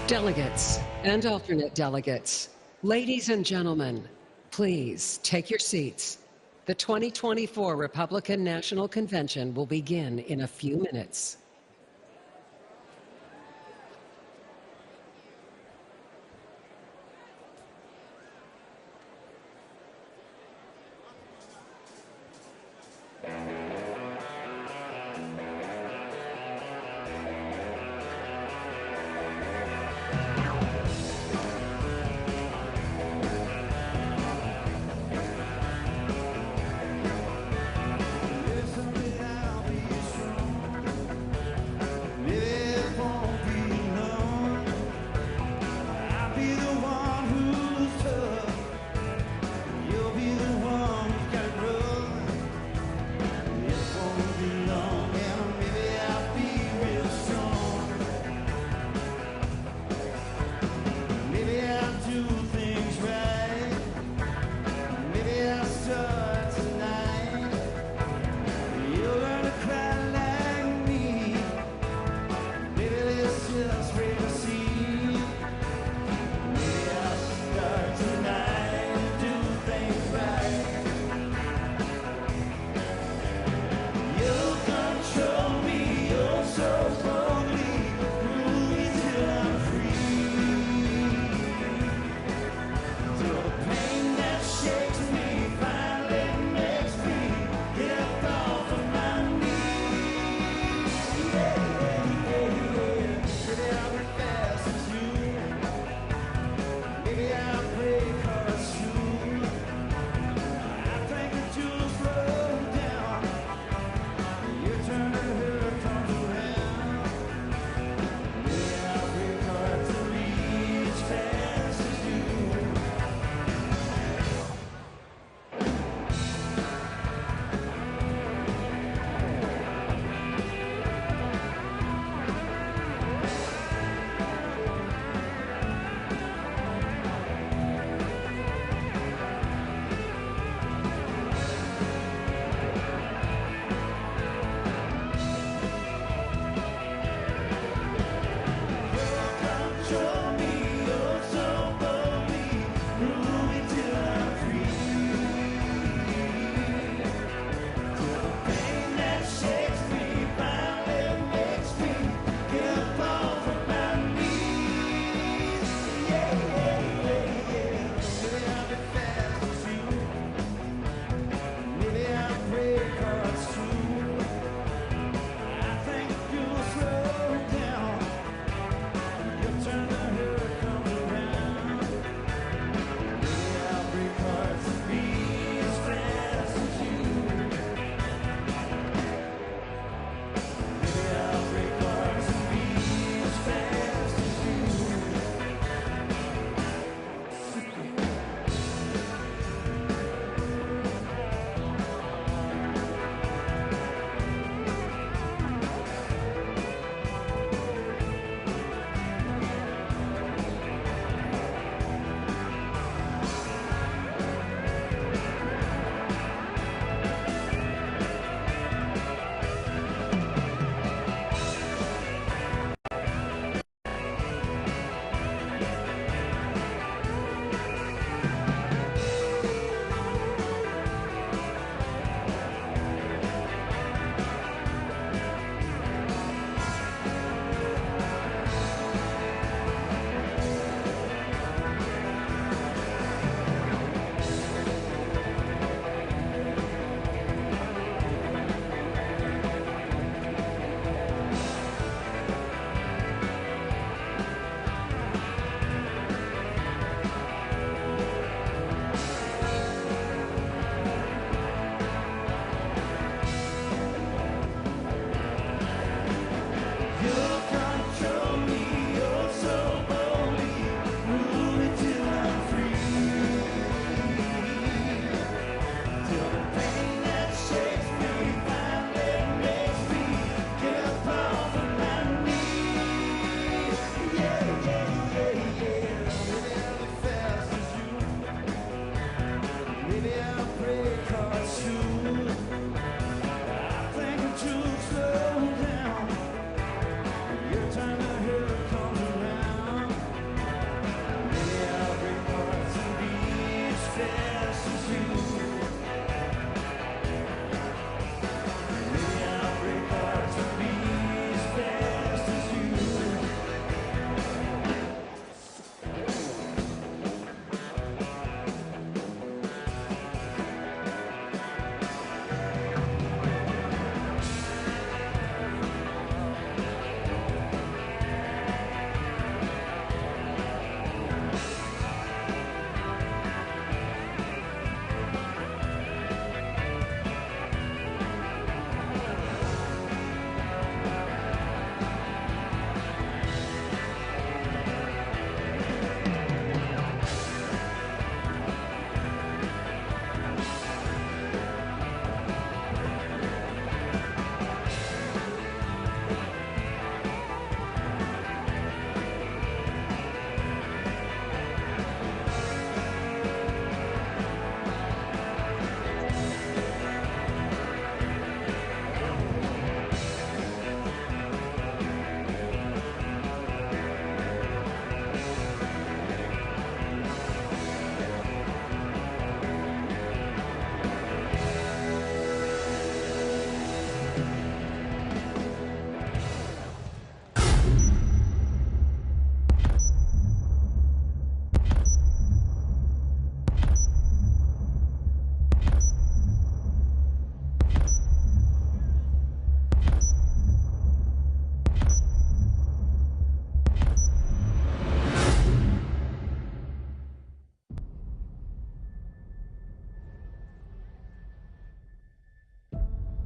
Delegates and alternate delegates, ladies and gentlemen, please take your seats. The 2024 Republican National Convention will begin in a few minutes.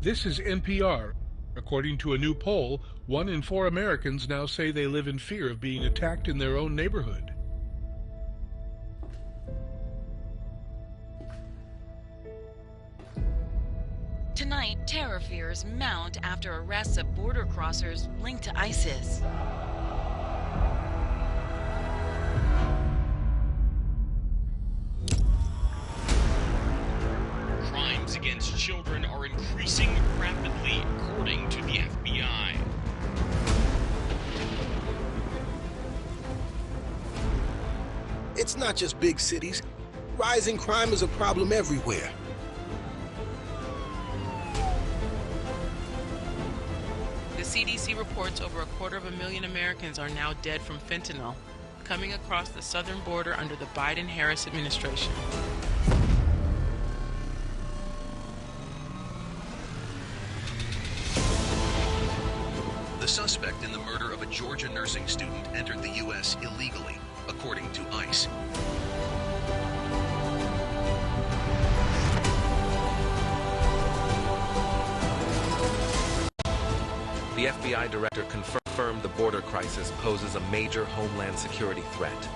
This is NPR. According to a new poll, 1 in 4 Americans now say they live in fear of being attacked in their own neighborhood. Tonight, terror fears mount after arrests of border crossers linked to ISIS. Crimes against children are increasing rapidly, according to the FBI. It's not just big cities. Rising crime is a problem everywhere. The CDC reports over 250,000 Americans are now dead from fentanyl, coming across the southern border under the Biden-Harris administration. The suspect in the murder of a Georgia nursing student entered the U.S. illegally, according to ICE. The FBI director confirmed the border crisis poses a major homeland security threat.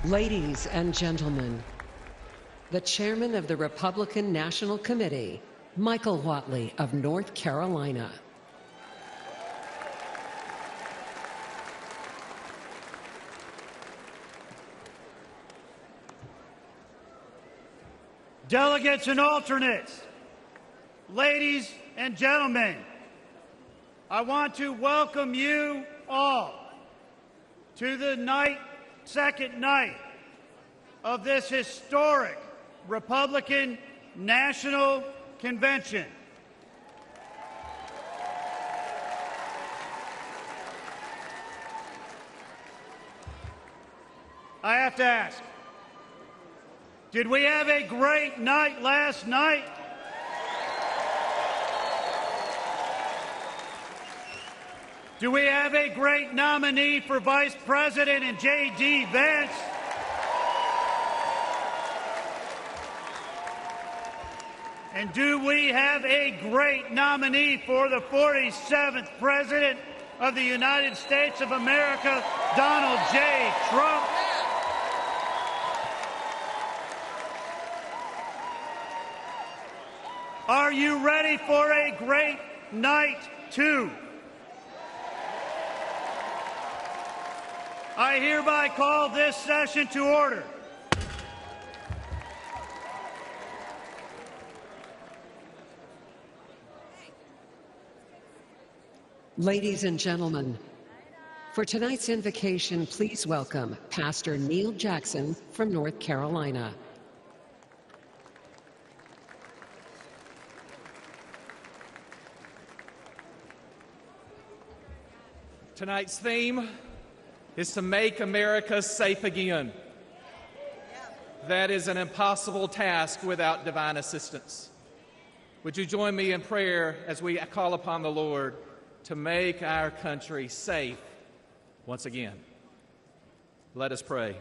Ladies and gentlemen, the chairman of the Republican National Committee, Michael Whatley of North Carolina. Delegates and alternates, ladies and gentlemen, I want to welcome you all to the second night of this historic Republican National Convention. I have to ask, did we have a great night last night? Do we have a great nominee for Vice President in J.D. Vance? And do we have a great nominee for the 47th President of the United States of America, Donald J. Trump? Are you ready for a great night, too? I hereby call this session to order. Ladies and gentlemen, for tonight's invocation, please welcome Pastor Neil Jackson from North Carolina. Tonight's theme is to make America safe again. That is an impossible task without divine assistance. Would you join me in prayer as we call upon the Lord to make our country safe once again? Let us pray.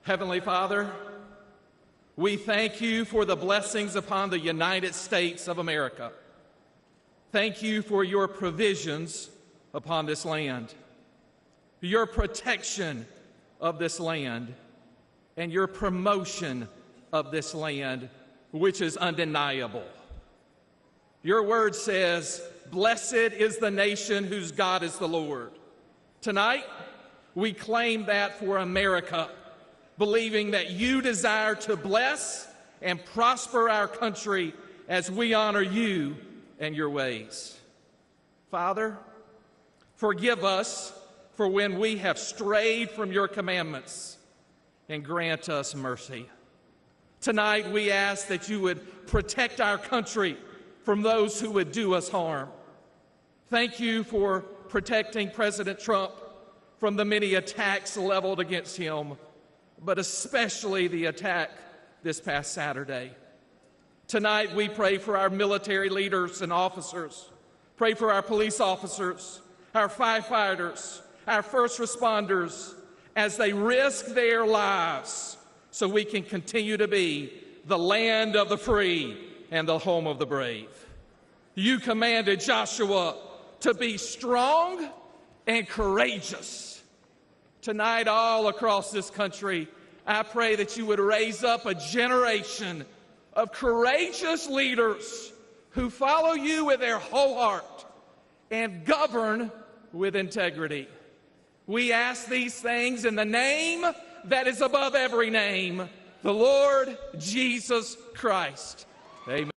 Heavenly Father, we thank you for the blessings upon the United States of America. Thank you for your provisions upon this land, your protection of this land, and your promotion of this land, which is undeniable. Your word says, "Blessed is the nation whose God is the Lord." Tonight, we claim that for America, believing that you desire to bless and prosper our country as we honor you and your ways. Father, forgive us for when we have strayed from your commandments. and grant us mercy. Tonight, we ask that you would protect our country from those who would do us harm. Thank you for protecting President Trump from the many attacks leveled against him, but especially the attack this past Saturday. Tonight, we pray for our military leaders and officers. Pray for our police officers, our firefighters, our first responders, as they risk their lives so we can continue to be the land of the free and the home of the brave. You commanded Joshua to be strong and courageous. Tonight, all across this country, I pray that you would raise up a generation of courageous leaders who follow you with their whole heart and govern with integrity. We ask these things in the name that is above every name, the Lord Jesus Christ. Amen.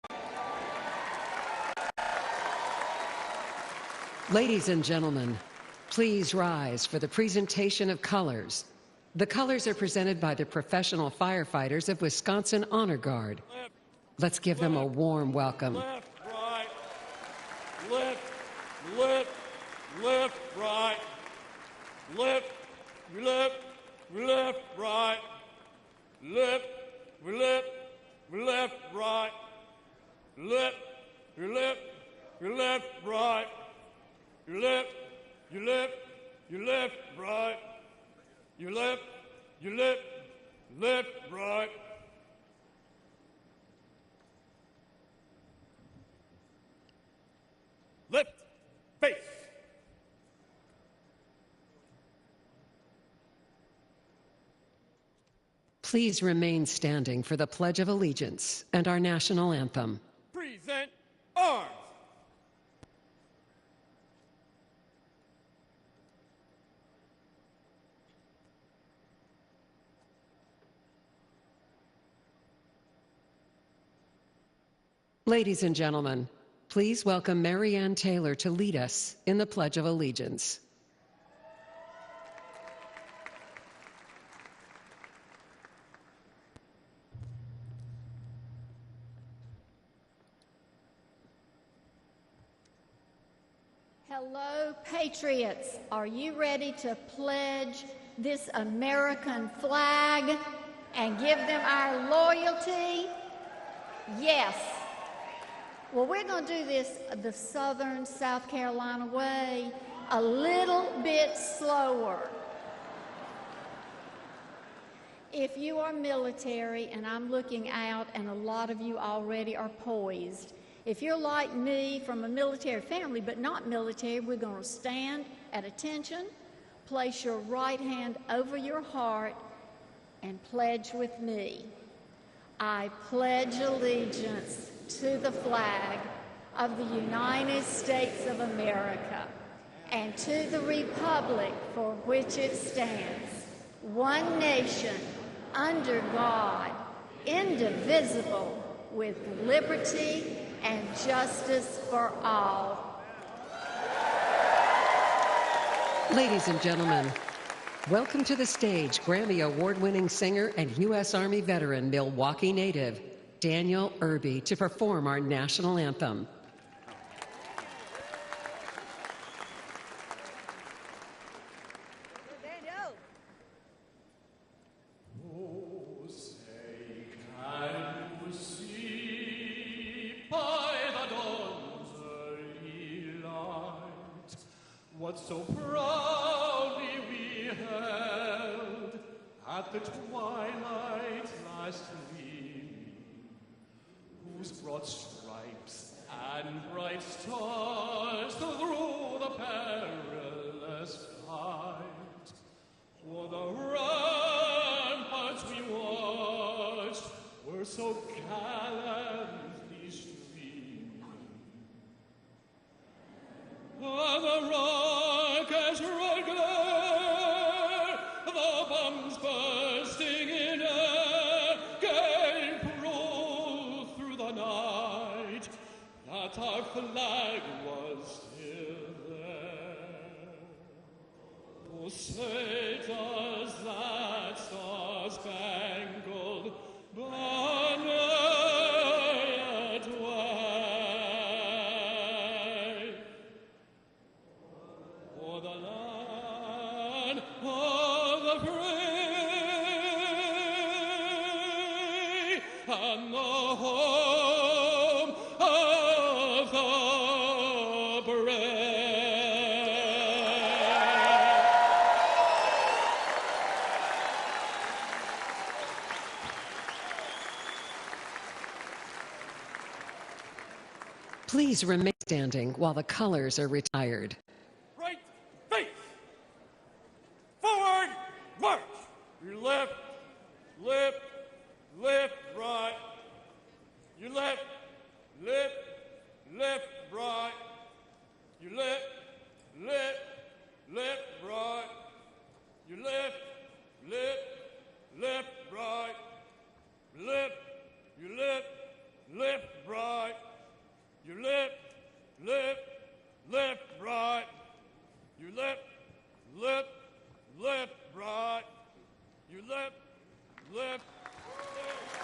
Ladies and gentlemen, please rise for the presentation of colors. The colors are presented by the professional firefighters of Wisconsin Honor Guard. Let's give them a warm welcome. Left, right, left, left, left, right, left, left, left, right, left, left, left, right, left, left, left, right, left, you left, you left, right, you left, left, right. Left, face. Please remain standing for the Pledge of Allegiance and our national anthem. Present arms. Ladies and gentlemen, please welcome Mary Ann Taylor to lead us in the Pledge of Allegiance. Hello, patriots. Are you ready to pledge this American flag and give them our loyalty? Yes. Well, we're going to do this the Southern South Carolina way, a little bit slower. If you are military, and I'm looking out, and a lot of you already are poised, if you're like me from a military family but not military, we're going to stand at attention, place your right hand over your heart, and pledge with me. I pledge allegiance to the flag of the United States of America and to the republic for which it stands, one nation, under God, indivisible, with liberty and justice for all. Ladies and gentlemen, welcome to the stage Grammy Award-winning singer and U.S. Army veteran, Milwaukee native, Daniel Irby, to perform our national anthem. What so proudly we held at the twilight last evening, whose broad stripes and bright stars through the perilous fight, for the ramparts we watched were so gallantly streaming. On the rocket's red glare, the bombs bursting in air, gave proof through the night that our flag was still there. Oh, say does that star's star-spangled banner yet wave. For the land of the free and the home of the brave. Please remain standing while the colors are retired. Right face. Forward march. Your left, left, left, right. Your left, left, left, right. Your left, left, left, right. Your left, left, left, right. Left, your left, left, right. Your left, left, left, right. Your left, left, left, right. Your left, left, left.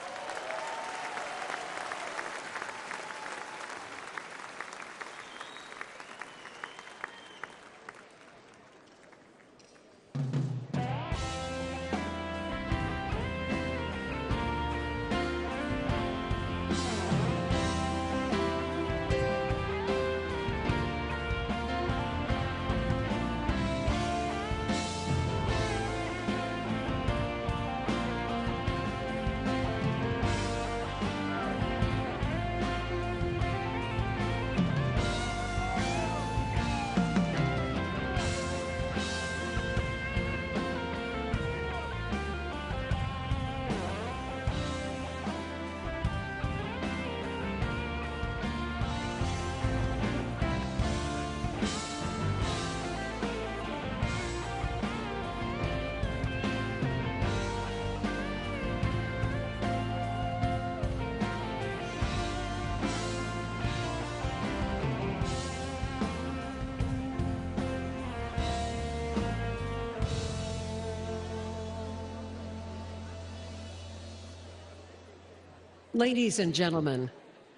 Ladies and gentlemen,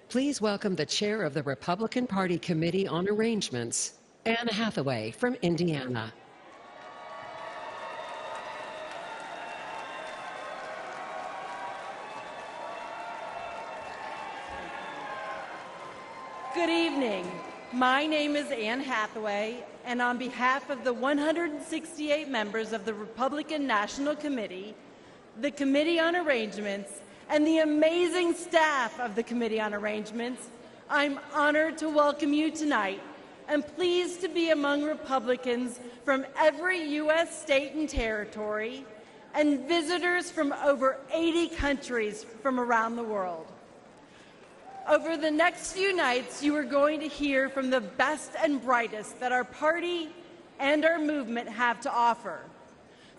please welcome the chair of the Republican Party Committee on Arrangements, Anne Hathaway from Indiana. Good evening. My name is Anne Hathaway, and on behalf of the 168 members of the Republican National Committee, the Committee on Arrangements, and the amazing staff of the Committee on Arrangements, I'm honored to welcome you tonight and pleased to be among Republicans from every U.S. state and territory and visitors from over 80 countries from around the world. Over the next few nights, you are going to hear from the best and brightest that our party and our movement have to offer,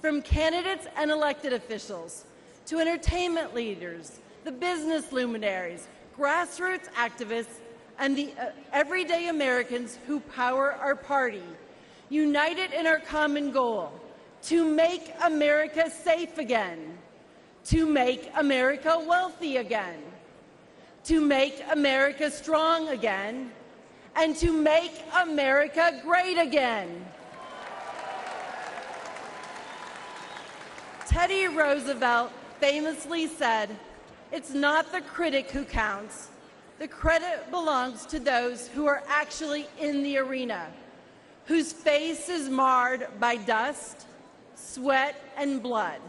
from candidates and elected officials, to entertainment leaders, the business luminaries, grassroots activists, and the everyday Americans who power our party, united in our common goal, to make America safe again, to make America wealthy again, to make America strong again, and to make America great again. Teddy Roosevelt famously said, "It's not the critic who counts. The credit belongs to those who are actually in the arena, whose face is marred by dust, sweat, and blood."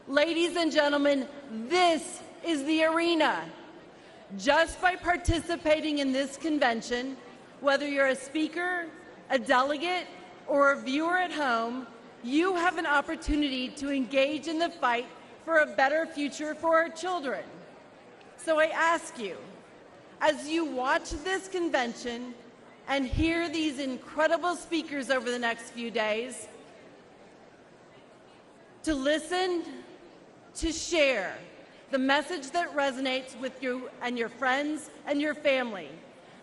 Ladies and gentlemen, this is the arena. Just by participating in this convention, whether you're a speaker, a delegate, or a viewer at home, you have an opportunity to engage in the fight for a better future for our children. So I ask you, as you watch this convention and hear these incredible speakers over the next few days, to listen, to share the message that resonates with you and your friends and your family,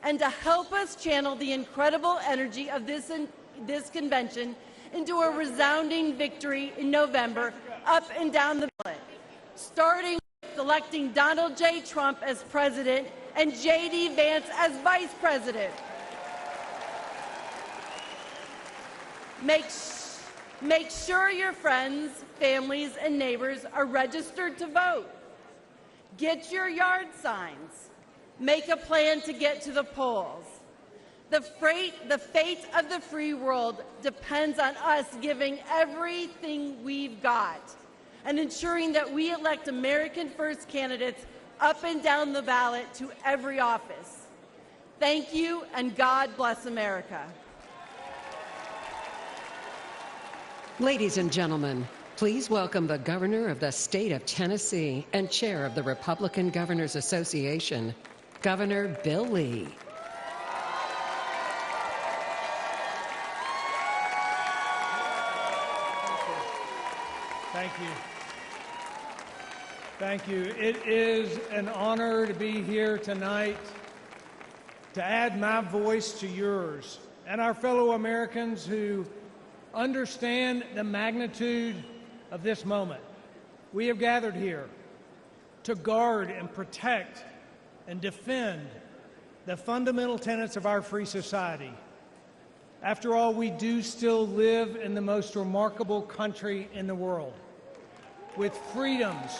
and to help us channel the incredible energy of this convention into a resounding victory in November up and down the ballot, starting with electing Donald J. Trump as president and J.D. Vance as vice president. Make sure your friends, families, and neighbors are registered to vote. Get your yard signs. Make a plan to get to the polls. The fate of the free world depends on us giving everything we've got and ensuring that we elect American first candidates up and down the ballot to every office. Thank you, and God bless America. Ladies and gentlemen, please welcome the Governor of the State of Tennessee and Chair of the Republican Governors Association, Governor Bill Lee. Thank you. Thank you. It is an honor to be here tonight to add my voice to yours and our fellow Americans who understand the magnitude of this moment. We have gathered here to guard and protect and defend the fundamental tenets of our free society. After all, we do still live in the most remarkable country in the world, with freedoms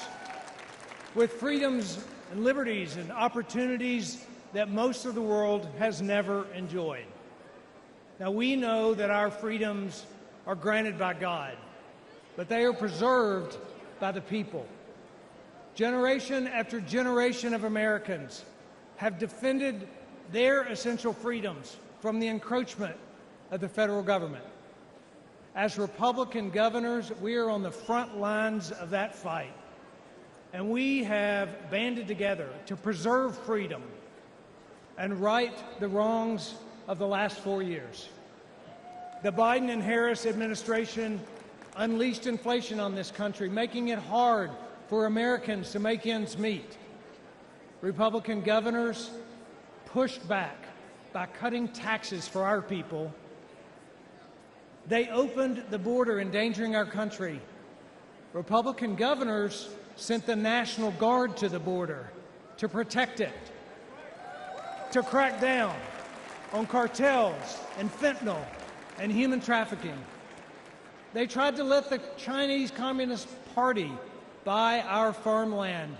and liberties and opportunities that most of the world has never enjoyed. Now, we know that our freedoms are granted by God, but they are preserved by the people. Generation after generation of Americans have defended their essential freedoms from the encroachment of the federal government. As Republican governors, we are on the front lines of that fight, and we have banded together to preserve freedom and right the wrongs of the last 4 years. The Biden and Harris administration unleashed inflation on this country, making it hard for Americans to make ends meet. Republican governors pushed back by cutting taxes for our people. They opened the border, endangering our country. Republican governors sent the National Guard to the border to protect it, to crack down on cartels and fentanyl and human trafficking. They tried to let the Chinese Communist Party buy our farmland.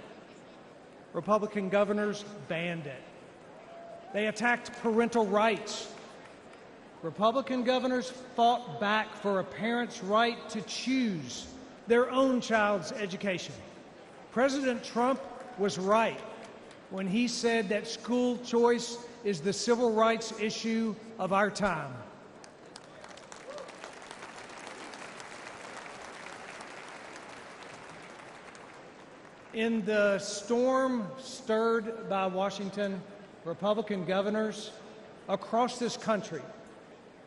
Republican governors banned it. They attacked parental rights. Republican governors fought back for a parent's right to choose their own child's education. President Trump was right when he said that school choice is the civil rights issue of our time. In the storm stirred by Washington, Republican governors across this country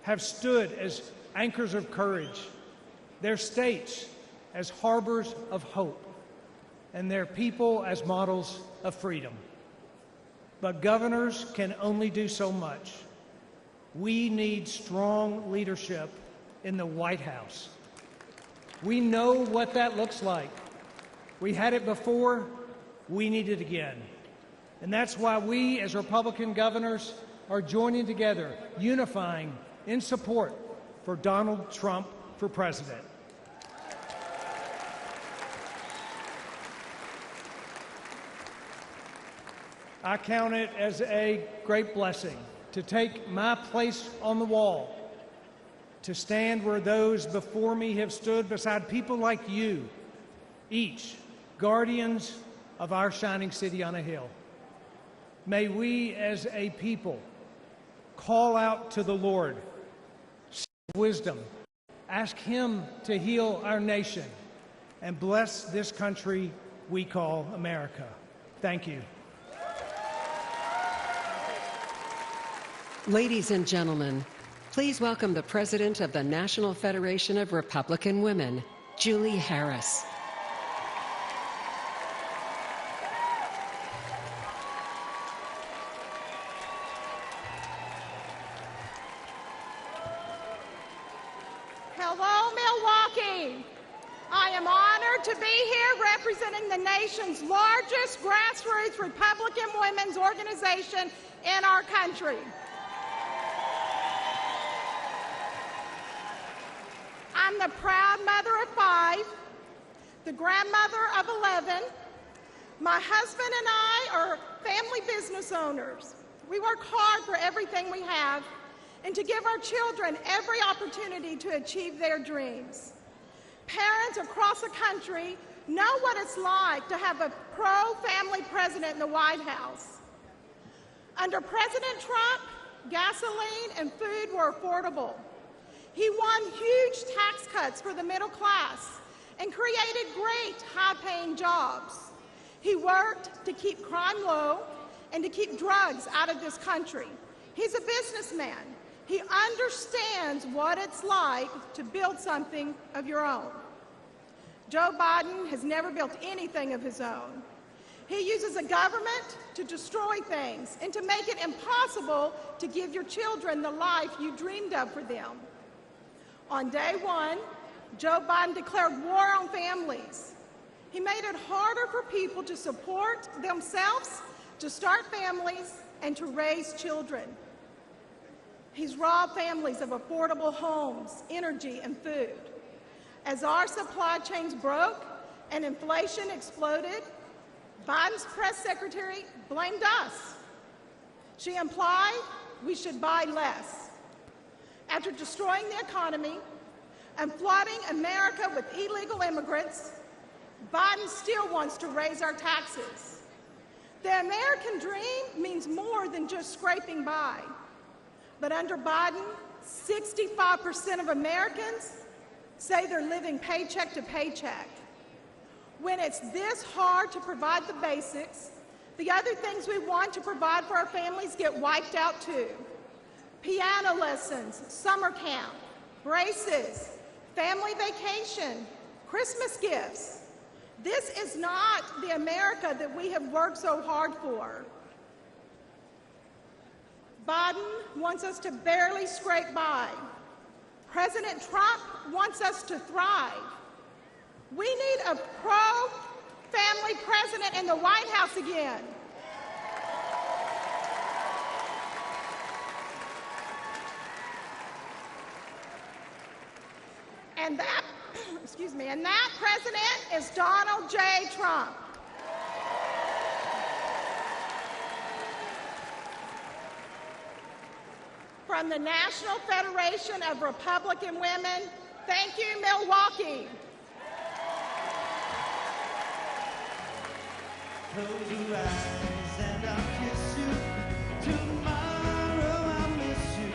have stood as anchors of courage, their states as harbors of hope, and their people as models of freedom. But governors can only do so much. We need strong leadership in the White House. We know what that looks like. We had it before, we need it again. And that's why we, as Republican governors, are joining together, unifying in support for Donald Trump for president. I count it as a great blessing to take my place on the wall, to stand where those before me have stood beside people like you, each guardians of our shining city on a hill. May we as a people call out to the Lord, seek wisdom, ask Him to heal our nation, and bless this country we call America. Thank you. Ladies and gentlemen, please welcome the President of the National Federation of Republican Women, Julie Harris. Hello, Milwaukee. I am honored to be here representing the nation's largest grassroots Republican women's organization in our country. I'm the proud mother of 5, the grandmother of 11. My husband and I are family business owners. We work hard for everything we have and to give our children every opportunity to achieve their dreams. Parents across the country know what it's like to have a pro-family president in the White House. Under President Trump, gasoline and food were affordable. He won huge tax cuts for the middle class and created great high-paying jobs. He worked to keep crime low and to keep drugs out of this country. He's a businessman. He understands what it's like to build something of your own. Joe Biden has never built anything of his own. He uses a government to destroy things and to make it impossible to give your children the life you dreamed of for them. On day one, Joe Biden declared war on families. He made it harder for people to support themselves, to start families, and to raise children. He's robbed families of affordable homes, energy, and food. As our supply chains broke and inflation exploded, Biden's press secretary blamed us. She implied we should buy less. After destroying the economy and flooding America with illegal immigrants, Biden still wants to raise our taxes. The American dream means more than just scraping by. But under Biden, 65% of Americans say they're living paycheck to paycheck. When it's this hard to provide the basics, the other things we want to provide for our families get wiped out too. Piano lessons, summer camp, braces, family vacation, Christmas gifts. This is not the America that we have worked so hard for. Biden wants us to barely scrape by. President Trump wants us to thrive. We need a pro-family president in the White House again. And that, and that president is Donald J. Trump. From the National Federation of Republican Women, thank you, Milwaukee. Close your eyes and I'll kiss you. Tomorrow I'll miss you.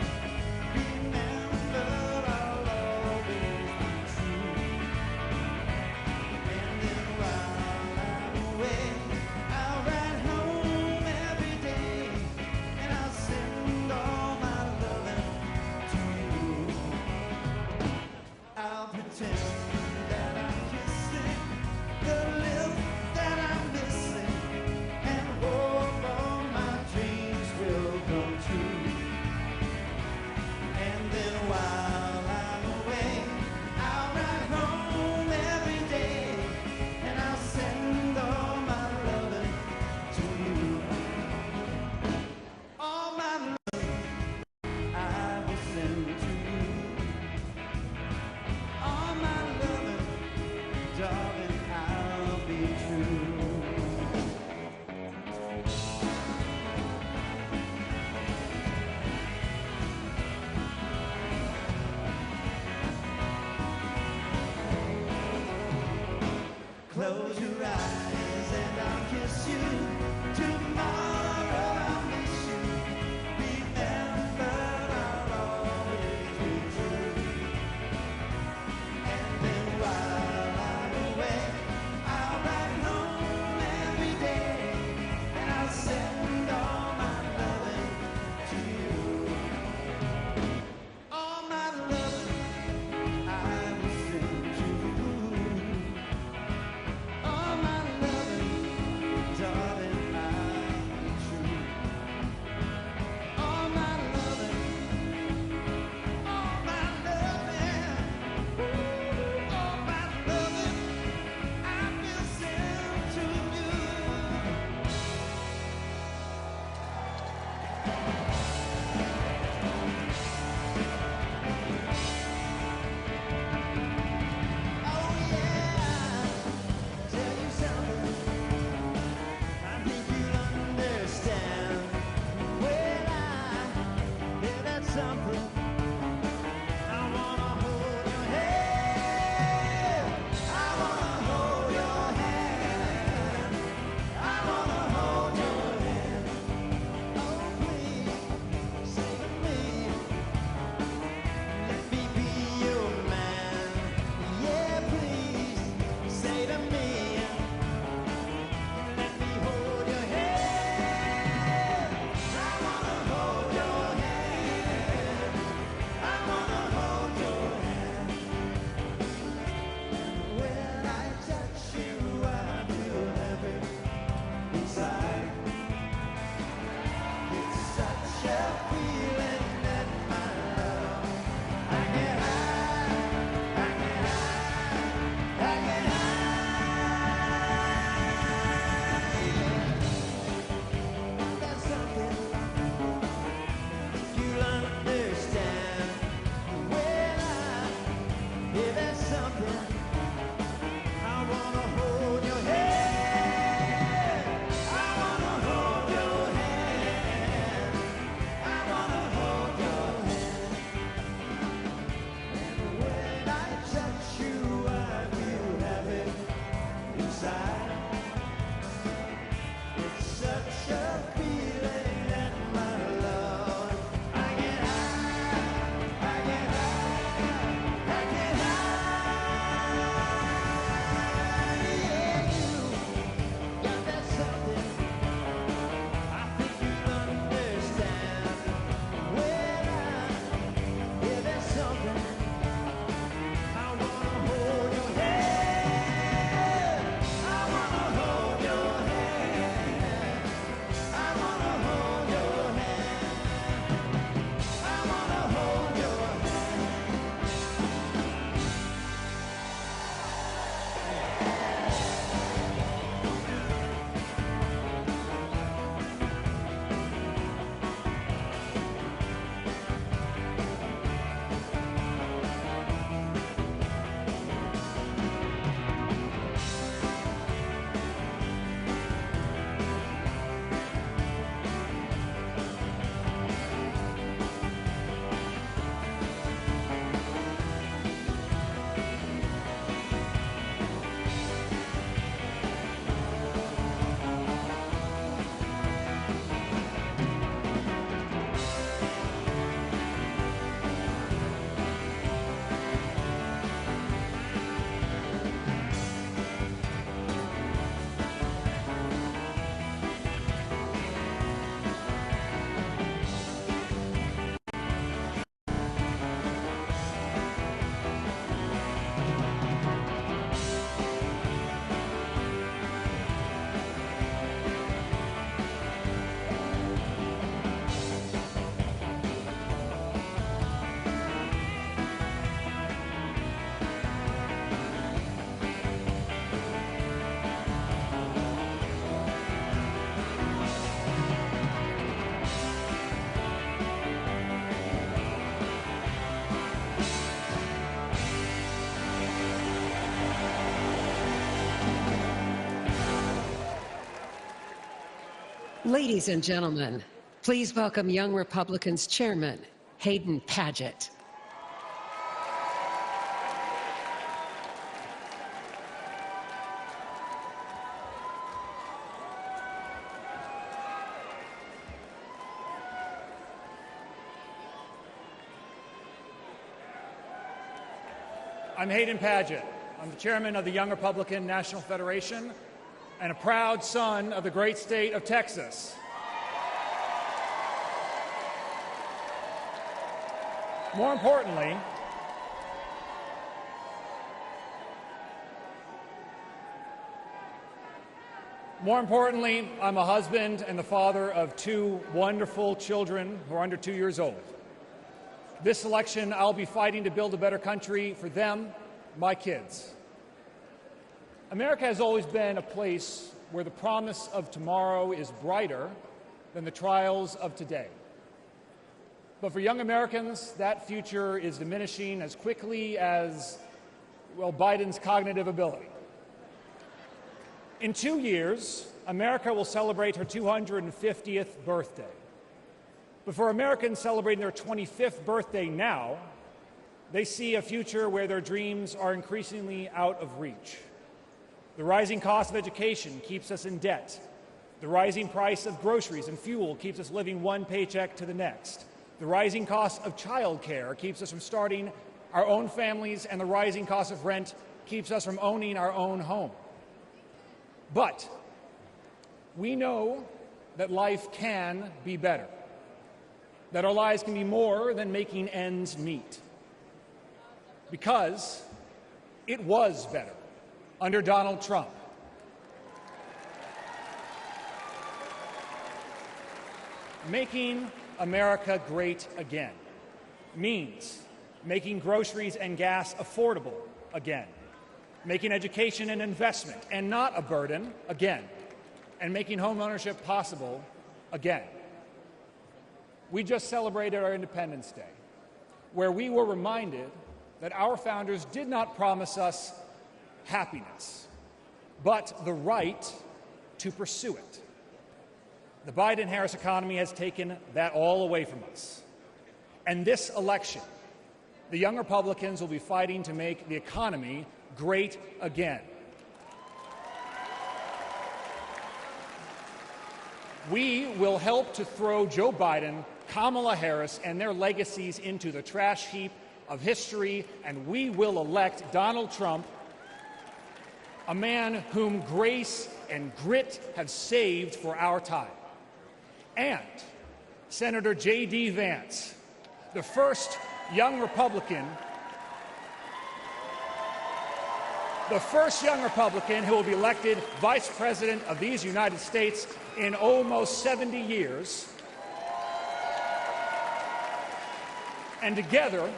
Remember, I'll always be true. And then while I'm away, I'll ride home every day, and I'll send all my loving to you. I'll pretend that I'm kissing the lips that I'm missing, and hope all my dreams something. I wanna hold your hand. I wanna hold your hand. I wanna hold your hand. And when I touch you, I feel heaven inside. It's such a feeling that my love, I get high, I get high, I get high. Yeah, you got that something I think you'll understand. When I hear that something, I wanna hold your hand. I wanna hold your hand. I wanna hold your hand. I wanna hold your hand. Ladies and gentlemen, please welcome Young Republicans Chairman Hayden Padgett. I'm Hayden Padgett. I'm the chairman of the Young Republican National Federation and a proud son of the great state of Texas. More importantly, I'm a husband and the father of two wonderful children who are under 2 years old. This election, I'll be fighting to build a better country for them, my kids. America has always been a place where the promise of tomorrow is brighter than the trials of today. But for young Americans, that future is diminishing as quickly as, well, Biden's cognitive ability. In 2 years, America will celebrate her 250th birthday. But for Americans celebrating their 25th birthday now, they see a future where their dreams are increasingly out of reach. The rising cost of education keeps us in debt. The rising price of groceries and fuel keeps us living one paycheck to the next. The rising cost of childcare keeps us from starting our own families, and the rising cost of rent keeps us from owning our own home. But we know that life can be better, that our lives can be more than making ends meet. Because it was better under Donald Trump. Making America great again means making groceries and gas affordable again, making education an investment and not a burden again, and making home ownership possible again. We just celebrated our Independence Day, where we were reminded that our founders did not promise us happiness, but the right to pursue it. The Biden-Harris economy has taken that all away from us. And this election, the young Republicans will be fighting to make the economy great again. We will help to throw Joe Biden, Kamala Harris, and their legacies into the trash heap of history, and we will elect Donald Trump, a man whom grace and grit have saved for our time, and Senator J.D. Vance, the first young Republican who will be elected Vice President of these United States in almost 70 years. And together,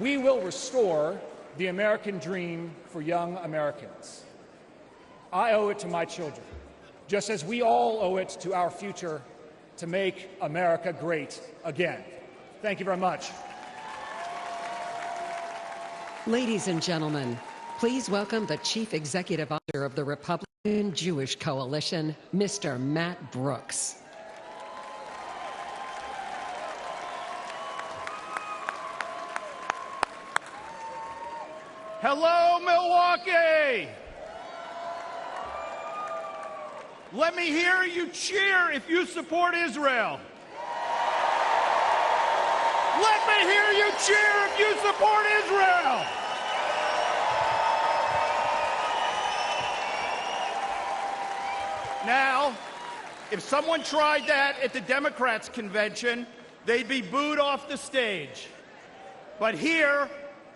we will restore the American dream for young Americans. I owe it to my children, just as we all owe it to our future, to make America great again. Thank you very much. Ladies and gentlemen, please welcome the Chief Executive Officer of the Republican Jewish Coalition, Mr. Matt Brooks. Hello, Milwaukee! Let me hear you cheer if you support Israel. Let me hear you cheer if you support Israel. Now, if someone tried that at the Democrats' convention, they'd be booed off the stage. But here,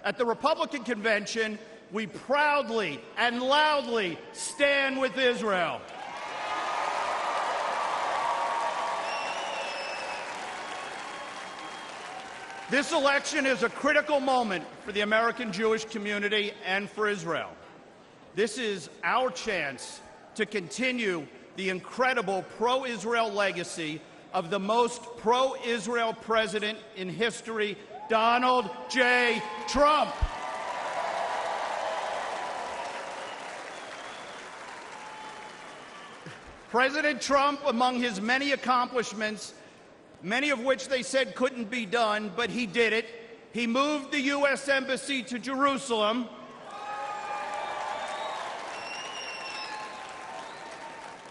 at the Republican convention, we proudly and loudly stand with Israel. This election is a critical moment for the American Jewish community and for Israel. This is our chance to continue the incredible pro-Israel legacy of the most pro-Israel president in history, Donald J. Trump. President Trump, among his many accomplishments, many of which they said couldn't be done, but he did it. He moved the U.S. Embassy to Jerusalem.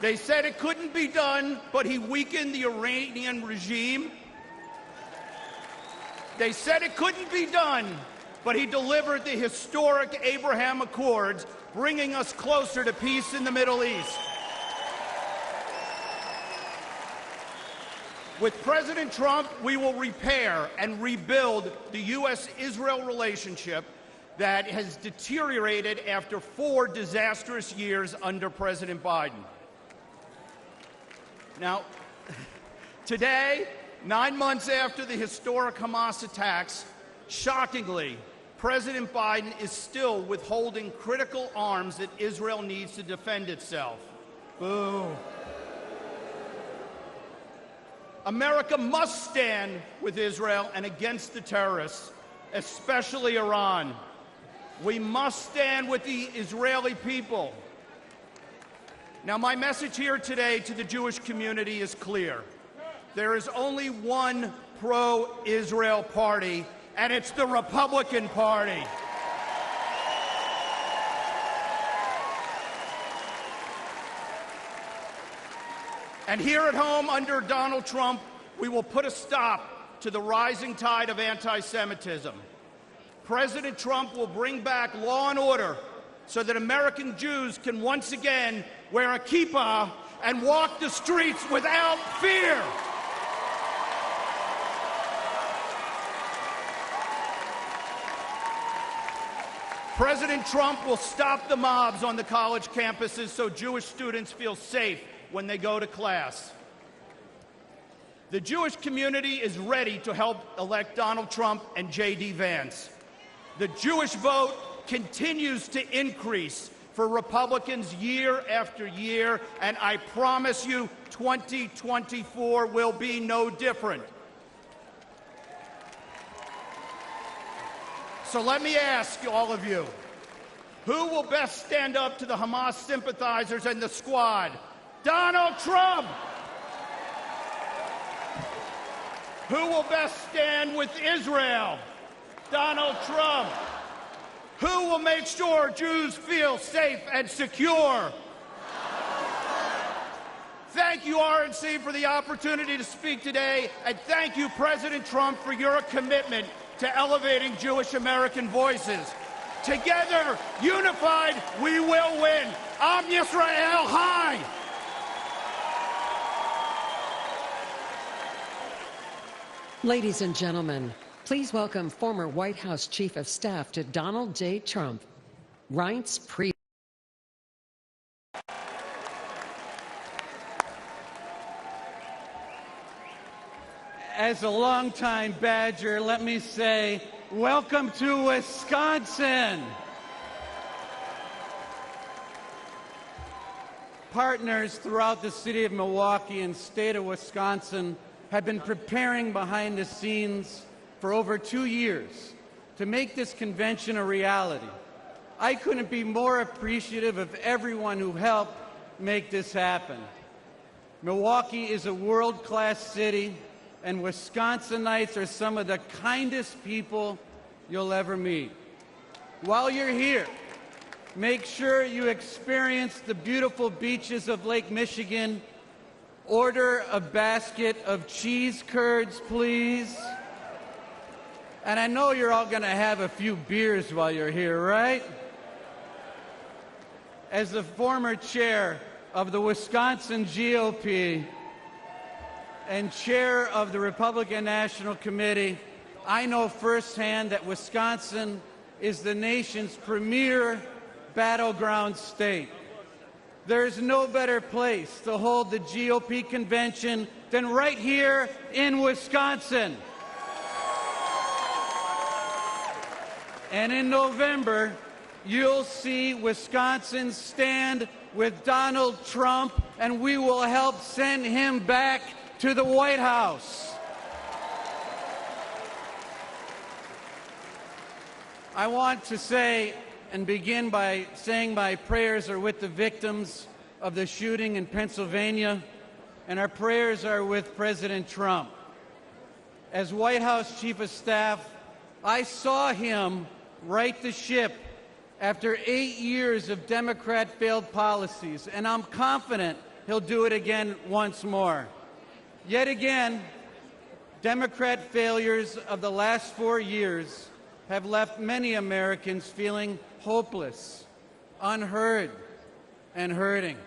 They said it couldn't be done, but he weakened the Iranian regime. They said it couldn't be done, but he delivered the historic Abraham Accords, bringing us closer to peace in the Middle East. With President Trump, we will repair and rebuild the U.S.-Israel relationship that has deteriorated after 4 disastrous years under President Biden. Now, today, 9 months after the historic Hamas attacks, shockingly, President Biden is still withholding critical arms that Israel needs to defend itself. Boo. America must stand with Israel and against the terrorists, especially Iran. We must stand with the Israeli people. Now, my message here today to the Jewish community is clear. There is only one pro-Israel party, and it's the Republican Party. And here at home, under Donald Trump, we will put a stop to the rising tide of anti-Semitism. President Trump will bring back law and order so that American Jews can once again wear a kippah and walk the streets without fear. President Trump will stop the mobs on the college campuses so Jewish students feel safe when they go to class. The Jewish community is ready to help elect Donald Trump and J.D. Vance. The Jewish vote continues to increase for Republicans year after year, and I promise you 2024 will be no different. So let me ask all of you, who will best stand up to the Hamas sympathizers and the squad? Donald Trump! Who will best stand with Israel? Donald Trump. Who will make sure Jews feel safe and secure? Thank you, RNC, for the opportunity to speak today, and thank you, President Trump, for your commitment to elevating Jewish American voices. Together, unified, we will win. Am Yisrael Chai! Ladies and gentlemen, please welcome former White House Chief of Staff to Donald J. Trump, Reince Priebus. As a longtime Badger, let me say, welcome to Wisconsin. Partners throughout the city of Milwaukee and state of Wisconsin have been preparing behind the scenes for over 2 years to make this convention a reality. I couldn't be more appreciative of everyone who helped make this happen. Milwaukee is a world-class city, and Wisconsinites are some of the kindest people you'll ever meet. While you're here, make sure you experience the beautiful beaches of Lake Michigan. Order a basket of cheese curds, please. And I know you're all going to have a few beers while you're here, right? As the former chair of the Wisconsin GOP and chair of the Republican National Committee, I know firsthand that Wisconsin is the nation's premier battleground state. There's no better place to hold the GOP convention than right here in Wisconsin. And in November, you'll see Wisconsin stand with Donald Trump, and we will help send him back to the White House. I want to say and begin by saying my prayers are with the victims of the shooting in Pennsylvania, and our prayers are with President Trump. As White House Chief of Staff, I saw him right the ship after 8 years of Democrat failed policies, and I'm confident he'll do it again once more. Yet again, Democrat failures of the last 4 years have left many Americans feeling hopeless, unheard, and hurting.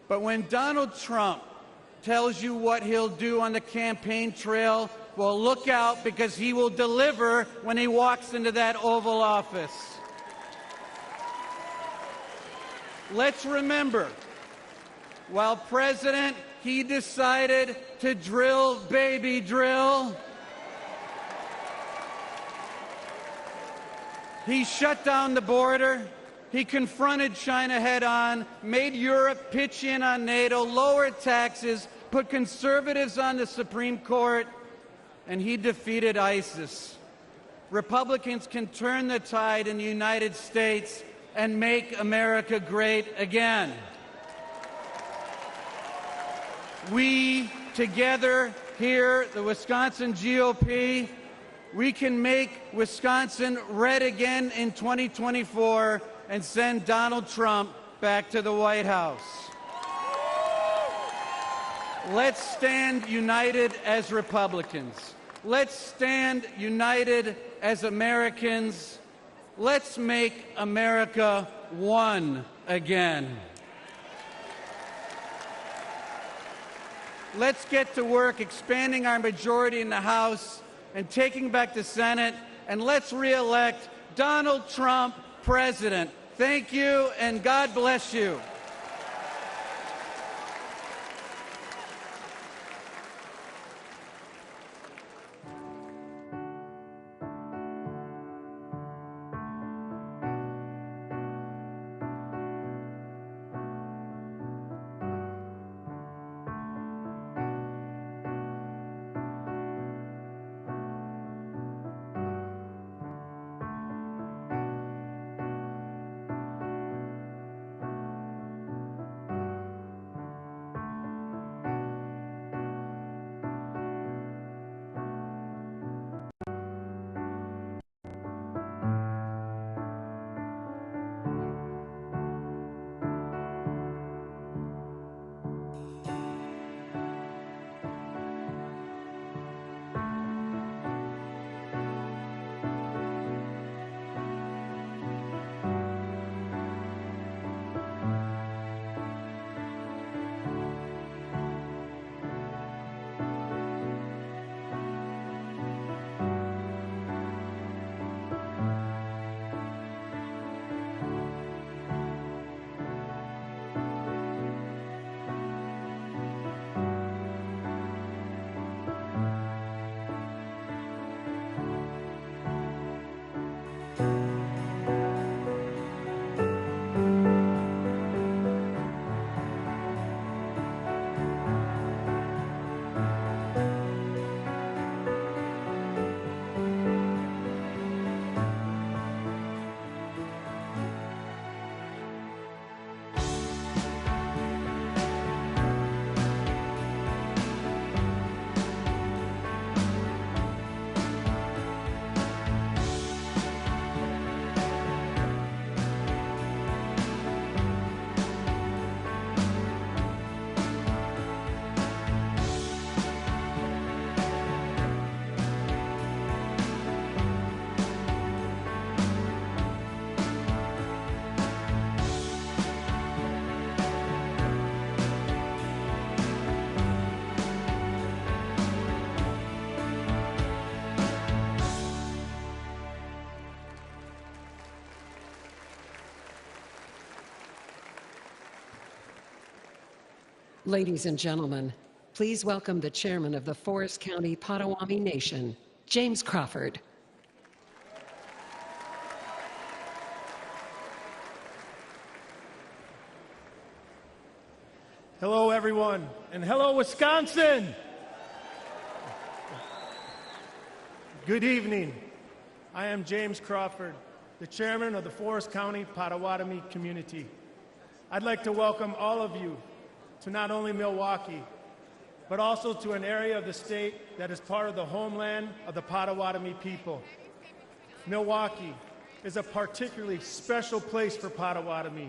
But when Donald Trump tells you what he'll do on the campaign trail, well, look out, because he will deliver when he walks into that Oval Office. Let's remember, while president, he decided to drill, baby, drill. He shut down the border. He confronted China head-on, made Europe pitch in on NATO, lowered taxes, put conservatives on the Supreme Court, and he defeated ISIS. Republicans can turn the tide in the United States and make America great again. We, together here, the Wisconsin GOP, we can make Wisconsin red again in 2024 and send Donald Trump back to the White House. Let's stand united as Republicans. Let's stand united as Americans. Let's make America one again. Let's get to work expanding our majority in the House and taking back the Senate, and let's re-elect Donald Trump president. Thank you, and God bless you. Ladies and gentlemen, please welcome the chairman of the Forest County Potawatomi Nation, James Crawford. Hello, everyone, and hello, Wisconsin. Good evening. I am James Crawford, the chairman of the Forest County Potawatomi community. I'd like to welcome all of you to not only Milwaukee, but also to an area of the state that is part of the homeland of the Potawatomi people. Milwaukee is a particularly special place for Potawatomi.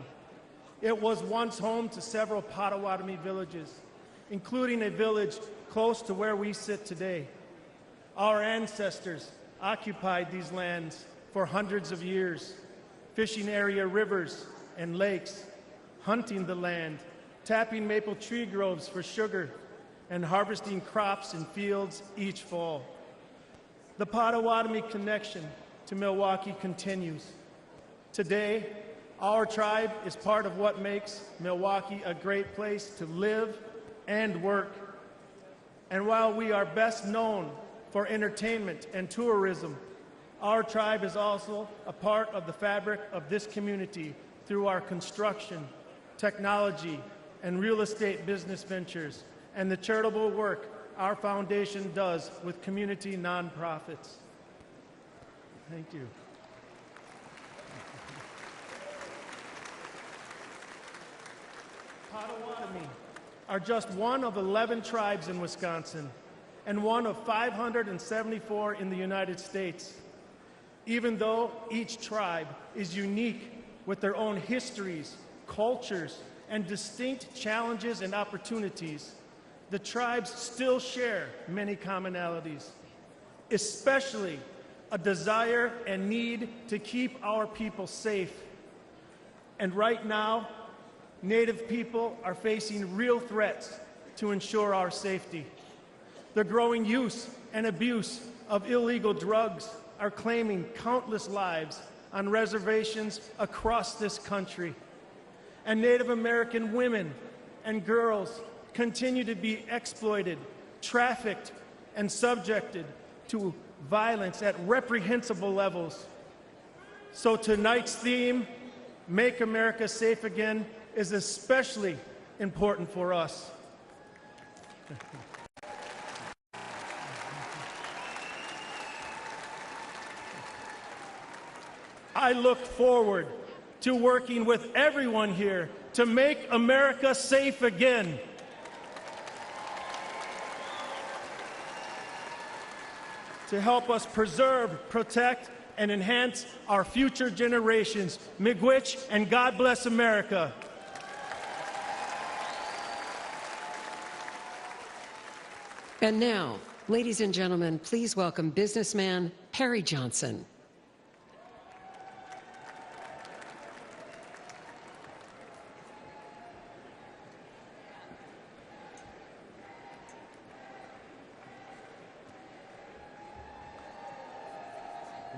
It was once home to several Potawatomi villages, including a village close to where we sit today. Our ancestors occupied these lands for hundreds of years, fishing area rivers and lakes, hunting the land, tapping maple tree groves for sugar, and harvesting crops in fields each fall. The Potawatomi connection to Milwaukee continues. Today, our tribe is part of what makes Milwaukee a great place to live and work. And while we are best known for entertainment and tourism, our tribe is also a part of the fabric of this community through our construction, technology, and real estate business ventures, and the charitable work our foundation does with community nonprofits. Thank you. Potawatomi are just one of 11 tribes in Wisconsin and one of 574 in the United States. Even though each tribe is unique with their own histories, cultures, and distinct challenges and opportunities, the tribes still share many commonalities, especially a desire and need to keep our people safe. And right now, Native people are facing real threats to ensure our safety. The growing use and abuse of illegal drugs are claiming countless lives on reservations across this country. And Native American women and girls continue to be exploited, trafficked, and subjected to violence at reprehensible levels. So tonight's theme, Make America Safe Again, is especially important for us. I look forward to working with everyone here to make America safe again. To help us preserve, protect, and enhance our future generations. Miigwech, and God bless America. And now, ladies and gentlemen, please welcome businessman Perry Johnson.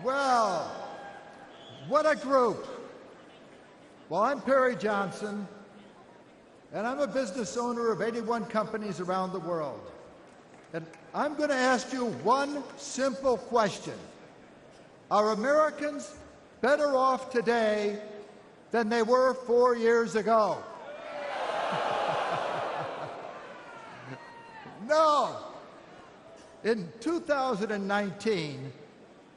Well, what a group. Well, I'm Perry Johnson, and I'm a business owner of 81 companies around the world. And I'm going to ask you one simple question. Are Americans better off today than they were 4 years ago? No. In 2019,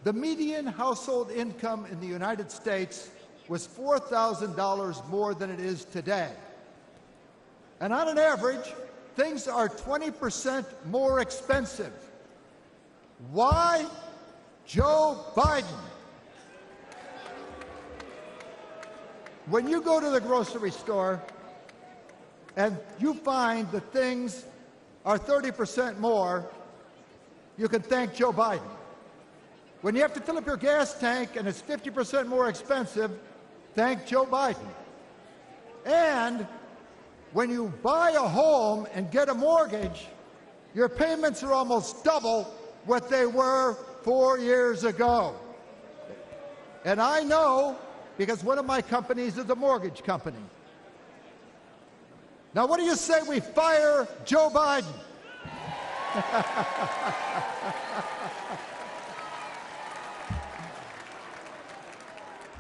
the median household income in the United States was $4,000 more than it is today. And on an average, things are 20% more expensive. Why? Joe Biden. When you go to the grocery store and you find that things are 30% more, you can thank Joe Biden. When you have to fill up your gas tank and it's 50% more expensive, thank Joe Biden. And when you buy a home and get a mortgage, your payments are almost double what they were 4 years ago. And I know because one of my companies is a mortgage company. Now, what do you say we fire Joe Biden?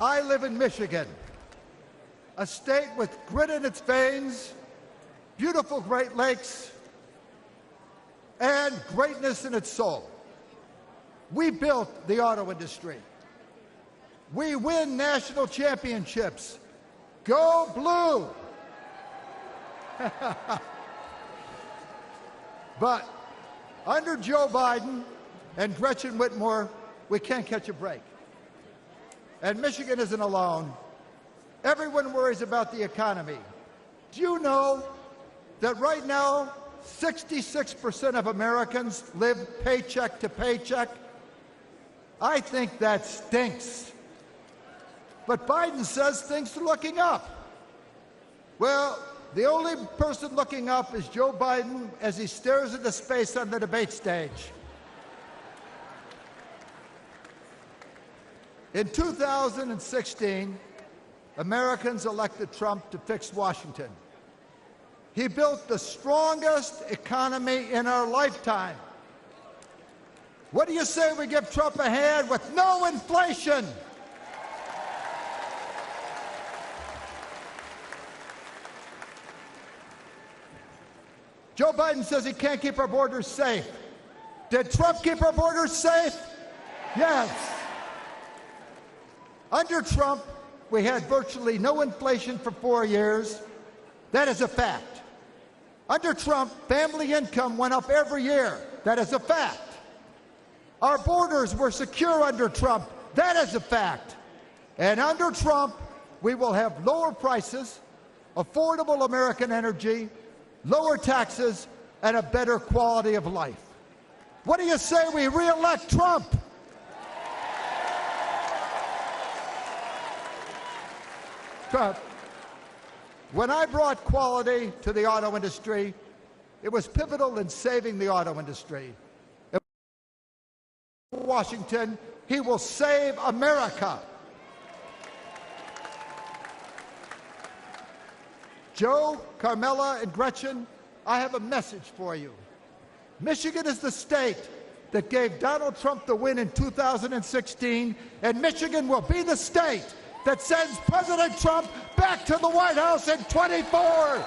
I live in Michigan, a state with grit in its veins, beautiful Great Lakes, and greatness in its soul. We built the auto industry. We win national championships. Go Blue! But under Joe Biden and Gretchen Whitmer, we can't catch a break. And Michigan isn't alone. Everyone worries about the economy. Do you know that right now, 66% of Americans live paycheck to paycheck? I think that stinks. But Biden says things are looking up. Well, the only person looking up is Joe Biden as he stares into space on the debate stage. In 2016, Americans elected Trump to fix Washington. He built the strongest economy in our lifetime. What do you say we give Trump a hand with no inflation? Joe Biden says he can't keep our borders safe. Did Trump keep our borders safe? Yes. Under Trump, we had virtually no inflation for 4 years. That is a fact. Under Trump, family income went up every year. That is a fact. Our borders were secure under Trump. That is a fact. And under Trump, we will have lower prices, affordable American energy, lower taxes, and a better quality of life. What do you say we re-elect Trump? Trump. When I brought quality to the auto industry, it was pivotal in saving the auto industry. In Washington, he will save America. Joe, Carmela, and Gretchen, I have a message for you. Michigan is the state that gave Donald Trump the win in 2016, and Michigan will be the state that sends President Trump back to the White House in 24.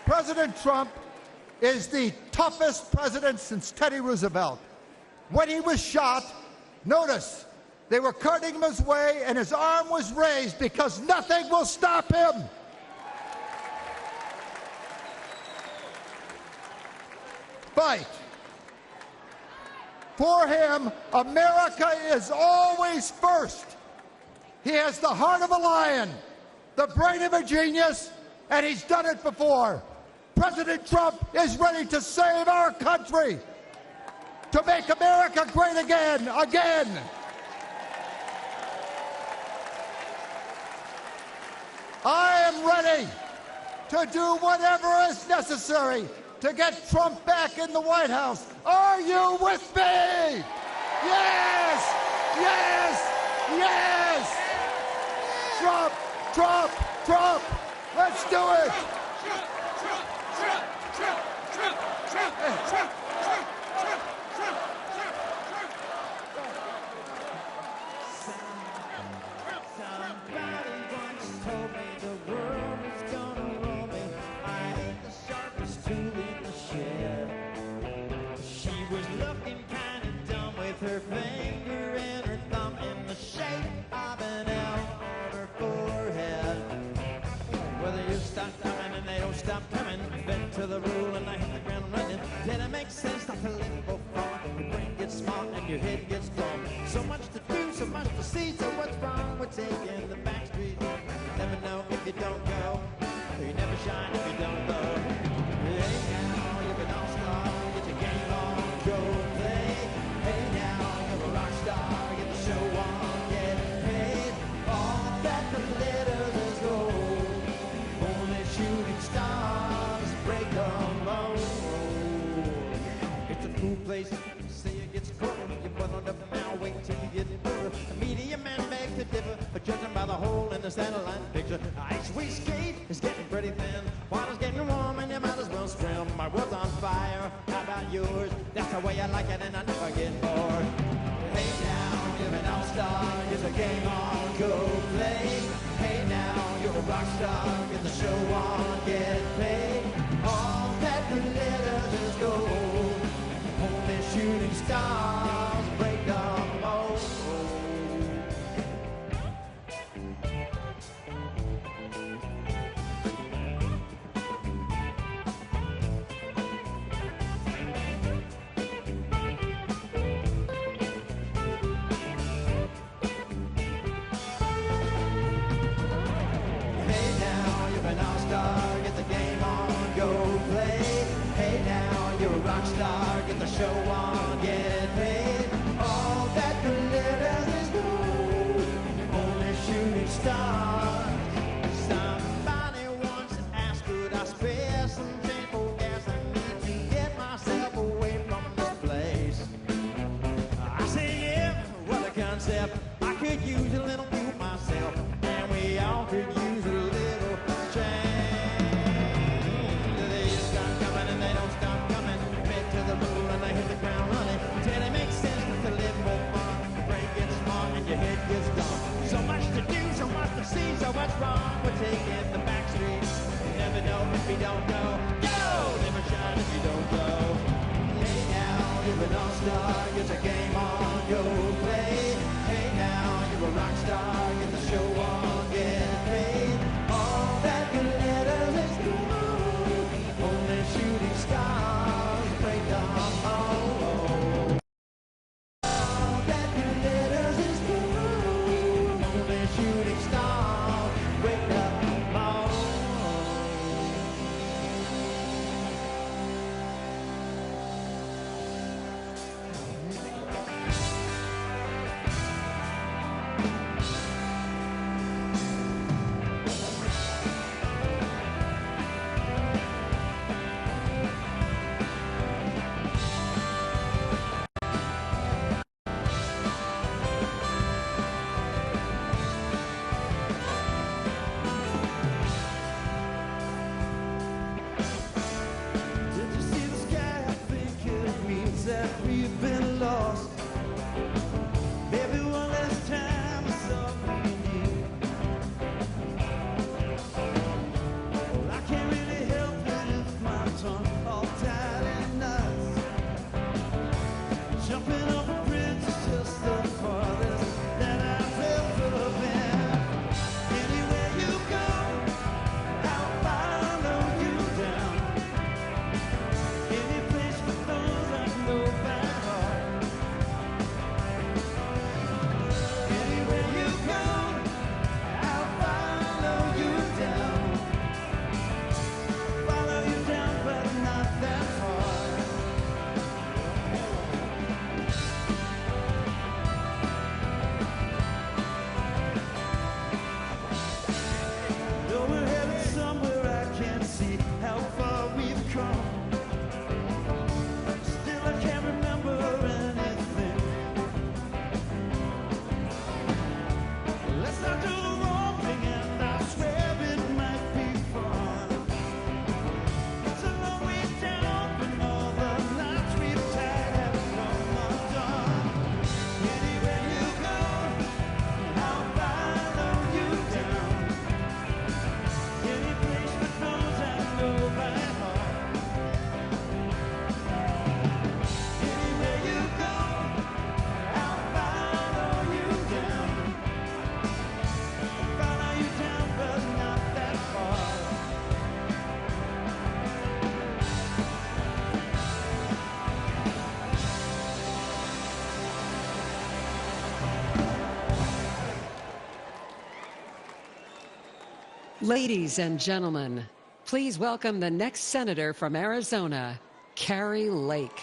President Trump is the toughest president since Teddy Roosevelt. When he was shot, notice, they were carting him his way and his arm was raised because nothing will stop him. Fight. For him, America is always first. He has the heart of a lion, the brain of a genius, and he's done it before. President Trump is ready to save our country, to make America great again. I am ready to do whatever is necessary to get Trump back in the White House. Are you with me? Yes! Yes! Yes! Trump! Trump! Trump! Let's do it! Her finger and her thumb in the shape of an L on her forehead. Whether you stop coming and they don't stop coming, bend to the rule and I hit the ground running. Did it make sense not to let go far? Your brain gets smart and your head gets gone. So much to do, so much to see. So what's wrong with taking the back street? You never know if you don't go. You never shine if you don't go. Hey now, you're an all-star. Get your game on, go play. Hey now, you're a rock star. Get the show on, get paid. All that the letters is gold. Only shooting stars break the mold. It's a cool place. Say it gets cold. You bundled up now. Wait till you get getting bigger. The media man begs to differ, but judging by the hole in the satellite picture, ice we skate is getting pretty thin. Water's getting warm and you might as well swim. My world's on fire, how about yours? That's the way I like it and I never get bored. Hey now, you're an all-star, here's a game on, go play. Hey now, you're a rock star, get the show on, get paid. All that glitters is gold, only shooting stars break the mold. Star, get the show on, get paid. All that glitters is gold, only shooting stars. Somebody once asked, could I spare some change for gas? I need to get myself away from this place. I say, yeah, what a concept. I could use a little fuel myself, and we all could use a little change. They just start coming and they don't stop coming. To the rule and I hit the ground running. Till it makes sense to live more fun. Your brain gets smart and your head gets dumb. So much to do, so much to see. So what's wrong with taking the back streets? You never know if you don't know. Go! Never shine if you don't go. Hey now, you're an all-star. Get the game on, go play. Hey now, you're a rock star. Get the show on, get paid. All that glitters is gold. Only shooting stars. Ladies and gentlemen, please welcome the next senator from Arizona, Kari Lake.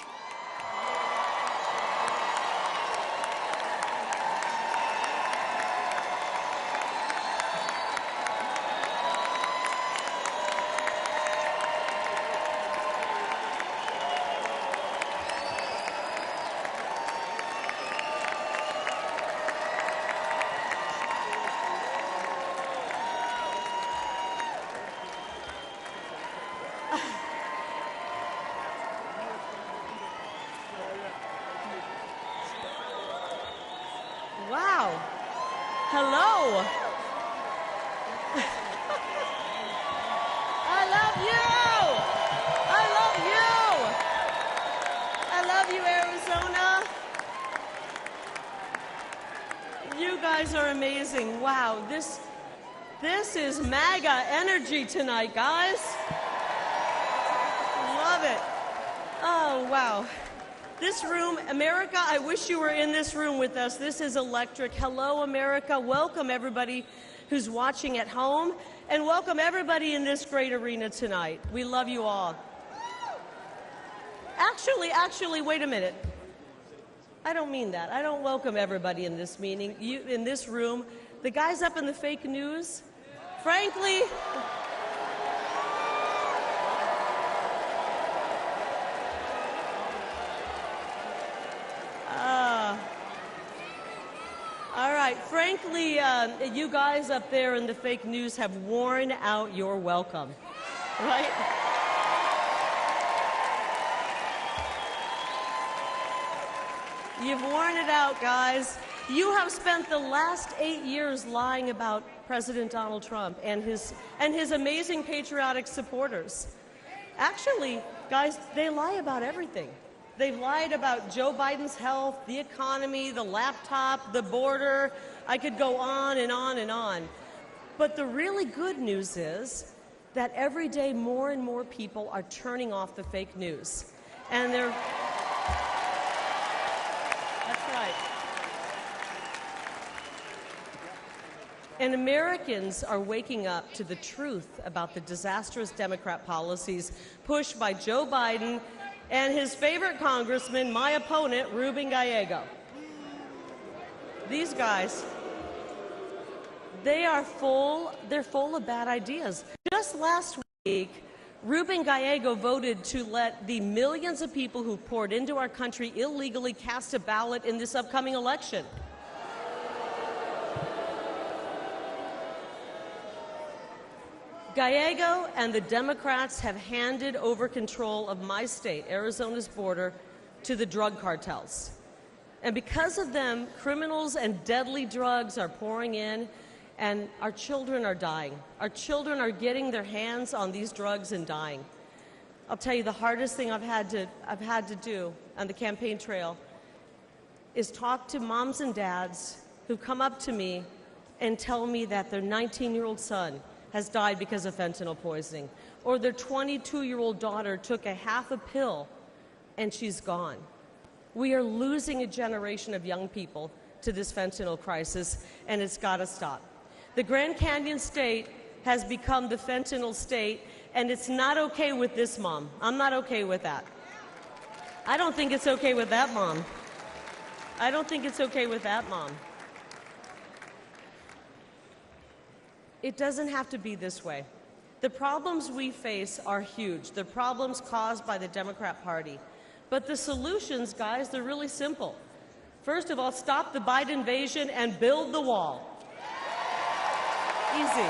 Hello. I love you. I love you. I love you, Arizona. You guys are amazing. Wow, this is MAGA energy tonight, guys. Love it. Oh, wow. This room, America, I wish you were in this room with us. This is electric. Hello, America. Welcome, everybody who's watching at home, and welcome everybody in this great arena tonight. We love you all. Actually, wait a minute. I don't mean that. I don't welcome everybody in this meeting, in this room. The guys up in the fake news, frankly, all right, frankly, you guys up there in the fake news have worn out your welcome, right? You've worn it out, guys. You have spent the last 8 years lying about President Donald Trump and his amazing patriotic supporters. Actually, guys, they lie about everything. They've lied about Joe Biden's health, the economy, the laptop, the border. I could go on and on and on. But the really good news is that every day more and more people are turning off the fake news. And they're... That's right. And Americans are waking up to the truth about the disastrous Democrat policies pushed by Joe Biden and his favorite congressman, my opponent, Ruben Gallego. These guys, they're full of bad ideas. Just last week, Ruben Gallego voted to let the millions of people who poured into our country illegally cast a ballot in this upcoming election. Gallego and the Democrats have handed over control of my state, Arizona's border, to the drug cartels. And because of them, criminals and deadly drugs are pouring in, and our children are dying. Our children are getting their hands on these drugs and dying. I'll tell you, the hardest thing I've had to do on the campaign trail is talk to moms and dads who come up to me and tell me that their 19-year-old son has died because of fentanyl poisoning, or their 22-year-old daughter took a half a pill and she's gone. We are losing a generation of young people to this fentanyl crisis, and it's got to stop. The Grand Canyon state has become the fentanyl state, and it's not okay with this mom. I'm not okay with that. I don't think it's okay with that mom. I don't think it's okay with that mom. It doesn't have to be this way. The problems we face are huge. The problems caused by the Democrat Party. But the solutions, guys, they're really simple. First of all, stop the Biden invasion and build the wall. Easy.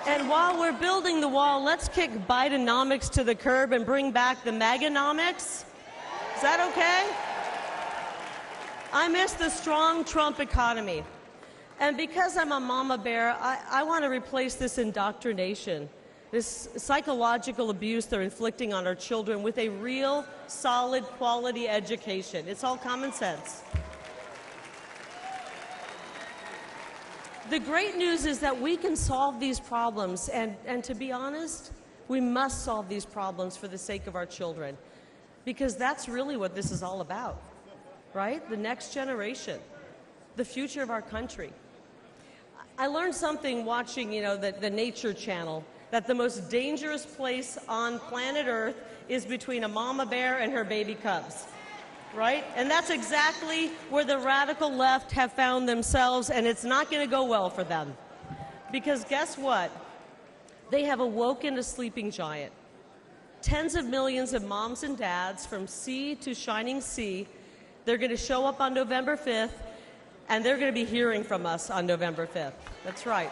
And while we're building the wall, let's kick Bidenomics to the curb and bring back the MAGAnomics. Is that okay? I miss the strong Trump economy. And because I'm a mama bear, I want to replace this indoctrination, this psychological abuse they're inflicting on our children with a real, solid, quality education. It's all common sense. The great news is that we can solve these problems, and to be honest, we must solve these problems for the sake of our children, because that's really what this is all about, right? The next generation, the future of our country. I learned something watching, the Nature Channel, that the most dangerous place on planet Earth is between a mama bear and her baby cubs. Right? And that's exactly where the radical left have found themselves, and it's not going to go well for them. Because guess what? They have awoken a sleeping giant. Tens of millions of moms and dads from sea to shining sea They're going to show up on November 5th, and they're going to be hearing from us on November 5th. That's right.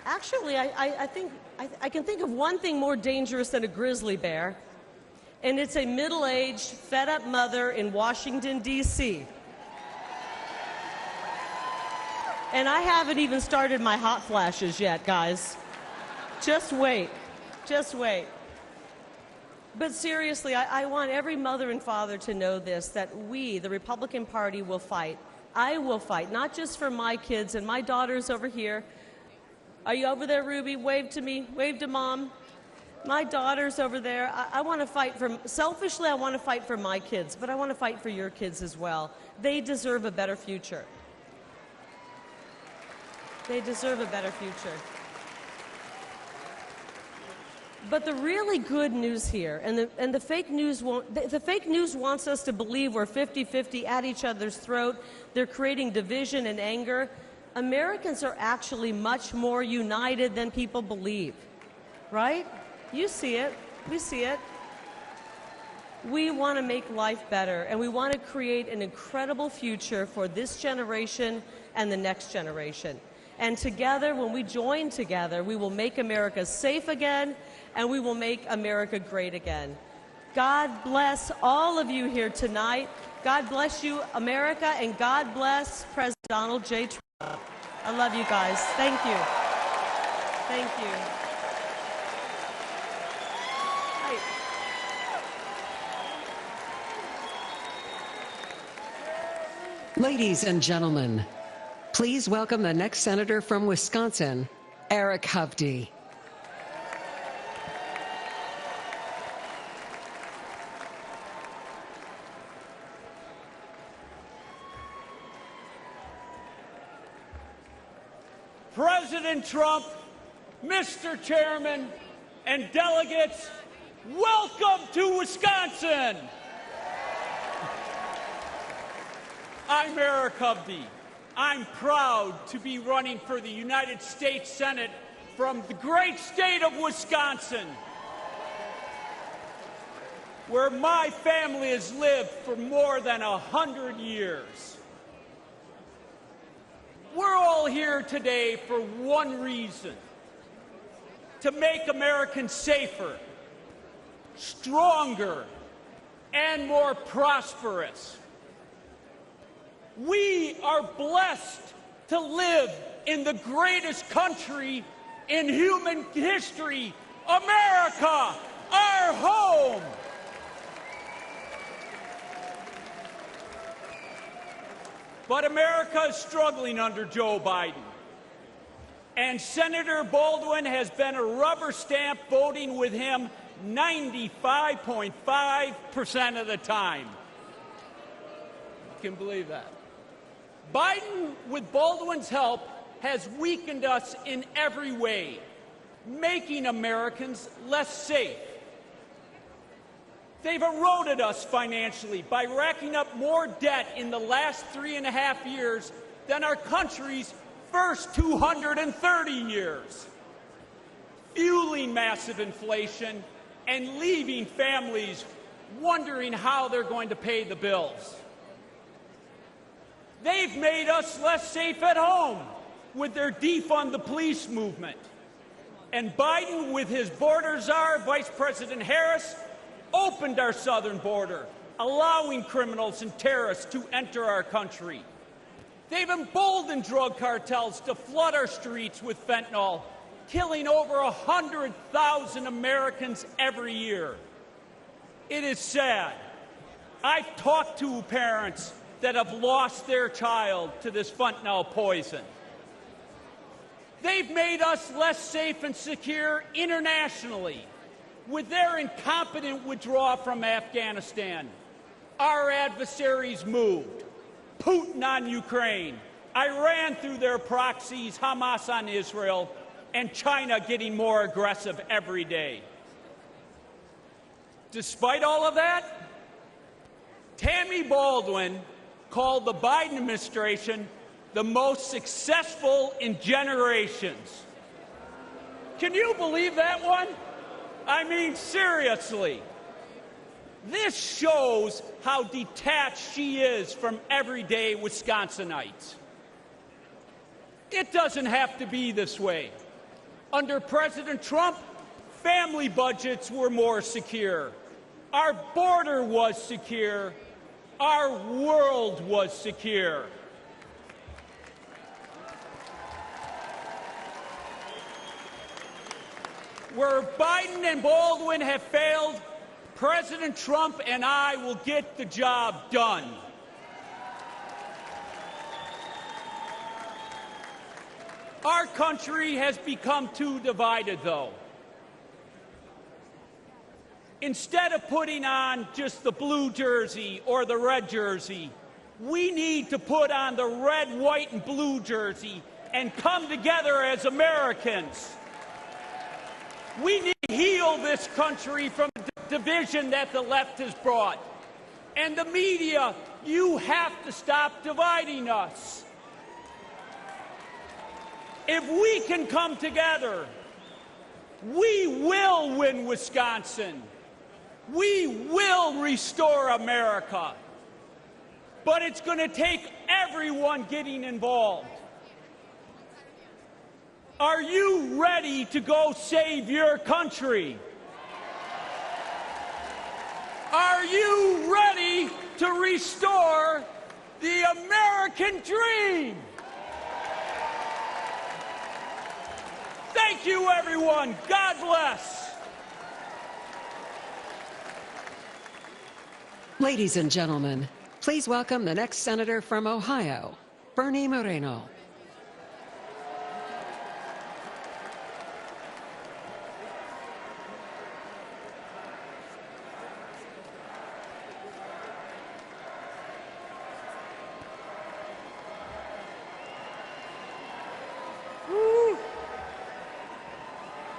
Actually, I can think of one thing more dangerous than a grizzly bear, and it's a middle-aged, fed-up mother in Washington, D.C. And I haven't even started my hot flashes yet, guys. Just wait. Just wait. But seriously, I want every mother and father to know this, that we, the Republican Party, will fight. I will fight, not just for my kids and my daughters over here. Are you over there, Ruby? Wave to me. Wave to Mom. My daughter's over there. I want to fight for, selfishly, I want to fight for my kids, but I want to fight for your kids as well. They deserve a better future. They deserve a better future. But the really good news here, and the fake news the fake news wants us to believe we're 50-50 at each other's throat. They're creating division and anger. Americans are actually much more united than people believe, right? You see it. We see it. We want to make life better, and we want to create an incredible future for this generation and the next generation. And together, when we join together, we will make America safe again, and we will make America great again. God bless all of you here tonight. God bless you, America, and God bless President Donald J. Trump. I love you guys. Thank you. Thank you. Ladies and gentlemen, please welcome the next senator from Wisconsin, Eric Hovde. President Trump, Mr. Chairman, and delegates, welcome to Wisconsin. I'm Eric Hovde. I'm proud to be running for the United States Senate from the great state of Wisconsin, where my family has lived for more than 100 years. We're all here today for one reason: to make Americans safer, stronger, and more prosperous. We are blessed to live in the greatest country in human history, America, our home. But America is struggling under Joe Biden. And Senator Baldwin has been a rubber stamp voting with him 95.5% of the time. You can believe that. Biden, with Baldwin's help, has weakened us in every way, making Americans less safe. They've eroded us financially by racking up more debt in the last 3.5 years than our country's first 230 years, fueling massive inflation and leaving families wondering how they're going to pay the bills. They've made us less safe at home with their defund the police movement. And Biden, with his border czar, Vice President Harris, opened our southern border, allowing criminals and terrorists to enter our country. They've emboldened drug cartels to flood our streets with fentanyl, killing over 100,000 Americans every year. It is sad. I've talked to parents that have lost their child to this fentanyl poison. They've made us less safe and secure internationally with their incompetent withdrawal from Afghanistan. Our adversaries moved. Putin on Ukraine, Iran through their proxies, Hamas on Israel, and China getting more aggressive every day. Despite all of that, Tammy Baldwin called the Biden administration the most successful in generations. Can you believe that one? I mean, seriously. This shows how detached she is from everyday Wisconsinites. It doesn't have to be this way. Under President Trump, family budgets were more secure. Our border was secure. Our world was secure. Where Biden and Baldwin have failed, President Trump and I will get the job done. Our country has become too divided, though. Instead of putting on just the blue jersey or the red jersey, we need to put on the red, white, and blue jersey and come together as Americans. We need to heal this country from the division that the left has brought. And the media, you have to stop dividing us. If we can come together, we will win Wisconsin. We will restore America. But it's going to take everyone getting involved. Are you ready to go save your country? Are you ready to restore the American dream? Thank you, everyone. God bless. Ladies and gentlemen, please welcome the next senator from Ohio, Bernie Moreno.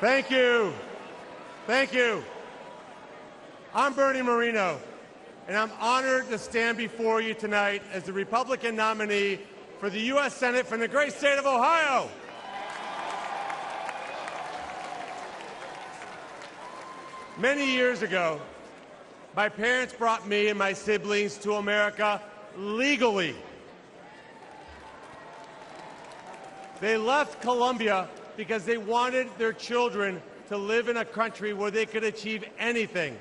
Thank you. Thank you. I'm Bernie Moreno, and I'm honored to stand before you tonight as the Republican nominee for the U.S. Senate from the great state of Ohio. Many years ago, my parents brought me and my siblings to America legally. They left Colombia because they wanted their children to live in a country where they could achieve anything.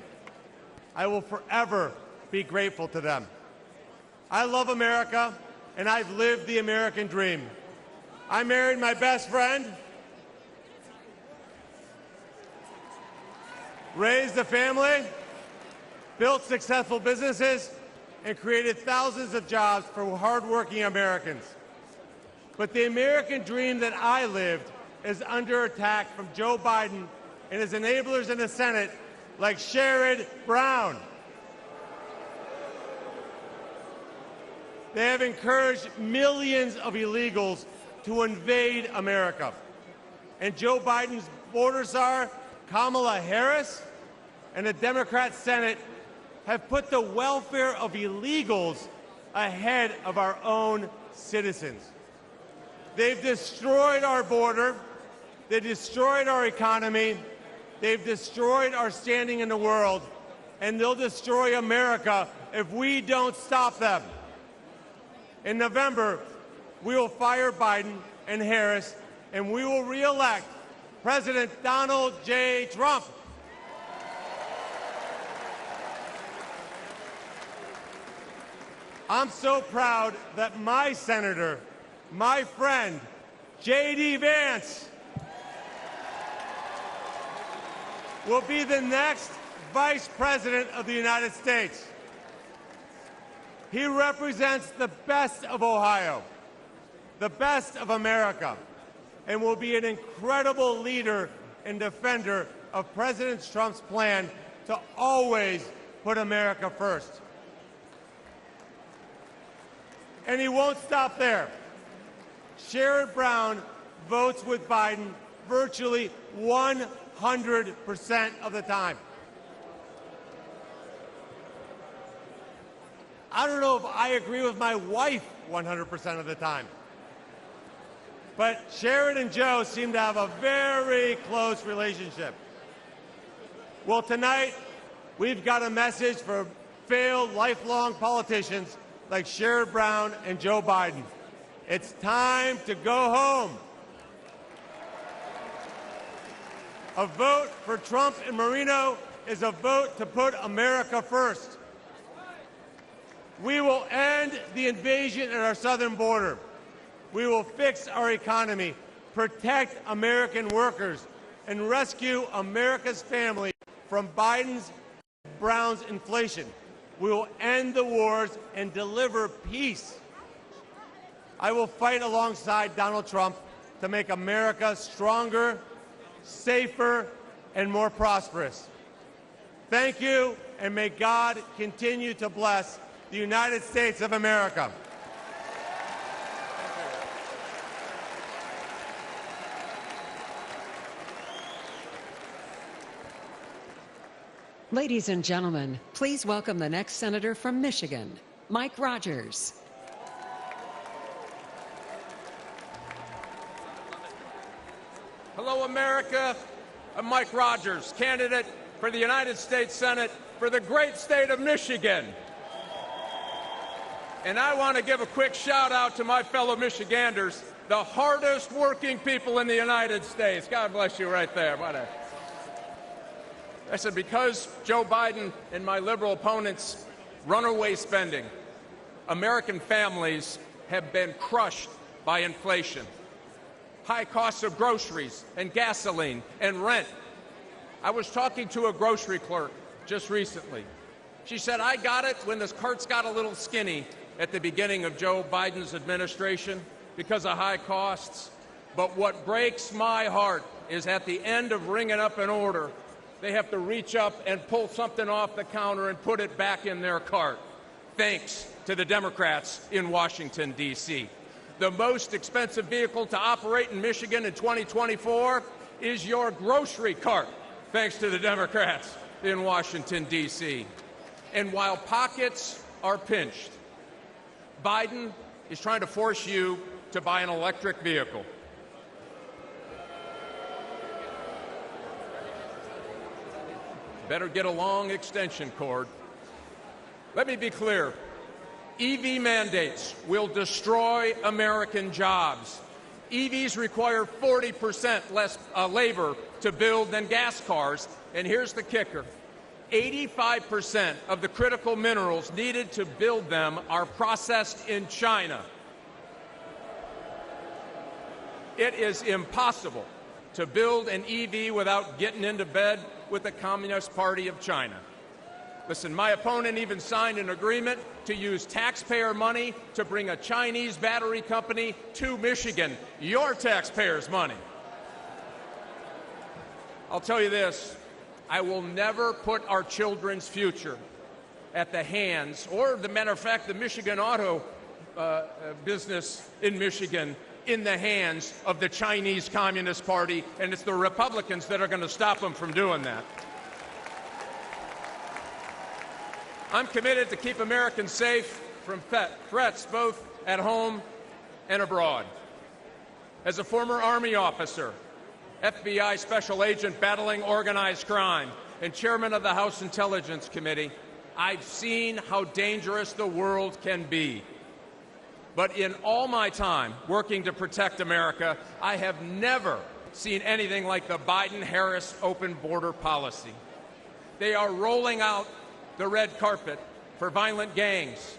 I will forever be grateful to them. I love America, and I've lived the American dream. I married my best friend, raised a family, built successful businesses, and created thousands of jobs for hardworking Americans. But the American dream that I lived is under attack from Joe Biden and his enablers in the Senate like Sherrod Brown. They have encouraged millions of illegals to invade America. And Joe Biden's border czar, Kamala Harris, and the Democrat Senate have put the welfare of illegals ahead of our own citizens. They've destroyed our border. They destroyed our economy. They've destroyed our standing in the world. And they'll destroy America if we don't stop them. In November, we will fire Biden and Harris, and we will re-elect President Donald J. Trump. I'm so proud that my senator, my friend, J.D. Vance, will be the next Vice President of the United States. He represents the best of Ohio, the best of America, and will be an incredible leader and defender of President Trump's plan to always put America first. And he won't stop there. Sherrod Brown votes with Biden virtually 100% of the time. I don't know if I agree with my wife 100% of the time. But Sherrod and Joe seem to have a very close relationship. Well, tonight, we've got a message for failed lifelong politicians like Sherrod Brown and Joe Biden. It's time to go home. A vote for Trump and Marino is a vote to put America first. We will end the invasion at our southern border. We will fix our economy, protect American workers, and rescue America's family from Biden's and Brown's inflation. We will end the wars and deliver peace. I will fight alongside Donald Trump to make America stronger, safer, and more prosperous. Thank you, and may God continue to bless the United States of America. Ladies and gentlemen, please welcome the next senator from Michigan, Mike Rogers. Hello, America. I'm Mike Rogers, candidate for the United States Senate for the great state of Michigan. And I want to give a quick shout out to my fellow Michiganders, the hardest working people in the United States. God bless you right there. I said, because Joe Biden and my liberal opponents' runaway spending, American families have been crushed by inflation. High costs of groceries and gasoline and rent. I was talking to a grocery clerk just recently. She said, I got it when the carts got a little skinny at the beginning of Joe Biden's administration because of high costs. But what breaks my heart is at the end of ringing up an order, they have to reach up and pull something off the counter and put it back in their cart, thanks to the Democrats in Washington, D.C. The most expensive vehicle to operate in Michigan in 2024 is your grocery cart, thanks to the Democrats in Washington, D.C. And while pockets are pinched, Biden is trying to force you to buy an electric vehicle. Better get a long extension cord. Let me be clear. EV mandates will destroy American jobs. EVs require 40% less labor to build than gas cars. And here's the kicker. 85% of the critical minerals needed to build them are processed in China. It is impossible to build an EV without getting into bed with the Communist Party of China. Listen, my opponent even signed an agreement to use taxpayer money to bring a Chinese battery company to Michigan, your taxpayers' money. I'll tell you this, I will never put our children's future at the hands, or the matter of fact, the Michigan auto business in Michigan, in the hands of the Chinese Communist Party, and it's the Republicans that are going to stop them from doing that. I'm committed to keep Americans safe from threats both at home and abroad. As a former Army officer, FBI special agent battling organized crime, and chairman of the House Intelligence Committee, I've seen how dangerous the world can be. But in all my time working to protect America, I have never seen anything like the Biden-Harris open border policy. They are rolling out the red carpet for violent gangs,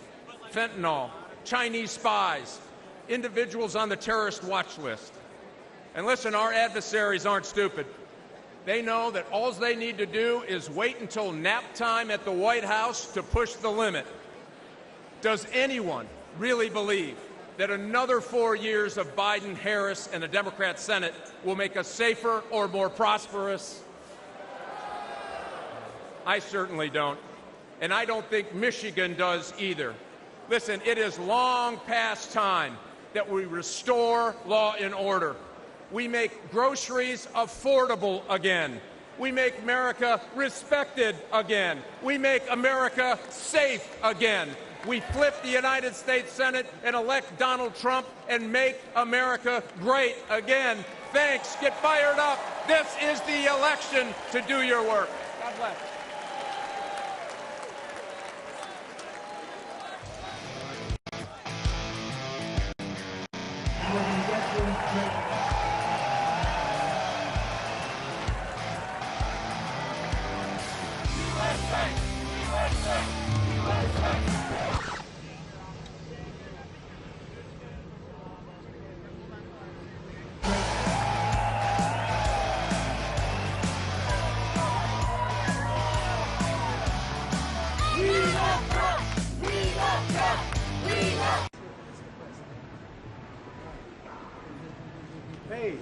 fentanyl, Chinese spies, individuals on the terrorist watch list. And listen, our adversaries aren't stupid. They know that all they need to do is wait until nap time at the White House to push the limit. Does anyone really believe that another 4 years of Biden, Harris, and a Democrat Senate will make us safer or more prosperous? I certainly don't. And I don't think Michigan does either. Listen, it is long past time that we restore law and order. We make groceries affordable again. We make America respected again. We make America safe again. We flip the United States Senate and elect Donald Trump and make America great again. Thanks. Get fired up. This is the election to do your work. God God bless. Hey.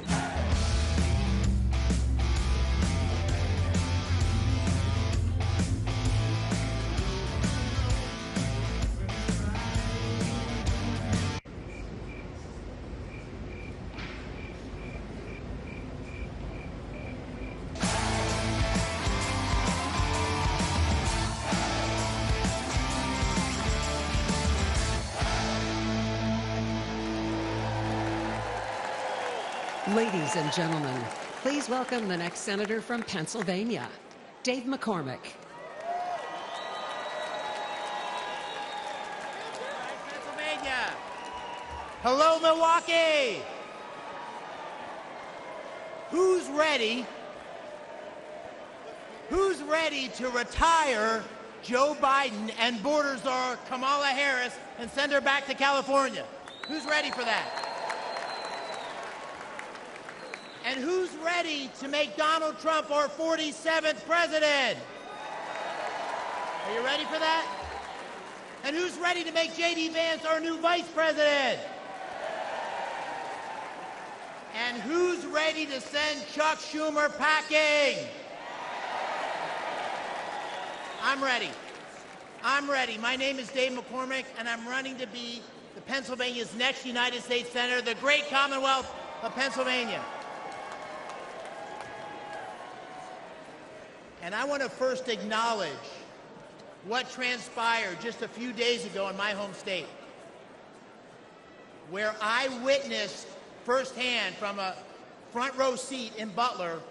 Ladies and gentlemen, please welcome the next senator from Pennsylvania, Dave McCormick. Pennsylvania. Hello, Milwaukee. Who's ready? Who's ready to retire Joe Biden and border czar Kamala Harris and send her back to California? Who's ready for that? And who's ready to make Donald Trump our 47th president? Are you ready for that? And who's ready to make J.D. Vance our new vice president? And who's ready to send Chuck Schumer packing? I'm ready. I'm ready. My name is Dave McCormick, and I'm running to be Pennsylvania's next United States Senator, the great Commonwealth of Pennsylvania. And I want to first acknowledge what transpired just a few days ago in my home state, where I witnessed firsthand from a front row seat in Butler,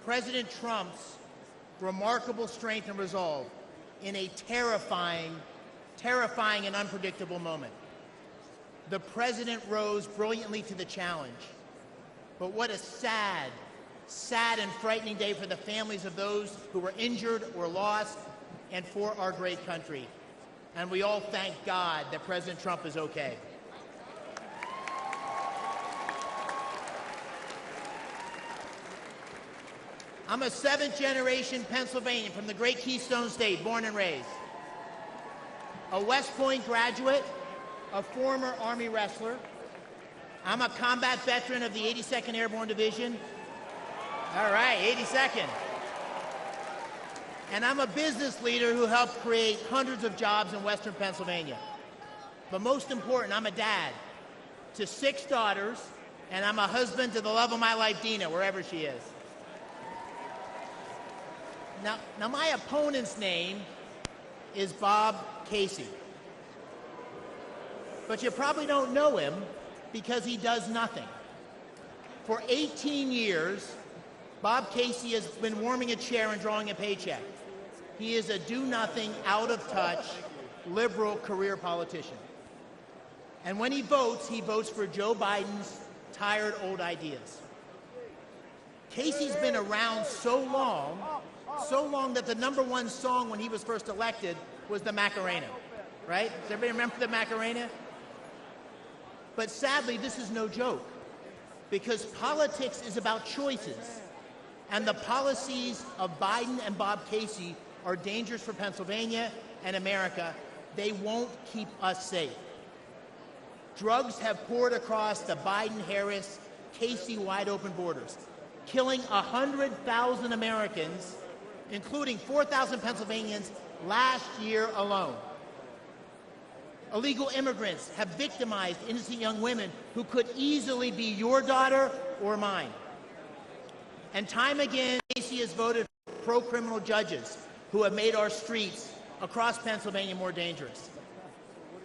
President Trump's remarkable strength and resolve in a terrifying and unpredictable moment. The president rose brilliantly to the challenge. But what a sad and frightening day for the families of those who were injured or lost, and for our great country. And we all thank God that President Trump is okay. I'm a seventh-generation Pennsylvanian from the great Keystone State, born and raised. A West Point graduate, a former Army wrestler. I'm a combat veteran of the 82nd Airborne Division. All right, 82nd. And I'm a business leader who helped create hundreds of jobs in Western Pennsylvania. But most important, I'm a dad to 6 daughters, and I'm a husband to the love of my life, Dina, wherever she is. Now my opponent's name is Bob Casey. But you probably don't know him because he does nothing. For 18 years, Bob Casey has been warming a chair and drawing a paycheck. He is a do-nothing, out-of-touch, liberal career politician. And when he votes for Joe Biden's tired old ideas. Casey's been around so long that the #1 song when he was first elected was the Macarena, right? Does everybody remember the Macarena? But sadly, this is no joke, because politics is about choices. And the policies of Biden and Bob Casey are dangerous for Pennsylvania and America. They won't keep us safe. Drugs have poured across the Biden-Harris, Casey wide-open borders, killing 100,000 Americans, including 4,000 Pennsylvanians last year alone. Illegal immigrants have victimized innocent young women who could easily be your daughter or mine. And time again, Casey has voted for pro-criminal judges who have made our streets across Pennsylvania more dangerous.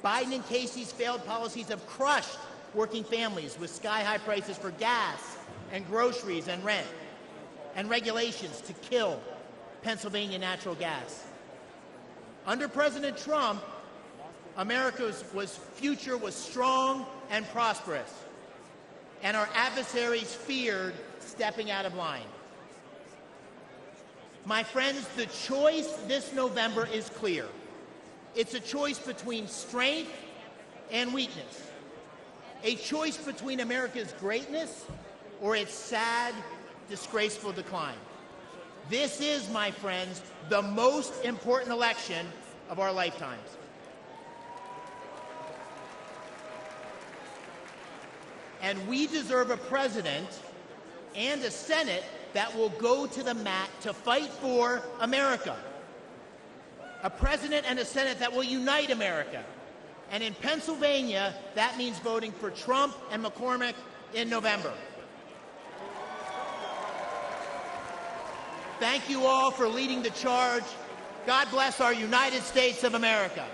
Biden and Casey's failed policies have crushed working families with sky-high prices for gas and groceries and rent, and regulations to kill Pennsylvania natural gas. Under President Trump, America's future was strong and prosperous, and our adversaries feared stepping out of line. My friends, the choice this November is clear. It's a choice between strength and weakness, a choice between America's greatness or its sad, disgraceful decline. This is, my friends, the most important election of our lifetimes. And we deserve a president and a Senate that will go to the mat to fight for America. A president and a Senate that will unite America. And in Pennsylvania, that means voting for Trump and McCormick in November. Thank you all for leading the charge. God bless our United States of America.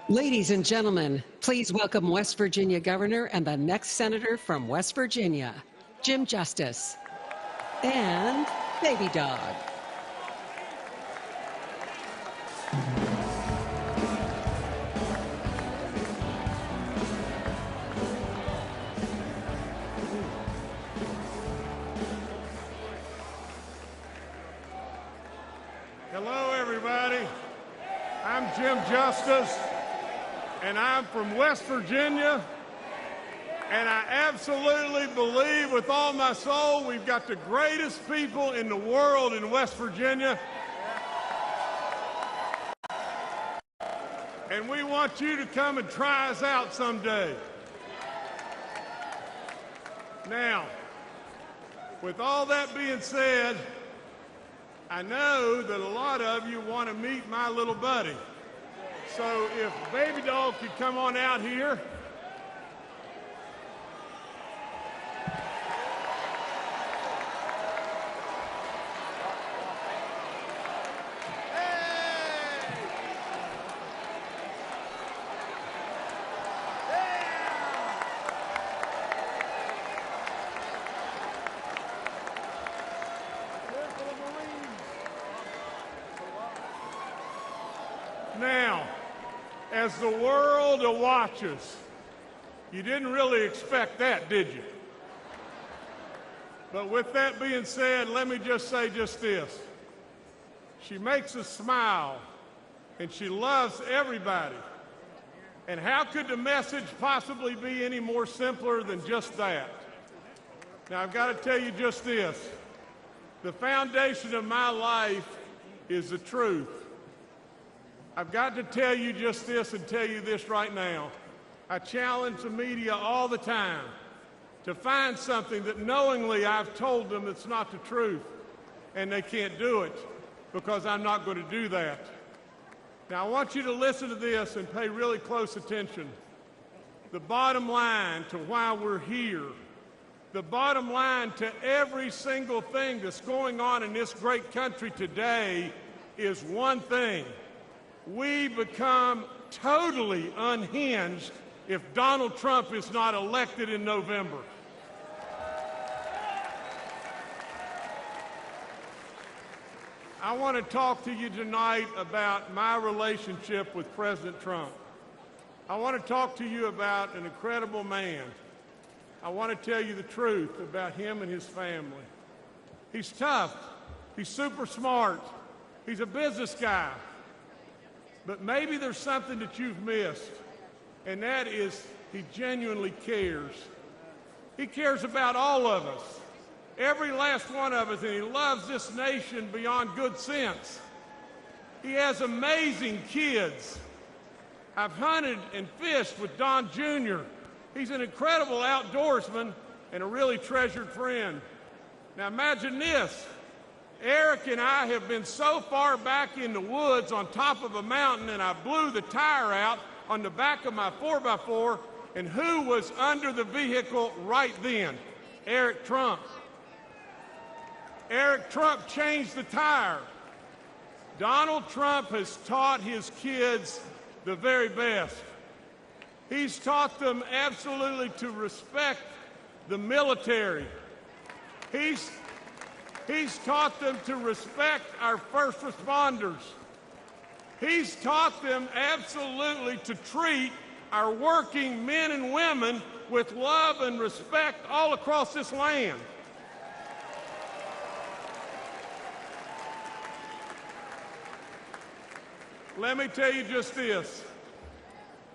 Ladies and gentlemen, please welcome West Virginia Governor and the next Senator from West Virginia, Jim Justice, and Baby Dog. Hello, everybody. I'm Jim Justice, and I'm from West Virginia, and I absolutely believe with all my soul we've got the greatest people in the world in West Virginia. And we want you to come and try us out someday. Now, with all that being said, I know that a lot of you want to meet my little buddy. So if Baby Doll could come on out here. Now, as the world watches, you didn't really expect that, did you? But with that being said, let me just say just this. She makes us smile, and she loves everybody. And how could the message possibly be any more simpler than just that? Now, I've got to tell you just this. The foundation of my life is the truth. I've got to tell you just this and tell you this right now. I challenge the media all the time to find something that knowingly I've told them it's not the truth, and they can't do it because I'm not going to do that. Now, I want you to listen to this and pay really close attention. The bottom line to why we're here, the bottom line to every single thing that's going on in this great country today is one thing. We become totally unhinged if Donald Trump is not elected in November. I want to talk to you tonight about my relationship with President Trump. I want to talk to you about an incredible man. I want to tell you the truth about him and his family. He's tough. He's super smart. He's a business guy. But maybe there's something that you've missed, and that is he genuinely cares. He cares about all of us, every last one of us, and he loves this nation beyond good sense. He has amazing kids. I've hunted and fished with Don Jr. He's an incredible outdoorsman and a really treasured friend. Now imagine this. Eric and I have been so far back in the woods on top of a mountain, and I blew the tire out on the back of my 4x4, and who was under the vehicle right then? Eric Trump. Eric Trump changed the tire. Donald Trump has taught his kids the very best. He's taught them absolutely to respect the military. He's taught them to respect our first responders. He's taught them absolutely to treat our working men and women with love and respect all across this land. Let me tell you just this.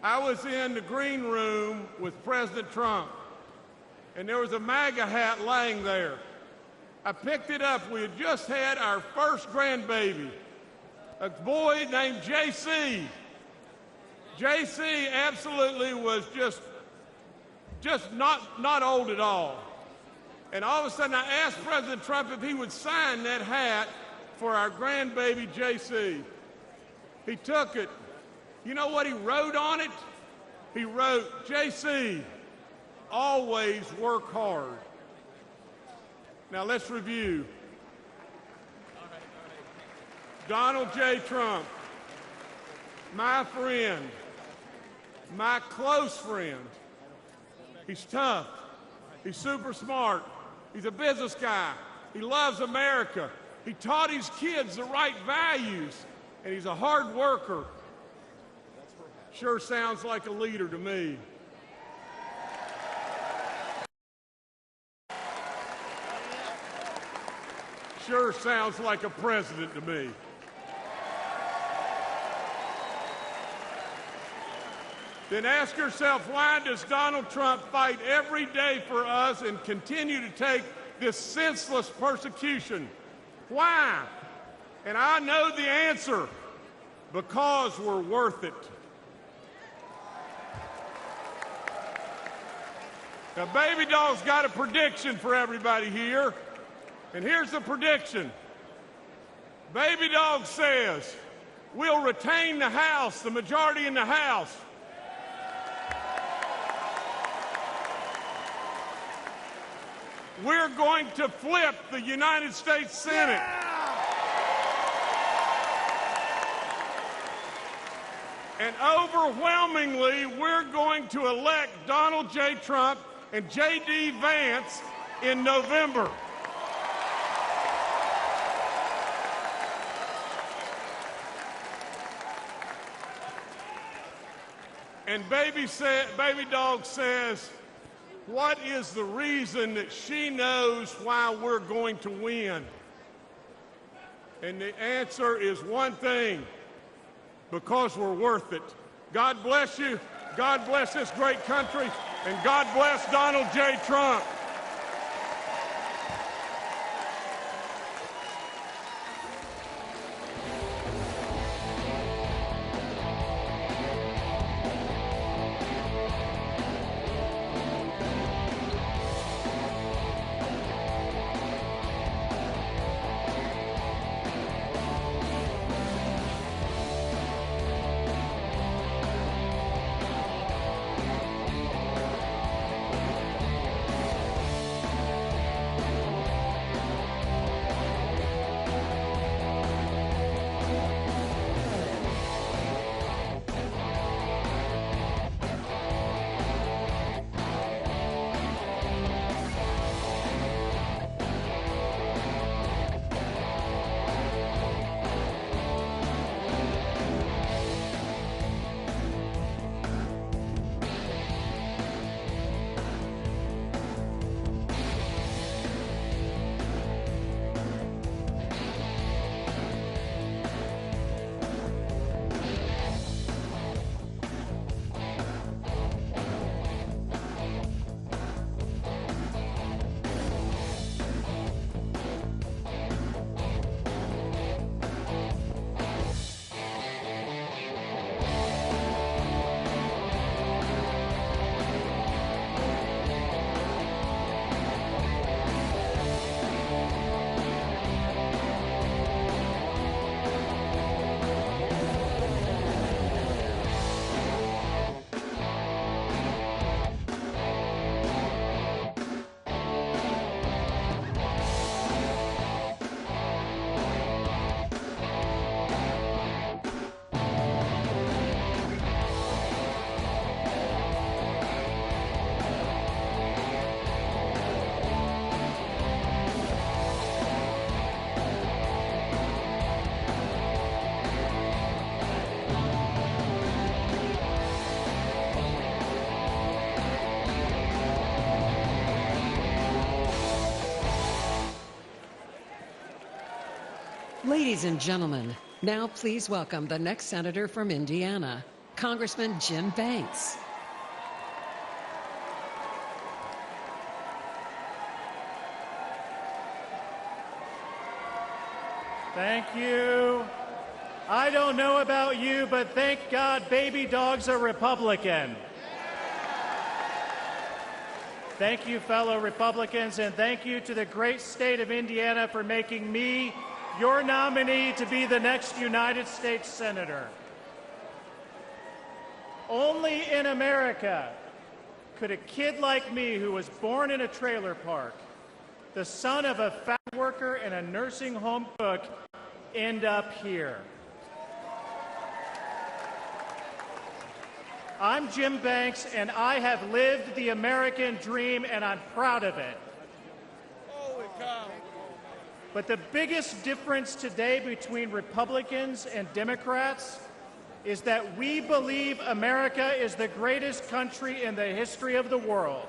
I was in the green room with President Trump, and there was a MAGA hat laying there. I picked it up. We had just had our first grandbaby, a boy named JC. JC absolutely was just not old at all. And all of a sudden I asked President Trump if he would sign that hat for our grandbaby JC. He took it. You know what he wrote on it? He wrote, JC, always work hard. Now let's review. Donald J. Trump, my friend, my close friend. He's tough. He's super smart. He's a business guy. He loves America. He taught his kids the right values, and he's a hard worker. Sure sounds like a leader to me. Sure sounds like a president to me. Then ask yourself, why does Donald Trump fight every day for us and continue to take this senseless persecution? Why? And I know the answer. Because we're worth it. Now, Baby Doll's got a prediction for everybody here, and here's the prediction. Baby Dog says we'll retain the House, the majority in the House. We're going to flip the United States Senate. And overwhelmingly, we're going to elect Donald J. Trump and J.D. Vance in November. And Baby Dog says, what is the reason that she knows why we're going to win? And the answer is one thing: because we're worth it. God bless you. God bless this great country. And God bless Donald J. Trump. Ladies and gentlemen, now please welcome the next senator from Indiana, Congressman Jim Banks. Thank you. I don't know about you, but thank God Baby Dog's a Republican. Thank you, fellow Republicans, and thank you to the great state of Indiana for making me your nominee to be the next United States Senator. Only in America could a kid like me, who was born in a trailer park, the son of a factory worker and a nursing home cook, end up here. I'm Jim Banks, and I have lived the American dream, and I'm proud of it. Holy cow. But the biggest difference today between Republicans and Democrats is that we believe America is the greatest country in the history of the world.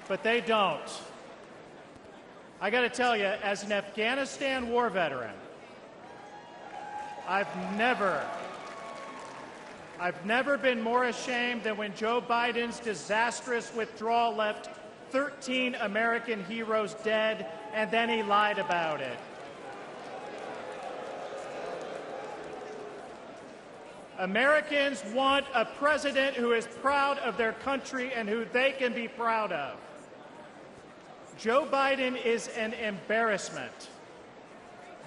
But they don't. I got to tell you, as an Afghanistan war veteran, I've never been more ashamed than when Joe Biden's disastrous withdrawal left 13 American heroes dead, and then he lied about it. Americans want a president who is proud of their country and who they can be proud of. Joe Biden is an embarrassment.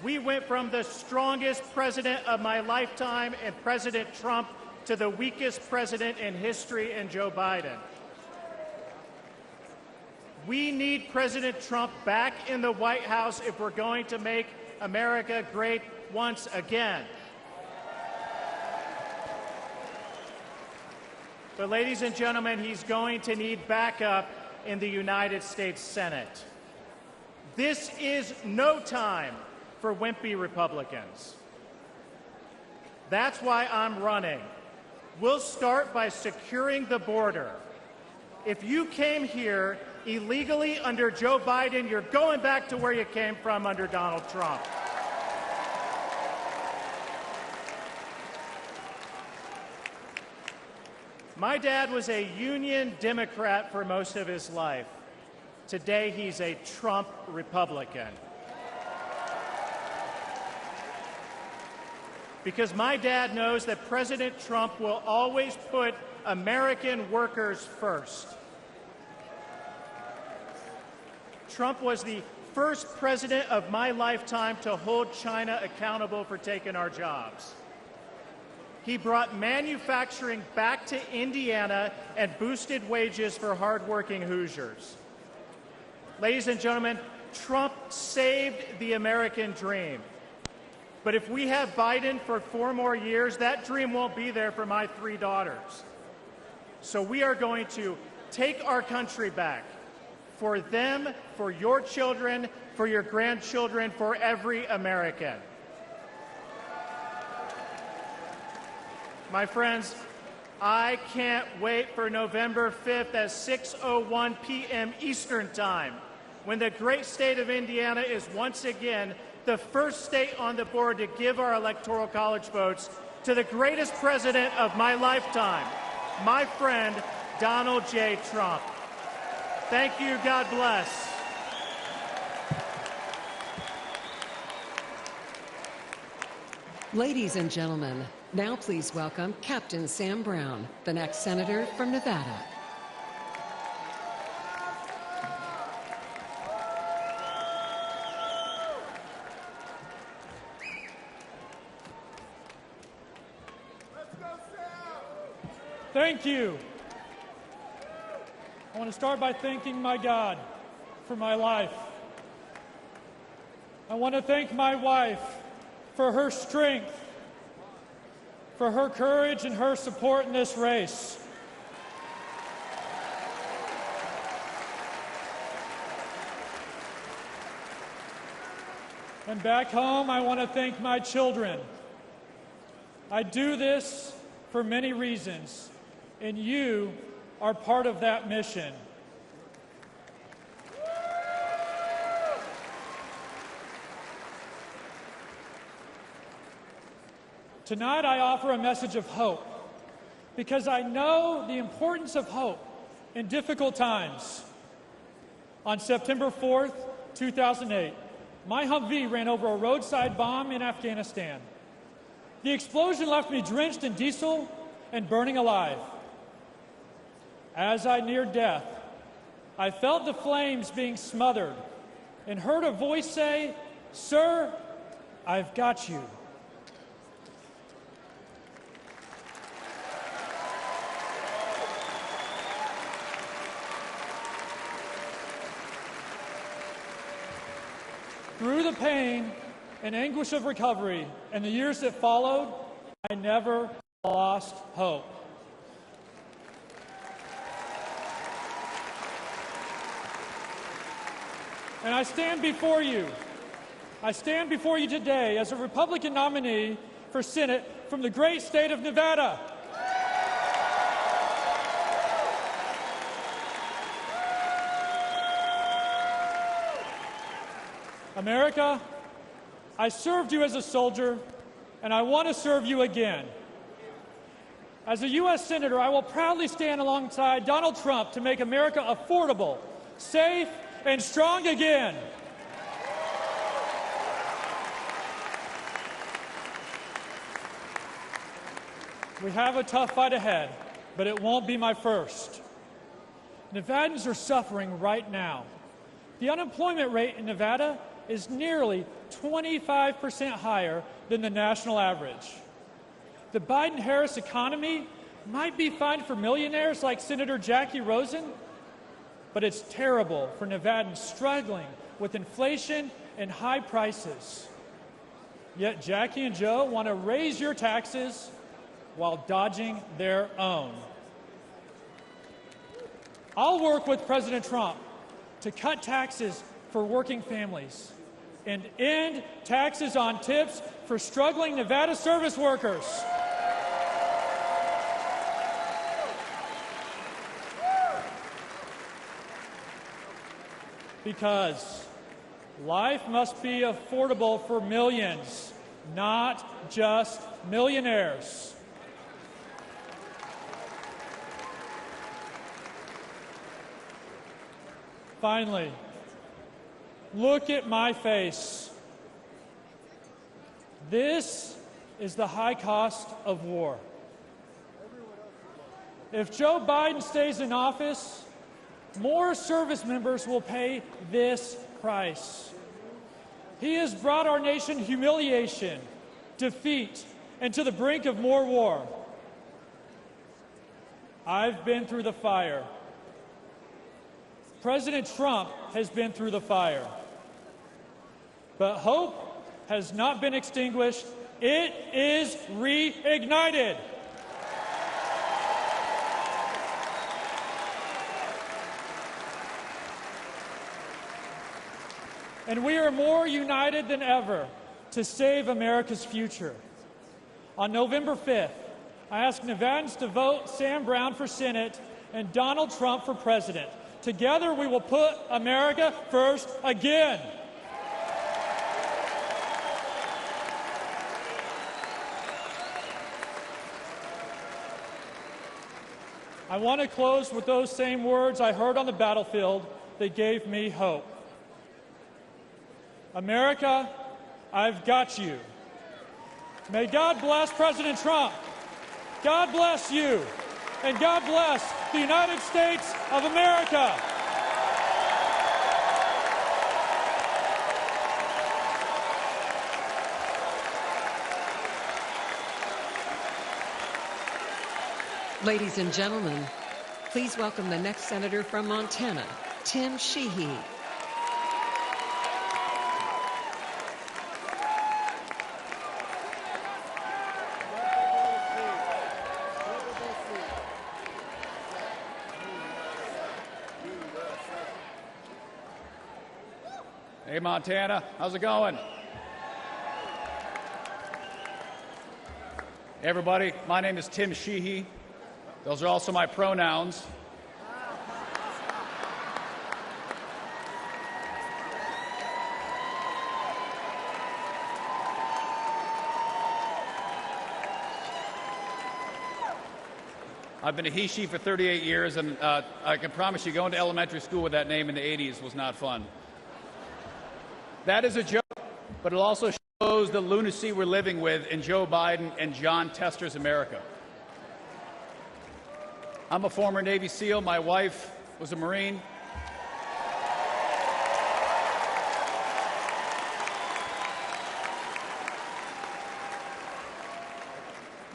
We went from the strongest president of my lifetime in President Trump to the weakest president in history in Joe Biden. We need President Trump back in the White House if we're going to make America great once again. But ladies and gentlemen, he's going to need backup in the United States Senate. This is no time for wimpy Republicans. That's why I'm running. We'll start by securing the border. If you came here illegally under Joe Biden, you're going back to where you came from under Donald Trump. My dad was a Union Democrat for most of his life. Today, he's a Trump Republican. Because my dad knows that President Trump will always put American workers first. Trump was the first president of my lifetime to hold China accountable for taking our jobs. He brought manufacturing back to Indiana and boosted wages for hardworking Hoosiers. Ladies and gentlemen, Trump saved the American dream. But if we have Biden for 4 more years, that dream won't be there for my 3 daughters. So we are going to take our country back for them, for your children, for your grandchildren, for every American. My friends, I can't wait for November 5th at 6:01 p.m. Eastern Time, when the great state of Indiana is once again the first state on the board to give our Electoral College votes to the greatest president of my lifetime, my friend, Donald J. Trump. Thank you. God bless. Ladies and gentlemen, now please welcome Captain Sam Brown, the next senator from Nevada. Thank you. I want to start by thanking my God for my life. I want to thank my wife for her strength, for her courage and her support in this race. And back home, I want to thank my children. I do this for many reasons, and you are part of that mission. Tonight, I offer a message of hope, because I know the importance of hope in difficult times. On September 4th, 2008, my Humvee ran over a roadside bomb in Afghanistan. The explosion left me drenched in diesel and burning alive. As I neared death, I felt the flames being smothered and heard a voice say, "Sir, I've got you." Through the pain and anguish of recovery and the years that followed, I never lost hope. And I stand before you. I stand before you today as a Republican nominee for Senate from the great state of Nevada. America, I served you as a soldier, and I want to serve you again. As a U.S. Senator, I will proudly stand alongside Donald Trump to make America affordable, safe, and strong again. We have a tough fight ahead, but it won't be my first. Nevadans are suffering right now. The unemployment rate in Nevada is nearly 25% higher than the national average. The Biden-Harris economy might be fine for millionaires like Senator Jackie Rosen, but it's terrible for Nevadans struggling with inflation and high prices. Yet Jackie and Joe want to raise your taxes while dodging their own. I'll work with President Trump to cut taxes for working families and end taxes on tips for struggling Nevada service workers. Because life must be affordable for millions, not just millionaires. Finally, look at my face. This is the high cost of war. If Joe Biden stays in office, more service members will pay this price. He has brought our nation humiliation, defeat, and to the brink of more war. I've been through the fire. President Trump has been through the fire. But hope has not been extinguished. It is reignited. And we are more united than ever to save America's future. On November 5th, I ask Nevadans to vote Sam Brown for Senate and Donald Trump for President. Together, we will put America first again. I want to close with those same words I heard on the battlefield that gave me hope. America, I've got you. May God bless President Trump. God bless you. And God bless the United States of America. Ladies and gentlemen, please welcome the next senator from Montana, Tim Sheehy. Hey, Montana, how's it going? Hey, everybody, my name is Tim Sheehy. Those are also my pronouns. I've been a he-she for 38 years, and I can promise you going to elementary school with that name in the 80s was not fun. That is a joke, but it also shows the lunacy we're living with in Joe Biden and John Tester's America. I'm a former Navy SEAL. My wife was a Marine.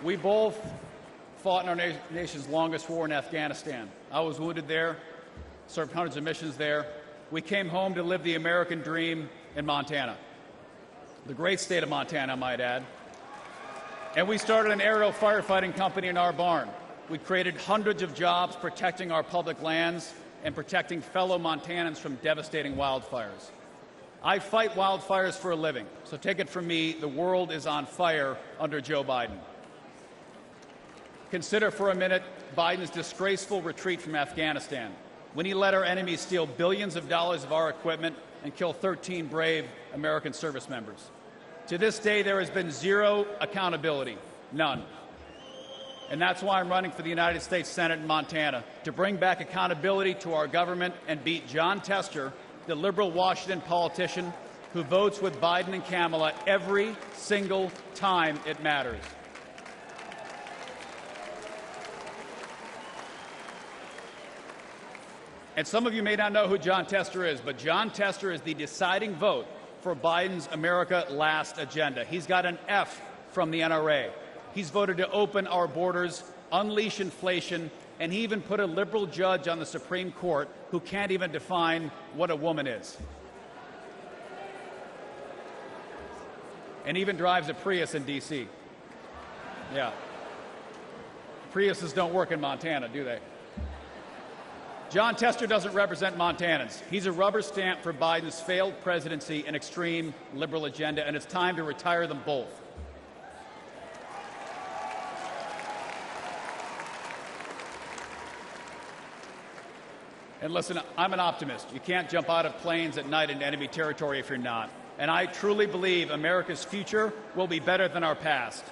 We both fought in our nation's longest war in Afghanistan. I was wounded there, served hundreds of missions there. We came home to live the American dream in Montana, the great state of Montana, I might add. And we started an aerial firefighting company in our barn. We created hundreds of jobs protecting our public lands and protecting fellow Montanans from devastating wildfires. I fight wildfires for a living, so take it from me, the world is on fire under Joe Biden. Consider for a minute Biden's disgraceful retreat from Afghanistan, when he let our enemies steal billions of dollars of our equipment and kill 13 brave American service members. To this day, there has been zero accountability, none. And that's why I'm running for the United States Senate in Montana, to bring back accountability to our government and beat John Tester, the liberal Washington politician who votes with Biden and Kamala every single time it matters. And some of you may not know who John Tester is, but John Tester is the deciding vote for Biden's America Last agenda. He's got an F from the NRA. He's voted to open our borders, unleash inflation, and he even put a liberal judge on the Supreme Court who can't even define what a woman is. And even drives a Prius in D.C. Yeah. Priuses don't work in Montana, do they? John Tester doesn't represent Montanans. He's a rubber stamp for Biden's failed presidency and extreme liberal agenda, and it's time to retire them both. And listen, I'm an optimist. You can't jump out of planes at night into enemy territory if you're not. And I truly believe America's future will be better than our past.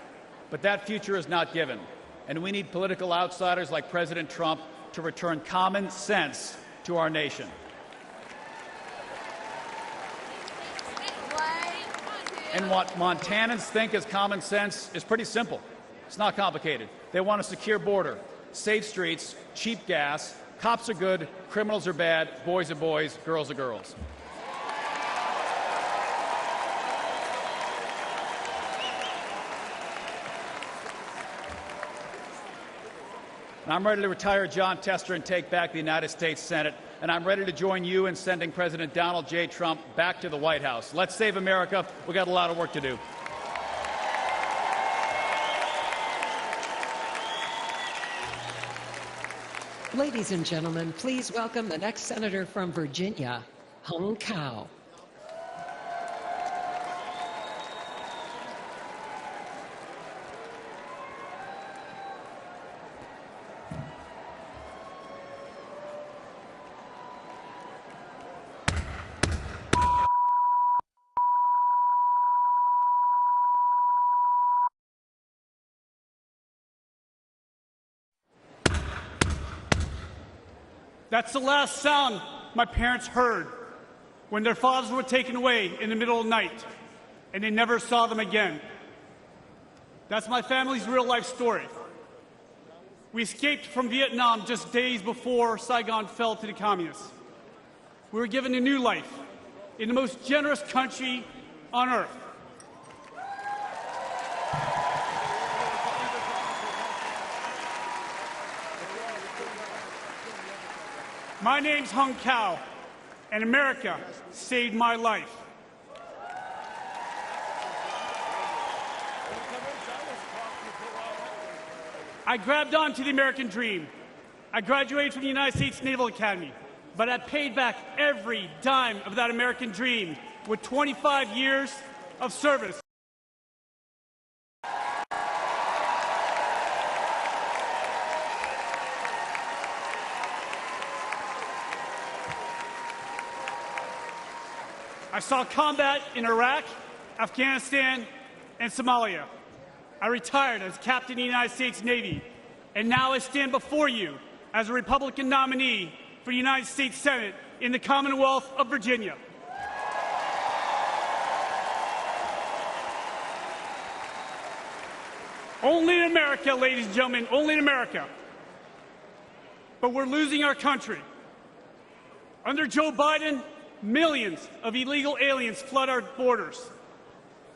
But that future is not given. And we need political outsiders like President Trump to return common sense to our nation. And what Montanans think is common sense is pretty simple. It's not complicated. They want a secure border, safe streets, cheap gas, cops are good, criminals are bad, boys are boys, girls are girls. And I'm ready to retire John Tester and take back the United States Senate. And I'm ready to join you in sending President Donald J. Trump back to the White House. Let's save America. We've got a lot of work to do. Ladies and gentlemen, please welcome the next senator from Virginia, Hung Cao. That's the last sound my parents heard when their fathers were taken away in the middle of the night, and they never saw them again. That's my family's real-life story. We escaped from Vietnam just days before Saigon fell to the communists. We were given a new life in the most generous country on earth. My name's Hung Cao, and America saved my life. I grabbed onto the American dream. I graduated from the United States Naval Academy, but I paid back every dime of that American dream with 25 years of service. I saw combat in Iraq, Afghanistan, and Somalia. I retired as captain of the United States Navy, and now I stand before you as a Republican nominee for the United States Senate in the Commonwealth of Virginia. Only in America, ladies and gentlemen, only in America. But we're losing our country. Under Joe Biden, millions of illegal aliens flood our borders.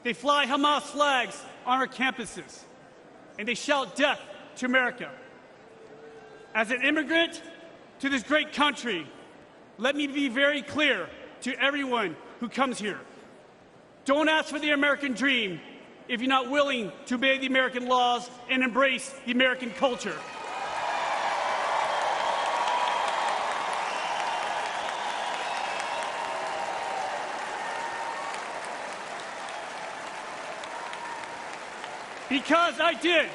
They fly Hamas flags on our campuses, and they shout death to America. As an immigrant to this great country, let me be very clear to everyone who comes here. Don't ask for the American dream if you're not willing to obey the American laws and embrace the American culture. Because I did.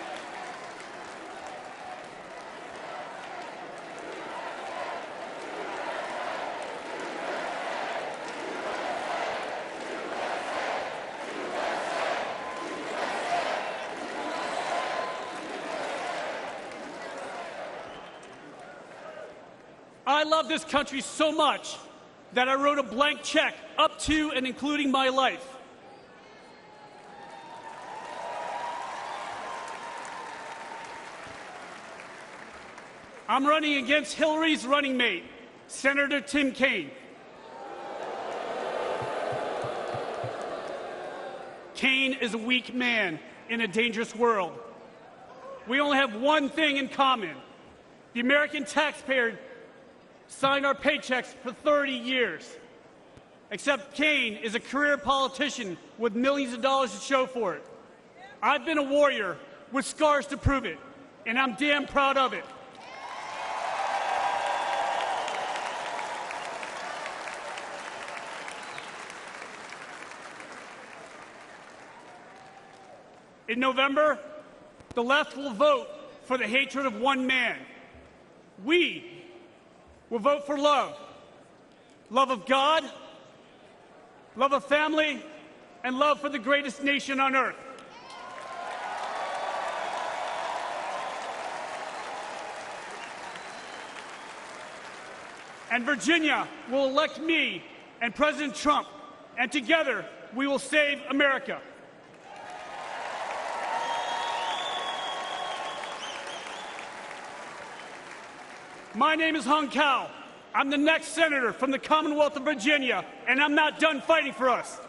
I love this country so much that I wrote a blank check up to and including my life. I'm running against Hillary's running mate, Senator Tim Kaine. Kaine is a weak man in a dangerous world. We only have one thing in common. The American taxpayer signed our paychecks for 30 years. Except Kaine is a career politician with millions of dollars to show for it. I've been a warrior with scars to prove it, and I'm damn proud of it. In November, the left will vote for the hatred of one man. We will vote for love. Love of God, love of family, and love for the greatest nation on earth. And Virginia will elect me and President Trump, and together we will save America. My name is Hung Cao. I'm the next senator from the Commonwealth of Virginia, and I'm not done fighting for us.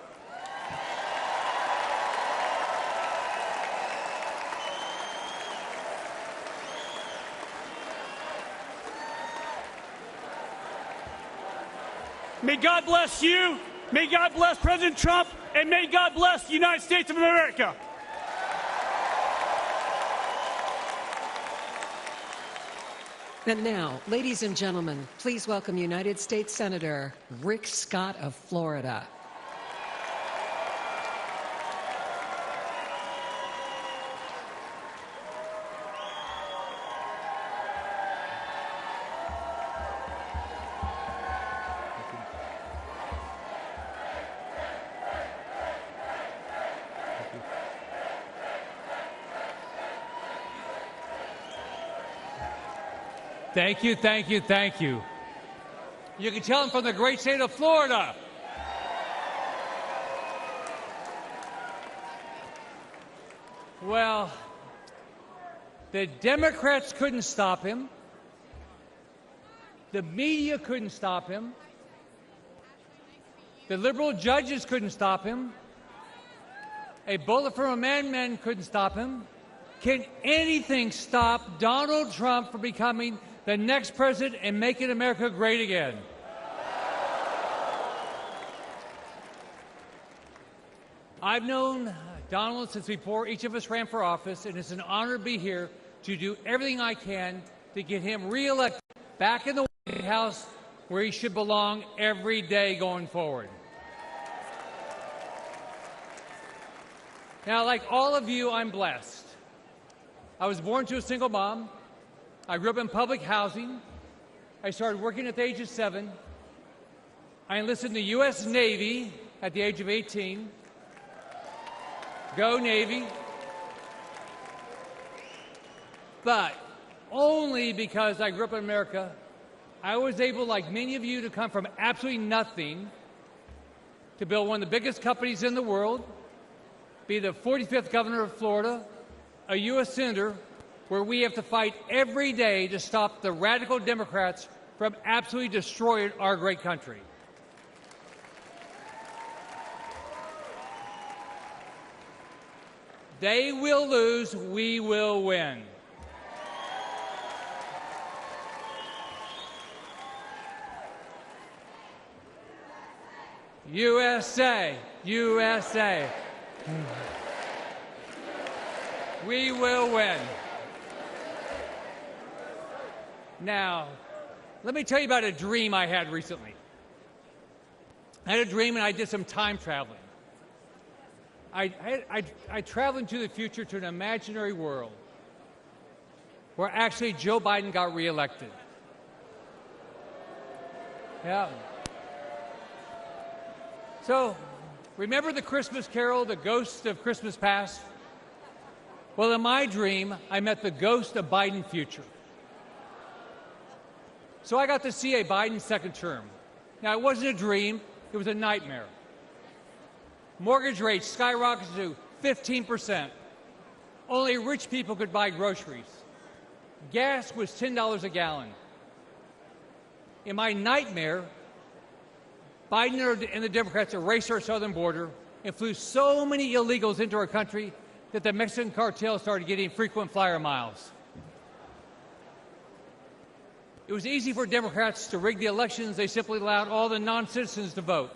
May God bless you, may God bless President Trump, and may God bless the United States of America. And now, ladies and gentlemen, please welcome United States Senator Rick Scott of Florida. Thank you, thank you, thank you. You can tell I'm from the great state of Florida. Well, the Democrats couldn't stop him. The media couldn't stop him. The liberal judges couldn't stop him. A bullet from a madman couldn't stop him. Can anything stop Donald Trump from becoming the next president and making America great again? I've known Donald since before each of us ran for office, and it's an honor to be here to do everything I can to get him reelected back in the White House where he should belong every day going forward. Now, like all of you, I'm blessed. I was born to a single mom. I grew up in public housing. I started working at the age of 7. I enlisted in the U.S. Navy at the age of 18. Go Navy. But only because I grew up in America, I was able, like many of you, to come from absolutely nothing to build one of the biggest companies in the world, be the 45th governor of Florida, a U.S. senator, where we have to fight every day to stop the radical Democrats from absolutely destroying our great country. They will lose, we will win. USA, USA. We will win. Now, let me tell you about a dream I had recently. I had a dream and I did some time traveling. I traveled into the future to an imaginary world where actually Joe Biden got reelected. Yeah. So, remember the Christmas Carol, The Ghost of Christmas Past? Well, in my dream, I met the ghost of Biden's future. So I got to see a Biden second term. Now, it wasn't a dream, it was a nightmare. Mortgage rates skyrocketed to 15%. Only rich people could buy groceries. Gas was $10 a gallon. In my nightmare, Biden and the Democrats erased our southern border and flew so many illegals into our country that the Mexican cartel started getting frequent flyer miles. It was easy for Democrats to rig the elections. They simply allowed all the non-citizens to vote.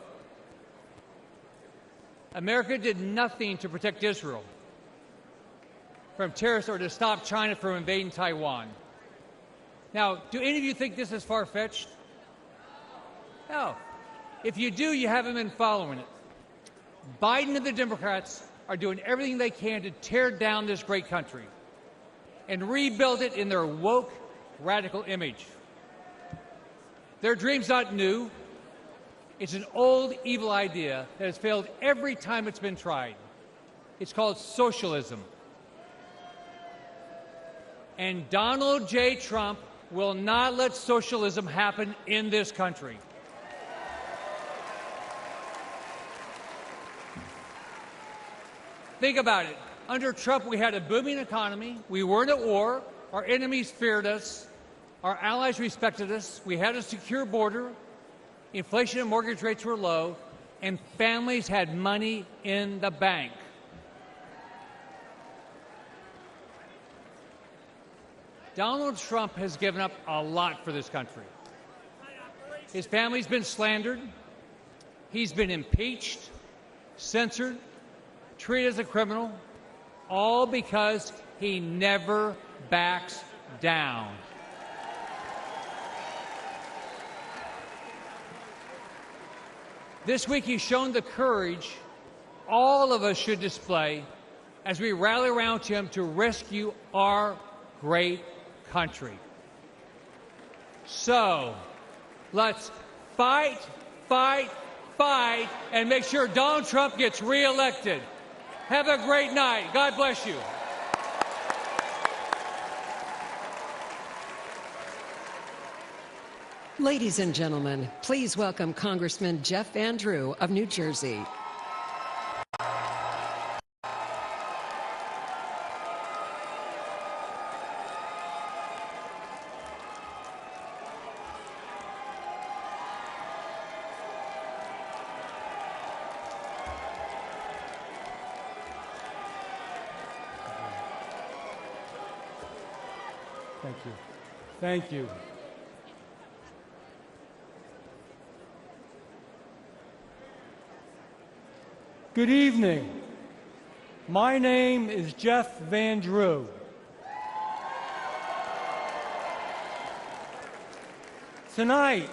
America did nothing to protect Israel from terrorists or to stop China from invading Taiwan. Now, do any of you think this is far-fetched? No. If you do, you haven't been following it. Biden and the Democrats are doing everything they can to tear down this great country and rebuild it in their woke, radical image. Their dream's not new. It's an old, evil idea that has failed every time it's been tried. It's called socialism. And Donald J. Trump will not let socialism happen in this country. Think about it. Under Trump, we had a booming economy. We weren't at war. Our enemies feared us. Our allies respected us. We had a secure border. Inflation and mortgage rates were low. And families had money in the bank. Donald Trump has given up a lot for this country. His family's been slandered. He's been impeached, censored, treated as a criminal, all because he never backs down. This week he's shown the courage all of us should display as we rally around him to rescue our great country. So, let's fight, fight, fight, and make sure Donald Trump gets reelected. Have a great night. God bless you. Ladies and gentlemen, please welcome Congressman Jeff Van Drew of New Jersey. Thank you. Thank you. Good evening. My name is Jeff Van Drew. Tonight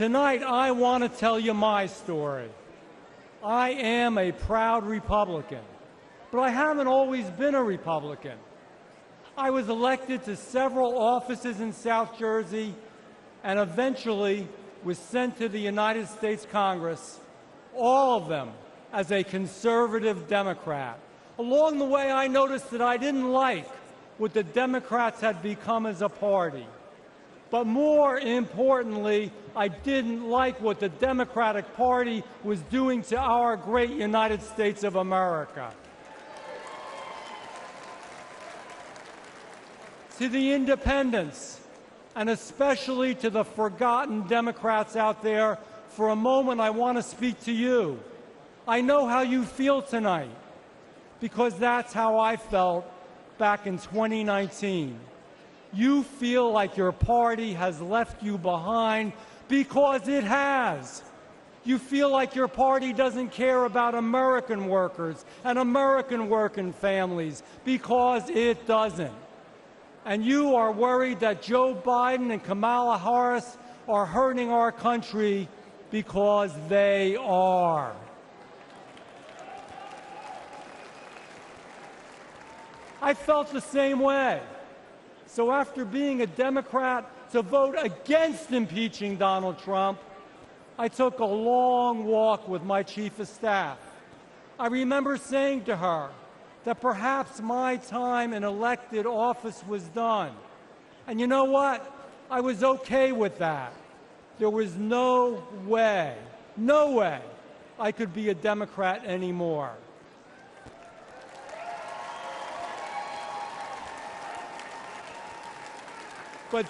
I want to tell you my story. I am a proud Republican, but I haven't always been a Republican. I was elected to several offices in South Jersey and eventually was sent to the United States Congress, all of them as a conservative Democrat. Along the way, I noticed that I didn't like what the Democrats had become as a party. But more importantly, I didn't like what the Democratic Party was doing to our great United States of America. To the independents, and especially to the forgotten Democrats out there, for a moment I want to speak to you. I know how you feel tonight, because that's how I felt back in 2019. You feel like your party has left you behind, because it has. You feel like your party doesn't care about American workers and American working families, because it doesn't. And you are worried that Joe Biden and Kamala Harris are hurting our country, because they are. I felt the same way. So after being a Democrat to vote against impeaching Donald Trump, I took a long walk with my chief of staff. I remember saying to her that perhaps my time in elected office was done. And you know what? I was okay with that. There was no way I could be a Democrat anymore. But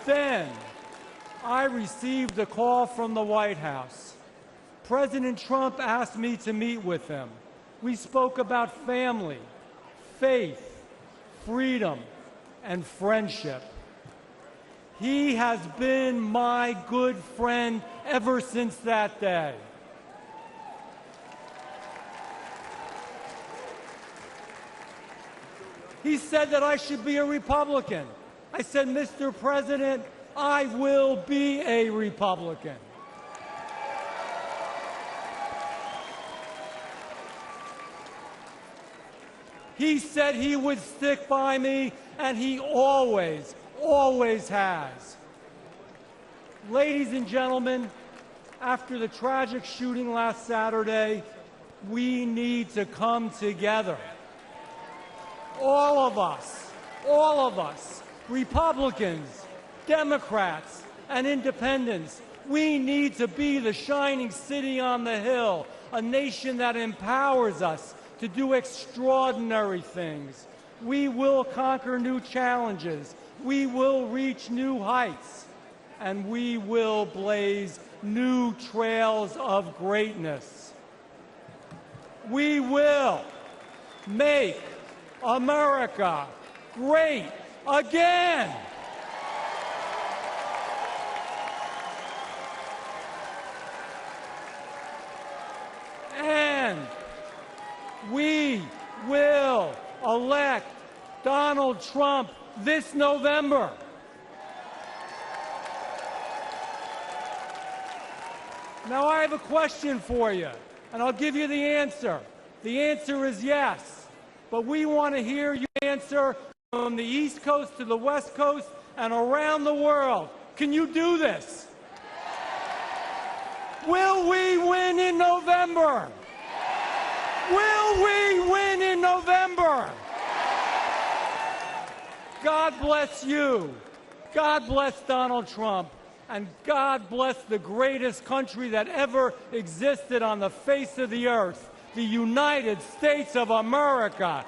I received a call from the White House. President Trump asked me to meet with him. We spoke about family, faith, freedom, and friendship. He has been my good friend ever since that day. He said that I should be a Republican. I said, Mr. President, I will be a Republican. He said he would stick by me, and he always has. Ladies and gentlemen, after the tragic shooting last Saturday, we need to come together. All of us, Republicans, Democrats, and independents, we need to be the shining city on the hill, a nation that empowers us to do extraordinary things. We will conquer new challenges. We will reach new heights. And we will blaze new trails of greatness. We will make America great again. And we will elect Donald Trump this November. Now, I have a question for you, and I'll give you the answer. The answer is yes, but we want to hear your answer from the East Coast to the West Coast and around the world. Can you do this? Will we win in November? Will we win in November? God bless you. God bless Donald Trump. And God bless the greatest country that ever existed on the face of the earth, the United States of America.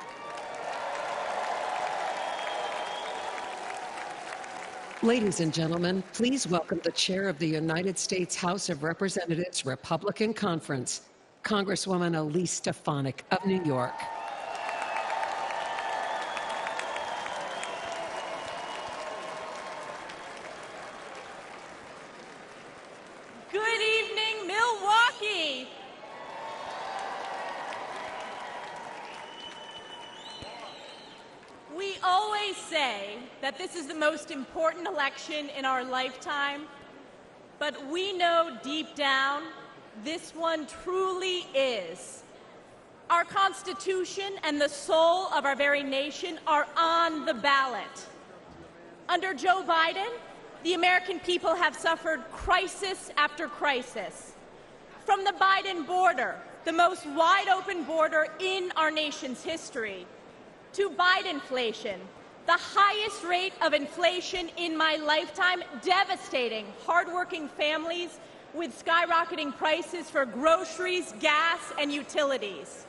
Ladies and gentlemen, please welcome the chair of the United States House of Representatives Republican Conference, Congresswoman Elise Stefanik of New York. Good evening, Milwaukee. We always say that this is the most important election in our lifetime, but we know deep down this one truly is. Our Constitution and the soul of our very nation are on the ballot. Under Joe Biden, the American people have suffered crisis after crisis. From the Biden border, the most wide-open border in our nation's history, to Bidenflation, the highest rate of inflation in my lifetime, devastating hardworking families with skyrocketing prices for groceries, gas, and utilities,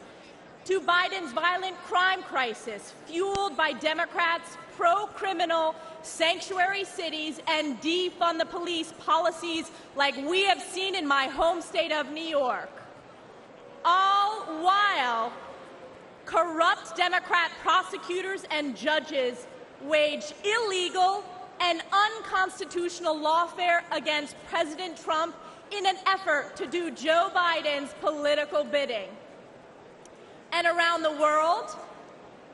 to Biden's violent crime crisis, fueled by Democrats' pro-criminal sanctuary cities and defund the police policies like we have seen in my home state of New York, all while corrupt Democrat prosecutors and judges wage illegal and unconstitutional lawfare against President Trump in an effort to do Joe Biden's political bidding. And around the world,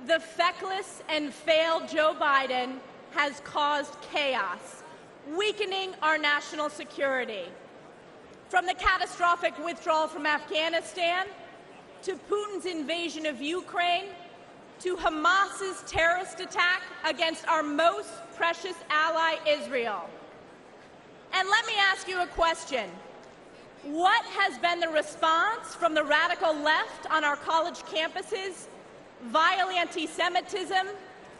the feckless and failed Joe Biden has caused chaos, weakening our national security. From the catastrophic withdrawal from Afghanistan, to Putin's invasion of Ukraine, to Hamas's terrorist attack against our most precious ally, Israel. And let me ask you a question. What has been the response from the radical left on our college campuses? Vile anti-Semitism,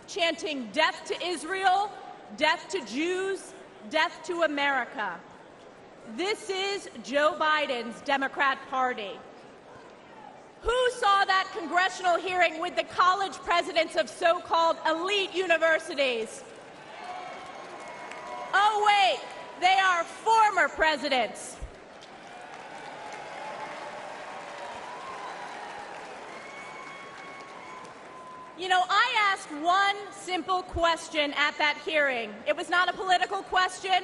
chanting death to Israel, death to Jews, death to America. This is Joe Biden's Democrat Party. Who saw that congressional hearing with the college presidents of so-called elite universities? Oh, wait, They are former presidents. You know, I asked one simple question at that hearing. It was not a political question.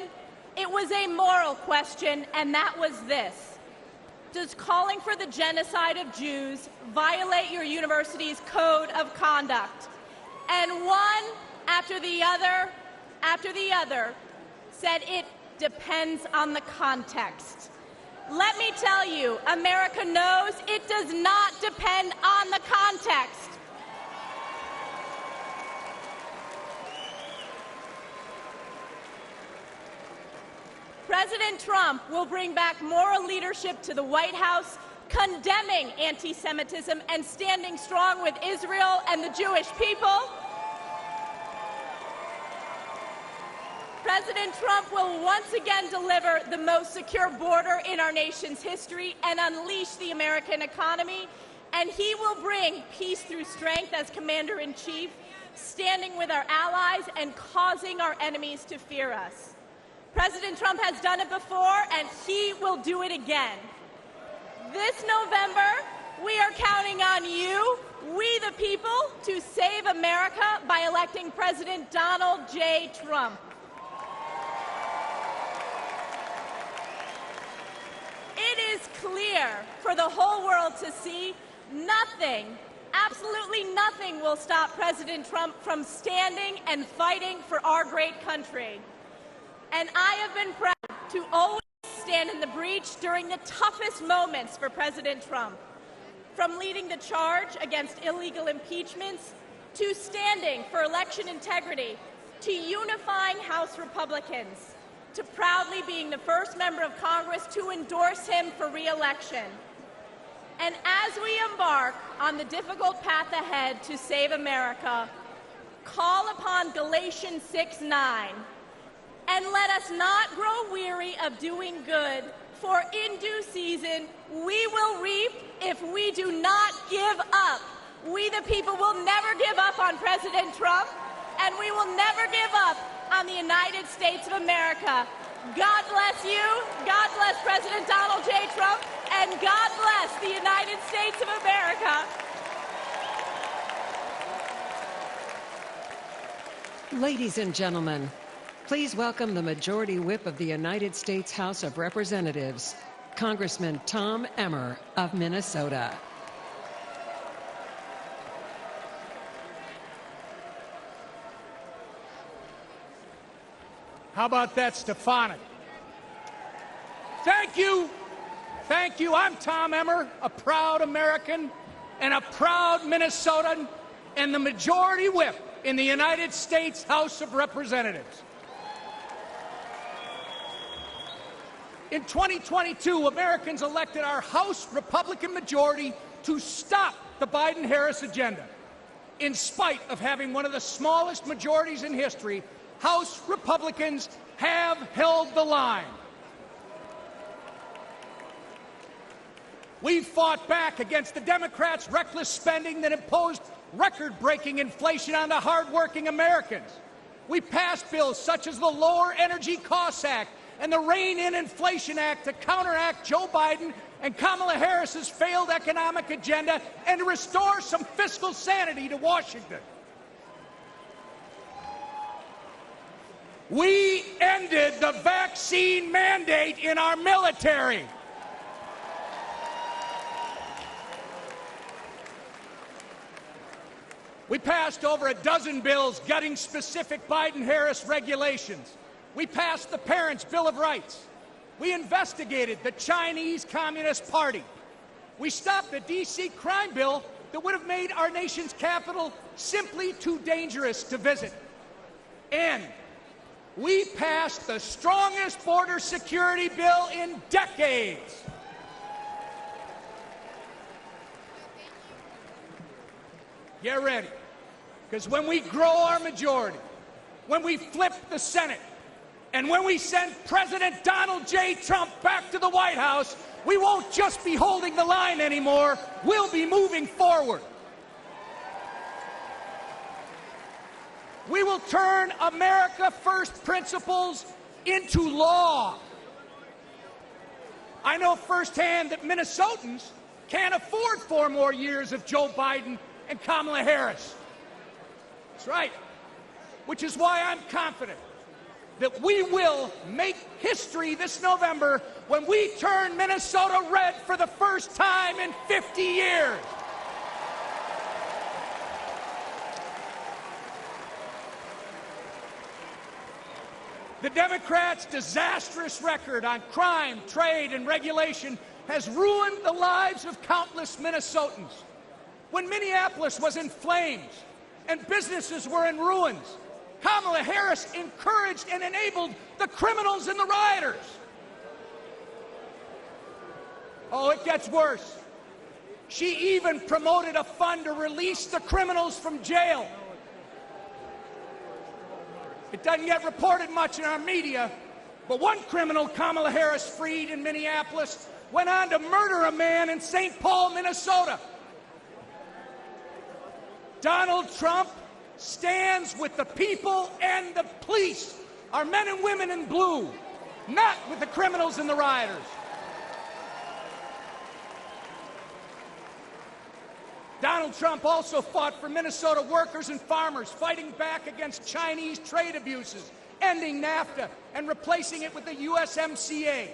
It was a moral question, and that was this. Does calling for the genocide of Jews violate your university's code of conduct? And one after the other said it depends on the context. Let me tell you, America knows it does not depend on the context. President Trump will bring back moral leadership to the White House, condemning anti-Semitism and standing strong with Israel and the Jewish people. President Trump will once again deliver the most secure border in our nation's history and unleash the American economy. And he will bring peace through strength as Commander-in-Chief, standing with our allies and causing our enemies to fear us. President Trump has done it before, and he will do it again. This November, we are counting on you, we the people, to save America by electing President Donald J. Trump. It is clear for the whole world to see nothing, absolutely nothing will stop President Trump from standing and fighting for our great country. And I have been proud to always stand in the breach during the toughest moments for President Trump, from leading the charge against illegal impeachments, to standing for election integrity, to unifying House Republicans, to proudly being the first member of Congress to endorse him for re-election. And as we embark on the difficult path ahead to save America, call upon Galatians 6:9. And let us not grow weary of doing good, for in due season we will reap if we do not give up. We the people will never give up on President Trump, and we will never give up on the United States of America. God bless you, God bless President Donald J. Trump, and God bless the United States of America. Ladies and gentlemen, please welcome the Majority Whip of the United States House of Representatives, Congressman Tom Emmer of Minnesota. How about that, Stefanik? Thank you. Thank you. I'm Tom Emmer, a proud American and a proud Minnesotan, and the Majority Whip in the United States House of Representatives. In 2022, Americans elected our House Republican majority to stop the Biden-Harris agenda. In spite of having one of the smallest majorities in history, House Republicans have held the line. We fought back against the Democrats' reckless spending that imposed record-breaking inflation on the hard-working Americans. We passed bills such as the Lower Energy Costs Act and the Rein-in Inflation Act to counteract Joe Biden and Kamala Harris's failed economic agenda and to restore some fiscal sanity to Washington. We ended the vaccine mandate in our military. We passed over a dozen bills gutting specific Biden-Harris regulations. We passed the Parents' Bill of Rights. We investigated the Chinese Communist Party. We stopped the D.C. crime bill that would have made our nation's capital simply too dangerous to visit. And we passed the strongest border security bill in decades. Get ready, because when we grow our majority, when we flip the Senate, and when we send President Donald J. Trump back to the White House, we won't just be holding the line anymore, we'll be moving forward. We will turn America First principles into law. I know firsthand that Minnesotans can't afford 4 more years of Joe Biden and Kamala Harris. That's right. Which is why I'm confident that we will make history this November when we turn Minnesota red for the first time in 50 years. The Democrats' disastrous record on crime, trade, and regulation has ruined the lives of countless Minnesotans. When Minneapolis was in flames and businesses were in ruins, Kamala Harris encouraged and enabled the criminals and the rioters. Oh, it gets worse. She even promoted a fund to release the criminals from jail. It doesn't get reported much in our media, but one criminal Kamala Harris freed in Minneapolis went on to murder a man in St. Paul, Minnesota. Donald Trump stands with the people and the police, our men and women in blue, not with the criminals and the rioters. Donald Trump also fought for Minnesota workers and farmers, fighting back against Chinese trade abuses, ending NAFTA, and replacing it with the USMCA.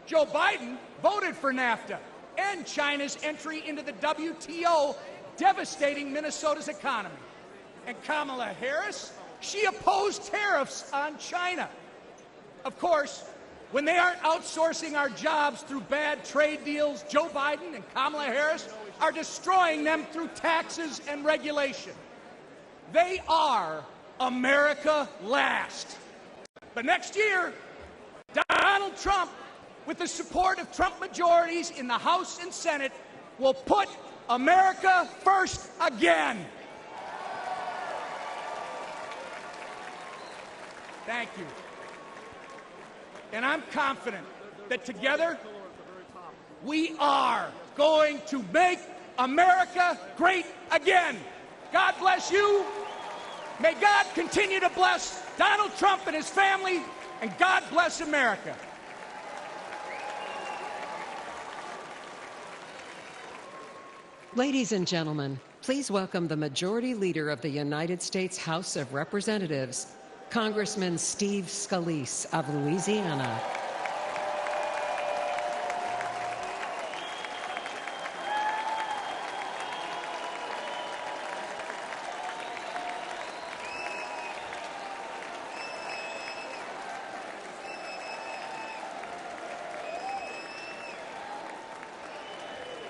Joe Biden voted for NAFTA and China's entry into the WTO, devastating Minnesota's economy. And Kamala Harris, she opposed tariffs on China. Of course, when they aren't outsourcing our jobs through bad trade deals, Joe Biden and Kamala Harris are destroying them through taxes and regulation. They are America last. But next year, Donald Trump, with the support of Trump majorities in the House and Senate, will put America first again. Thank you. And I'm confident that together we are going to make America great again. God bless you. May God continue to bless Donald Trump and his family, and God bless America. Ladies and gentlemen, please welcome the Majority Leader of the United States House of Representatives, Congressman Steve Scalise of Louisiana.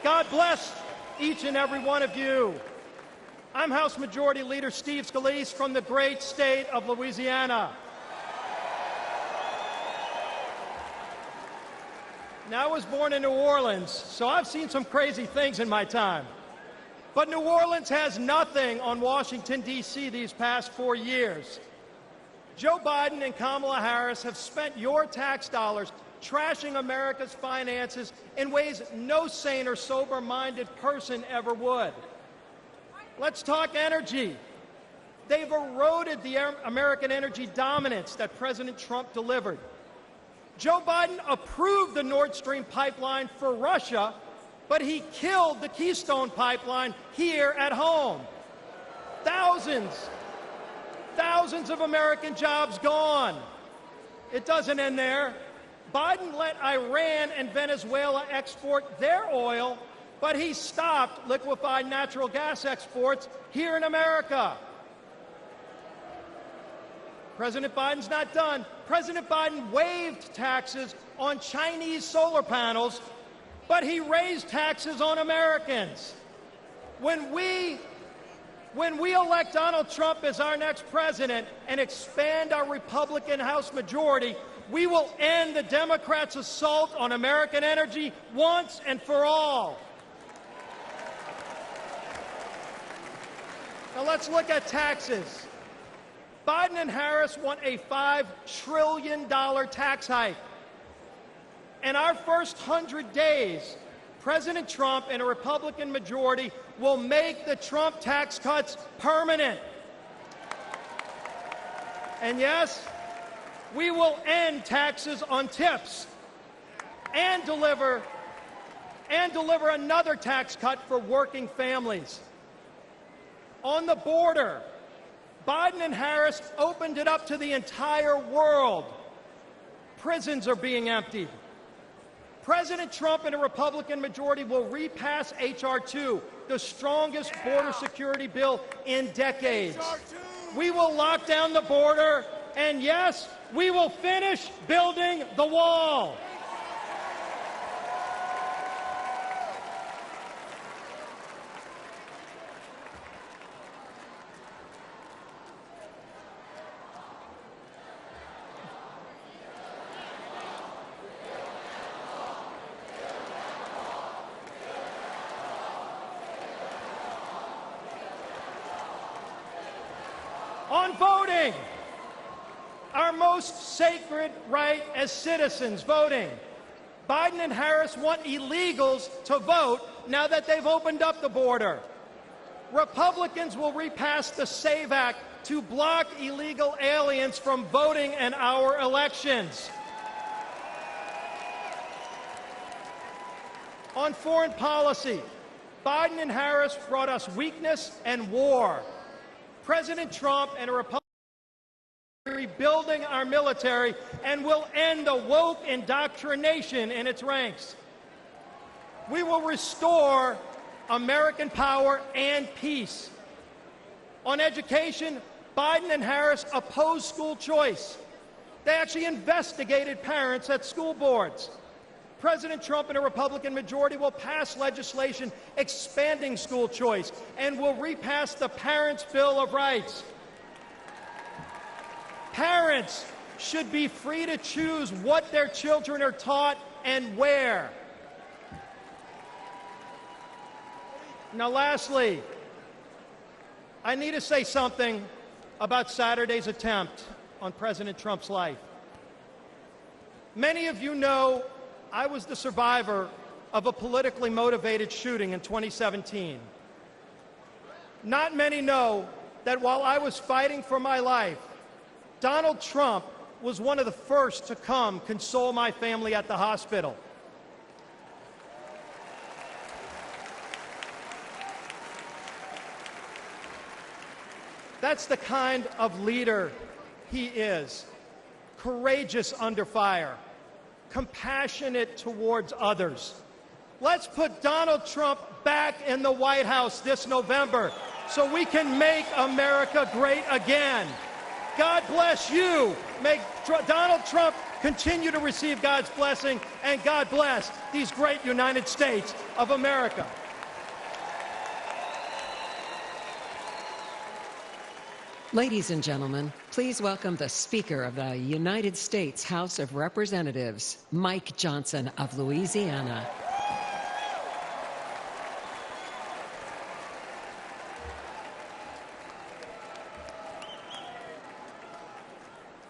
God bless each and every one of you. I'm House Majority Leader Steve Scalise from the great state of Louisiana. Now, I was born in New Orleans, so I've seen some crazy things in my time. But New Orleans has nothing on Washington, D.C. these past 4 years. Joe Biden and Kamala Harris have spent your tax dollars trashing America's finances in ways no sane or sober-minded person ever would. Let's talk energy. They've eroded the American energy dominance that President Trump delivered. Joe Biden approved the Nord Stream pipeline for Russia, but he killed the Keystone pipeline here at home. Thousands of American jobs gone. It doesn't end there. Biden let Iran and Venezuela export their oil, but he stopped liquefied natural gas exports here in America. President Biden's not done. President Biden waived taxes on Chinese solar panels, but he raised taxes on Americans. When we elect Donald Trump as our next president and expand our Republican House majority, we will end the Democrats' assault on American energy once and for all. Now let's look at taxes. Biden and Harris want a $5 trillion tax hike. In our first 100 days, President Trump and a Republican majority will make the Trump tax cuts permanent. And yes, We will end taxes on tips and deliver another tax cut for working families. On the border, Biden and Harris opened it up to the entire world. Prisons are being emptied. President Trump and a Republican majority will repass H.R. 2, the strongest border security bill in decades. We will lock down the border, and yes, we will finish building the wall. On voting, our most sacred right as citizens, voting. Biden and Harris want illegals to vote now that they've opened up the border. Republicans will repass the SAVE Act to block illegal aliens from voting in our elections. On foreign policy, Biden and Harris brought us weakness and war. President Trump and a Republican are rebuilding our military and will end the woke indoctrination in its ranks. We will restore American power and peace. On education, Biden and Harris oppose school choice. They actually investigated parents at school boards. President Trump and a Republican majority will pass legislation expanding school choice and will repass the Parents' Bill of Rights. Parents should be free to choose what their children are taught and where. Now, lastly, I need to say something about Saturday's attempt on President Trump's life. Many of you know I was the survivor of a politically motivated shooting in 2017. Not many know that while I was fighting for my life, Donald Trump was one of the first to come console my family at the hospital. That's the kind of leader he is. Courageous under fire. Compassionate towards others. Let's put Donald Trump back in the White House this November so we can make America great again. God bless you. May Donald Trump continue to receive God's blessing, and God bless these great United States of America. Ladies and gentlemen, please welcome the Speaker of the United States House of Representatives, Mike Johnson of Louisiana.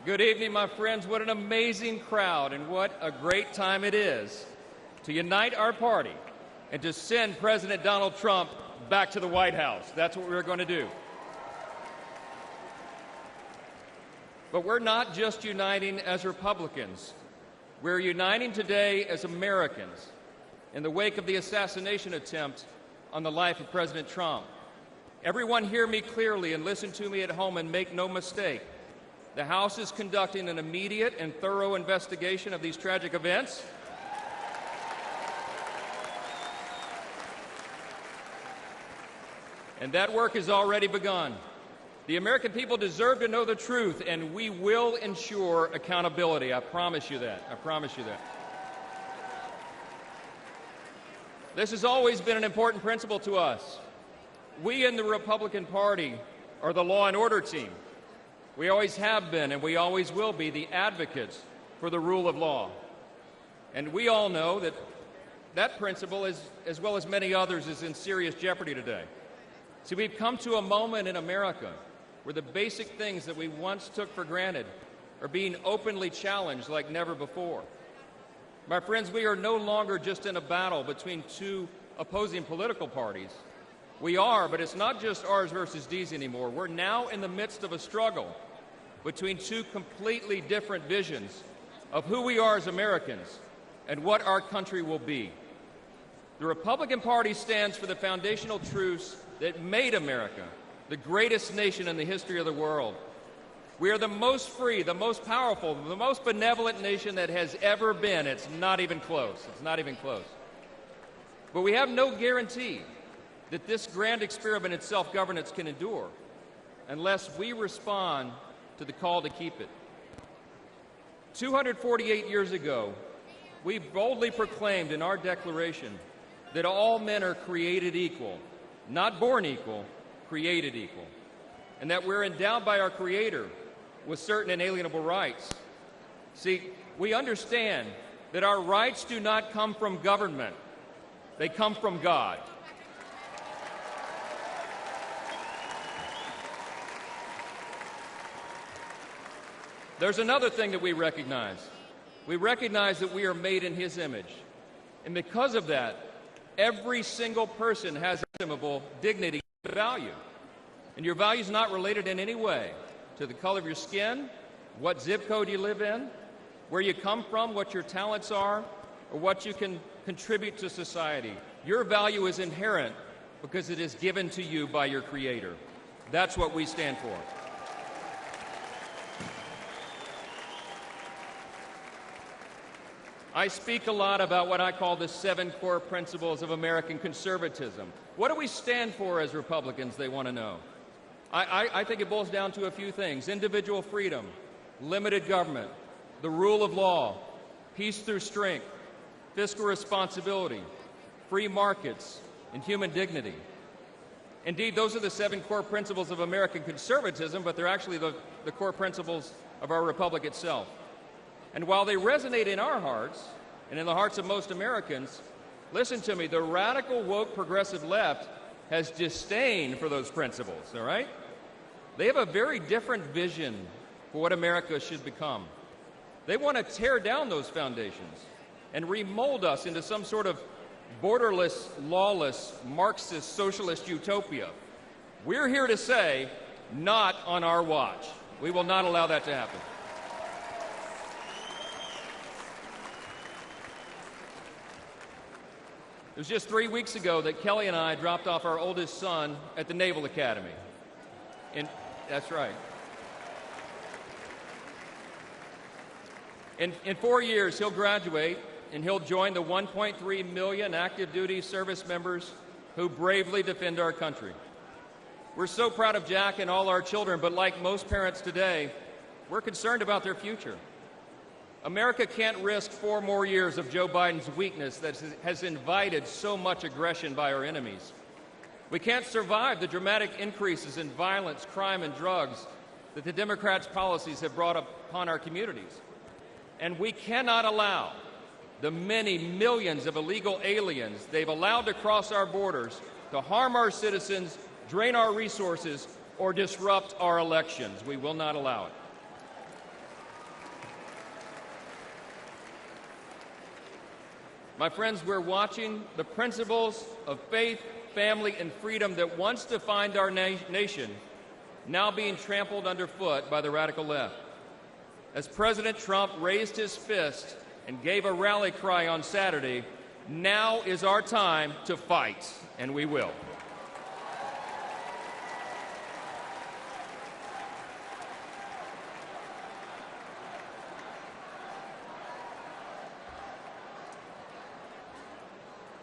Good evening, my friends. What an amazing crowd, and what a great time it is to unite our party and to send President Donald Trump back to the White House. That's what we're going to do. But we're not just uniting as Republicans. We're uniting today as Americans in the wake of the assassination attempt on the life of President Trump. Everyone hear me clearly and listen to me at home and make no mistake. The House is conducting an immediate and thorough investigation of these tragic events. And that work has already begun. The American people deserve to know the truth, and we will ensure accountability. I promise you that. I promise you that. This has always been an important principle to us. We in the Republican Party are the law and order team. We always have been, and we always will be, the advocates for the rule of law. And we all know that that principle, as well as many others, is in serious jeopardy today. See, we've come to a moment in America where the basic things that we once took for granted are being openly challenged like never before. My friends, we are no longer just in a battle between two opposing political parties. We are, but it's not just ours versus these anymore. We're now in the midst of a struggle between two completely different visions of who we are as Americans and what our country will be. The Republican Party stands for the foundational truths that made America the greatest nation in the history of the world. We are the most free, the most powerful, the most benevolent nation that has ever been. It's not even close. It's not even close. But we have no guarantee that this grand experiment in self-governance can endure unless we respond to the call to keep it. 248 years ago, we boldly proclaimed in our Declaration that all men are created equal, not born equal, created equal, and that we're endowed by our Creator with certain inalienable rights. See, we understand that our rights do not come from government, they come from God. There's another thing that we recognize. We recognize that we are made in His image. And because of that, every single person has estimable dignity and value. And your value is not related in any way to the color of your skin, what zip code you live in, where you come from, what your talents are, or what you can contribute to society. Your value is inherent because it is given to you by your Creator. That's what we stand for. I speak a lot about what I call the 7 core principles of American conservatism. What do we stand for as Republicans, they want to know? I think it boils down to a few things: individual freedom, limited government, the rule of law, peace through strength, fiscal responsibility, free markets, and human dignity. Indeed, those are the 7 core principles of American conservatism, but they're actually the core principles of our republic itself. And while they resonate in our hearts and in the hearts of most Americans, listen to me, the radical, woke, progressive left has disdain for those principles, all right? They have a very different vision for what America should become. They want to tear down those foundations and remold us into some sort of borderless, lawless, Marxist, socialist utopia. We're here to say, not on our watch. We will not allow that to happen. It was just 3 weeks ago that Kelly and I dropped off our oldest son at the Naval Academy. That's right. In 4 years, he'll graduate, and he'll join the 1.3 million active duty service members who bravely defend our country. We're so proud of Jack and all our children, but like most parents today, we're concerned about their future. America can't risk 4 more years of Joe Biden's weakness that has invited so much aggression by our enemies. We can't survive the dramatic increases in violence, crime, and drugs that the Democrats' policies have brought upon our communities. And we cannot allow the many millions of illegal aliens they've allowed to cross our borders to harm our citizens, drain our resources, or disrupt our elections. We will not allow it. My friends, we're watching the principles of faith, family, and freedom that once defined our nation now being trampled underfoot by the radical left. As President Trump raised his fist and gave a rally cry on Saturday, now is our time to fight, and we will.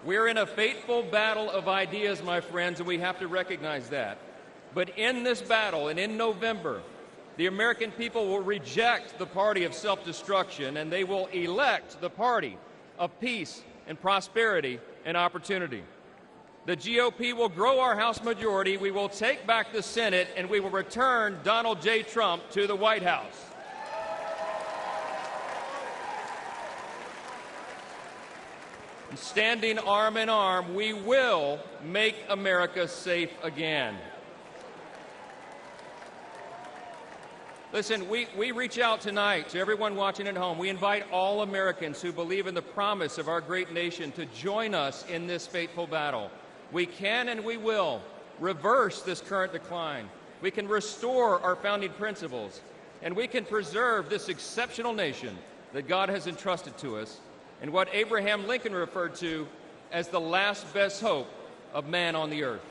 We're in a fateful battle of ideas, my friends, and we have to recognize that. But in this battle, and in November, the American people will reject the party of self-destruction, and they will elect the party of peace and prosperity and opportunity. The GOP will grow our House majority, we will take back the Senate, and we will return Donald J. Trump to the White House. Standing arm in arm, we will make America safe again. Listen, we reach out tonight to everyone watching at home. We invite all Americans who believe in the promise of our great nation to join us in this fateful battle. We can and we will reverse this current decline. We can restore our founding principles, and we can preserve this exceptional nation that God has entrusted to us and what Abraham Lincoln referred to as the last best hope of man on the earth.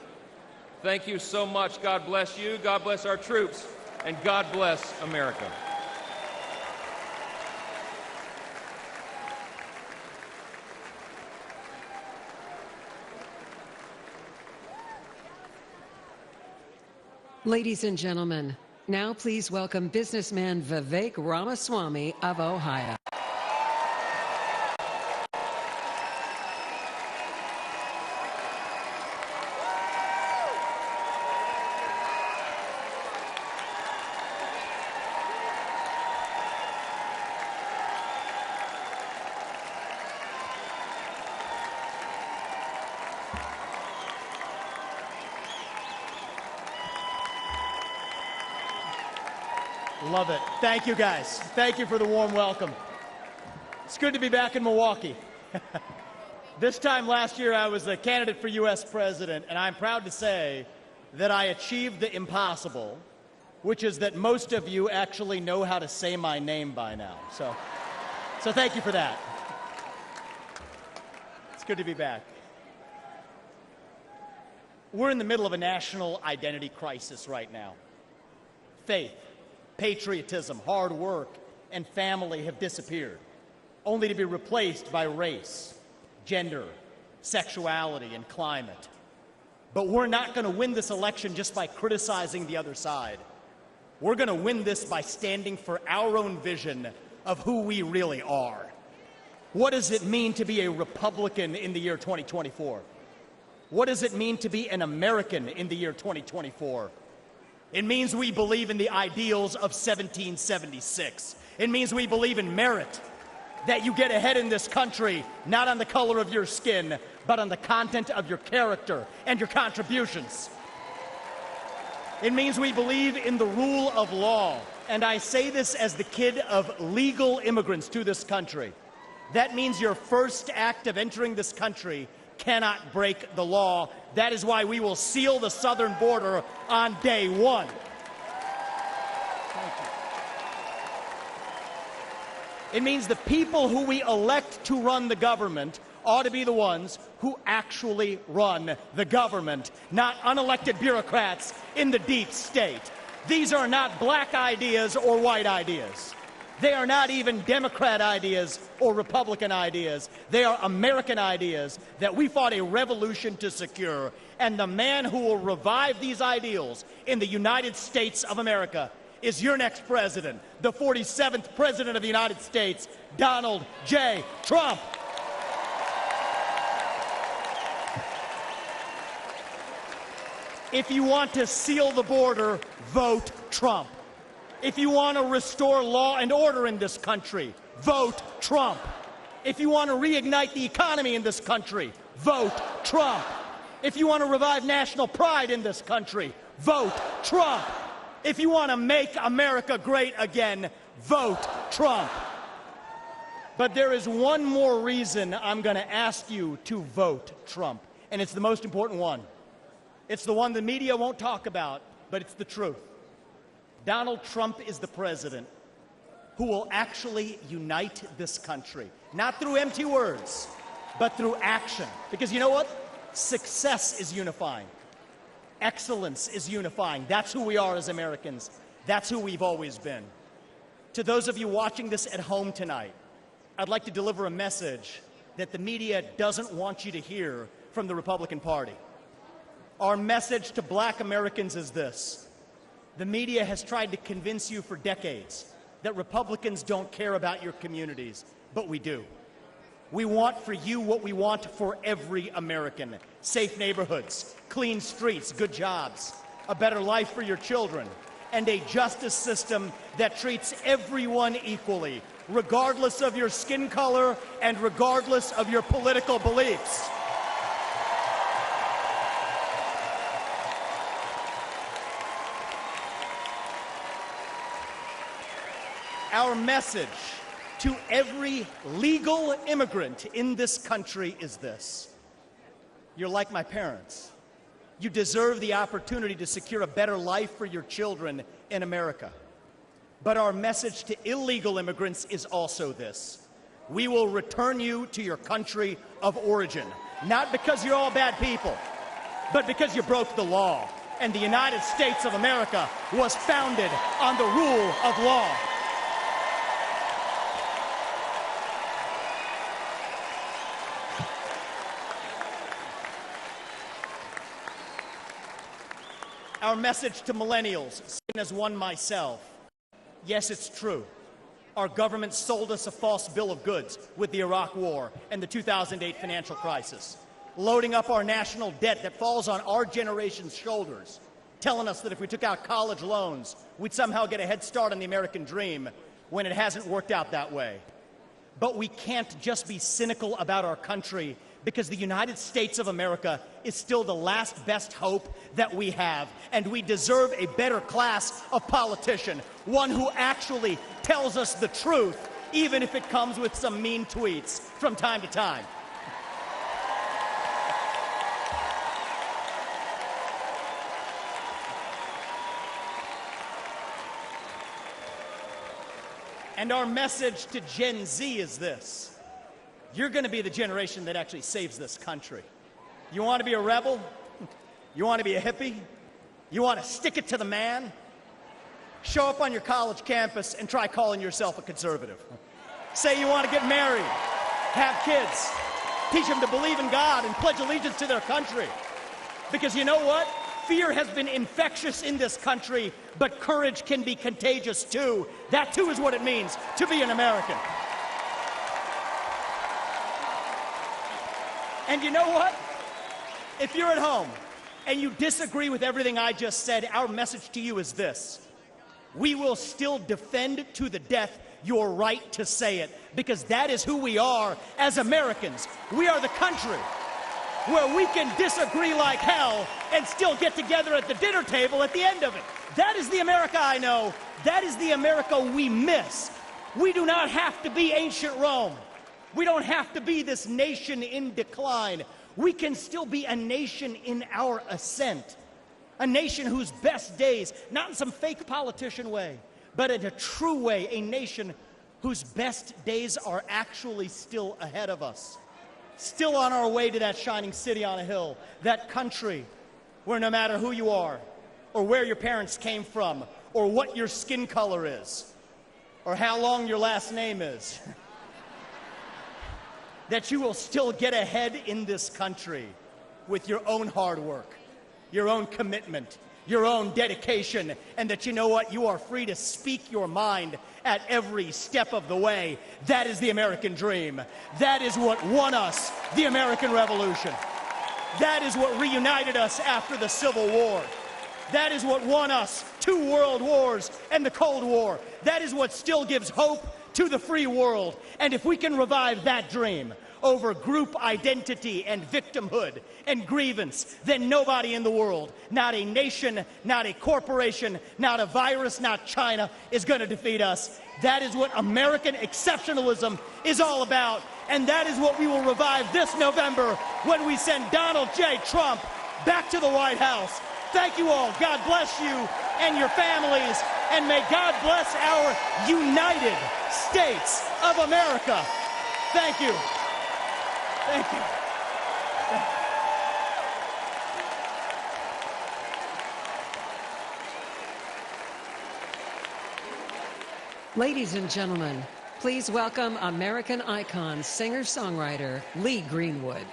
Thank you so much. God bless you, God bless our troops, and God bless America. Ladies and gentlemen, now please welcome businessman Vivek Ramaswamy of Ohio. Love it. Thank you, guys. Thank you for the warm welcome. It's good to be back in Milwaukee. This time last year, I was a candidate for U.S. president, and I'm proud to say that I achieved the impossible, which is that most of you actually know how to say my name by now. So thank you for that. It's good to be back. We're in the middle of a national identity crisis right now. Faith, patriotism, hard work, and family have disappeared, only to be replaced by race, gender, sexuality, and climate. But we're not going to win this election just by criticizing the other side. We're going to win this by standing for our own vision of who we really are. What does it mean to be a Republican in the year 2024? What does it mean to be an American in the year 2024? It means we believe in the ideals of 1776. It means we believe in merit, that you get ahead in this country, not on the color of your skin, but on the content of your character and your contributions. It means we believe in the rule of law. And I say this as the kid of legal immigrants to this country. That means your first act of entering this country cannot break the law. That is why we will seal the southern border on day one. Thank you. It means the people who we elect to run the government ought to be the ones who actually run the government, not unelected bureaucrats in the deep state. These are not black ideas or white ideas. They are not even Democrat ideas or Republican ideas. They are American ideas that we fought a revolution to secure. And the man who will revive these ideals in the United States of America is your next president, the 47th President of the United States, Donald J. Trump. If you want to seal the border, vote Trump. If you want to restore law and order in this country, vote Trump. If you want to reignite the economy in this country, vote Trump. If you want to revive national pride in this country, vote Trump. If you want to make America great again, vote Trump. But there is one more reason I'm going to ask you to vote Trump, and it's the most important one. It's the one the media won't talk about, but it's the truth. Donald Trump is the president who will actually unite this country, not through empty words, but through action. Because you know what? Success is unifying. Excellence is unifying. That's who we are as Americans. That's who we've always been. To those of you watching this at home tonight, I'd like to deliver a message that the media doesn't want you to hear from the Republican Party. Our message to black Americans is this. The media has tried to convince you for decades that Republicans don't care about your communities, but we do. We want for you what we want for every American. Safe neighborhoods, clean streets, good jobs, a better life for your children, and a justice system that treats everyone equally, regardless of your skin color and regardless of your political beliefs. Our message to every legal immigrant in this country is this. You're like my parents. You deserve the opportunity to secure a better life for your children in America. But our message to illegal immigrants is also this: we will return you to your country of origin, not because you're all bad people, but because you broke the law. And the United States of America was founded on the rule of law. Our message to millennials, seen as one myself: yes, it's true. Our government sold us a false bill of goods with the Iraq War and the 2008 financial crisis, loading up our national debt that falls on our generation's shoulders, telling us that if we took out college loans, we'd somehow get a head start on the American dream, when it hasn't worked out that way. But we can't just be cynical about our country, because the United States of America is still the last best hope that we have, and we deserve a better class of politician, one who actually tells us the truth, even if it comes with some mean tweets from time to time. And our message to Gen Z is this: you're going to be the generation that actually saves this country. You want to be a rebel? You want to be a hippie? You want to stick it to the man? Show up on your college campus and try calling yourself a conservative. Say you want to get married, have kids, teach them to believe in God and pledge allegiance to their country. Because you know what? Fear has been infectious in this country, but courage can be contagious too. That too is what it means to be an American. And you know what? If you're at home and you disagree with everything I just said, our message to you is this: we will still defend to the death your right to say it, because that is who we are as Americans. We are the country where we can disagree like hell and still get together at the dinner table at the end of it. That is the America I know. That is the America we miss. We do not have to be ancient Rome. We don't have to be this nation in decline. We can still be a nation in our ascent. A nation whose best days, not in some fake politician way, but in a true way, a nation whose best days are actually still ahead of us. Still on our way to that shining city on a hill, that country where no matter who you are, or where your parents came from, or what your skin color is, or how long your last name is, that you will still get ahead in this country with your own hard work, your own commitment, your own dedication, and that you know what? You are free to speak your mind at every step of the way. That is the American dream. That is what won us the American Revolution. That is what reunited us after the Civil War. That is what won us 2 world wars and the Cold War. That is what still gives hope to the free world. And if we can revive that dream over group identity and victimhood and grievance, then nobody in the world, not a nation, not a corporation, not a virus, not China, is going to defeat us. That is what American exceptionalism is all about. And that is what we will revive this November when we send Donald J. Trump back to the White House. Thank you all. God bless you and your families. And may God bless our United States of America. Thank you. Thank you. Ladies and gentlemen, please welcome American icon, singer-songwriter Lee Greenwood.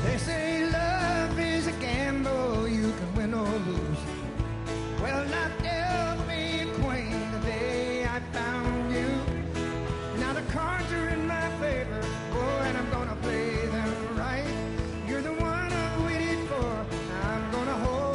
They say love is a gamble, you can win or lose. Well, I dealt me a queen the day I found you. Now the cards are in my favor, oh, and I'm gonna play them right. You're the one I've waited for, I'm gonna hold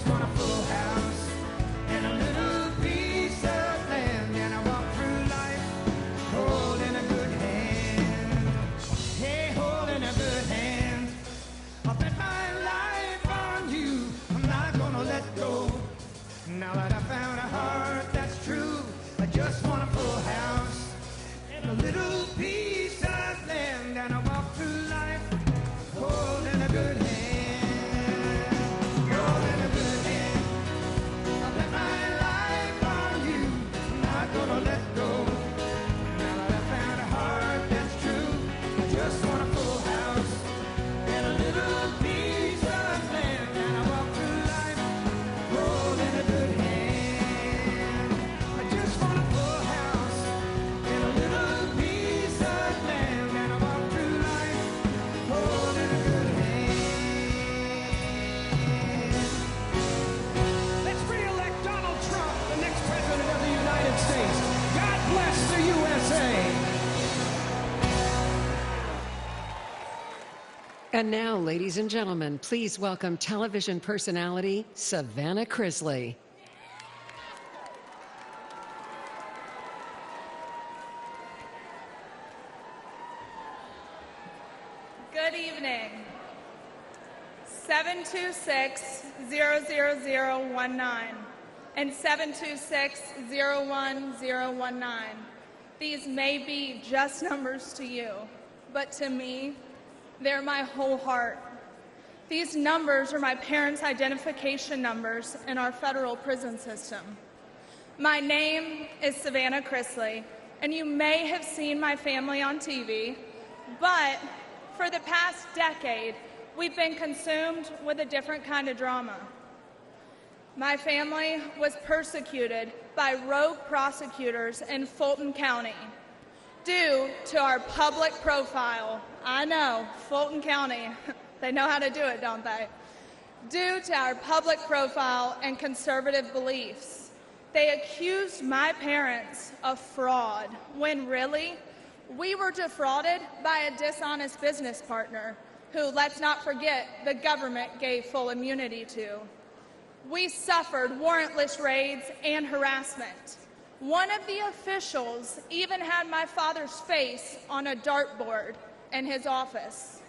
just want a full house and a little piece of land, and I walk through life holding a good hand. Hey, holding a good hand. I bet my life on you. I'm not gonna let go. Now that I found a heart that's true, I just want a full house and a little piece of land, and I walk through life holding a good hand, holding a good hand. I bet my life on you. I'm not gonna let go. Now that I found a heart that's true, I just want a full house and a little piece of land, and I walk through life holding a good hand. I just want a full house and a little piece of land, and I walk through life holding a good hand. Let's re-elect Donald Trump, the next president of the United States. God bless the USA. And now, ladies and gentlemen, please welcome television personality Savannah Crisley. Good evening. 726-00019 and 726-01019. These may be just numbers to you, but to me, they're my whole heart. These numbers are my parents' identification numbers in our federal prison system. My name is Savannah Crisley, and you may have seen my family on TV, but for the past decade, we've been consumed with a different kind of drama. My family was persecuted by rogue prosecutors in Fulton County due to our public profile. I know, Fulton County, they know how to do it, don't they? Due to our public profile and conservative beliefs. They accused my parents of fraud, when really, we were defrauded by a dishonest business partner who, let's not forget, the government gave full immunity to. We suffered warrantless raids and harassment. One of the officials even had my father's face on a dartboard in his office.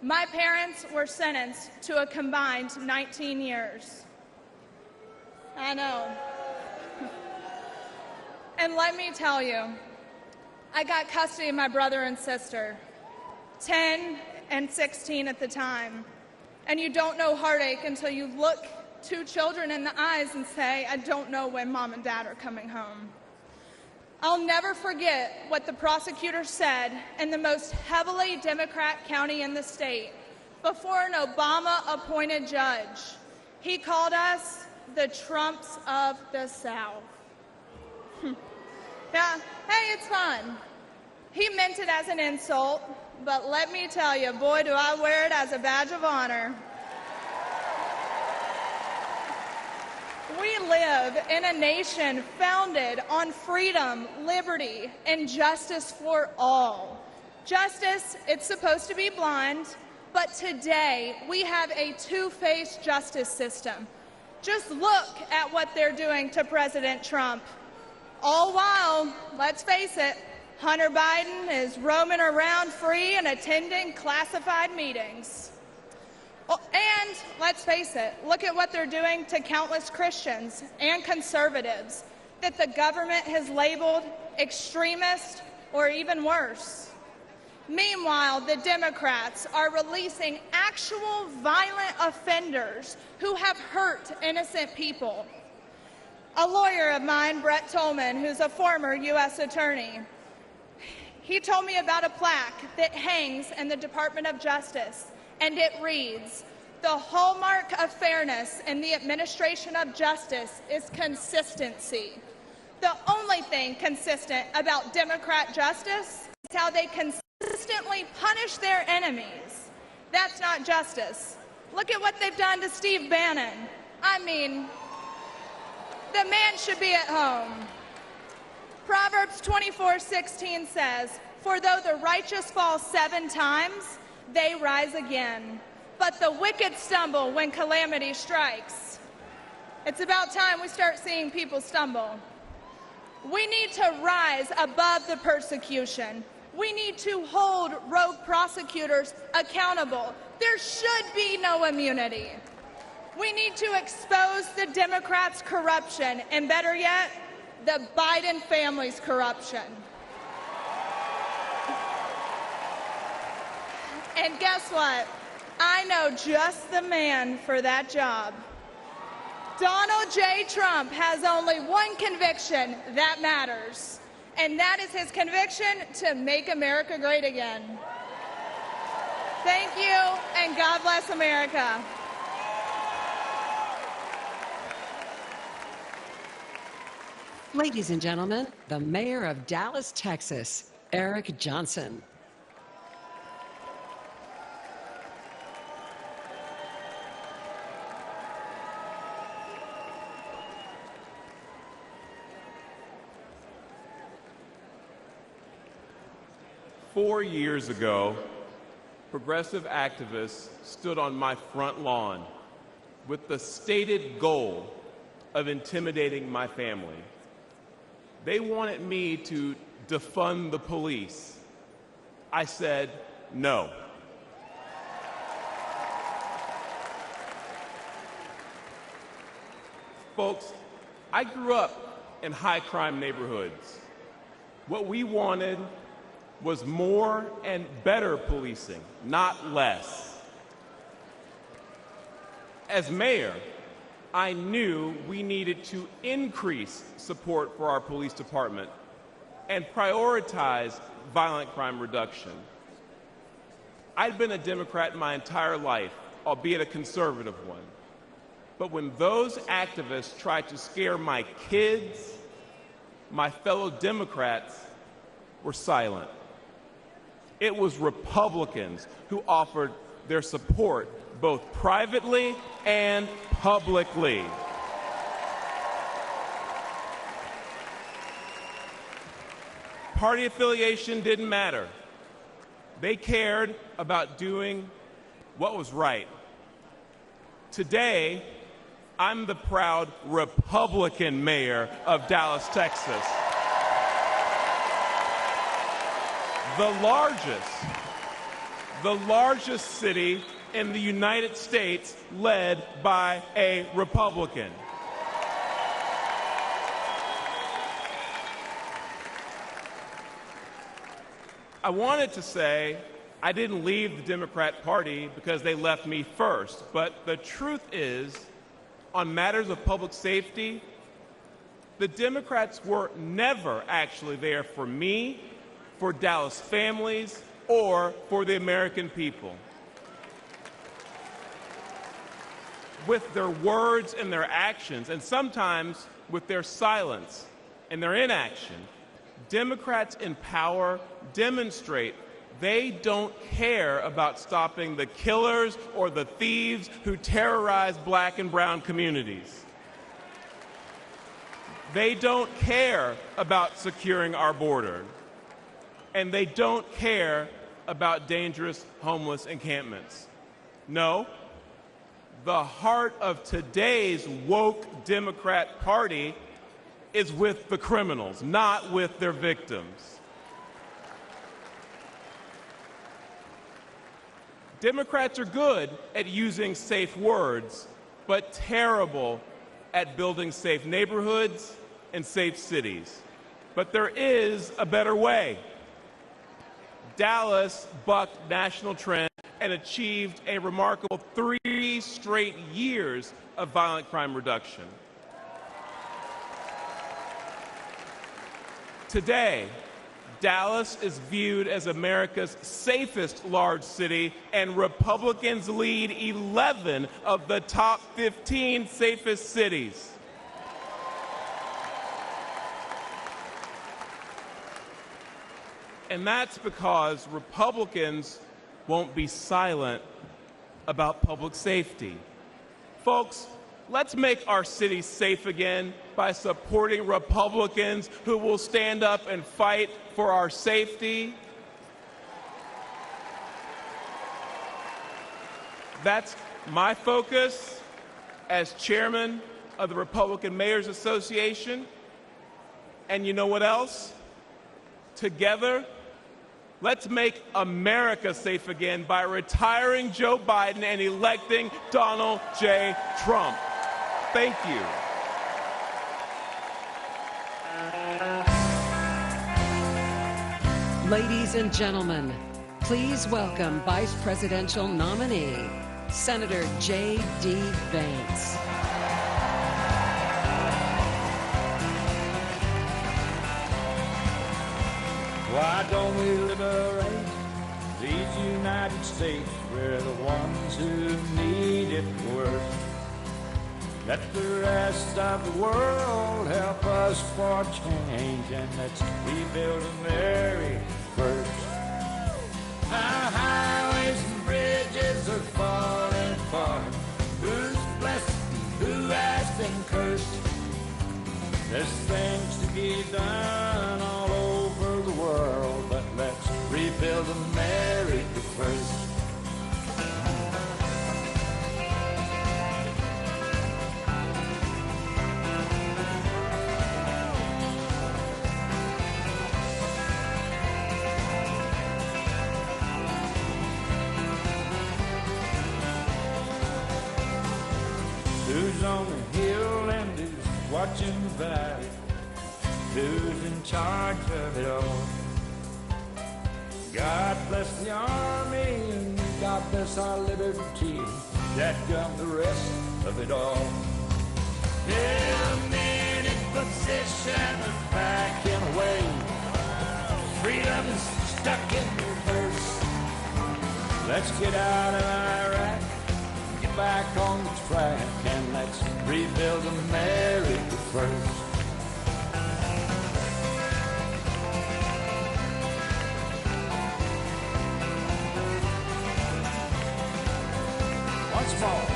My parents were sentenced to a combined 19 years. I know. And let me tell you, I got custody of my brother and sister, 10 and 16 at the time. And you don't know heartache until you look two children in the eyes and say, I don't know when mom and dad are coming home. I'll never forget what the prosecutor said in the most heavily Democrat county in the state before an Obama-appointed judge. He called us the Trumps of the South. Yeah, hey, it's fun. He meant it as an insult, but let me tell you, boy, do I wear it as a badge of honor. We live in a nation founded on freedom, liberty, and justice for all. Justice, it's supposed to be blind, but today we have a two-faced justice system. Just look at what they're doing to President Trump. All while, let's face it, Hunter Biden is roaming around free and attending classified meetings. Oh, and let's face it, look at what they're doing to countless Christians and conservatives that the government has labeled extremist or even worse. Meanwhile, the Democrats are releasing actual violent offenders who have hurt innocent people. A lawyer of mine, Brett Tolman, who's a former U.S. attorney, he told me about a plaque that hangs in the Department of Justice, and it reads, "The hallmark of fairness in the administration of justice is consistency. The only thing consistent about Democrat justice is how they consistently punish their enemies. That's not justice. Look at what they've done to Steve Bannon. I mean, the man should be at home." Proverbs 24:16 says, "For though the righteous fall 7 times, they rise again. But the wicked stumble when calamity strikes." It's about time we start seeing people stumble. We need to rise above the persecution. We need to hold rogue prosecutors accountable. There should be no immunity. We need to expose the Democrats' corruption, and better yet, the Biden family's corruption. And guess what? I know just the man for that job. Donald J. Trump has only one conviction that matters, and that is his conviction to make America great again. Thank you, and God bless America. Ladies and gentlemen, the mayor of Dallas, Texas, Eric Johnson. Four years ago, progressive activists stood on my front lawn with the stated goal of intimidating my family. They wanted me to defund the police. I said no. Folks, I grew up in high-crime neighborhoods. What we wanted was more and better policing, not less. As mayor, I knew we needed to increase support for our police department and prioritize violent crime reduction. I'd been a Democrat my entire life, albeit a conservative one. But when those activists tried to scare my kids, my fellow Democrats were silent. It was Republicans who offered their support both privately and publicly. Party affiliation didn't matter. They cared about doing what was right. Today, I'm the proud Republican mayor of Dallas, Texas. The largest city in the United States led by a Republican. I wanted to say I didn't leave the Democrat Party because they left me first, but the truth is, on matters of public safety, the Democrats were never actually there for me, for Dallas families, or for the American people. With their words and their actions, and sometimes with their silence and their inaction, Democrats in power demonstrate they don't care about stopping the killers or the thieves who terrorize black and brown communities. They don't care about securing our border. And they don't care about dangerous homeless encampments. No, the heart of today's woke Democrat Party is with the criminals, not with their victims. Democrats are good at using safe words, but terrible at building safe neighborhoods and safe cities. But there is a better way. Dallas bucked national trend and achieved a remarkable 3 straight years of violent crime reduction. Today, Dallas is viewed as America's safest large city, and Republicans lead 11 of the top 15 safest cities. And that's because Republicans won't be silent about public safety. Folks, let's make our city safe again by supporting Republicans who will stand up and fight for our safety. That's my focus as chairman of the Republican Mayors Association. And you know what else? Together, let's make America safe again by retiring Joe Biden and electing Donald J. Trump. Thank you. Ladies and gentlemen, please welcome Vice Presidential nominee, Senator J.D. Vance. Why don't we liberate these United States? We're the ones who need it worst. Let the rest of the world help us for change, and let's rebuild America first. Our highways and bridges are falling apart. Who's blessed and who has been cursed? There's things to be done all over the world, but let's rebuild America first. Who's on the hill and who's watching the valley? Who's in charge of it all? God bless the army and God bless our liberty. That got the rest of it all. Yeah, men in position are backing away. Freedom's stuck in reverse. Let's get out of Iraq, get back on the track, and let's rebuild America first. Once more.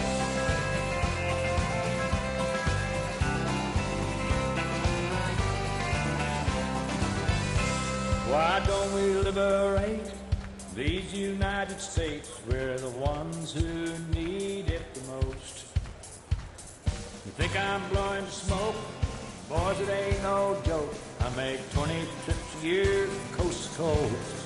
Why don't we liberate these United States? We're the ones who need it the most. You think I'm blowing smoke? Boys, it ain't no joke. I make 20 trips a year coast to coast.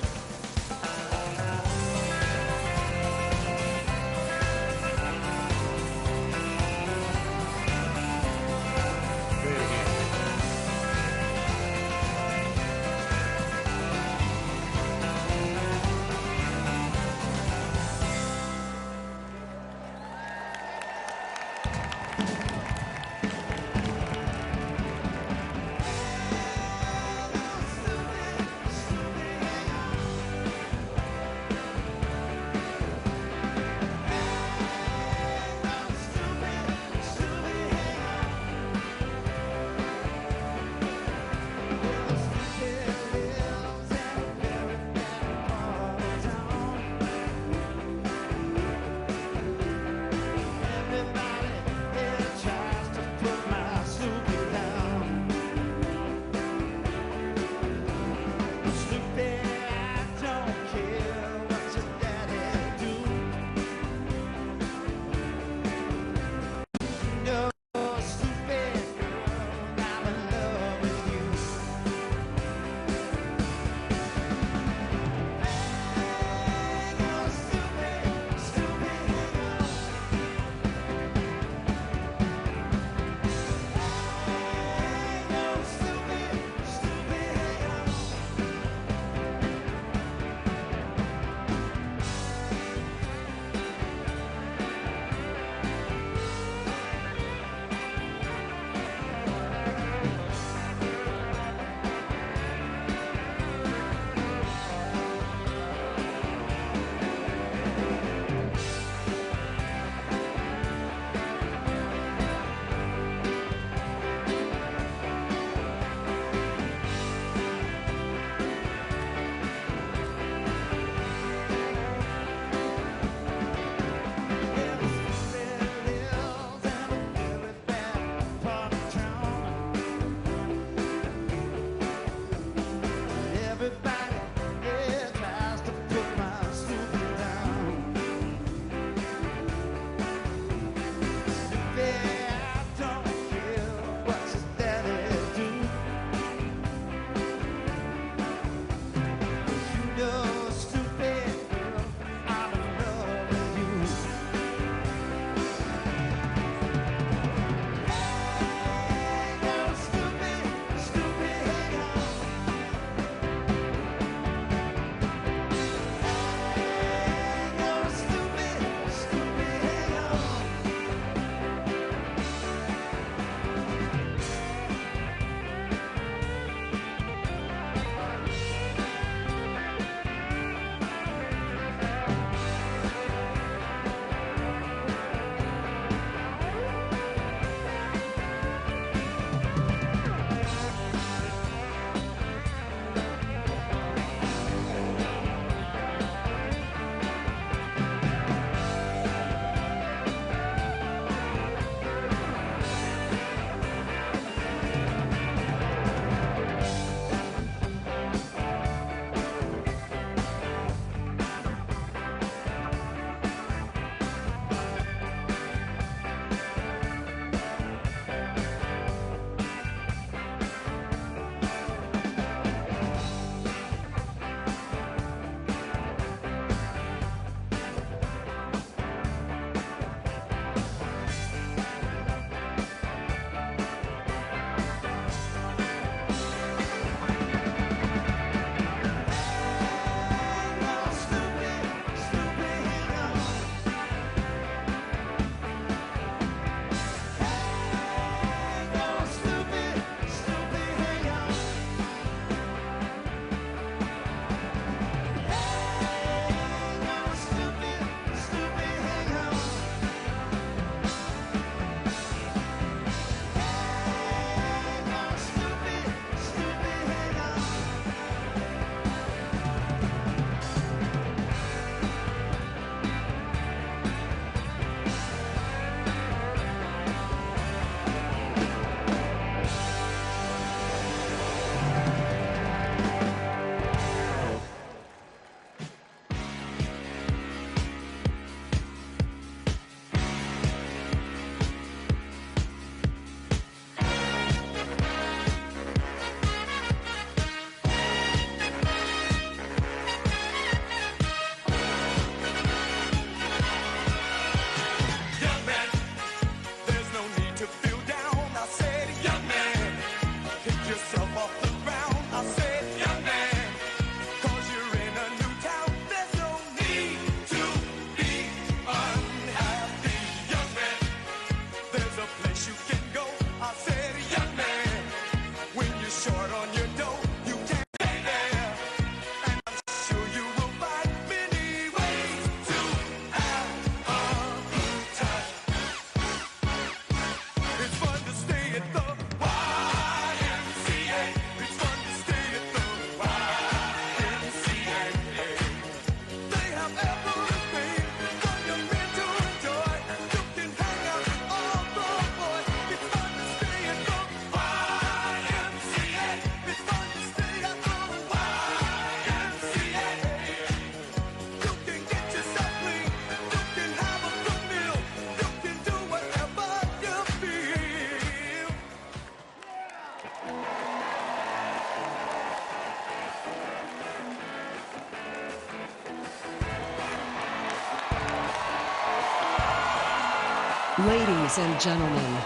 Ladies and gentlemen,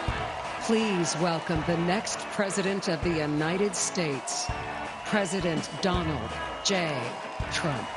please welcome the next President of the United States, President Donald J. Trump.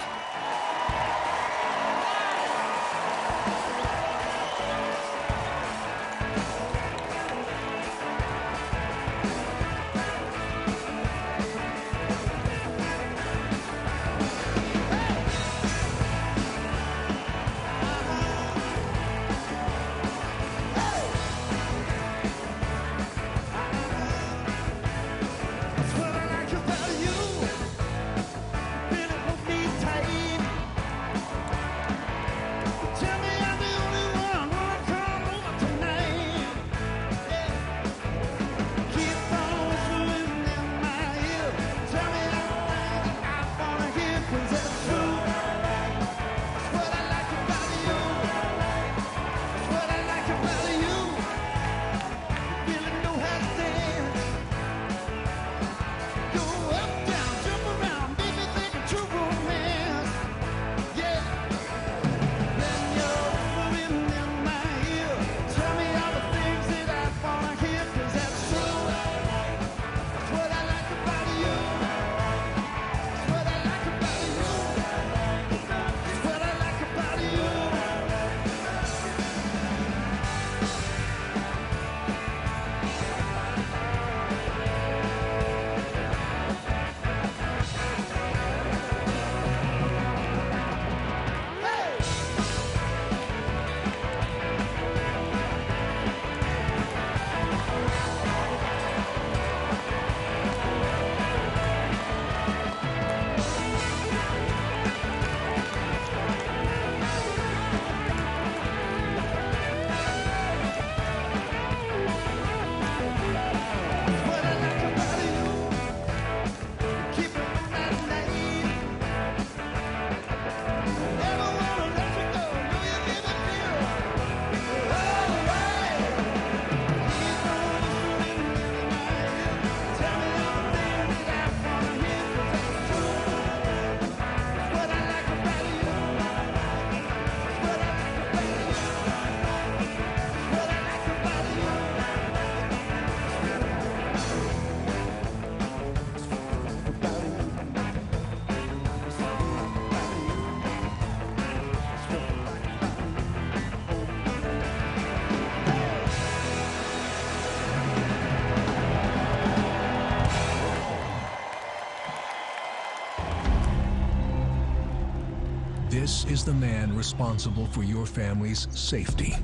This is the man responsible for your family's safety.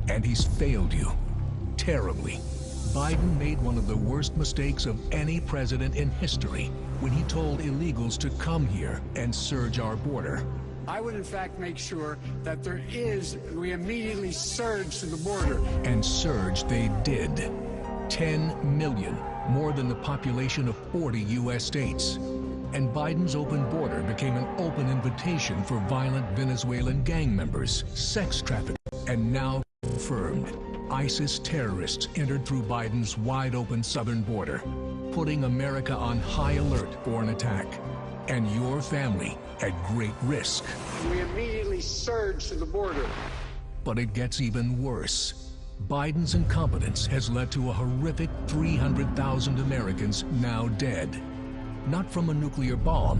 And he's failed you terribly. Biden made one of the worst mistakes of any president in history when he told illegals to come here and surge our border. I would in fact make sure that we immediately surge to the border. And surge they did. 10 million, more than the population of 40 U.S. states. And Biden's open border became an open invitation for violent Venezuelan gang members, sex traffickers, and now confirmed, ISIS terrorists entered through Biden's wide-open southern border, putting America on high alert for an attack, and your family at great risk. We immediately surge to the border. But it gets even worse. Biden's incompetence has led to a horrific 300,000 Americans now dead. Not from a nuclear bomb,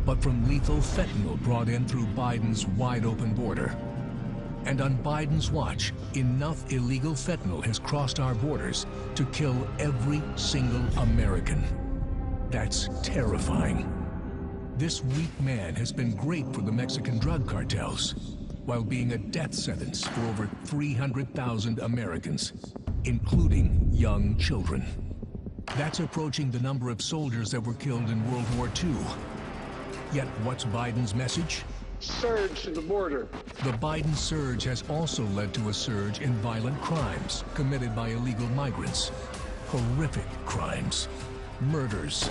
but from lethal fentanyl brought in through Biden's wide-open border. And on Biden's watch, enough illegal fentanyl has crossed our borders to kill every single American. That's terrifying. This weak man has been great for the Mexican drug cartels, while being a death sentence for over 300,000 Americans, including young children. That's approaching the number of soldiers that were killed in World War II. Yet what's Biden's message? Surge to the border. The Biden surge has also led to a surge in violent crimes committed by illegal migrants. Horrific crimes. Murders.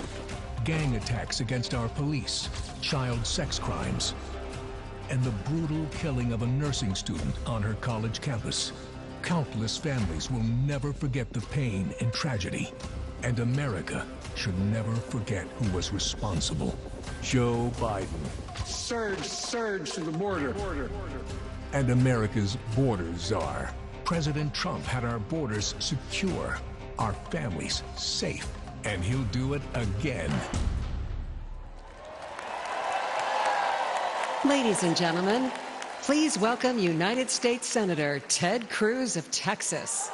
Gang attacks against our police. Child sex crimes. And the brutal killing of a nursing student on her college campus. Countless families will never forget the pain and tragedy. And America should never forget who was responsible. Joe Biden. Surge to the border. And America's border czar. President Trump had our borders secure, our families safe, and he'll do it again. Ladies and gentlemen, please welcome United States Senator Ted Cruz of Texas.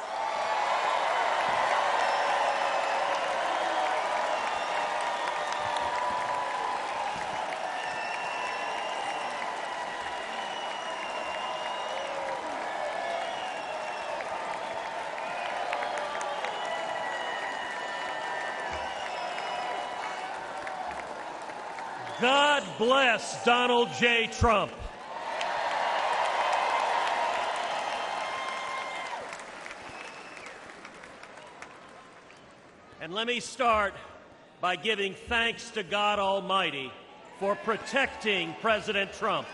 God bless Donald J. Trump. And let me start by giving thanks to God Almighty for protecting President Trump.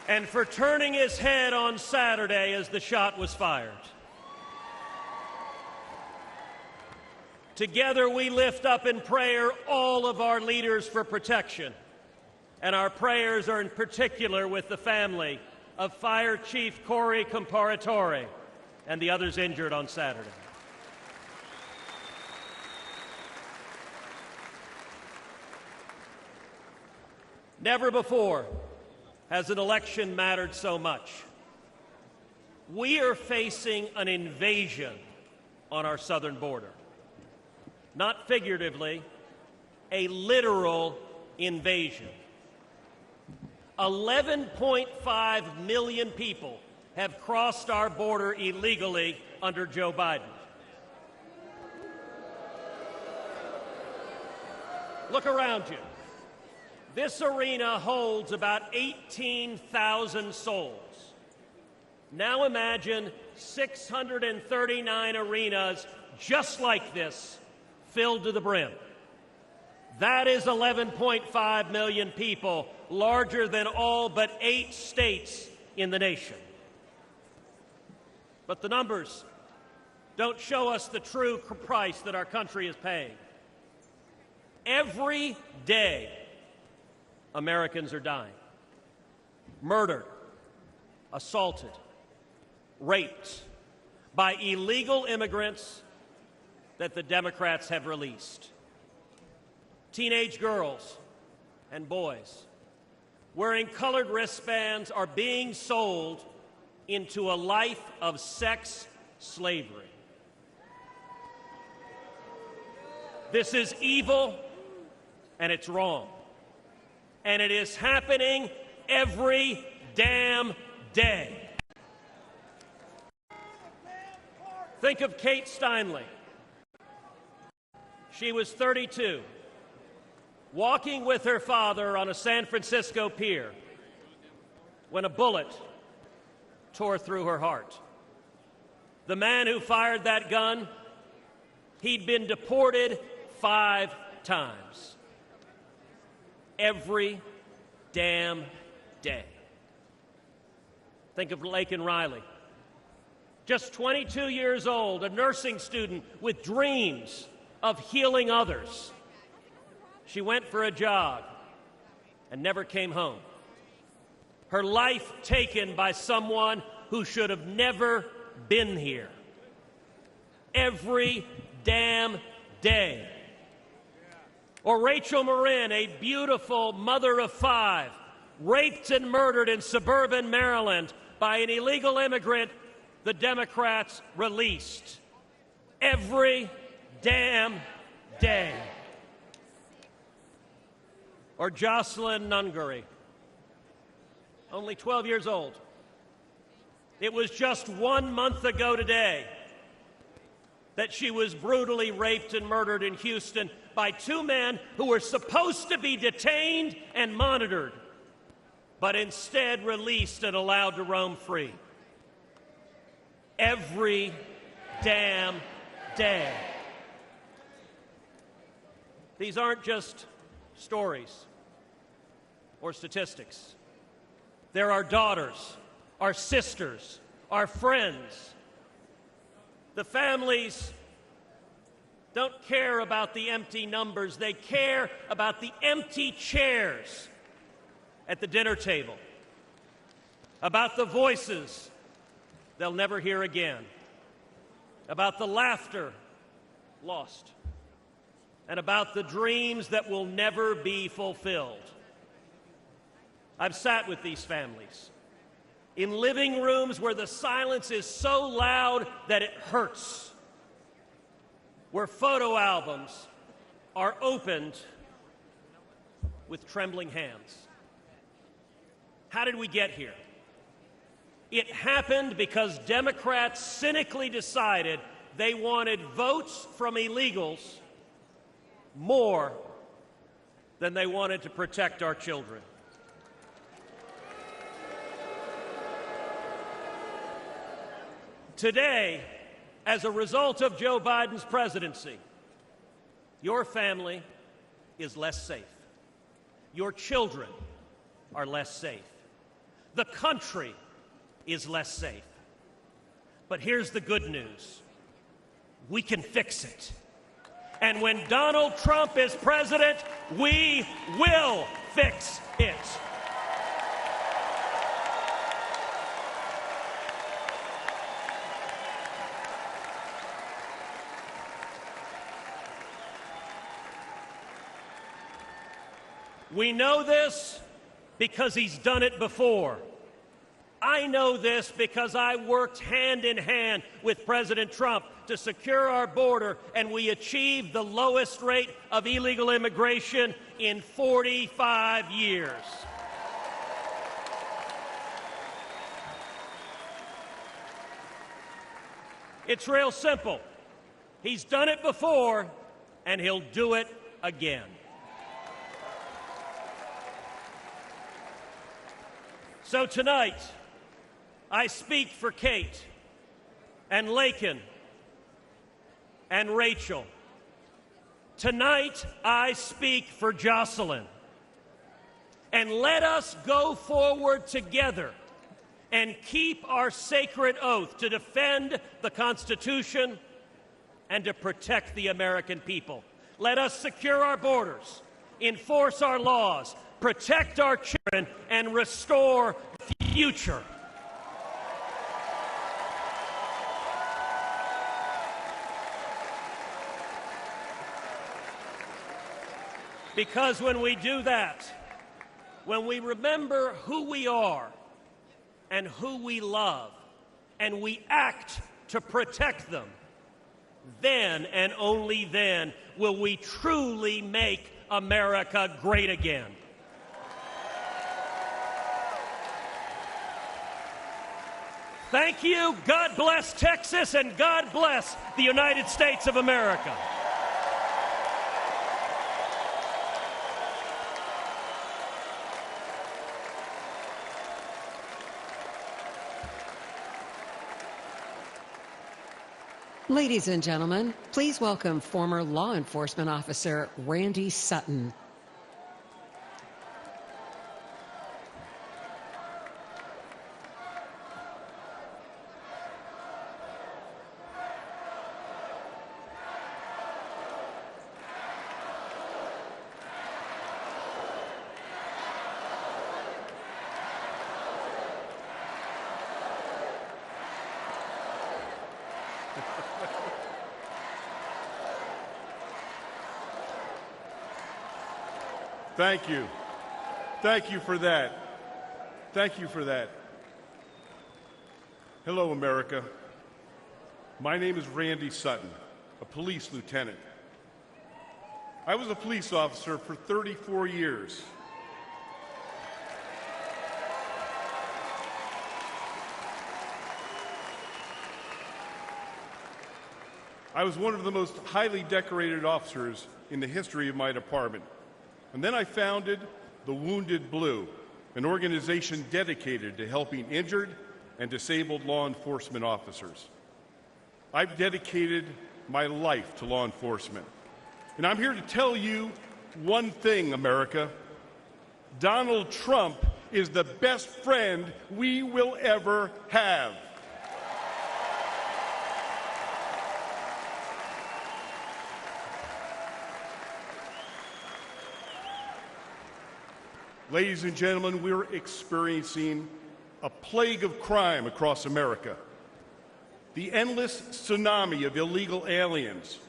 And for turning his head on Saturday as the shot was fired. Together we lift up in prayer all of our leaders for protection. And our prayers are in particular with the family of Fire Chief Corey Comparatore and the others injured on Saturday. Never before has an election mattered so much. We are facing an invasion on our southern border. Not figuratively, a literal invasion. 11.5 million people have crossed our border illegally under Joe Biden. Look around you. This arena holds about 18,000 souls. Now imagine 639 arenas just like this, filled to the brim. That is 11.5 million people, larger than all but 8 states in the nation. But the numbers don't show us the true price that our country is paying. Every day, Americans are dying. Murdered, assaulted, raped by illegal immigrants that the Democrats have released. Teenage girls and boys wearing colored wristbands are being sold into a life of sex slavery. This is evil and it's wrong. And it is happening every damn day. Think of Kate Steinle. She was 32, walking with her father on a San Francisco pier when a bullet tore through her heart. The man who fired that gun, he'd been deported 5 times. Every damn day. Think of Laken Riley. Just 22 years old, a nursing student with dreams of healing others. She went for a jog and never came home. Her life taken by someone who should have never been here. Every damn day. Or Rachel Marin, a beautiful mother of 5, raped and murdered in suburban Maryland by an illegal immigrant the Democrats released. Every damn day. Or Jocelyn Nungary, only 12 years old. It was just 1 month ago today that she was brutally raped and murdered in Houston by 2 men who were supposed to be detained and monitored, but instead released and allowed to roam free. Every damn day. These aren't just stories or statistics. They're our daughters, our sisters, our friends. The families don't care about the empty numbers. They care about the empty chairs at the dinner table about the voices they'll never hear again, about the laughter lost, and about the dreams that will never be fulfilled. I've sat with these families in living rooms where the silence is so loud that it hurts, where photo albums are opened with trembling hands. How did we get here? It happened because Democrats cynically decided they wanted votes from illegals more than they wanted to protect our children. Today, as a result of Joe Biden's presidency, your family is less safe. Your children are less safe. The country is less safe. But here's the good news. We can fix it. And when Donald Trump is president, we will fix it. We know this because he's done it before. I know this because I worked hand in hand with President Trump to secure our border, and we achieved the lowest rate of illegal immigration in 45 years. It's real simple. He's done it before, and he'll do it again. So tonight, I speak for Kate and Laken and Rachel. Tonight, I speak for Jocelyn. And let us go forward together and keep our sacred oath to defend the Constitution and to protect the American people. Let us secure our borders, enforce our laws, protect our children, and restore the future. Because when we do that, when we remember who we are and who we love, and we act to protect them, then and only then will we truly make America great again. Thank you. God bless Texas, and God bless the United States of America. Ladies and gentlemen, please welcome former law enforcement officer Randy Sutton. Thank you. Thank you for that. Thank you for that. Hello, America. My name is Randy Sutton, a police lieutenant. I was a police officer for 34 years. I was one of the most highly decorated officers in the history of my department. And then I founded the Wounded Blue, an organization dedicated to helping injured and disabled law enforcement officers. I've dedicated my life to law enforcement. And I'm here to tell you one thing, America. Donald Trump is the best friend we will ever have. Ladies and gentlemen, we're experiencing a plague of crime across America. The endless tsunami of illegal aliens,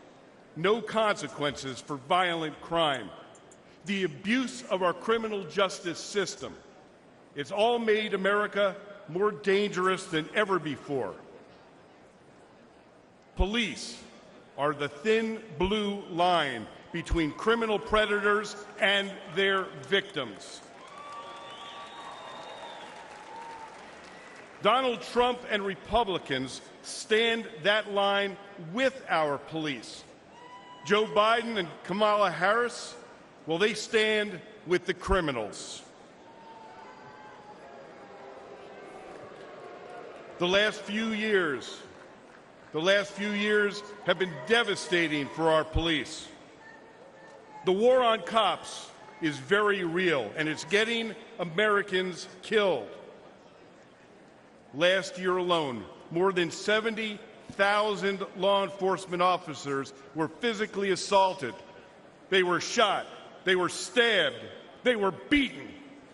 no consequences for violent crime, the abuse of our criminal justice system. It's all made America more dangerous than ever before. Police are the thin blue line between criminal predators and their victims. Donald Trump and Republicans stand that line with our police. Joe Biden and Kamala Harris, well, they stand with the criminals. The last few years have been devastating for our police. The war on cops is very real, and it's getting Americans killed. Last year alone, more than 70,000 law enforcement officers were physically assaulted. They were shot, they were stabbed, they were beaten,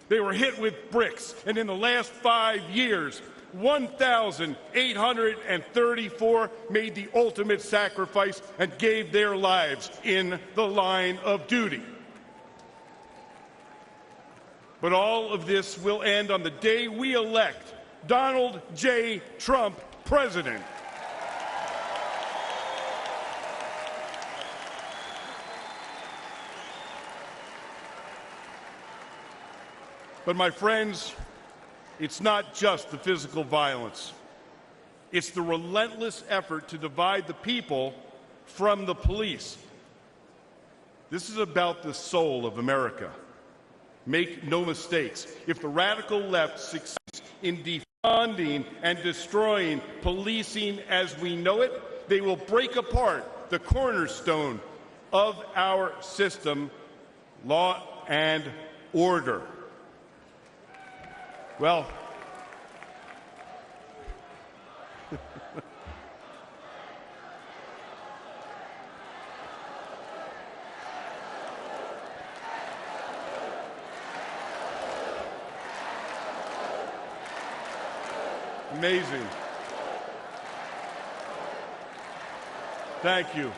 they were hit with bricks, and in the last 5 years, 1,834 made the ultimate sacrifice and gave their lives in the line of duty. But all of this will end on the day we elect Donald J. Trump president. But my friends, it's not just the physical violence. It's the relentless effort to divide the people from the police. This is about the soul of America. Make no mistakes. If the radical left succeeds in defunding and destroying policing as we know it, they will break apart the cornerstone of our system, law and order. Well, amazing. Thank you.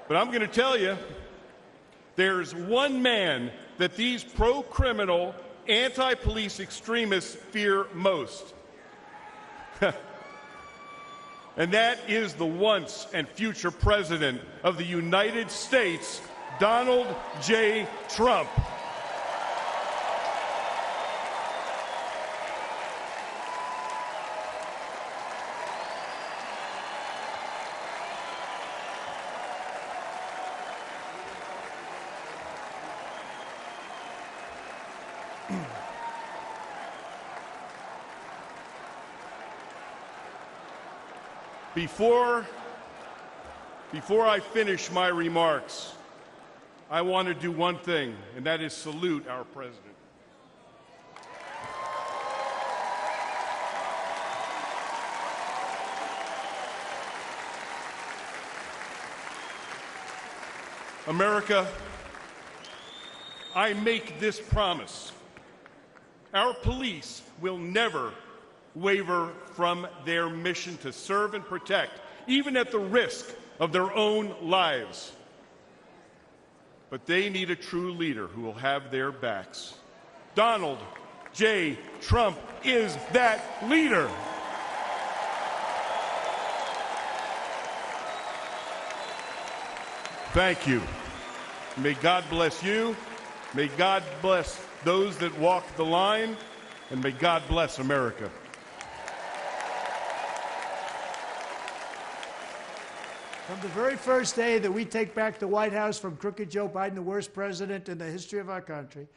But I'm going to tell you, there's one man that these pro-criminal, anti-police extremists fear most. And that is the once and future president of the United States, Donald J. Trump. Before I finish my remarks, I want to do one thing, and that is salute our president. America, I make this promise. Our police will never waver from their mission to serve and protect, even at the risk of their own lives. But they need a true leader who will have their backs. Donald J. Trump is that leader. Thank you. May God bless you. May God bless those that walk the line. And may God bless America. From the very first day that we take back the White House from crooked Joe Biden, the worst president in the history of our country,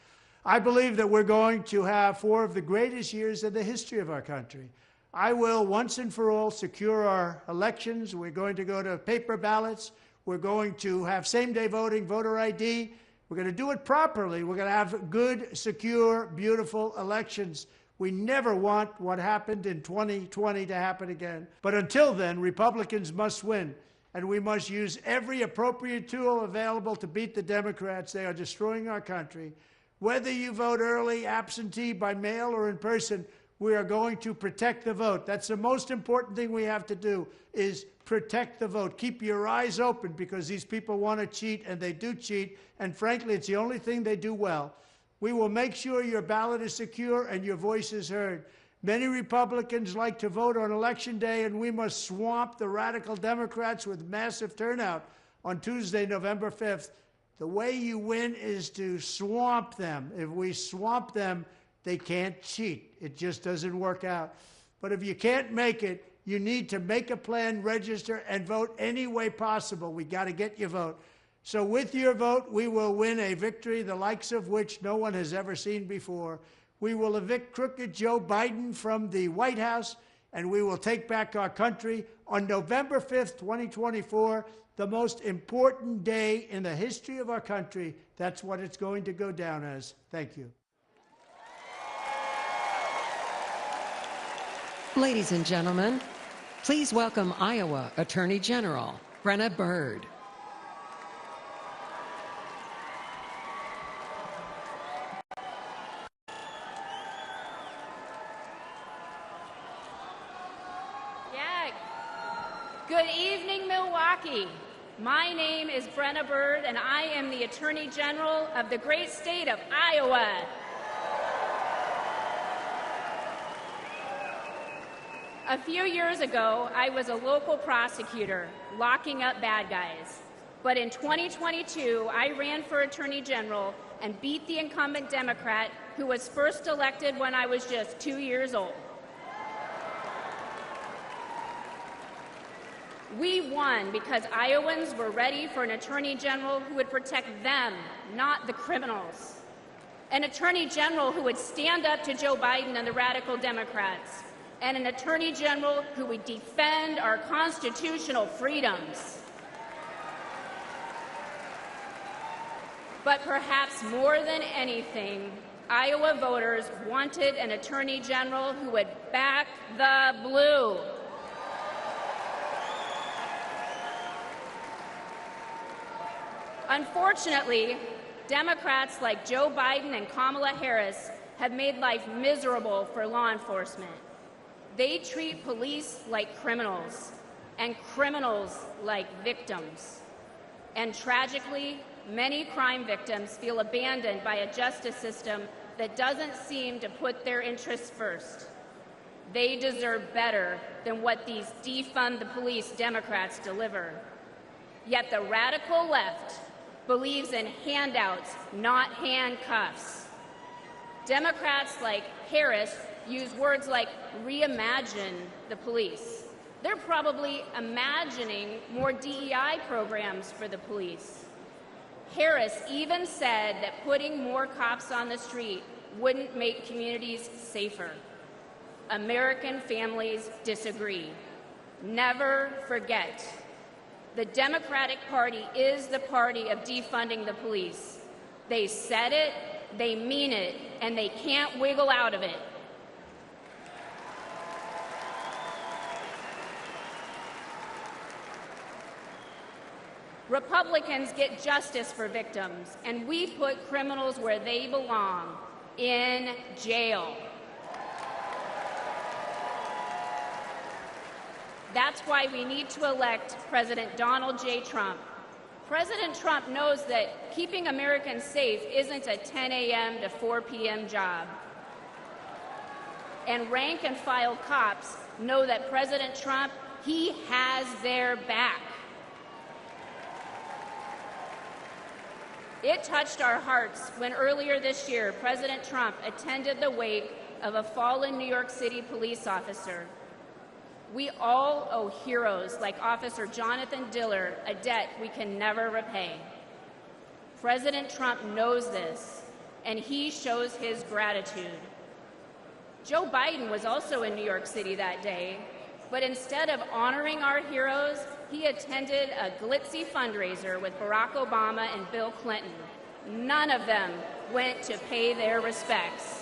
I believe that we're going to have 4 of the greatest years in the history of our country. I will, once and for all, secure our elections. We're going to go to paper ballots. We're going to have same-day voting, voter ID. We're going to do it properly. We're going to have good, secure, beautiful elections. We never want what happened in 2020 to happen again. But until then, Republicans must win. And we must use every appropriate tool available to beat the Democrats. They are destroying our country. Whether you vote early, absentee, by mail, or in person, we are going to protect the vote. That's the most important thing we have to do, is protect the vote. Keep your eyes open, because these people want to cheat, and they do cheat, and frankly, it's the only thing they do well. We will make sure your ballot is secure and your voice is heard. Many Republicans like to vote on Election Day, and we must swamp the radical Democrats with massive turnout on Tuesday, November 5th. The way you win is to swamp them. If we swamp them, they can't cheat. It just doesn't work out. But if you can't make it, you need to make a plan, register, and vote any way possible. We got to get your vote. So with your vote, we will win a victory the likes of which no one has ever seen before. We will evict crooked Joe Biden from the White House, and we will take back our country on November 5th, 2024, the most important day in the history of our country. That's what it's going to go down as. Thank you. Ladies and gentlemen, please welcome Iowa Attorney General Brenna Bird. Good evening, Milwaukee. My name is Brenna Bird, and I am the Attorney General of the great state of Iowa. A few years ago, I was a local prosecutor locking up bad guys. But in 2022, I ran for Attorney General and beat the incumbent Democrat who was first elected when I was just 2 years old. We won because Iowans were ready for an Attorney General who would protect them, not the criminals. An Attorney General who would stand up to Joe Biden and the radical Democrats. And an Attorney General who would defend our constitutional freedoms. But perhaps more than anything, Iowa voters wanted an Attorney General who would back the blue. Unfortunately, Democrats like Joe Biden and Kamala Harris have made life miserable for law enforcement. They treat police like criminals, and criminals like victims. And tragically, many crime victims feel abandoned by a justice system that doesn't seem to put their interests first. They deserve better than what these defund the police Democrats deliver. Yet the radical left believes in handouts, not handcuffs. Democrats like Harris use words like reimagine the police. They're probably imagining more DEI programs for the police. Harris even said that putting more cops on the street wouldn't make communities safer. American families disagree. Never forget. The Democratic Party is the party of defunding the police. They said it, they mean it, and they can't wiggle out of it. Republicans get justice for victims, and we put criminals where they belong, in jail. That's why we need to elect President Donald J. Trump. President Trump knows that keeping Americans safe isn't a 10 a.m. to 4 p.m. job. And rank and file cops know that President Trump, he has their back. It touched our hearts when earlier this year, President Trump attended the wake of a fallen New York City police officer. We all owe heroes like Officer Jonathan Diller a debt we can never repay. President Trump knows this, and he shows his gratitude. Joe Biden was also in New York City that day, but instead of honoring our heroes, he attended a glitzy fundraiser with Barack Obama and Bill Clinton. None of them went to pay their respects.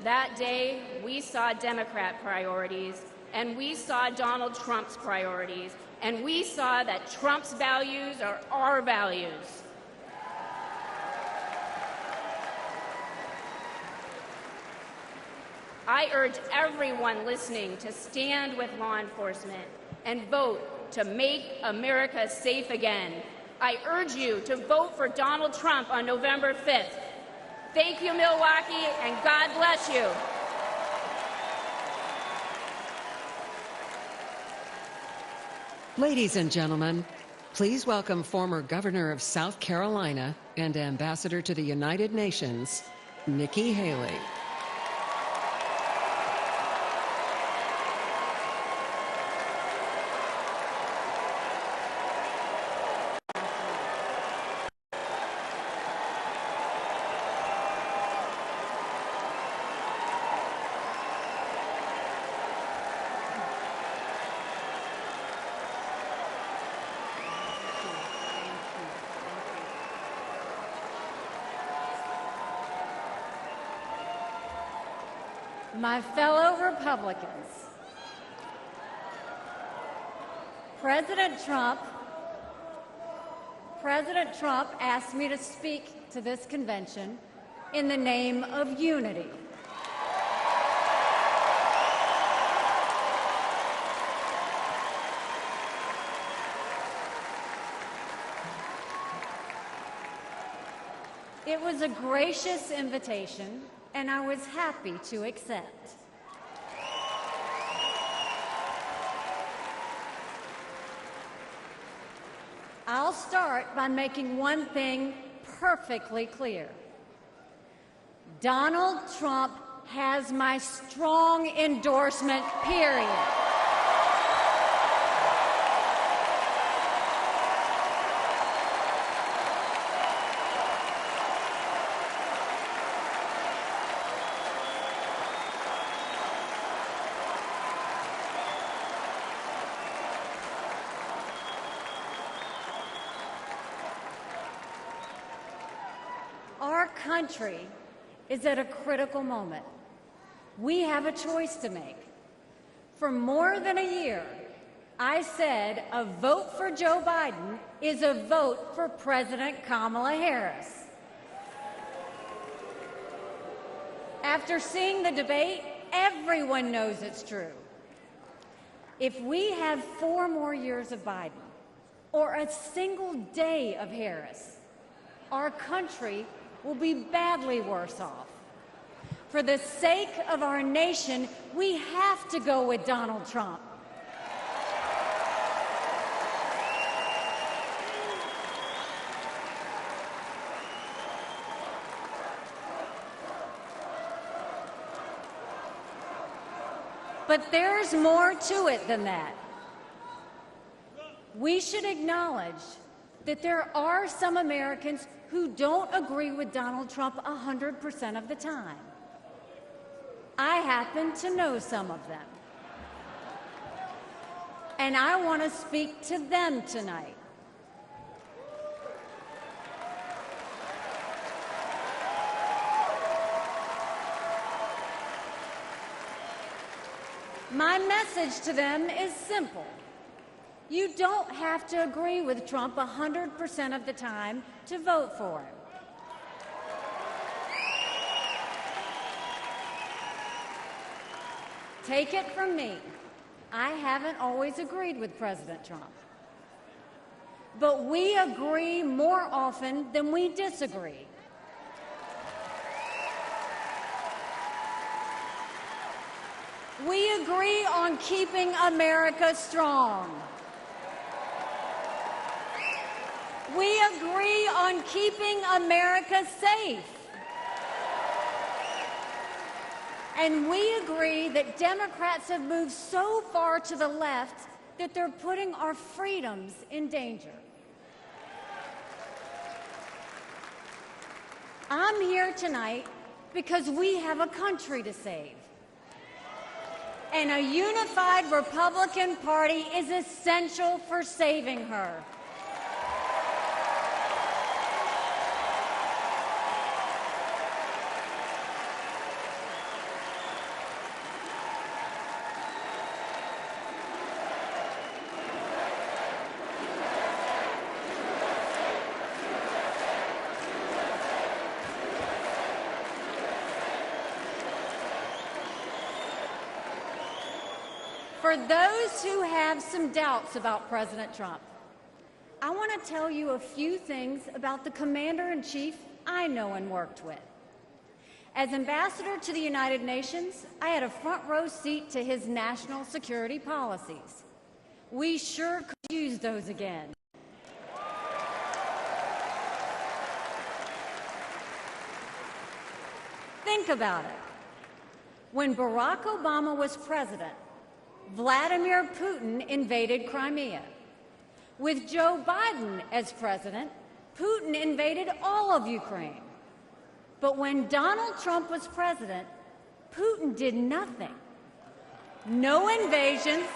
That day, we saw Democrat priorities, and we saw Donald Trump's priorities, and we saw that Trump's values are our values. I urge everyone listening to stand with law enforcement and vote to make America safe again. I urge you to vote for Donald Trump on November 5th. Thank you, Milwaukee, and God bless you. Ladies and gentlemen, please welcome former Governor of South Carolina and Ambassador to the United Nations, Nikki Haley. My fellow Republicans, President Trump asked me to speak to this convention in the name of unity. It was a gracious invitation, and I was happy to accept. I'll start by making one thing perfectly clear. Donald Trump has my strong endorsement, period. Our country is at a critical moment. We have a choice to make. For more than a year, I said a vote for Joe Biden is a vote for President Kamala Harris. After seeing the debate, everyone knows it's true. If we have 4 more years of Biden or a single day of Harris, our country will be badly worse off. For the sake of our nation, we have to go with Donald Trump. But there's more to it than that. We should acknowledge that there are some Americans who don't agree with Donald Trump 100% of the time. I happen to know some of them. And I want to speak to them tonight. My message to them is simple. You don't have to agree with Trump 100% of the time to vote for him. Take it from me, I haven't always agreed with President Trump. But we agree more often than we disagree. We agree on keeping America strong. We agree on keeping America safe. And we agree that Democrats have moved so far to the left that they're putting our freedoms in danger. I'm here tonight because we have a country to save. And a unified Republican Party is essential for saving her. For those who have some doubts about President Trump, I want to tell you a few things about the commander-in-chief I know and worked with. As ambassador to the United Nations, I had a front row seat to his national security policies. We sure could use those again. Think about it. When Barack Obama was president, Vladimir Putin invaded Crimea. With Joe Biden as president, Putin invaded all of Ukraine. But when Donald Trump was president, Putin did nothing. No invasions,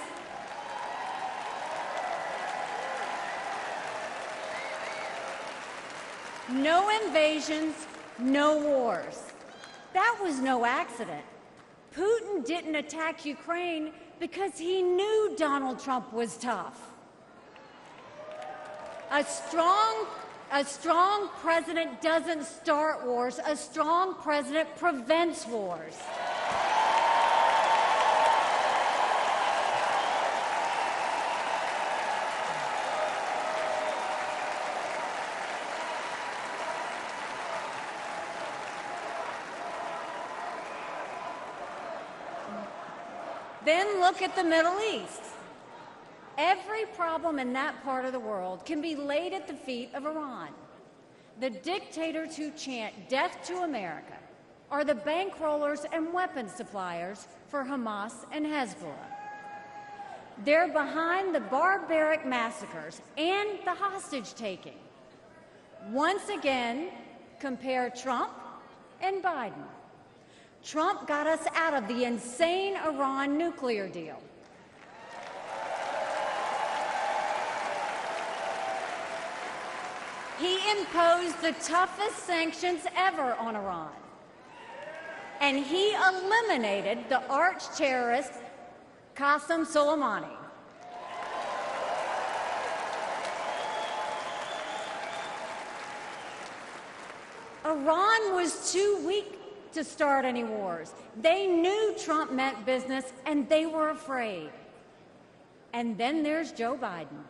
no wars. That was no accident. Putin didn't attack Ukraine because he knew Donald Trump was tough. A strong president doesn't start wars. A strong president prevents wars. Then look at the Middle East. Every problem in that part of the world can be laid at the feet of Iran. The dictators who chant death to America are the bankrollers and weapons suppliers for Hamas and Hezbollah. They're behind the barbaric massacres and the hostage-taking. Once again, compare Trump and Biden. Trump got us out of the insane Iran nuclear deal. He imposed the toughest sanctions ever on Iran. And he eliminated the arch-terrorist Qasem Soleimani. Iran was too weak to start any wars. They knew Trump meant business, and they were afraid. And then there's Joe Biden.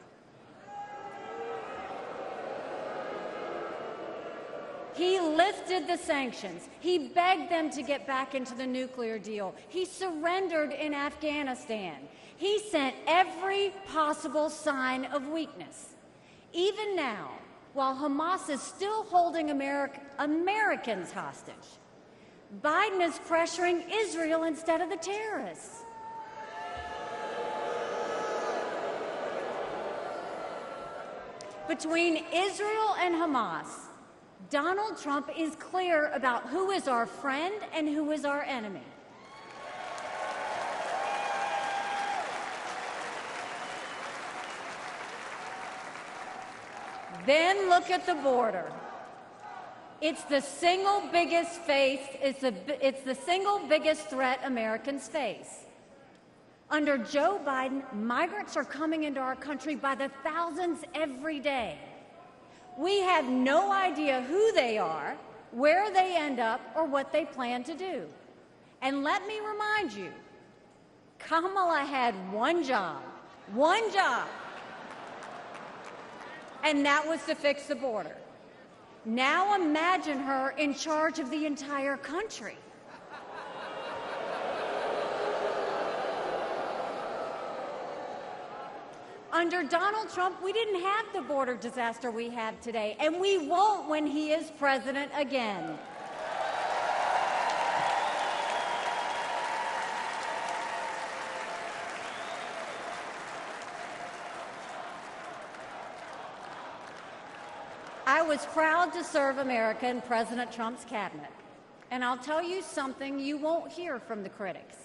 He lifted the sanctions. He begged them to get back into the nuclear deal. He surrendered in Afghanistan. He sent every possible sign of weakness. Even now, while Hamas is still holding Americans hostage, Biden is pressuring Israel instead of the terrorists. Between Israel and Hamas, Donald Trump is clear about who is our friend and who is our enemy. Then look at the border. It's the single biggest it's the single biggest threat Americans face. Under Joe Biden, migrants are coming into our country by the thousands every day. We have no idea who they are, where they end up, or what they plan to do. And let me remind you, Kamala had one job, and that was to fix the border. Now imagine her in charge of the entire country. Under Donald Trump, we didn't have the border disaster we have today, and we won't when he is president again. I was proud to serve America in President Trump's cabinet, and I'll tell you something you won't hear from the critics.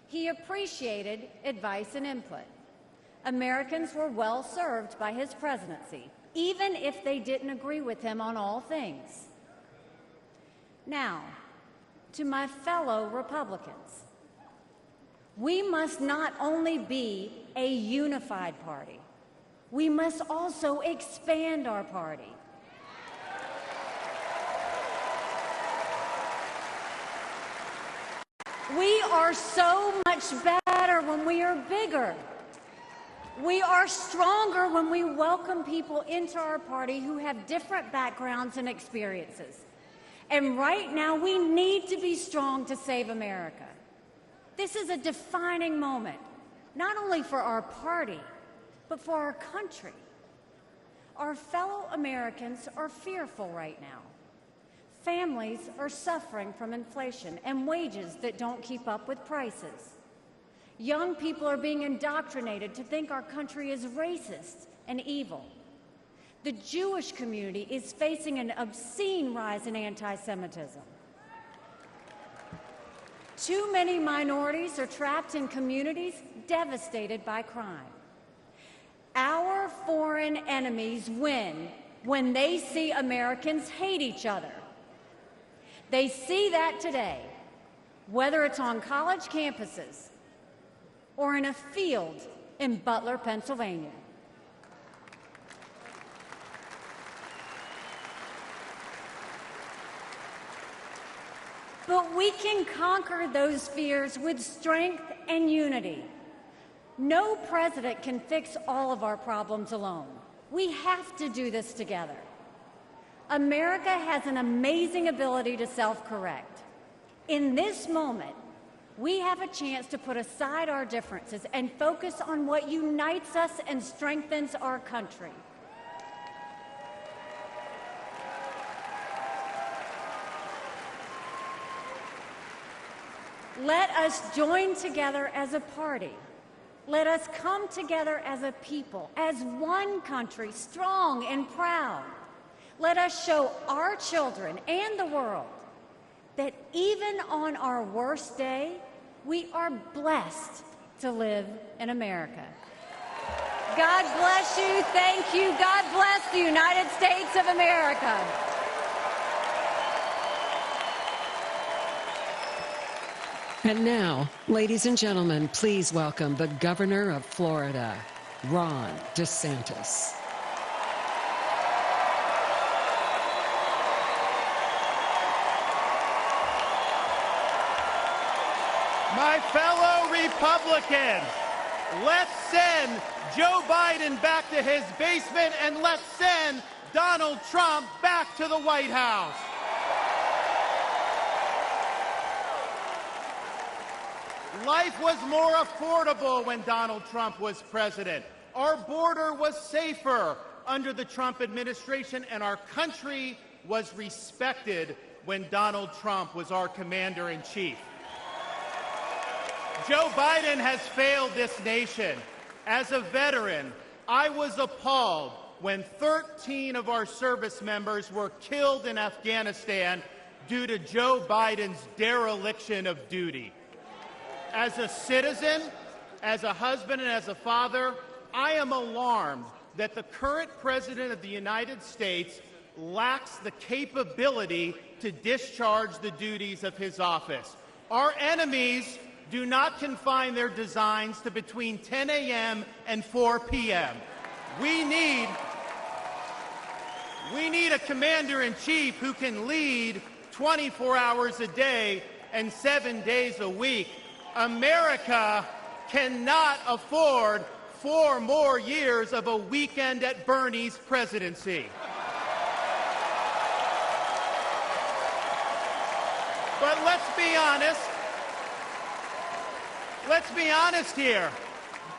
He appreciated advice and input. Americans were well served by his presidency, even if they didn't agree with him on all things. Now, to my fellow Republicans, we must not only be a unified party, we must also expand our party. We are so much better when we are bigger. We are stronger when we welcome people into our party who have different backgrounds and experiences. And right now, we need to be strong to save America. This is a defining moment, not only for our party, but for our country. Our fellow Americans are fearful right now. Families are suffering from inflation and wages that don't keep up with prices. Young people are being indoctrinated to think our country is racist and evil. The Jewish community is facing an obscene rise in anti-Semitism. Too many minorities are trapped in communities devastated by crime. Our foreign enemies win when they see Americans hate each other. They see that today, whether it's on college campuses or in a field in Butler, Pennsylvania. But we can conquer those fears with strength and unity. No president can fix all of our problems alone. We have to do this together. America has an amazing ability to self-correct. In this moment, we have a chance to put aside our differences and focus on what unites us and strengthens our country. Let us join together as a party. Let us come together as a people, as one country, strong and proud. Let us show our children and the world that even on our worst day, we are blessed to live in America. God bless you. Thank you. God bless the United States of America. And now, ladies and gentlemen, please welcome the Governor of Florida, Ron DeSantis. My fellow Republicans, let's send Joe Biden back to his basement and let's send Donald Trump back to the White House. Life was more affordable when Donald Trump was president. Our border was safer under the Trump administration, and our country was respected when Donald Trump was our commander-in-chief. Joe Biden has failed this nation. As a veteran, I was appalled when 13 of our service members were killed in Afghanistan due to Joe Biden's dereliction of duty. As a citizen, as a husband, and as a father, I am alarmed that the current President of the United States lacks the capability to discharge the duties of his office. Our enemies do not confine their designs to between 10 a.m. and 4 p.m. We need a commander-in-chief who can lead 24 hours a day and 7 days a week. America cannot afford 4 more years of a weekend at Bernie's presidency. But let's be honest. Let's be honest here.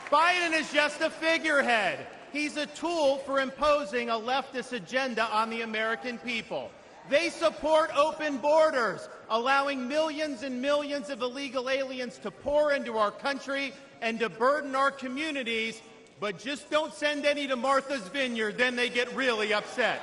Biden is just a figurehead. He's a tool for imposing a leftist agenda on the American people. They support open borders, allowing millions and millions of illegal aliens to pour into our country and to burden our communities, but just don't send any to Martha's Vineyard, then they get really upset.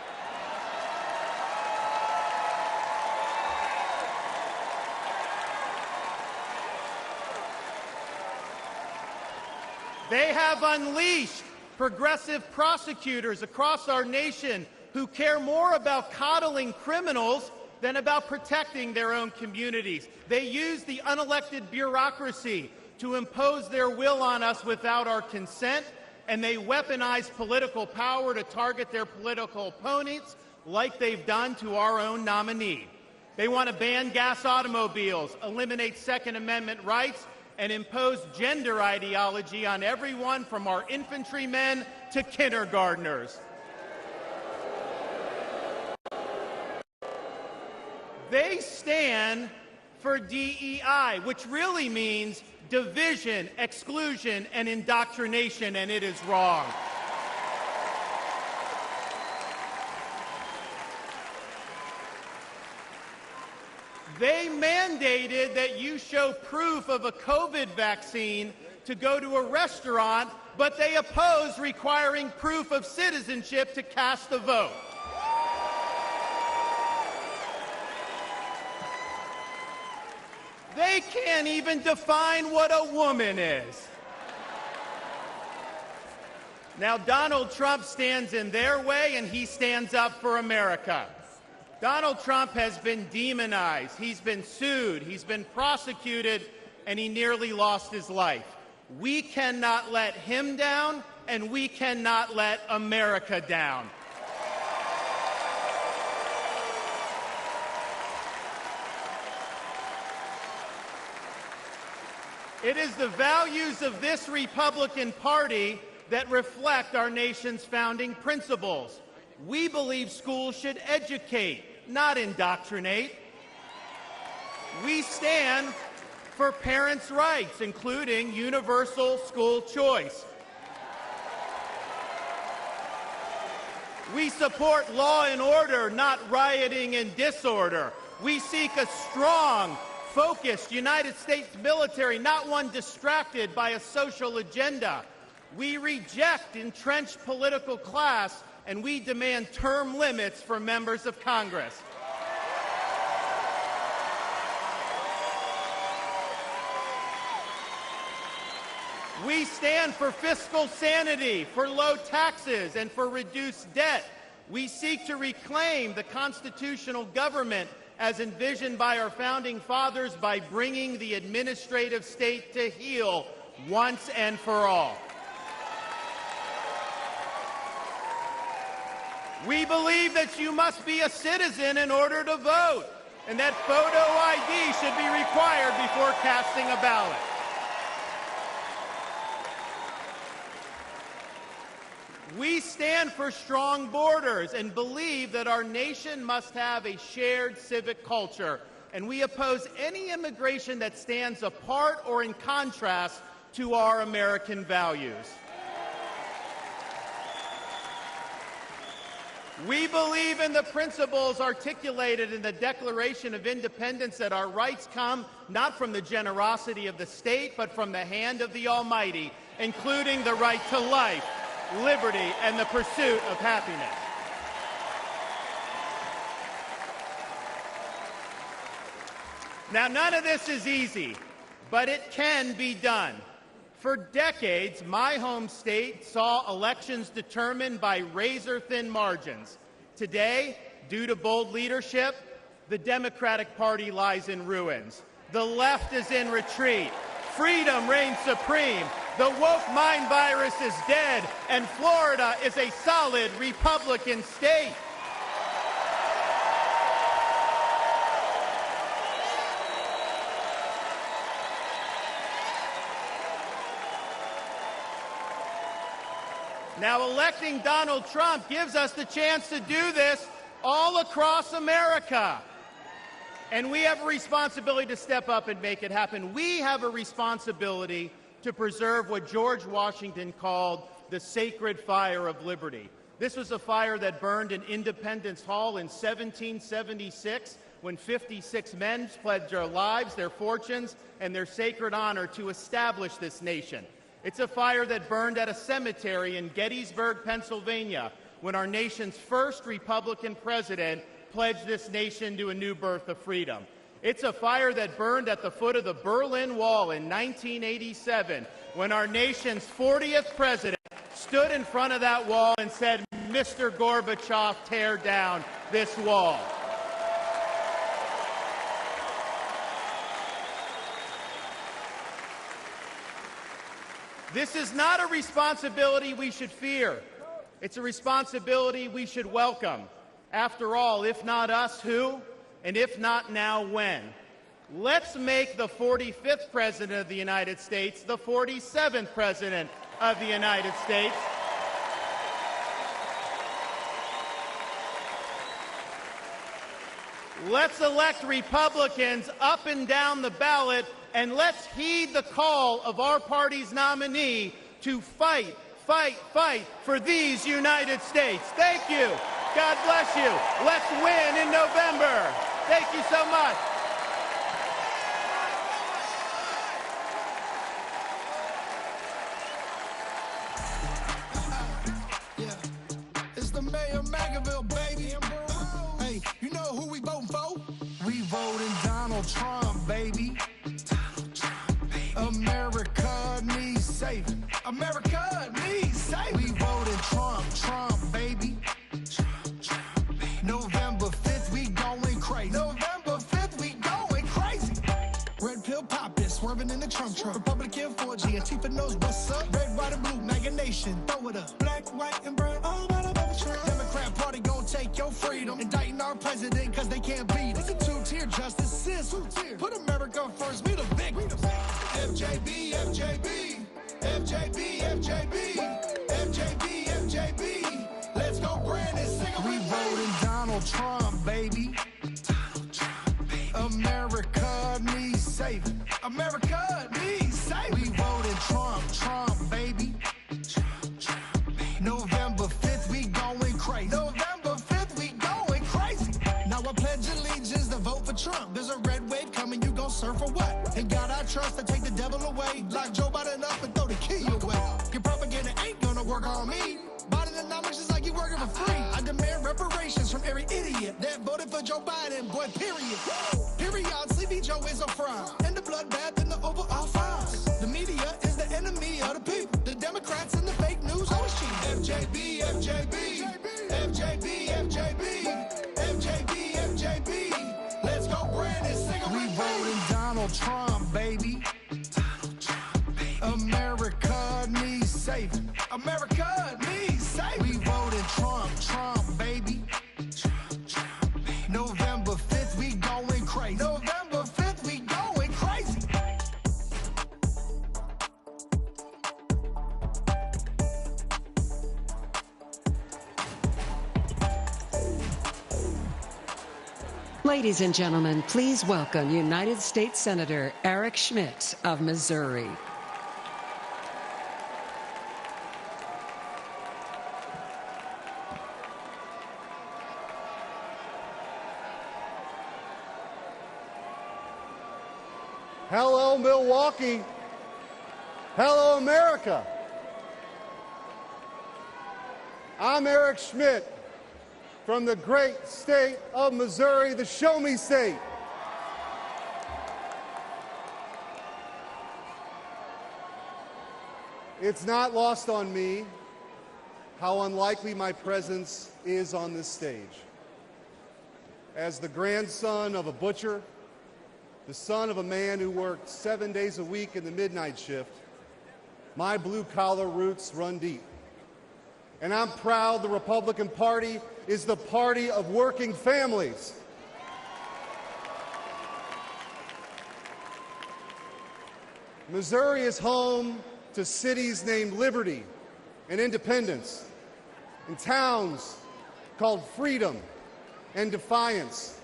They have unleashed progressive prosecutors across our nation who care more about coddling criminals than about protecting their own communities. They use the unelected bureaucracy to impose their will on us without our consent, and they weaponize political power to target their political opponents like they've done to our own nominee. They want to ban gas automobiles, eliminate Second Amendment rights, and impose gender ideology on everyone from our infantrymen to kindergartners. They stand for DEI, which really means division, exclusion, and indoctrination, and it is wrong. They mandated that you show proof of a COVID vaccine to go to a restaurant, but they oppose requiring proof of citizenship to cast a vote. They can't even define what a woman is. Now, Donald Trump stands in their way, and he stands up for America. Donald Trump has been demonized. He's been sued. He's been prosecuted, and he nearly lost his life. We cannot let him down, and we cannot let America down. It is the values of this Republican Party that reflect our nation's founding principles. We believe schools should educate, not indoctrinate. We stand for parents' rights, including universal school choice. We support law and order, not rioting and disorder. We seek a strong, focused United States military, not one distracted by a social agenda. We reject entrenched political class, and we demand term limits for members of Congress. We stand for fiscal sanity, for low taxes, and for reduced debt. We seek to reclaim the constitutional government as envisioned by our founding fathers by bringing the administrative state to heel once and for all. We believe that you must be a citizen in order to vote, and that photo ID should be required before casting a ballot. We stand for strong borders and believe that our nation must have a shared civic culture, and we oppose any immigration that stands apart or in contrast to our American values. We believe in the principles articulated in the Declaration of Independence that our rights come not from the generosity of the state, but from the hand of the Almighty, including the right to life, liberty, and the pursuit of happiness. Now, none of this is easy, but it can be done. For decades, my home state saw elections determined by razor-thin margins. Today, due to bold leadership, the Democratic Party lies in ruins. The left is in retreat. Freedom reigns supreme. The woke mind virus is dead, and Florida is a solid Republican state. Now, electing Donald Trump gives us the chance to do this all across America. And we have a responsibility to step up and make it happen. We have a responsibility to preserve what George Washington called the sacred fire of liberty. This was a fire that burned in Independence Hall in 1776 when 56 men pledged their lives, their fortunes, and their sacred honor to establish this nation. It's a fire that burned at a cemetery in Gettysburg, Pennsylvania, when our nation's first Republican president pledged this nation to a new birth of freedom. It's a fire that burned at the foot of the Berlin Wall in 1987, when our nation's 40th president stood in front of that wall and said, "Mr. Gorbachev, tear down this wall." This is not a responsibility we should fear. It's a responsibility we should welcome. After all, if not us, who? And if not now, when? Let's make the 45th President of the United States the 47th President of the United States. Let's elect Republicans up and down the ballot, and let's heed the call of our party's nominee to fight, fight, fight for these United States. Thank you. God bless you. Let's win in November. Thank you so much. It's the mayor of Magaville, baby. Hey, you know who we voting for? We voting Donald Trump, baby. Donald Trump, baby. America needs saving. America needs saving. We voting Trump, Trump, baby. Trump, Trump, baby. November 5th, we going crazy. November 5th, we going crazy. Red pill poppin', swerving in the Trump truck. Republican 4G, Antifa knows what's up. Red, white, and blue, MAGA nation, throw it up. Black, white, and brown, all about a Trump. Democrat party gon' take your freedom. Indicting our president cause they can't beat us. It's a two-tier justice system. Put America first, we the big. FJB, FJB, FJB, FJB, FJB, FJB. Let's go grand and sing a We voting Donald Trump, baby. Donald Trump, baby. America needs saving. America needs saving. We voting Trump, Trump, baby. Trump, Trump, baby. November 5th, we going crazy. November 5th, we going crazy. Now I pledge allegiance to vote for Trump. There's a red wave coming, you gon' surf for what? And God I trust to take the devil away. Lock Joe Biden up and throw the key away. Your propaganda ain't gonna work on me. Biden economics is like you working for free. I demand reparations from every idiot that voted for Joe Biden, boy, period. Period, Sleepy Joe is a fraud. And the bloodbath and the overall farce. The media is the enemy of the people. The Democrats and the fake news always cheat. FJB, FJB, FJB, FJB, FJB, FJB. Let's go grand and sing a We voting Donald Trump, baby. Donald Trump, baby. America needs saving. America needs saving. We voting Trump, Trump, baby. Trump, Trump, baby. November 5th, we going crazy. November 5th, we going crazy. Ladies and gentlemen, please welcome United States Senator Eric Schmitt of Missouri. Hello, Milwaukee. Hello, America. I'm Eric Schmitt from the great state of Missouri, the Show Me State. It's not lost on me how unlikely my presence is on this stage. As the grandson of a butcher, the son of a man who worked 7 days a week in the midnight shift, my blue-collar roots run deep. And I'm proud the Republican Party is the party of working families. Missouri is home to cities named Liberty and Independence, and towns called Freedom and Defiance.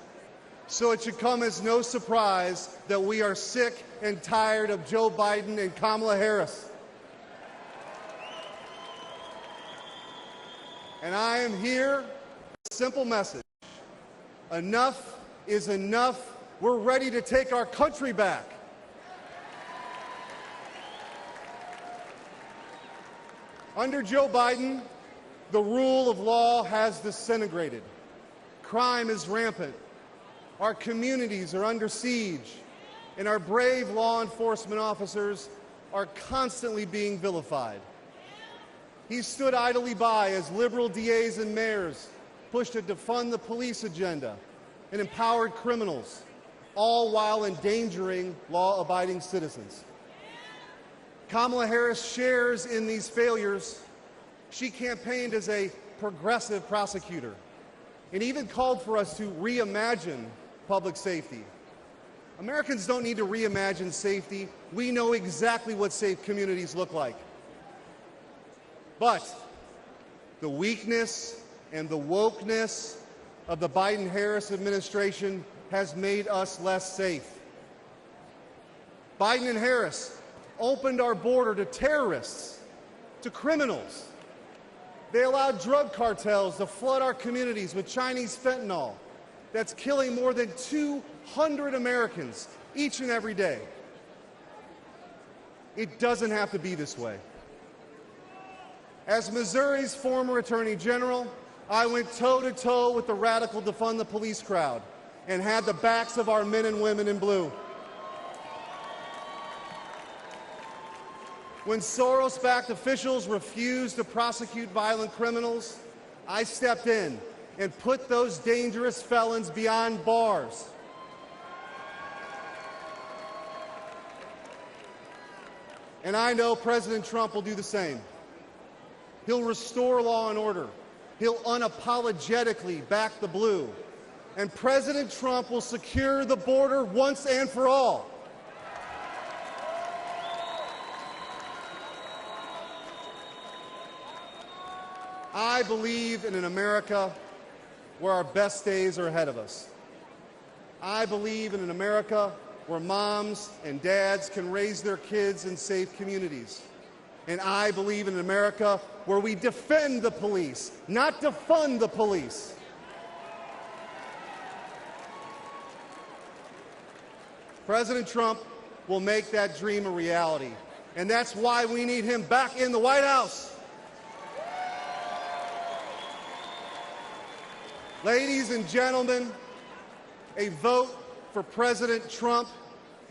So it should come as no surprise that we are sick and tired of Joe Biden and Kamala Harris. And I am here with a simple message. Enough is enough. We're ready to take our country back. Under Joe Biden, the rule of law has disintegrated. Crime is rampant. Our communities are under siege, and our brave law enforcement officers are constantly being vilified. He stood idly by as liberal DAs and mayors pushed to defund the police agenda and empowered criminals, all while endangering law-abiding citizens. Kamala Harris shares in these failures. She campaigned as a progressive prosecutor and even called for us to reimagine public safety. Americans don't need to reimagine safety. We know exactly what safe communities look like. But the weakness and the wokeness of the Biden-Harris administration has made us less safe. Biden and Harris opened our border to terrorists, to criminals. They allowed drug cartels to flood our communities with Chinese fentanyl that's killing more than 200 Americans each and every day. It doesn't have to be this way. As Missouri's former Attorney General, I went toe-to-toe with the radical defund the police crowd and had the backs of our men and women in blue. When Soros-backed officials refused to prosecute violent criminals, I stepped in and put those dangerous felons behind bars. And I know President Trump will do the same. He'll restore law and order. He'll unapologetically back the blue. And President Trump will secure the border once and for all. I believe in an America where our best days are ahead of us. I believe in an America where moms and dads can raise their kids in safe communities. And I believe in an America where we defend the police, not defund the police. President Trump will make that dream a reality. And that's why we need him back in the White House. Ladies and gentlemen, a vote for President Trump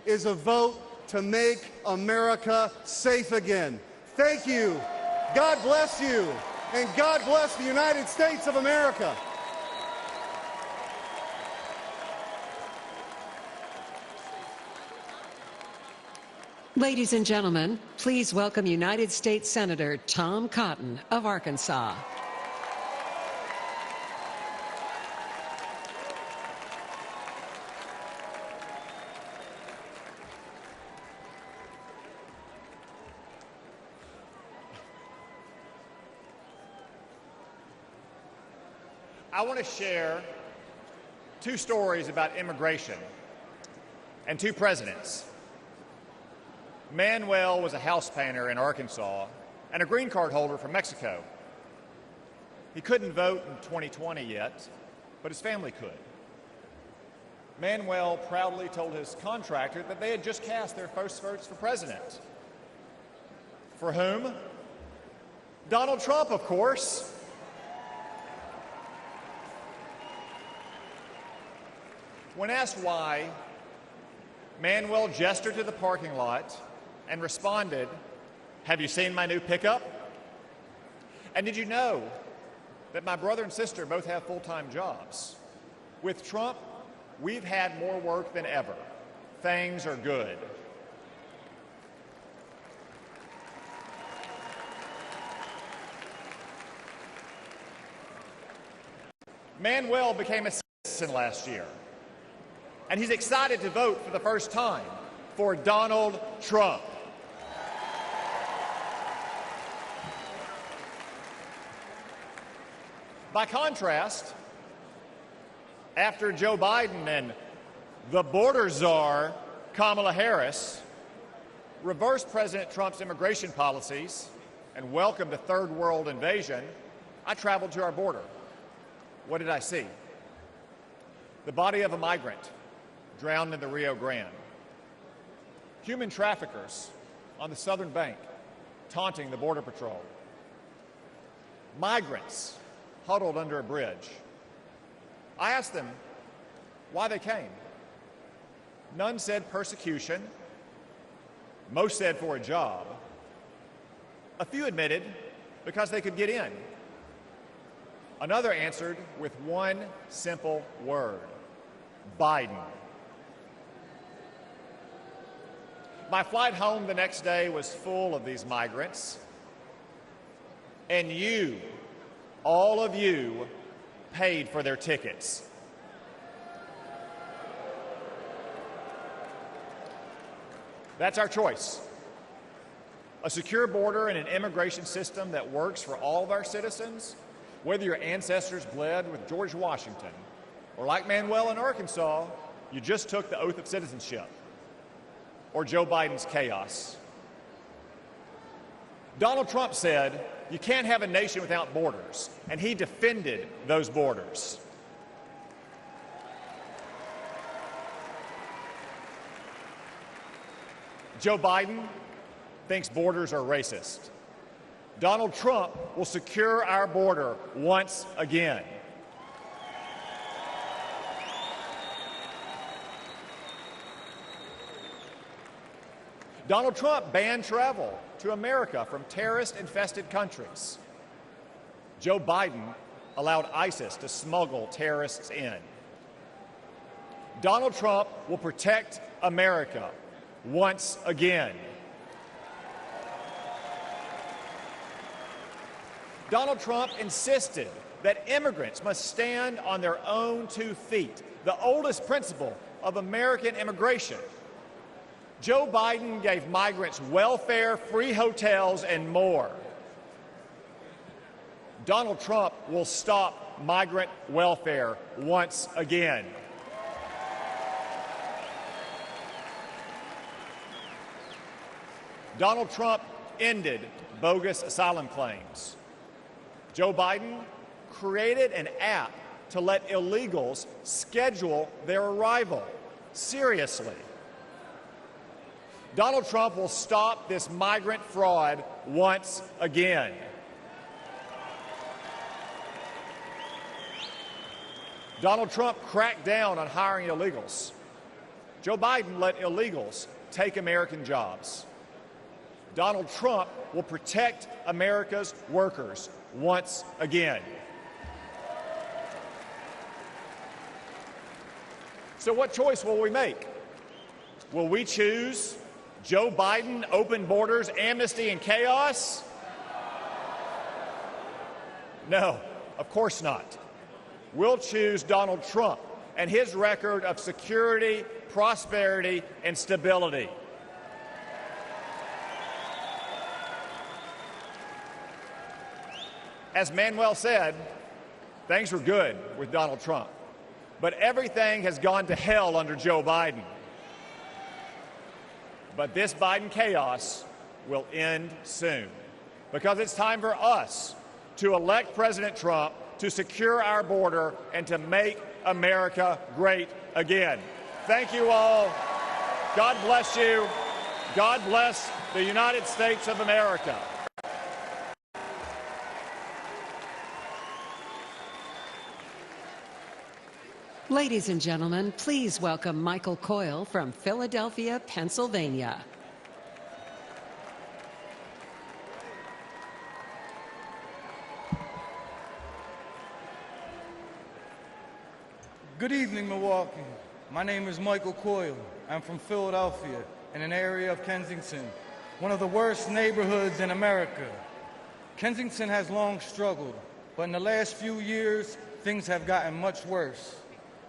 is a vote to make America safe again. Thank you. God bless you. And God bless the United States of America. Ladies and gentlemen, please welcome United States Senator Tom Cotton of Arkansas. I want to share two stories about immigration and two presidents. Manuel was a house painter in Arkansas and a green card holder from Mexico. He couldn't vote in 2020 yet, but his family could. Manuel proudly told his contractor that they had just cast their first votes for president. For whom? Donald Trump, of course. When asked why, Manuel gestured to the parking lot and responded, "Have you seen my new pickup? And did you know that my brother and sister both have full-time jobs? With Trump, we've had more work than ever. Things are good." Manuel became a citizen last year, and he's excited to vote for the first time for Donald Trump. By contrast, after Joe Biden and the border czar, Kamala Harris, reversed President Trump's immigration policies and welcomed a third world invasion, I traveled to our border. What did I see? The body of a migrant drowned in the Rio Grande. Human traffickers on the southern bank taunting the Border Patrol. Migrants huddled under a bridge. I asked them why they came. None said persecution. Most said for a job. A few admitted because they could get in. Another answered with one simple word: Biden. My flight home the next day was full of these migrants, and you, all of you, paid for their tickets. That's our choice. A secure border and an immigration system that works for all of our citizens, whether your ancestors bled with George Washington, or like Manuel in Arkansas, you just took the oath of citizenship, or Joe Biden's chaos. Donald Trump said, you can't have a nation without borders, and he defended those borders. Joe Biden thinks borders are racist. Donald Trump will secure our border once again. Donald Trump banned travel to America from terrorist-infested countries. Joe Biden allowed ISIS to smuggle terrorists in. Donald Trump will protect America once again. Donald Trump insisted that immigrants must stand on their own 2 feet, the oldest principle of American immigration. Joe Biden gave migrants welfare, free hotels, and more. Donald Trump will stop migrant welfare once again. Donald Trump ended bogus asylum claims. Joe Biden created an app to let illegals schedule their arrival. Seriously. Donald Trump will stop this migrant fraud once again. Donald Trump cracked down on hiring illegals. Joe Biden let illegals take American jobs. Donald Trump will protect America's workers once again. So what choice will we make? Will we choose Joe Biden, open borders, amnesty, and chaos? No, of course not. We'll choose Donald Trump and his record of security, prosperity, and stability. As Manuel said, things were good with Donald Trump, but everything has gone to hell under Joe Biden. But this Biden chaos will end soon, because it's time for us to elect President Trump to secure our border and to make America great again. Thank you all. God bless you. God bless the United States of America. Ladies and gentlemen, please welcome Michael Coyle from Philadelphia, Pennsylvania. Good evening, Milwaukee. My name is Michael Coyle. I'm from Philadelphia, in an area of Kensington, one of the worst neighborhoods in America. Kensington has long struggled, but in the last few years, things have gotten much worse.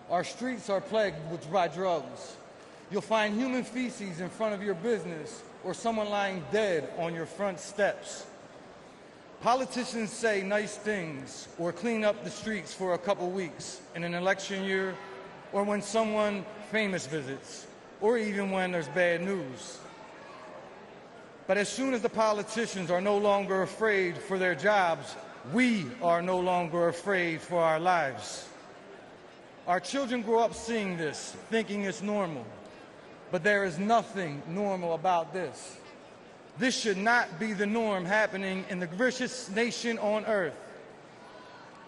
Our streets are plagued by drugs. You'll find human feces in front of your business or someone lying dead on your front steps. Politicians say nice things or clean up the streets for a couple weeks in an election year or when someone famous visits or even when there's bad news. But as soon as the politicians are no longer afraid for their jobs, we are no longer afraid for our lives. Our children grow up seeing this, thinking it's normal. But there is nothing normal about this. This should not be the norm happening in the richest nation on earth.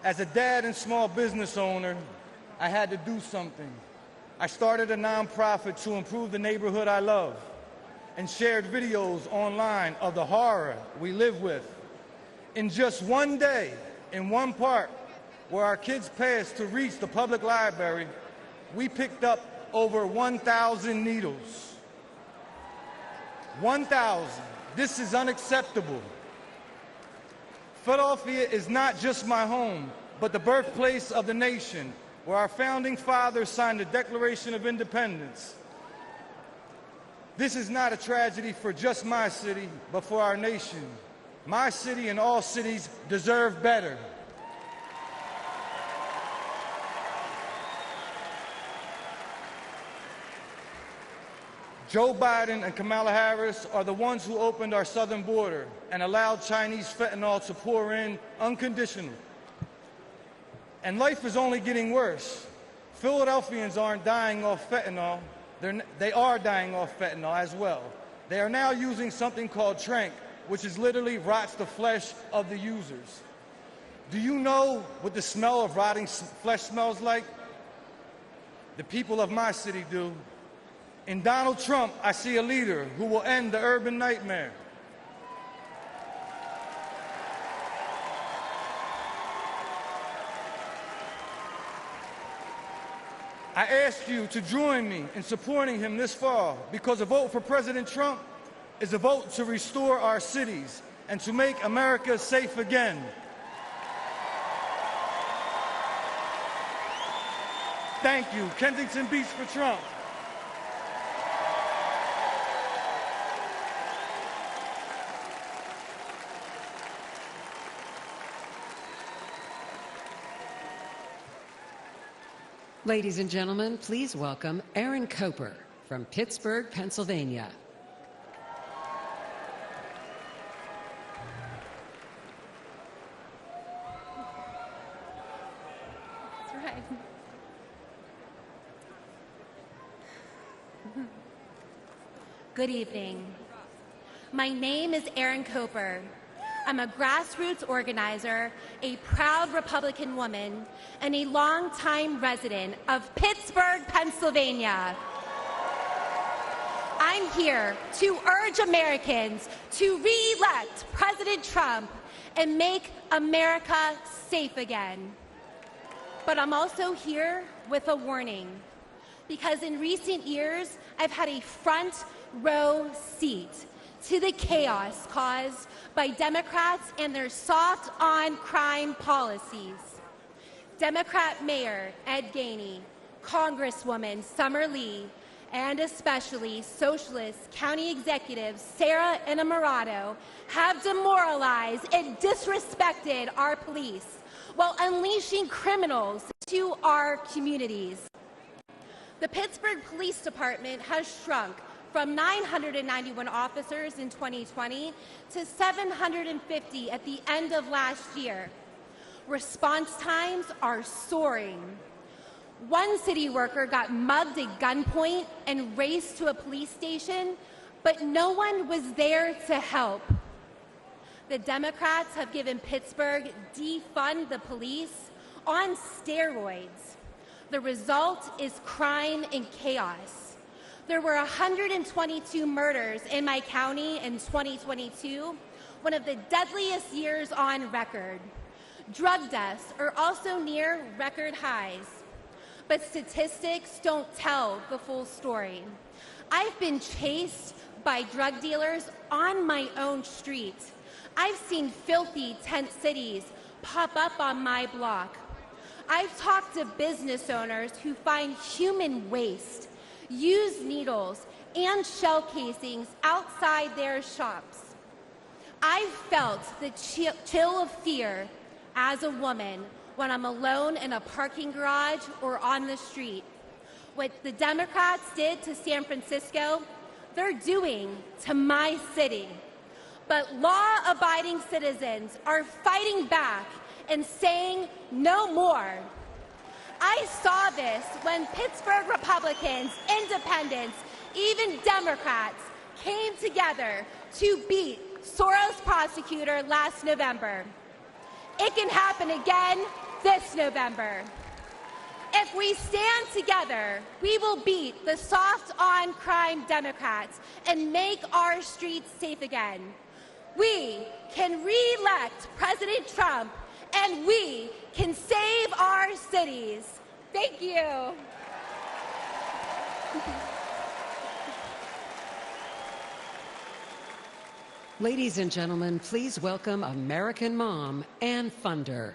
As a dad and small business owner, I had to do something. I started a nonprofit to improve the neighborhood I love and shared videos online of the horror we live with. In just one day, in one park, where our kids passed to reach the public library, we picked up over 1,000 needles. 1,000. This is unacceptable. Philadelphia is not just my home, but the birthplace of the nation, where our founding fathers signed the Declaration of Independence. This is not a tragedy for just my city, but for our nation. My city and all cities deserve better. Joe Biden and Kamala Harris are the ones who opened our southern border and allowed Chinese fentanyl to pour in unconditionally. And life is only getting worse. Philadelphians aren't dying off fentanyl. They are dying off fentanyl as well. They are now using something called tranq, which is literally rots the flesh of the users. Do you know what the smell of rotting flesh smells like? The people of my city do. In Donald Trump, I see a leader who will end the urban nightmare. I ask you to join me in supporting him this fall, because a vote for President Trump is a vote to restore our cities and to make America safe again. Thank you. Kensington Beach for Trump. Ladies and gentlemen, please welcome Aaron Koper from Pittsburgh, Pennsylvania. That's right. Good evening. My name is Aaron Koper. I'm a grassroots organizer, a proud Republican woman, and a longtime resident of Pittsburgh, Pennsylvania. I'm here to urge Americans to re-elect President Trump and make America safe again. But I'm also here with a warning, because in recent years, I've had a front row seat to the chaos caused by Democrats and their soft on crime policies. Democrat Mayor Ed Gainey, Congresswoman Summer Lee, and especially Socialist County Executives Sarah Innamorato have demoralized and disrespected our police while unleashing criminals to our communities. The Pittsburgh Police Department has shrunk from 991 officers in 2020 to 750 at the end of last year. Response times are soaring. One city worker got mugged at gunpoint and raced to a police station, but no one was there to help. The Democrats have given Pittsburgh defund the police on steroids. The result is crime and chaos. There were 122 murders in my county in 2022, one of the deadliest years on record. Drug deaths are also near record highs. But statistics don't tell the full story. I've been chased by drug dealers on my own street. I've seen filthy tent cities pop up on my block. I've talked to business owners who find human waste, used needles, and shell casings outside their shops. I've felt the chill of fear as a woman when I'm alone in a parking garage or on the street. What the Democrats did to San Francisco, they're doing to my city. But law-abiding citizens are fighting back and saying no more. I saw this when Pittsburgh Republicans, independents, even Democrats came together to beat Soros prosecutor last November. It can happen again this November. If we stand together, we will beat the soft-on-crime Democrats and make our streets safe again. We can re-elect President Trump, and we can save our cities. Thank you. Ladies and gentlemen, please welcome American mom and funder.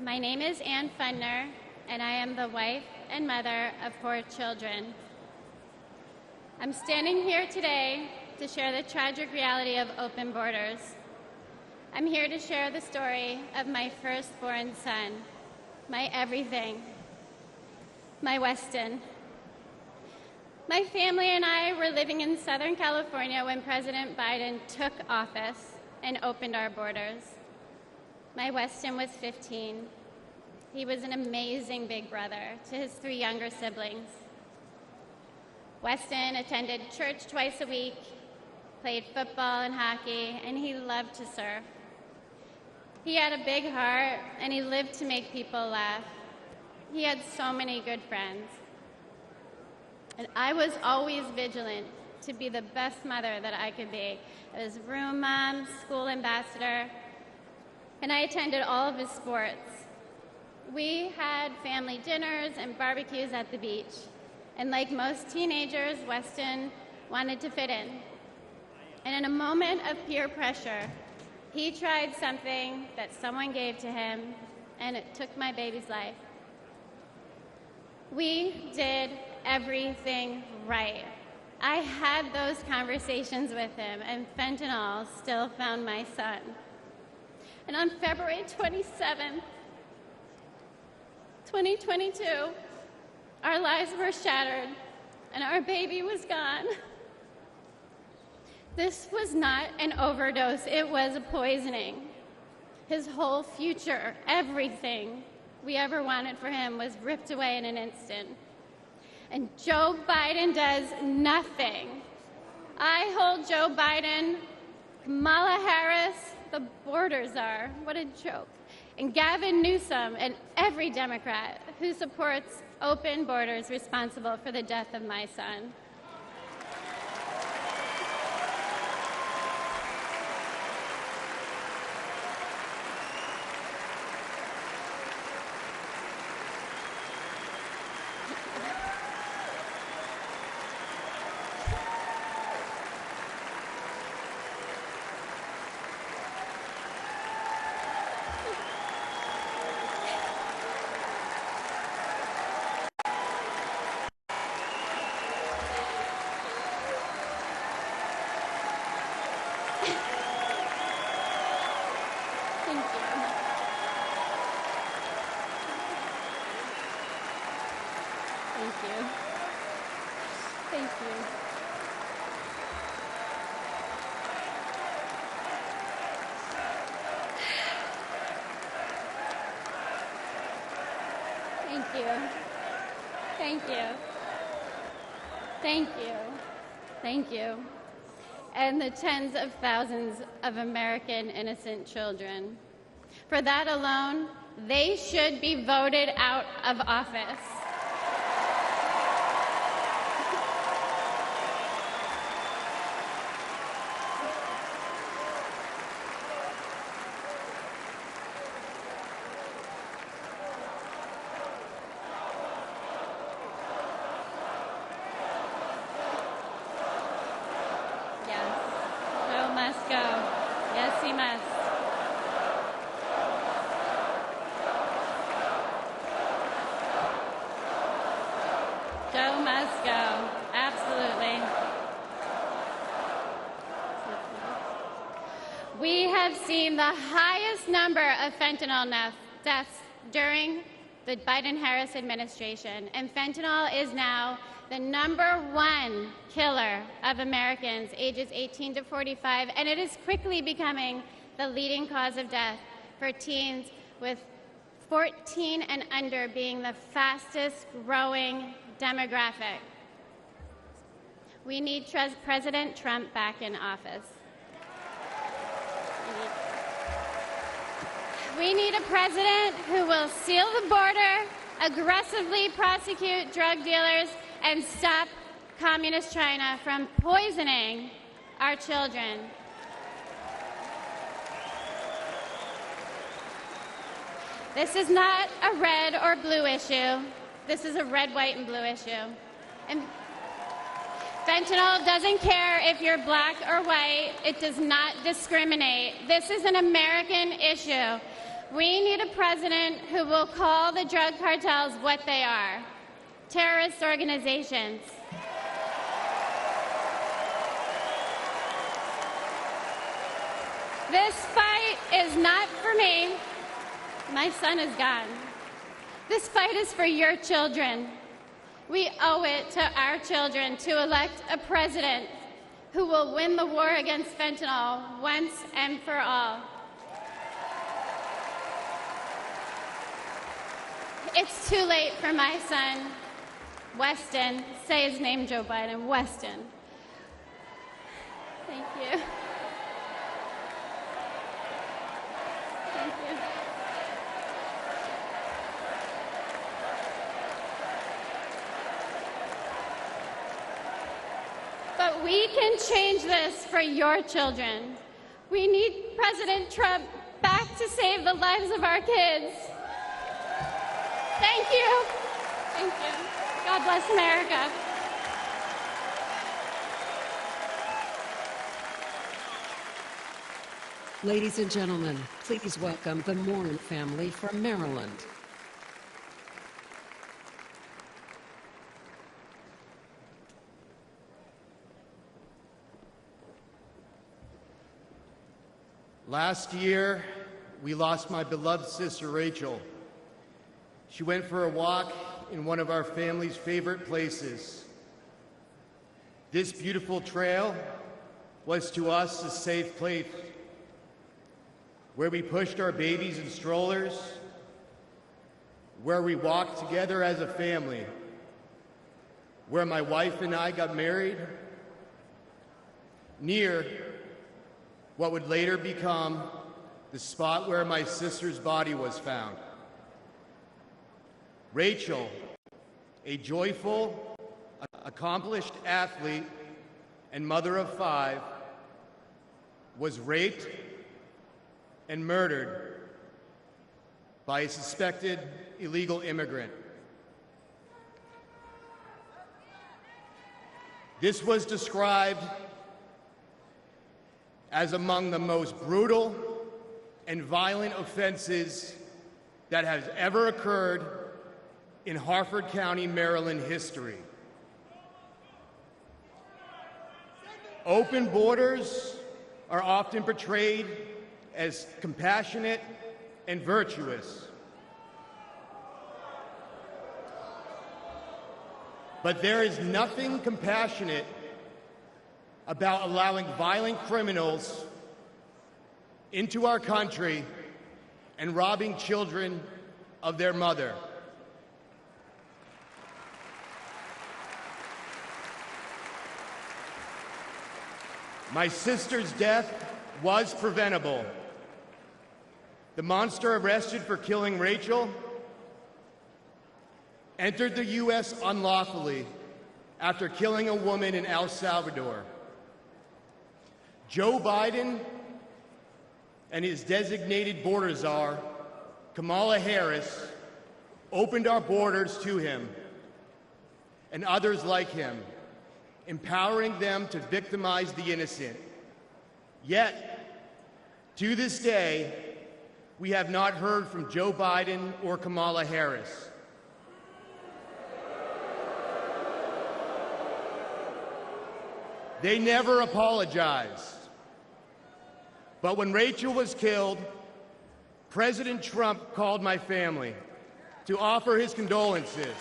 My name is Ann Fundner, and I am the wife and mother of 4 children. I'm standing here today to share the tragic reality of open borders. I'm here to share the story of my firstborn son, my everything, my Weston. My family and I were living in Southern California when President Biden took office and opened our borders. My Weston was 15. He was an amazing big brother to his 3 younger siblings. Weston attended church twice a week, played football and hockey, and he loved to surf. He had a big heart, and he lived to make people laugh. He had so many good friends. And I was always vigilant to be the best mother that I could be. I was room mom, school ambassador, and I attended all of his sports. We had family dinners and barbecues at the beach. And like most teenagers, Weston wanted to fit in. And in a moment of peer pressure, he tried something that someone gave to him, and it took my baby's life. We did everything right. I had those conversations with him, and fentanyl still found my son. And on February 27th, 2022, our lives were shattered, and our baby was gone. This was not an overdose, it was a poisoning. His whole future, everything we ever wanted for him was ripped away in an instant. And Joe Biden does nothing. I hold Joe Biden, Kamala Harris, the border czar, what a joke, and Gavin Newsom and every Democrat who supports open borders responsible for the death of my son. Thank you. And the tens of thousands of American innocent children. For that alone, they should be voted out of office. The highest number of fentanyl deaths during the Biden-Harris administration, and fentanyl is now the #1 killer of Americans ages 18 to 45, and it is quickly becoming the leading cause of death for teens, with 14 and under being the fastest growing demographic. We need President Trump back in office. We need a president who will seal the border, aggressively prosecute drug dealers, and stop Communist China from poisoning our children. This is not a red or blue issue. This is a red, white, and blue issue. And fentanyl doesn't care if you're black or white. It does not discriminate. This is an American issue. We need a president who will call the drug cartels what they are: terrorist organizations. This fight is not for me. My son is gone. This fight is for your children. We owe it to our children to elect a president who will win the war against fentanyl once and for all. It's too late for my son, Weston. Say his name, Joe Biden. Weston. Thank you. Thank you. But we can change this for your children. We need President Trump back to save the lives of our kids. Thank you. Thank you. God bless America. Ladies and gentlemen, please welcome the Moore family from Maryland. Last year, we lost my beloved sister, Rachel. She went for a walk in one of our family's favorite places. This beautiful trail was to us a safe place, where we pushed our babies in strollers, where we walked together as a family, where my wife and I got married, near what would later become the spot where my sister's body was found. Rachel, a joyful, accomplished athlete and mother of 5, was raped and murdered by a suspected illegal immigrant. This was described as among the most brutal and violent offenses that has ever occurred in Harford County, Maryland history. Open borders are often portrayed as compassionate and virtuous. But there is nothing compassionate about allowing violent criminals into our country and robbing children of their mother. My sister's death was preventable. The monster arrested for killing Rachel entered the U.S. unlawfully after killing a woman in El Salvador. Joe Biden and his designated border czar, Kamala Harris, opened our borders to him and others like him, empowering them to victimize the innocent. Yet, to this day, we have not heard from Joe Biden or Kamala Harris. They never apologized. But when Rachel was killed, President Trump called my family to offer his condolences.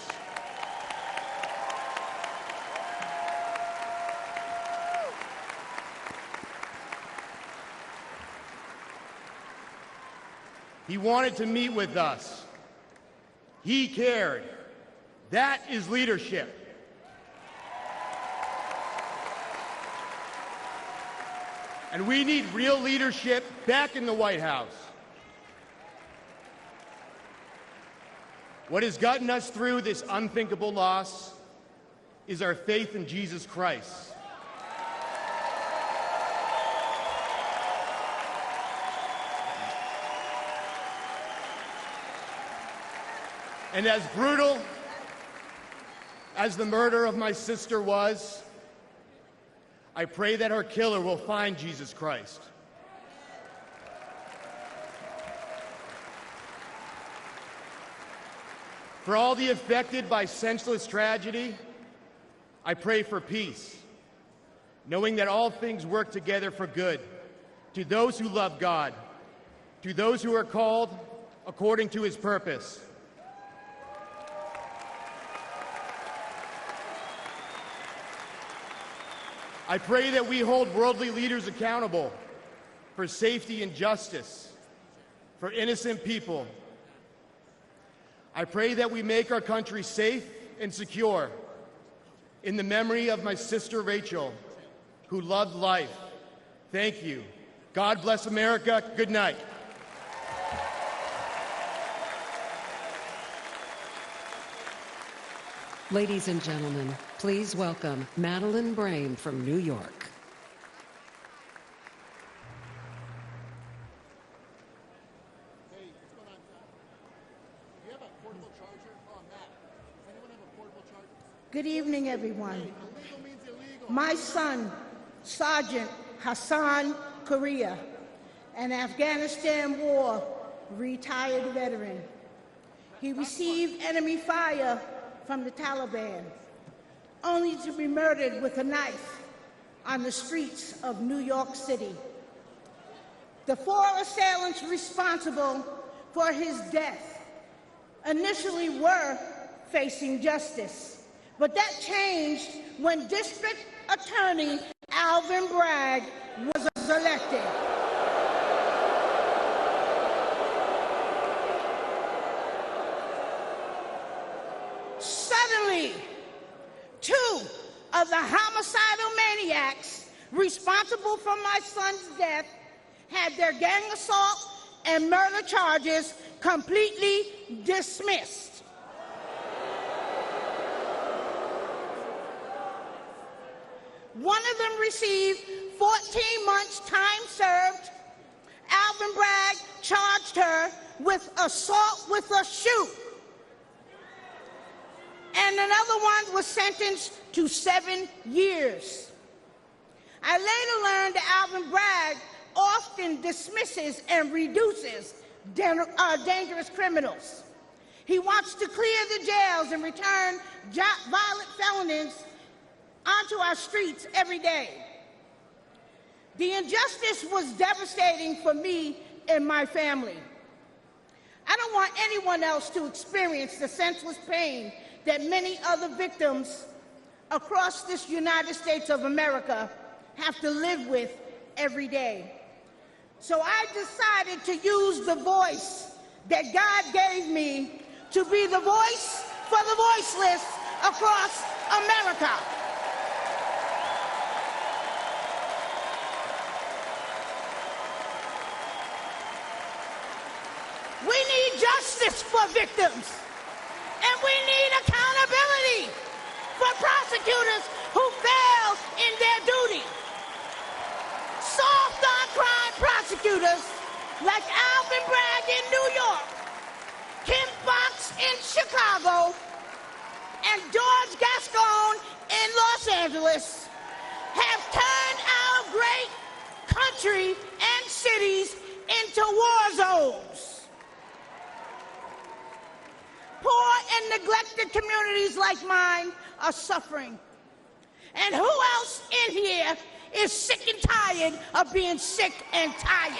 He wanted to meet with us. He cared. That is leadership. And we need real leadership back in the White House. What has gotten us through this unthinkable loss is our faith in Jesus Christ. And as brutal as the murder of my sister was, I pray that her killer will find Jesus Christ. For all the affected by senseless tragedy, I pray for peace, knowing that all things work together for good, to those who love God, to those who are called according to his purpose. I pray that we hold worldly leaders accountable for safety and justice, for innocent people. I pray that we make our country safe and secure in the memory of my sister Rachel, who loved life. Thank you. God bless America. Good night. Ladies and gentlemen, please welcome Madeline Brame from New York. Good evening, everyone. My son, Sergeant Hassan Korea, an Afghanistan War retired veteran. He received enemy fire from the Taliban, only to be murdered with a knife on the streets of New York City. The 4 assailants responsible for his death initially were facing justice, but that changed when District Attorney Alvin Bragg was elected. Suddenly, 2 of the homicidal maniacs responsible for my son's death had their gang assault and murder charges completely dismissed. One of them received 14 months time served. Alvin Bragg charged her with assault with a shoe. And another one was sentenced to 7 years. I later learned that Alvin Bragg often dismisses and reduces dangerous criminals. He wants to clear the jails and return violent felons onto our streets every day. The injustice was devastating for me and my family. I don't want anyone else to experience the senseless pain that many other victims across this United States of America have to live with every day. So I decided to use the voice that God gave me to be the voice for the voiceless across America. We need justice for victims, and we need accountability for prosecutors who fail in their duty. Soft on crime prosecutors like Alvin Bragg in New York, Kim Foxx in Chicago, and George Gascon in Los Angeles have turned our great country and cities into war zones. Poor and neglected communities like mine are suffering. And who else in here is sick and tired of being sick and tired?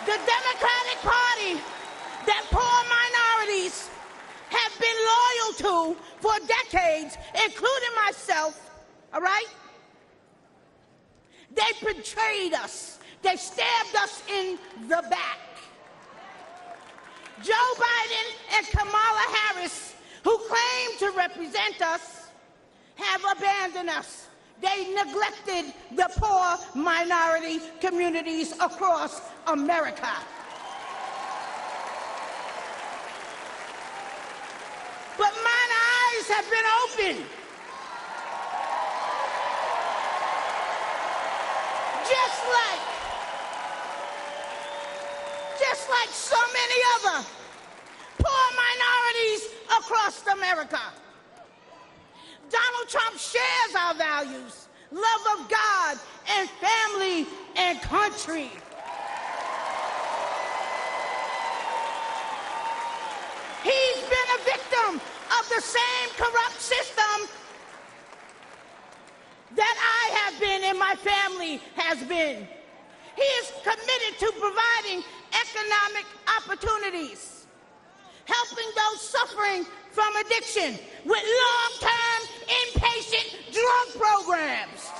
The Democratic Party that poor minorities have been loyal to for decades, including myself, all right? They betrayed us. They stabbed us in the back. Joe Biden and Kamala Harris, who claim to represent us, have abandoned us. They neglected the poor minority communities across America. But mine eyes have been opened. Just like so many other poor minorities across America. Donald Trump shares our values love of God and family and country. He's been a victim of the same corrupt system that I have been and my family has been. He is committed to providing economic opportunities, helping those suffering from addiction with long-term inpatient drug programs,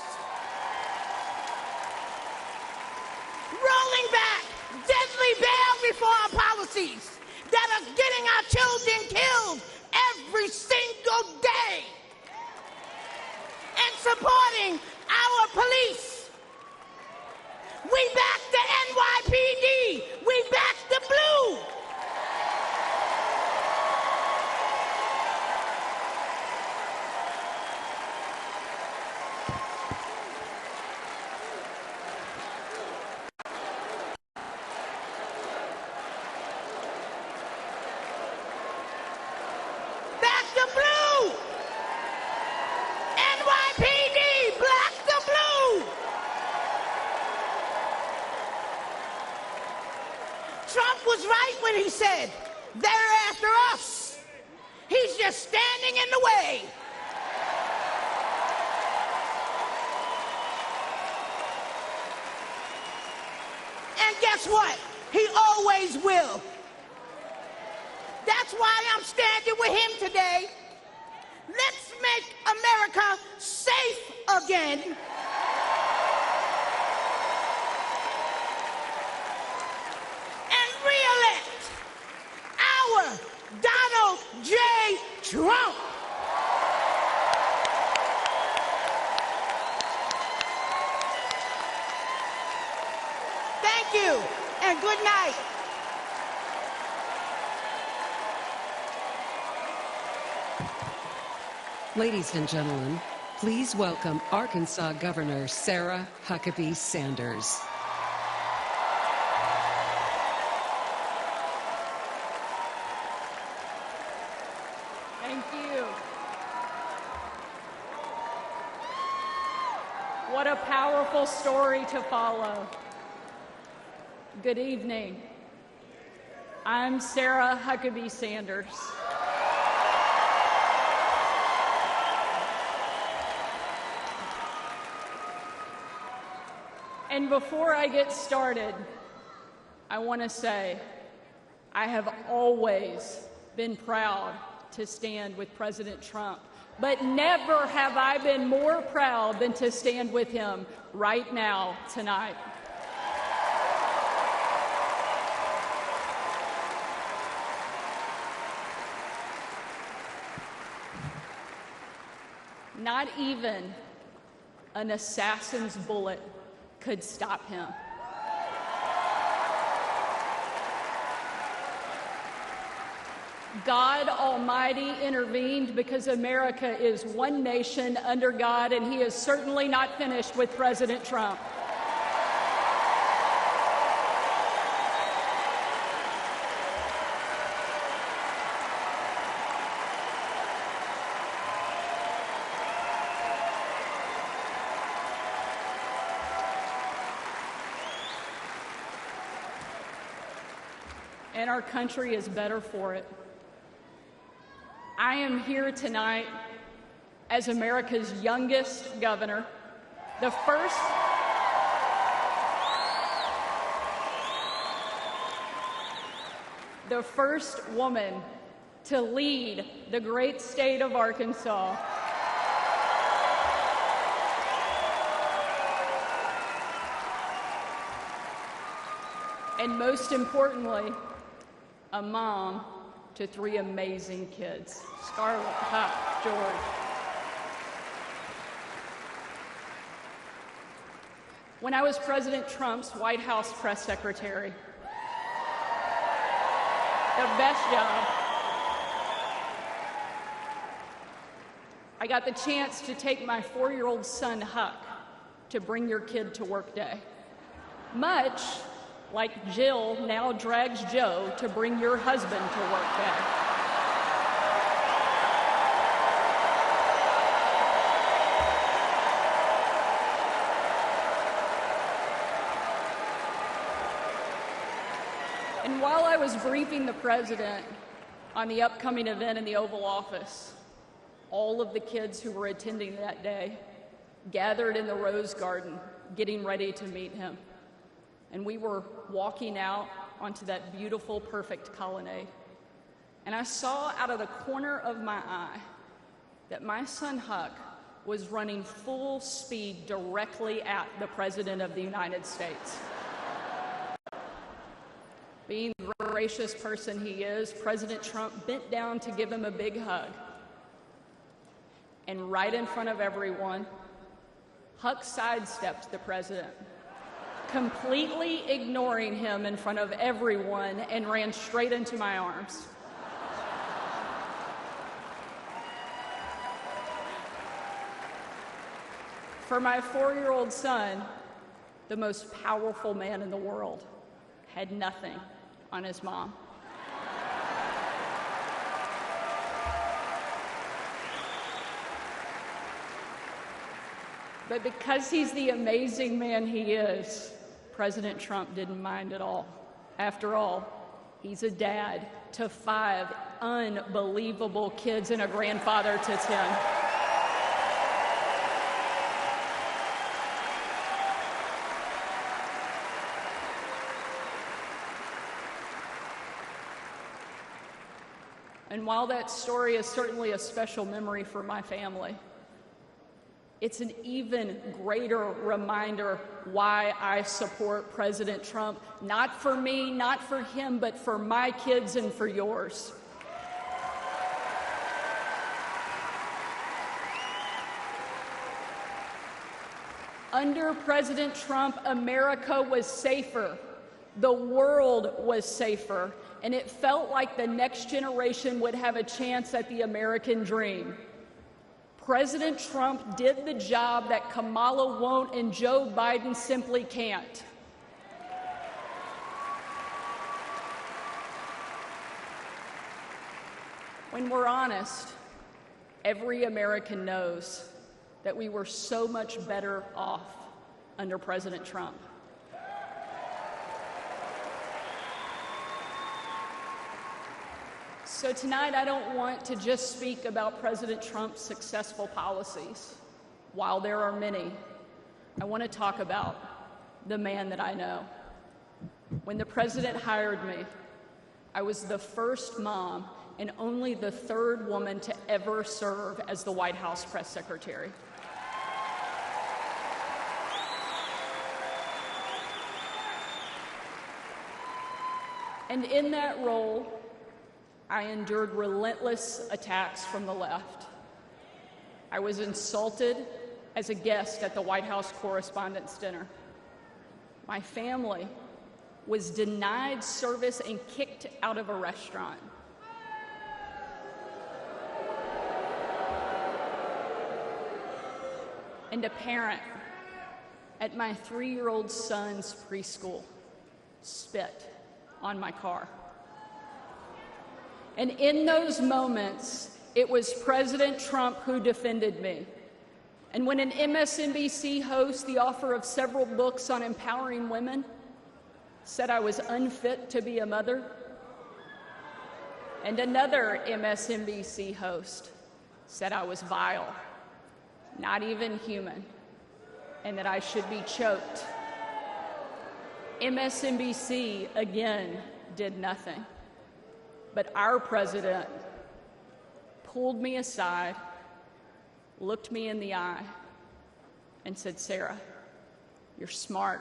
rolling back deadly bail reform policies that are getting our children killed every single day, and supporting our police. We back the NYPD. We back the blue. Back the blue. NYPD, black the blue. Trump was right when he said, they're after us. He's just standing in the way. And guess what? He always will. That's why I'm standing with him today. Let's make America safe again. Re-elect our Donald J. Trump. Thank you, and good night. Ladies and gentlemen, please welcome Arkansas Governor Sarah Huckabee Sanders. Thank you. What a powerful story to follow. Good evening. I'm Sarah Huckabee Sanders. And before I get started, I want to say I have always been proud to stand with President Trump, but never have I been more proud than to stand with him right now, tonight. Not even an assassin's bullet could stop him. God Almighty intervened because America is one nation under God, and He is certainly not finished with President Trump. And our country is better for it. I am here tonight as America's youngest governor, the first woman to lead the great state of Arkansas. And most importantly, a mom to 3 amazing kids, Scarlett, Pop, George. When I was President Trump's White House press secretary, the best job, I got the chance to take my 4-year-old son, Huck, to Bring Your Kid to Work Day. Much like Jill now drags Joe to Bring Your Husband to Work Day. And while I was briefing the president on the upcoming event in the Oval Office, all of the kids who were attending that day gathered in the Rose Garden, getting ready to meet him. And we were walking out onto that beautiful, perfect colonnade. And I saw out of the corner of my eye that my son Huck was running full speed directly at the President of the United States. Being the gracious person he is, President Trump bent down to give him a big hug. And right in front of everyone, Huck sidestepped the president, completely ignoring him in front of everyone, and ran straight into my arms. For my 4-year-old son, the most powerful man in the world had nothing on his mom. But because he's the amazing man he is, President Trump didn't mind at all. After all, he's a dad to 5 unbelievable kids and a grandfather to 10. And while that story is certainly a special memory for my family, it's an even greater reminder why I support President Trump, not for me, not for him, but for my kids and for yours. Under President Trump, America was safer, the world was safer, and it felt like the next generation would have a chance at the American dream. President Trump did the job that Kamala won't and Joe Biden simply can't. When we're honest, every American knows that we were so much better off under President Trump. So tonight, I don't want to just speak about President Trump's successful policies. While there are many, I want to talk about the man that I know. When the president hired me, I was the first mom and only the 3rd woman to ever serve as the White House press secretary. And in that role, I endured relentless attacks from the left. I was insulted as a guest at the White House Correspondents' Dinner. My family was denied service and kicked out of a restaurant. And a parent at my 3-year-old son's preschool spit on my car. And in those moments, it was President Trump who defended me. And when an MSNBC host, the author of several books on empowering women, said I was unfit to be a mother, and another MSNBC host said I was vile, not even human, and that I should be choked, MSNBC again did nothing. But our president pulled me aside, looked me in the eye, and said, "Sarah, you're smart,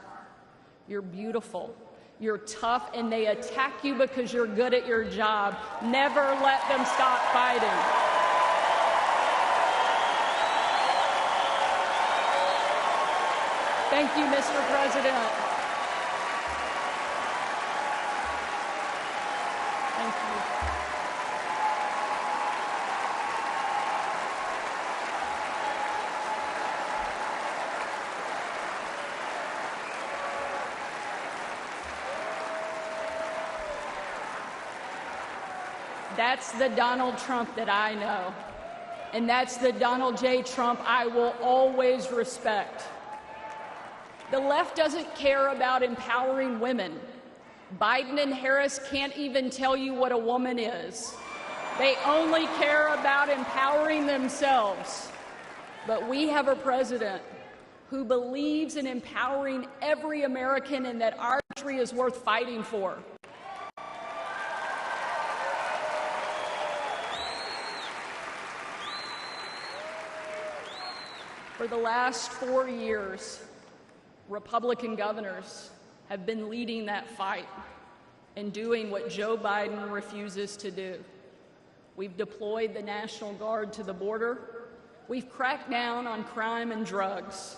you're beautiful, you're tough, and they attack you because you're good at your job. Never let them stop fighting." Thank you, Mr. President. Thank you. That's the Donald Trump that I know. And that's the Donald J. Trump I will always respect. The left doesn't care about empowering women. Biden and Harris can't even tell you what a woman is. They only care about empowering themselves. But we have a president who believes in empowering every American and that our country is worth fighting for. For the last 4 years, Republican governors have been leading that fight and doing what Joe Biden refuses to do. We've deployed the National Guard to the border. We've cracked down on crime and drugs.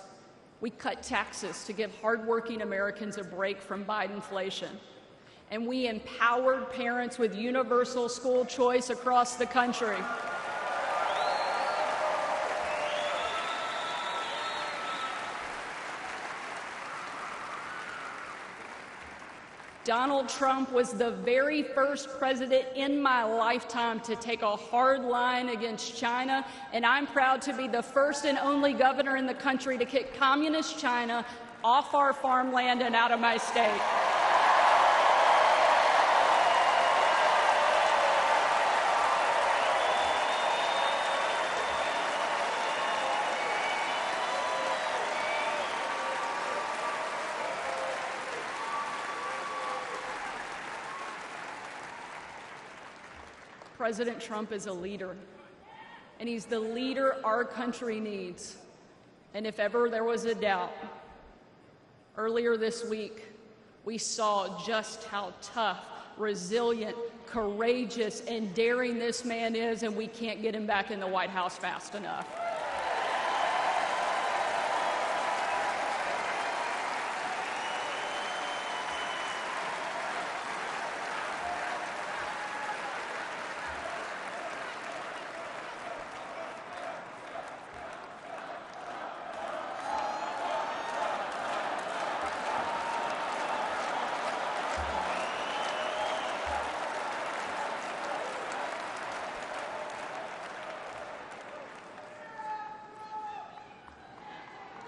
We cut taxes to give hardworking Americans a break from Bidenflation. And we empowered parents with universal school choice across the country. Donald Trump was the very first president in my lifetime to take a hard line against China, and I'm proud to be the first and only governor in the country to kick communist China off our farmland and out of my state. President Trump is a leader, and he's the leader our country needs. And if ever there was a doubt, earlier this week, we saw just how tough, resilient, courageous, and daring this man is, and we can't get him back in the White House fast enough.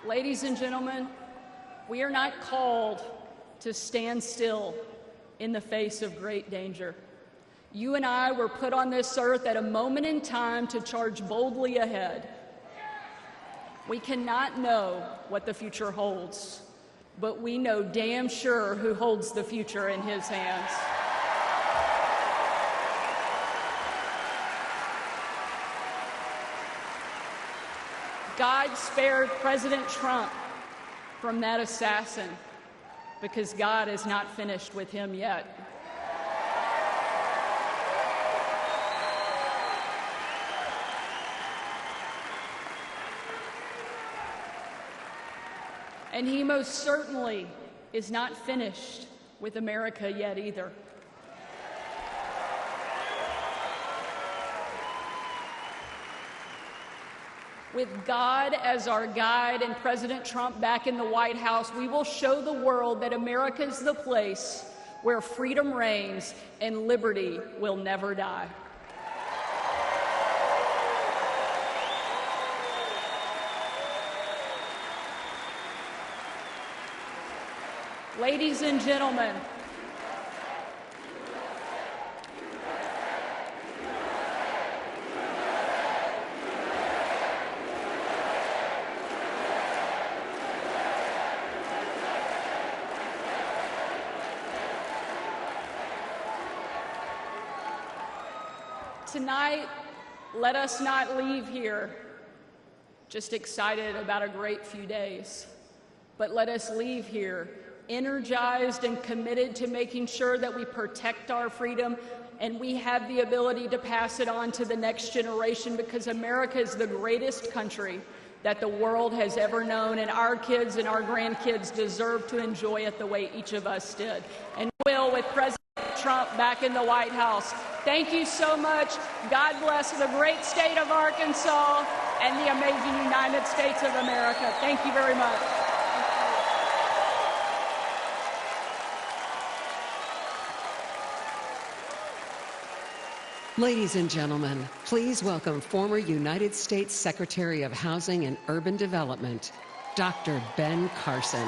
Ladies and gentlemen, we are not called to stand still in the face of great danger. You and I were put on this earth at a moment in time to charge boldly ahead. We cannot know what the future holds, but we know damn sure who holds the future in his hands. God spared President Trump from that assassin because God is not finished with him yet. And he most certainly is not finished with America yet either. With God as our guide and President Trump back in the White House, we will show the world that America is the place where freedom reigns and liberty will never die. Ladies and gentlemen, tonight, let us not leave here just excited about a great few days, but let us leave here energized and committed to making sure that we protect our freedom and we have the ability to pass it on to the next generation, because America is the greatest country that the world has ever known, and our kids and our grandkids deserve to enjoy it the way each of us did. And will, with President Trump back in the White House. Thank you so much. God bless the great state of Arkansas and the amazing United States of America. Thank you very much. Ladies and gentlemen, please welcome former United States Secretary of Housing and Urban Development, Dr. Ben Carson.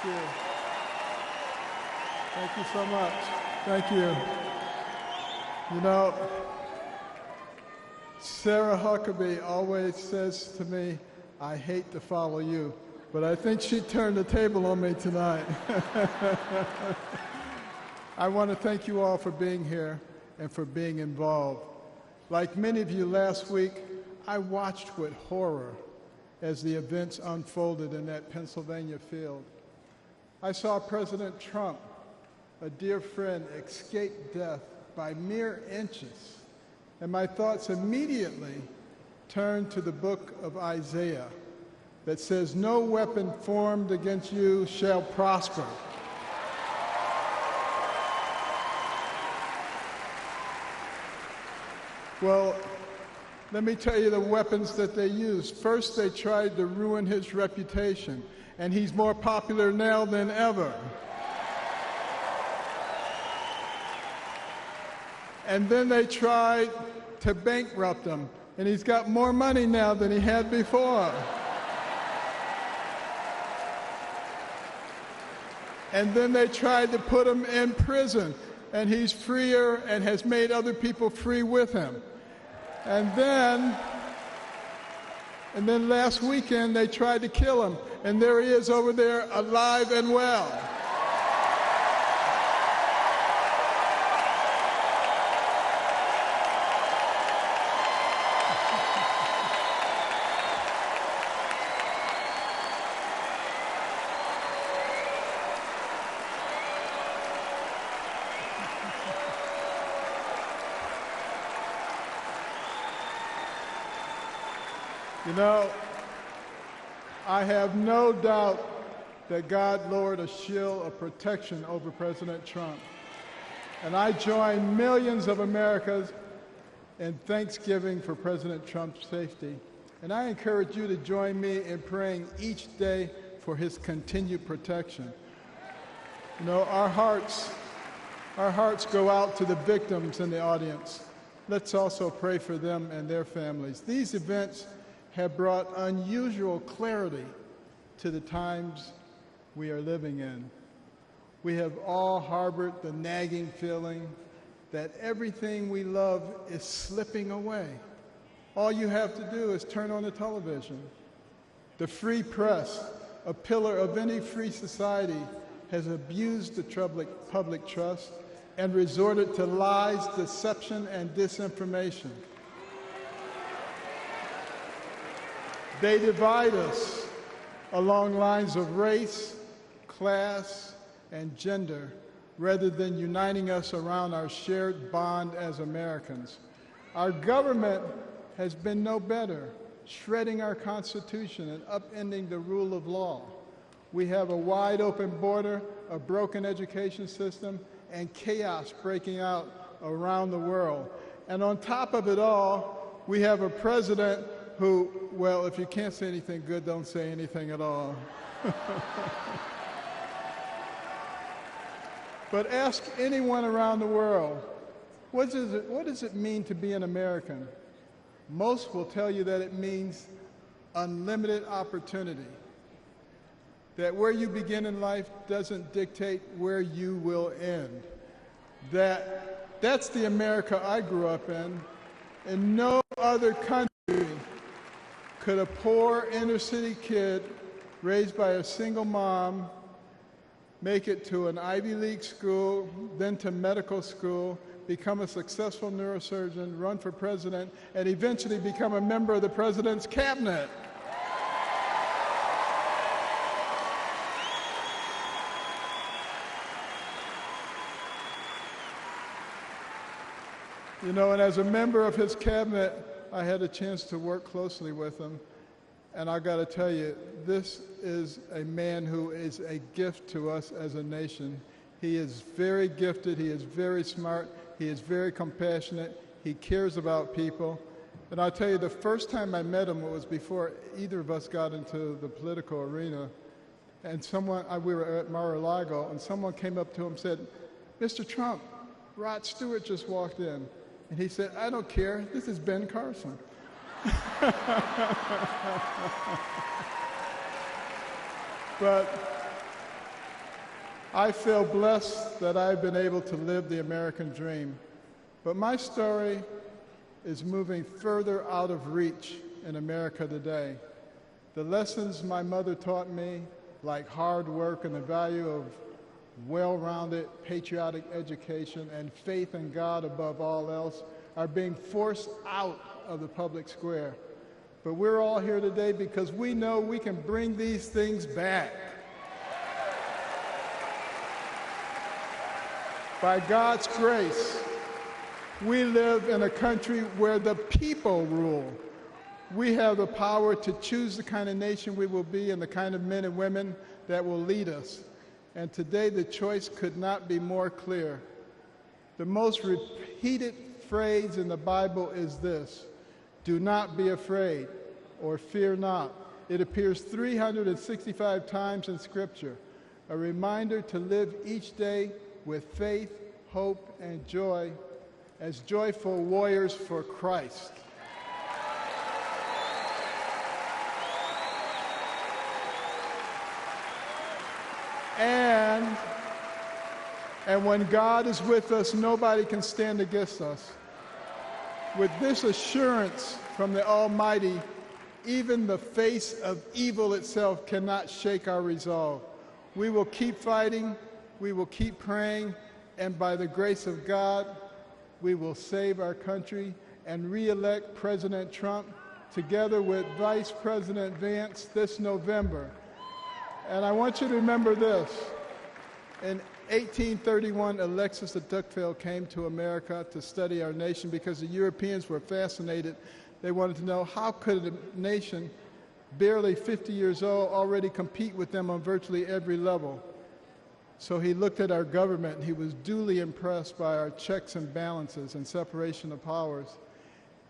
Thank you. Thank you so much. Thank you. You know, Sarah Huckabee always says to me, I hate to follow you, but I think she turned the table on me tonight. I want to thank you all for being here and for being involved. Like many of you last week, I watched with horror as the events unfolded in that Pennsylvania field. I saw President Trump, a dear friend, escape death by mere inches, and my thoughts immediately turned to the book of Isaiah that says, "No weapon formed against you shall prosper." Well, let me tell you the weapons that they used. First, they tried to ruin his reputation, and he's more popular now than ever. And then they tried to bankrupt him, and he's got more money now than he had before. And then they tried to put him in prison, and he's freer and has made other people free with him. And then last weekend they tried to kill him, and there he is over there alive and well. You know, I have no doubt that God lowered a shield of protection over President Trump. And I join millions of Americans in thanksgiving for President Trump's safety. And I encourage you to join me in praying each day for his continued protection. You know, our hearts go out to the victims in the audience. Let's also pray for them and their families. These events have brought unusual clarity to the times we are living in. We have all harbored the nagging feeling that everything we love is slipping away. All you have to do is turn on the television. The free press, a pillar of any free society, has abused the public trust and resorted to lies, deception, and disinformation. They divide us along lines of race, class, and gender, rather than uniting us around our shared bond as Americans. Our government has been no better, shredding our Constitution and upending the rule of law. We have a wide open border, a broken education system, and chaos breaking out around the world. And on top of it all, we have a president who, well, if you can't say anything good, don't say anything at all. But ask anyone around the world, what does it mean to be an American? Most will tell you that it means unlimited opportunity. That where you begin in life doesn't dictate where you will end. That's the America I grew up in. In no other country could a poor inner-city kid raised by a single mom make it to an Ivy League school, then to medical school, become a successful neurosurgeon, run for president, and eventually become a member of the president's cabinet. You know, and as a member of his cabinet, I had a chance to work closely with him, and I got to tell you, this is a man who is a gift to us as a nation. He is very gifted, he is very smart, he is very compassionate, he cares about people. And I'll tell you, the first time I met him was before either of us got into the political arena, and we were at Mar-a-Lago, and someone came up to him and said, "Mr. Trump, Rod Stewart just walked in." And he said, "I don't care, this is Ben Carson." I feel blessed that I've been able to live the American dream. But my story is moving further out of reach in America today. The lessons my mother taught me, like hard work and the value of well-rounded patriotic education and faith in God above all else, are being forced out of the public square. But we're all here today because we know we can bring these things back. By God's grace, we live in a country where the people rule. We have the power to choose the kind of nation we will be and the kind of men and women that will lead us. And today the choice could not be more clear. The most repeated phrase in the Bible is this: do not be afraid, or fear not. It appears 365 times in Scripture, a reminder to live each day with faith, hope, and joy as joyful warriors for Christ. And when God is with us, nobody can stand against us. With this assurance from the Almighty, even the face of evil itself cannot shake our resolve. We will keep fighting, we will keep praying, and by the grace of God, we will save our country and re-elect President Trump together with Vice President Vance this November. And I want you to remember this. In 1831, Alexis de Tocqueville came to America to study our nation because the Europeans were fascinated. They wanted to know, how could a nation barely 50 years old already compete with them on virtually every level? So he looked at our government, and he was duly impressed by our checks and balances and separation of powers.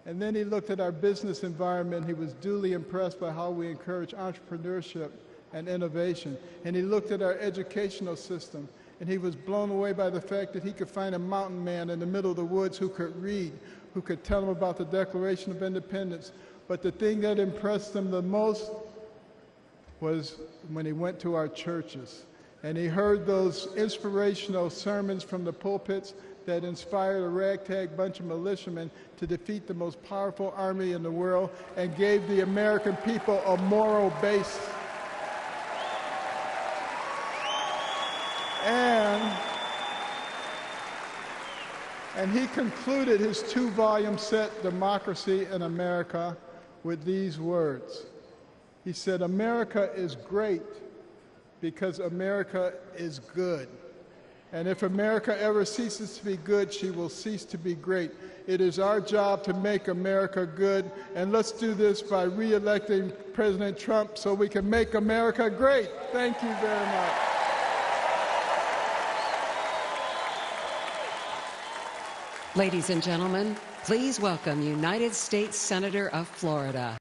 And then he looked at our business environment. He was duly impressed by how we encourage entrepreneurship and innovation. And he looked at our educational system, and he was blown away by the fact that he could find a mountain man in the middle of the woods who could read, who could tell him about the Declaration of Independence. But the thing that impressed him the most was when he went to our churches, and he heard those inspirational sermons from the pulpits that inspired a ragtag bunch of militiamen to defeat the most powerful army in the world and gave the American people a moral base. And he concluded his 2-volume set, Democracy in America, with these words. He said, America is great because America is good. And if America ever ceases to be good, she will cease to be great. It is our job to make America good, and let's do this by re-electing President Trump so we can make America great. Thank you very much. Ladies and gentlemen, please welcome United States Senator of Florida.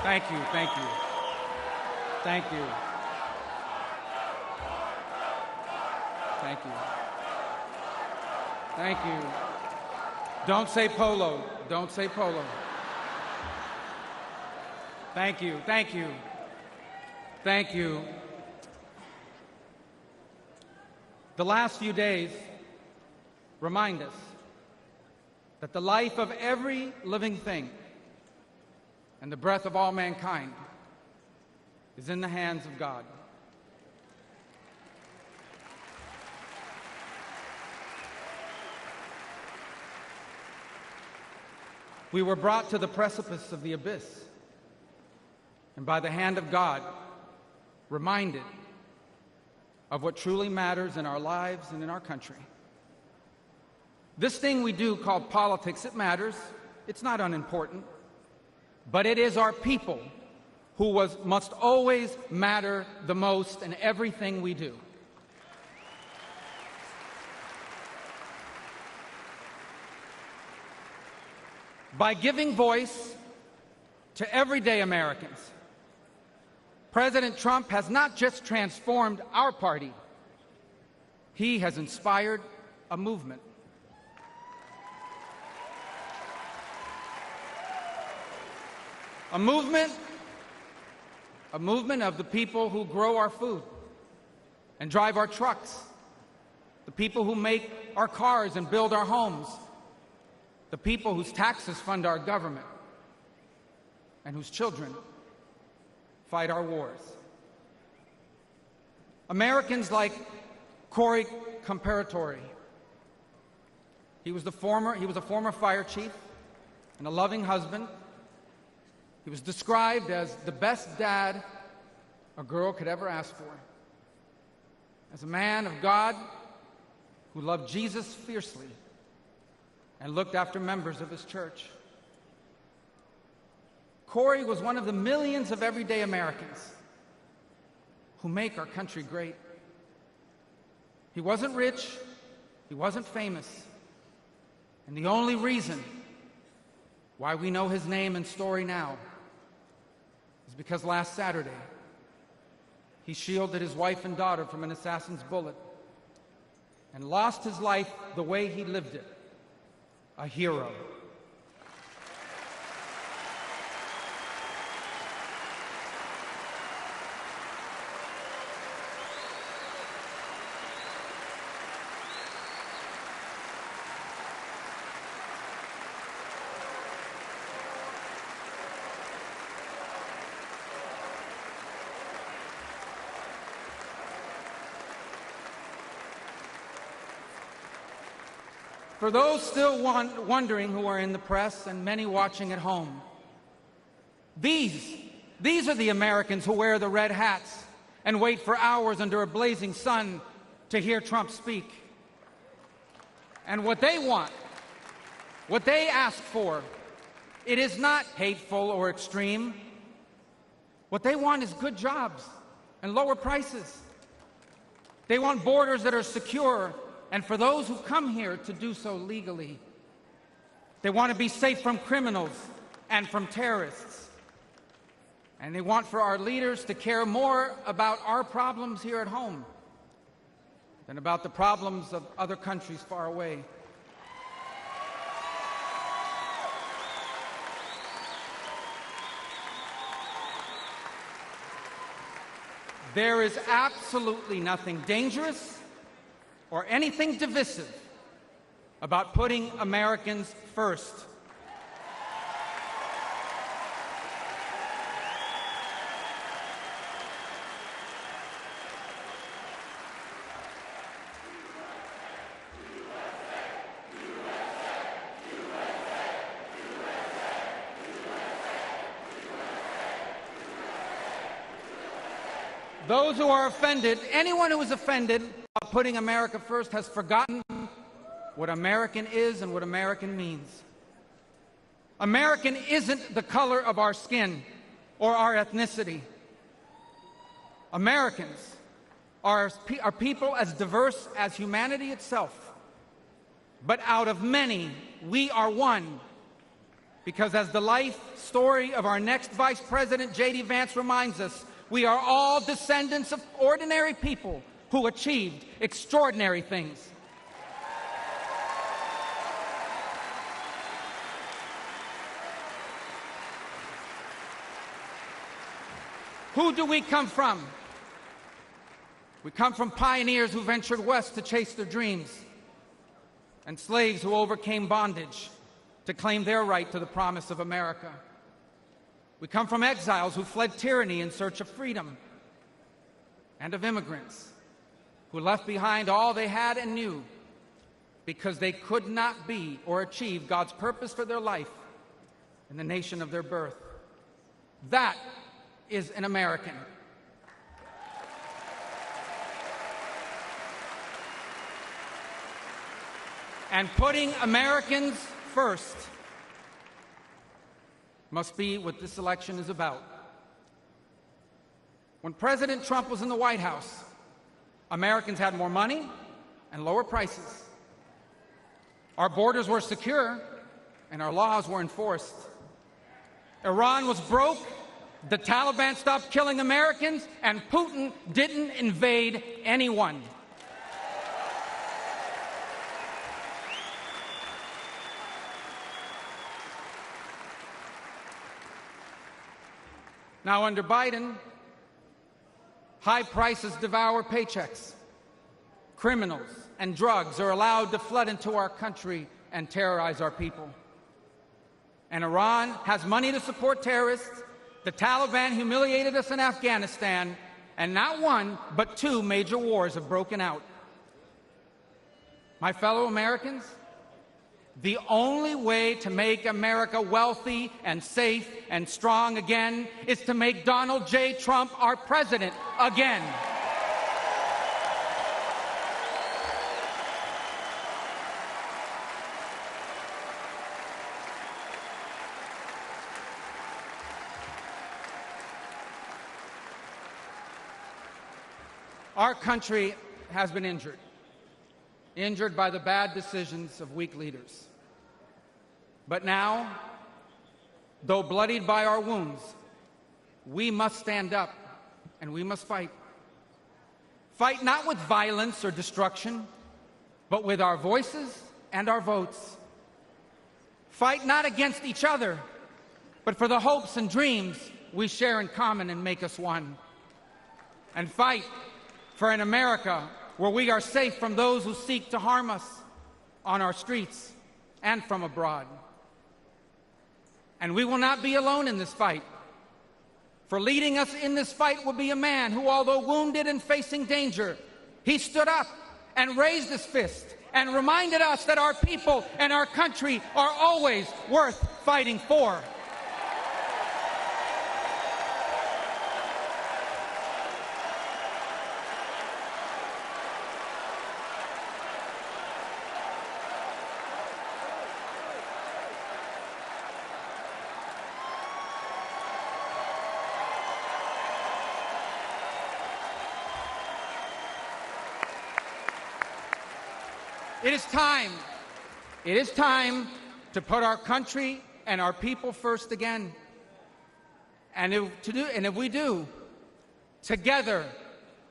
Thank you, thank you. Thank you. Thank you. Thank you. Don't say polo. Don't say polo. Thank you, thank you. Thank you. The last few days remind us that the life of every living thing and the breath of all mankind is in the hands of God. We were brought to the precipice of the abyss, and by the hand of God, reminded of what truly matters in our lives and in our country. This thing we do called politics, it matters. It's not unimportant. But it is our people who must always matter the most in everything we do. By giving voice to everyday Americans, President Trump has not just transformed our party, he has inspired a movement. A movement of the people who grow our food and drive our trucks, the people who make our cars and build our homes, the people whose taxes fund our government, and whose children fight our wars. Americans like Corey Comparatori. He was a former fire chief and a loving husband. He was described as the best dad a girl could ever ask for. As a man of God who loved Jesus fiercely and looked after members of his church. Corey was one of the millions of everyday Americans who make our country great. He wasn't rich, he wasn't famous, and the only reason why we know his name and story now is because last Saturday, he shielded his wife and daughter from an assassin's bullet and lost his life the way he lived it, a hero. For those still wondering who are in the press and many watching at home, these are the Americans who wear the red hats and wait for hours under a blazing sun to hear Trump speak. And what they want, what they ask for, it is not hateful or extreme. What they want is good jobs and lower prices. They want borders that are secure, and for those who come here to do so legally. They want to be safe from criminals and from terrorists. And they want for our leaders to care more about our problems here at home than about the problems of other countries far away. There is absolutely nothing dangerous or anything divisive about putting Americans first. Those who are offended, anyone who is offended about putting America first has forgotten what American is and what American means. American isn't the color of our skin or our ethnicity. Americans are people as diverse as humanity itself. But out of many, we are one. Because as the life story of our next Vice President, J.D. Vance, reminds us, we are all descendants of ordinary people who achieved extraordinary things. Who do we come from? We come from pioneers who ventured west to chase their dreams, and slaves who overcame bondage to claim their right to the promise of America. We come from exiles who fled tyranny in search of freedom, and of immigrants who left behind all they had and knew because they could not be or achieve God's purpose for their life in the nation of their birth. That is an American. And putting Americans first must be what this election is about. When President Trump was in the White House, Americans had more money and lower prices. Our borders were secure and our laws were enforced. Iran was broke, the Taliban stopped killing Americans, and Putin didn't invade anyone. Now, under Biden, high prices devour paychecks. Criminals and drugs are allowed to flood into our country and terrorize our people. And Iran has money to support terrorists. The Taliban humiliated us in Afghanistan, and not one, but two major wars have broken out. My fellow Americans, the only way to make America wealthy and safe and strong again is to make Donald J. Trump our president again. Our country has been injured by the bad decisions of weak leaders. But now, though bloodied by our wounds, we must stand up and we must fight. Fight not with violence or destruction, but with our voices and our votes. Fight not against each other, but for the hopes and dreams we share in common and make us one. And fight for an America where we are safe from those who seek to harm us on our streets and from abroad. And we will not be alone in this fight. For leading us in this fight will be a man who, although wounded and facing danger, he stood up and raised his fist and reminded us that our people and our country are always worth fighting for. It is time to put our country and our people first again. And if we do, together,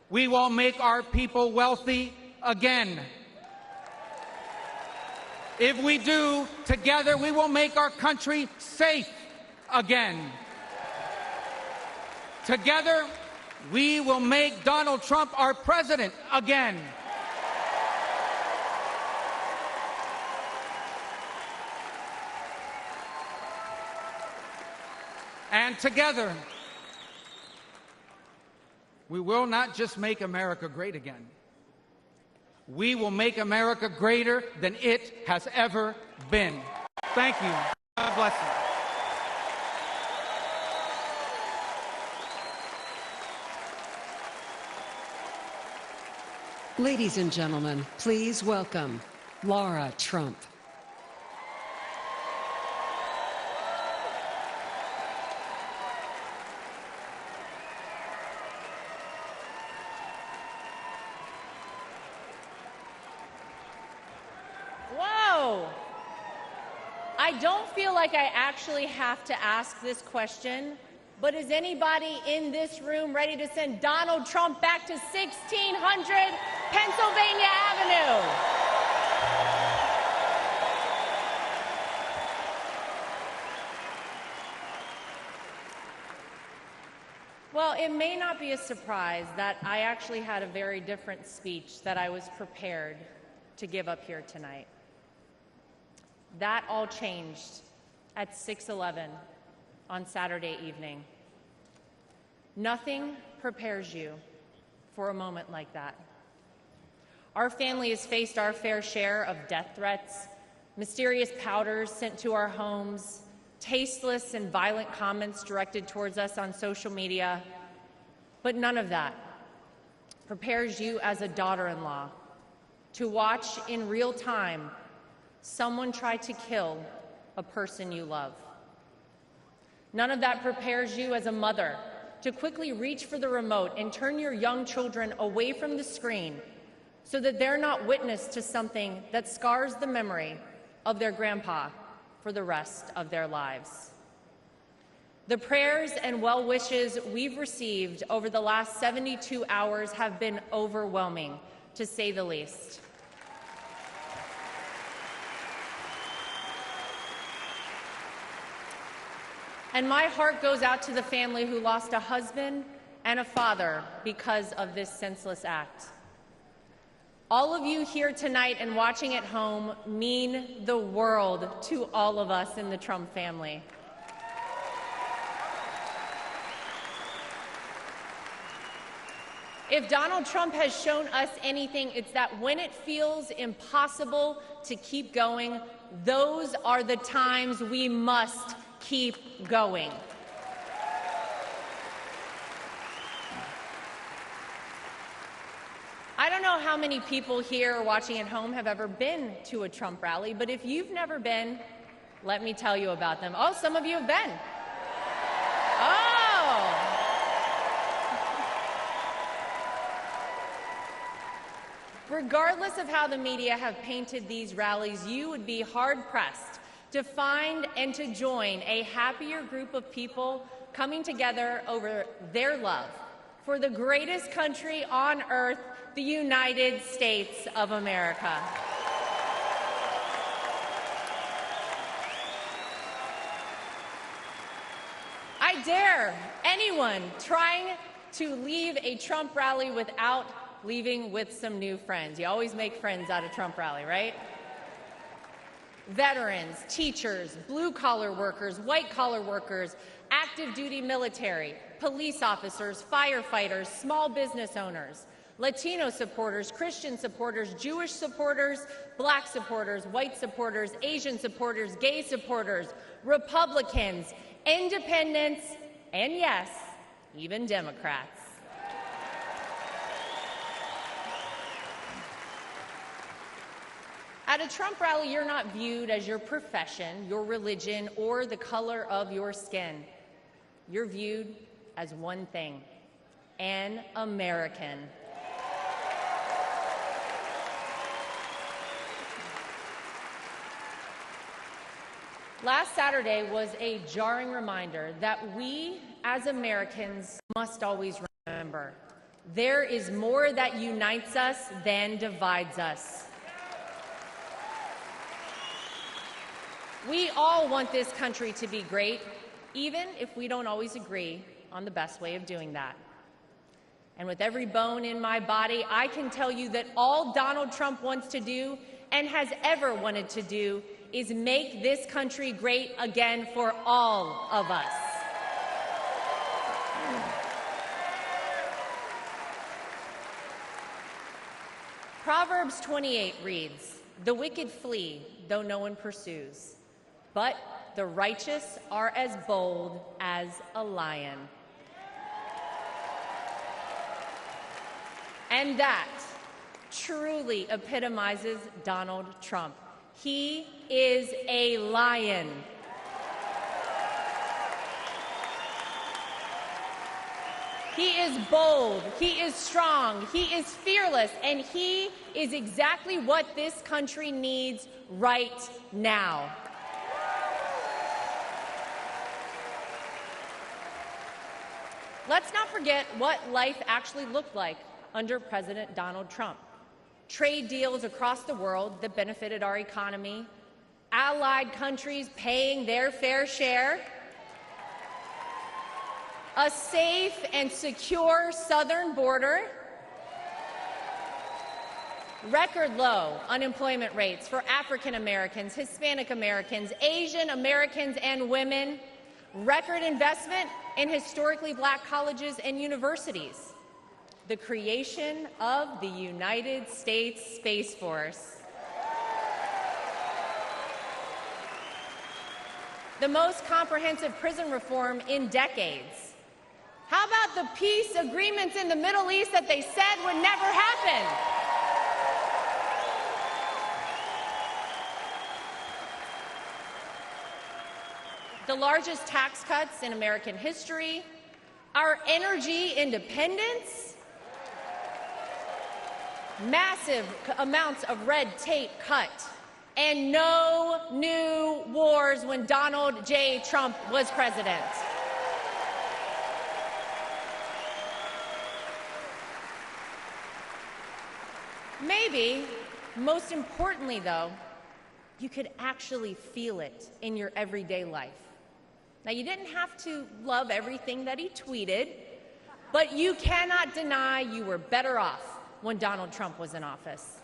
we will make our people wealthy again. If we do, together, we will make our country safe again. Together, we will make Donald Trump our president again. And together, we will not just make America great again. We will make America greater than it has ever been. Thank you. God bless you. Ladies and gentlemen, please welcome Laura Trump. I don't feel like I actually have to ask this question, but is anybody in this room ready to send Donald Trump back to 1600 Pennsylvania Avenue? Well, it may not be a surprise that I actually had a very different speech that I was prepared to give up here tonight. That all changed at 6:11 on Saturday evening. Nothing prepares you for a moment like that. Our family has faced our fair share of death threats, mysterious powders sent to our homes, tasteless and violent comments directed towards us on social media, but none of that prepares you as a daughter-in-law to watch in real time someone try to kill a person you love. None of that prepares you as a mother to quickly reach for the remote and turn your young children away from the screen so that they're not witness to something that scars the memory of their grandpa for the rest of their lives. The prayers and well wishes we've received over the last 72 hours have been overwhelming, to say the least. And my heart goes out to the family who lost a husband and a father because of this senseless act. All of you here tonight and watching at home mean the world to all of us in the Trump family. If Donald Trump has shown us anything, it's that when it feels impossible to keep going, those are the times we must keep going. I don't know how many people here watching at home have ever been to a Trump rally, but if you've never been, let me tell you about them. Oh, some of you have been. Oh! Regardless of how the media have painted these rallies, you would be hard-pressed to find and to join a happier group of people coming together over their love for the greatest country on earth, the United States of America. I dare anyone trying to leave a Trump rally without leaving with some new friends. You always make friends out of Trump rally, right? Veterans, teachers, blue-collar workers, white-collar workers, active duty military, police officers, firefighters, small business owners, Latino supporters, Christian supporters, Jewish supporters, black supporters, white supporters, Asian supporters, gay supporters, Republicans, independents, and yes, even Democrats. At a Trump rally, you're not viewed as your profession, your religion, or the color of your skin. You're viewed as one thing: an American. Last Saturday was a jarring reminder that we, as Americans, must always remember there is more that unites us than divides us. We all want this country to be great, even if we don't always agree on the best way of doing that. And with every bone in my body, I can tell you that all Donald Trump wants to do and has ever wanted to do is make this country great again for all of us. Proverbs 28 reads, "The wicked flee, though no one pursues, but the righteous are as bold as a lion." And that truly epitomizes Donald Trump. He is a lion. He is bold, he is strong, he is fearless, and he is exactly what this country needs right now. Let's not forget what life actually looked like under President Donald Trump. Trade deals across the world that benefited our economy, allied countries paying their fair share, a safe and secure southern border, record low unemployment rates for African Americans, Hispanic Americans, Asian Americans, and women, record investment in historically black colleges and universities, the creation of the United States Space Force, the most comprehensive prison reform in decades. How about the peace agreements in the Middle East that they said would never happen? The largest tax cuts in American history, our energy independence, massive amounts of red tape cut, and no new wars when Donald J. Trump was president. Maybe, most importantly though, you could actually feel it in your everyday life. Now, you didn't have to love everything that he tweeted, but you cannot deny you were better off when Donald Trump was in office.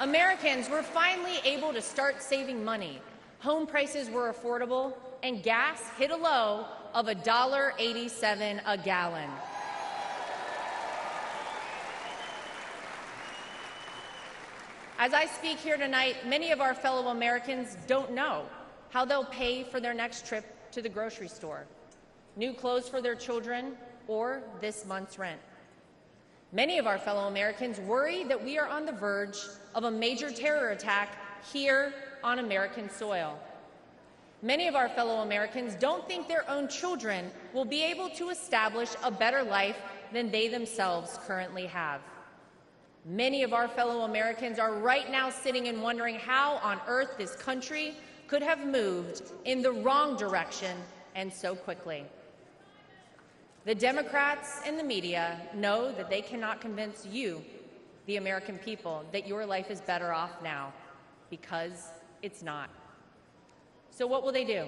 Americans were finally able to start saving money. Home prices were affordable, and gas hit a low of $1.87 a gallon. As I speak here tonight, many of our fellow Americans don't know how they'll pay for their next trip to the grocery store, new clothes for their children, or this month's rent. Many of our fellow Americans worry that we are on the verge of a major terror attack here on American soil. Many of our fellow Americans don't think their own children will be able to establish a better life than they themselves currently have. Many of our fellow Americans are right now sitting and wondering how on earth this country could have moved in the wrong direction and so quickly. The Democrats and the media know that they cannot convince you, the American people, that your life is better off now, because it's not. So what will they do?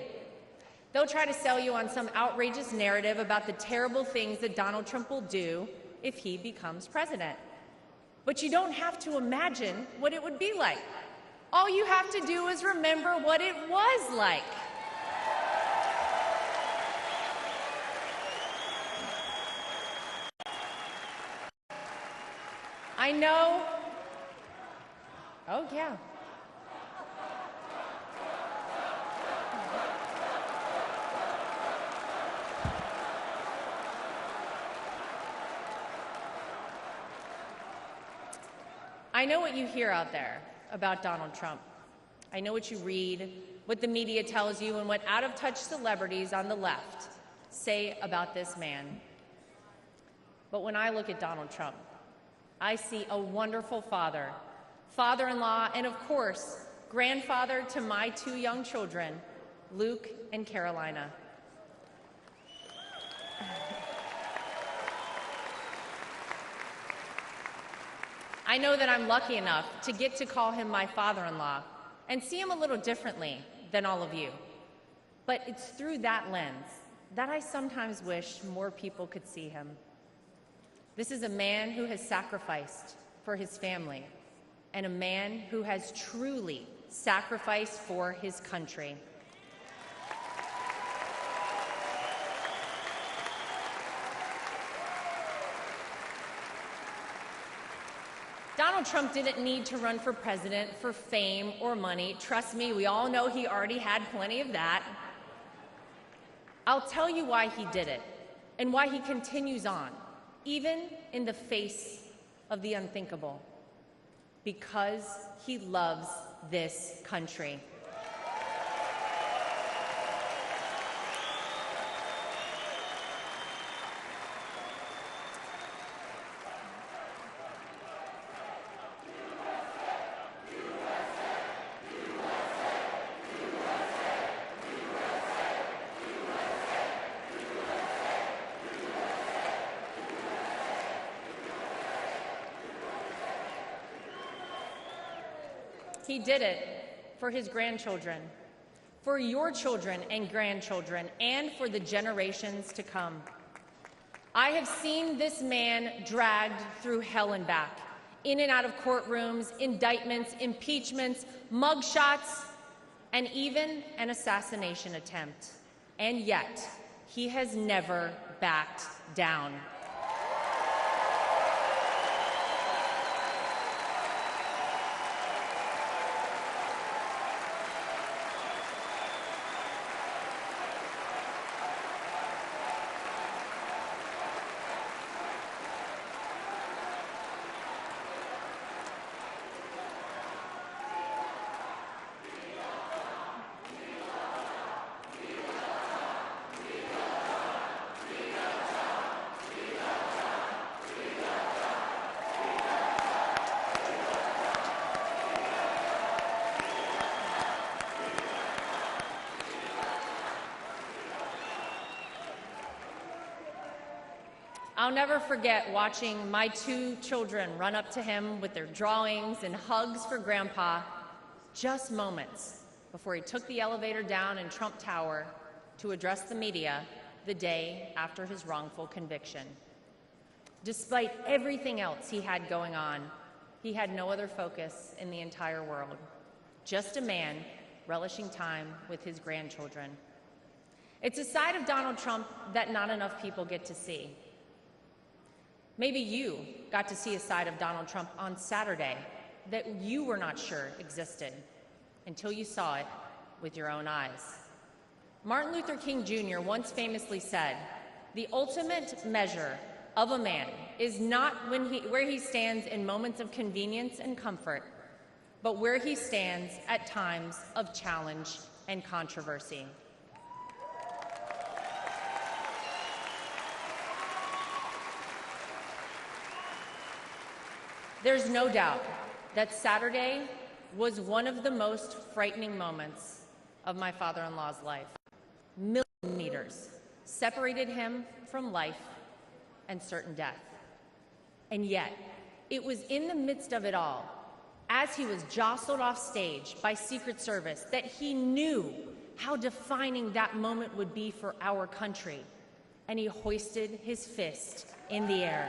They'll try to sell you on some outrageous narrative about the terrible things that Donald Trump will do if he becomes president. But you don't have to imagine what it would be like. All you have to do is remember what it was like. I know. Oh, yeah. I know what you hear out there about Donald Trump. I know what you read, what the media tells you, and what out-of-touch celebrities on the left say about this man. But when I look at Donald Trump, I see a wonderful father, father-in-law, and of course, grandfather to my two young children, Luke and Carolina. I know that I'm lucky enough to get to call him my father-in-law and see him a little differently than all of you. But it's through that lens that I sometimes wish more people could see him. This is a man who has sacrificed for his family and a man who has truly sacrificed for his country. Donald Trump didn't need to run for president for fame or money. Trust me, we all know he already had plenty of that. I'll tell you why he did it and why he continues on, even in the face of the unthinkable. Because he loves this country. He did it for his grandchildren, for your children and grandchildren, and for the generations to come. I have seen this man dragged through hell and back, in and out of courtrooms, indictments, impeachments, mugshots, and even an assassination attempt. And yet, he has never backed down. I'll never forget watching my two children run up to him with their drawings and hugs for Grandpa just moments before he took the elevator down in Trump Tower to address the media the day after his wrongful conviction. Despite everything else he had going on, he had no other focus in the entire world, just a man relishing time with his grandchildren. It's a side of Donald Trump that not enough people get to see. Maybe you got to see a side of Donald Trump on Saturday that you were not sure existed until you saw it with your own eyes. Martin Luther King Jr. once famously said, "The ultimate measure of a man is not where he stands in moments of convenience and comfort, but where he stands at times of challenge and controversy." There's no doubt that Saturday was one of the most frightening moments of my father-in-law's life. Millimeters separated him from life and certain death. And yet, it was in the midst of it all, as he was jostled off stage by Secret Service, that he knew how defining that moment would be for our country, and he hoisted his fist in the air.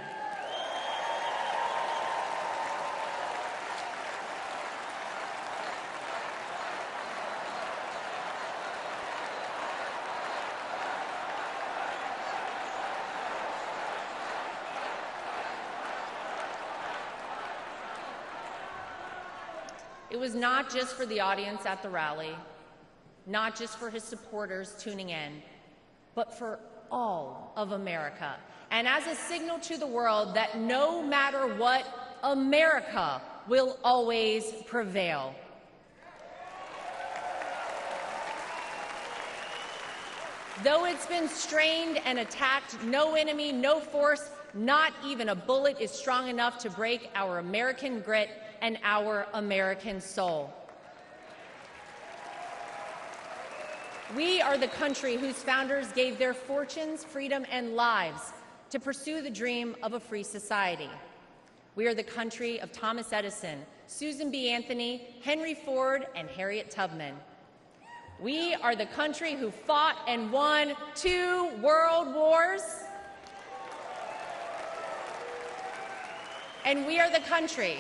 It was not just for the audience at the rally, not just for his supporters tuning in, but for all of America. And as a signal to the world that no matter what, America will always prevail. Though it's been strained and attacked, no enemy, no force, not even a bullet is strong enough to break our American grit and our American soul. We are the country whose founders gave their fortunes, freedom, and lives to pursue the dream of a free society. We are the country of Thomas Edison, Susan B. Anthony, Henry Ford, and Harriet Tubman. We are the country who fought and won 2 world wars. And we are the country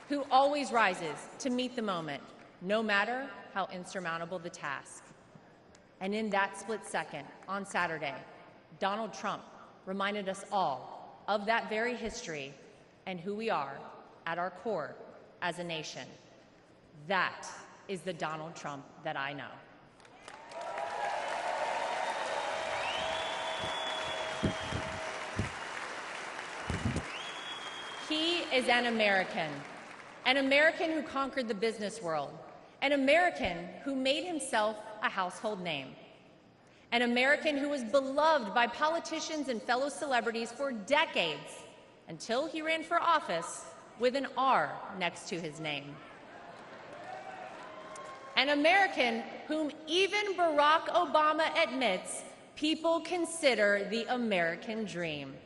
who always rises to meet the moment, no matter how insurmountable the task. And in that split second, on Saturday, Donald Trump reminded us all of that very history and who we are at our core as a nation. That is the Donald Trump that I know. He is an American who conquered the business world, an American who made himself a household name, an American who was beloved by politicians and fellow celebrities for decades until he ran for office with an R next to his name. An American whom even Barack Obama admits people consider the American dream.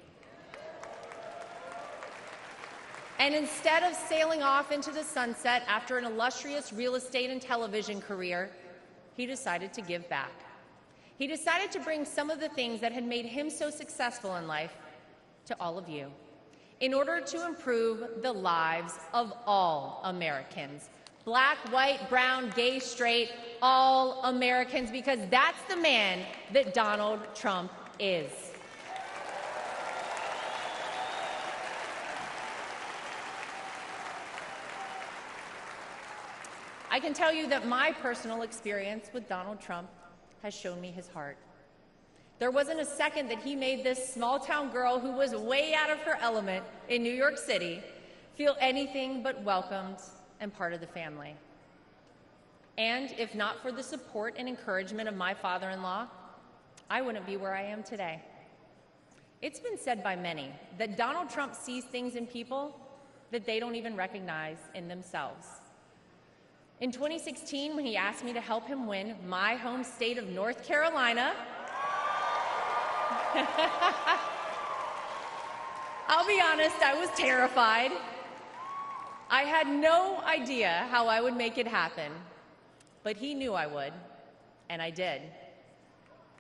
And instead of sailing off into the sunset after an illustrious real estate and television career, he decided to give back. He decided to bring some of the things that had made him so successful in life to all of you in order to improve the lives of all Americans. Black, white, brown, gay, straight, all Americans, because that's the man that Donald Trump is. I can tell you that my personal experience with Donald Trump has shown me his heart. There wasn't a second that he made this small-town girl who was way out of her element in New York City feel anything but welcomed and part of the family. And if not for the support and encouragement of my father-in-law, I wouldn't be where I am today. It's been said by many that Donald Trump sees things in people that they don't even recognize in themselves. In 2016, when he asked me to help him win my home state of North Carolina, I'll be honest, I was terrified. I had no idea how I would make it happen, but he knew I would, and I did.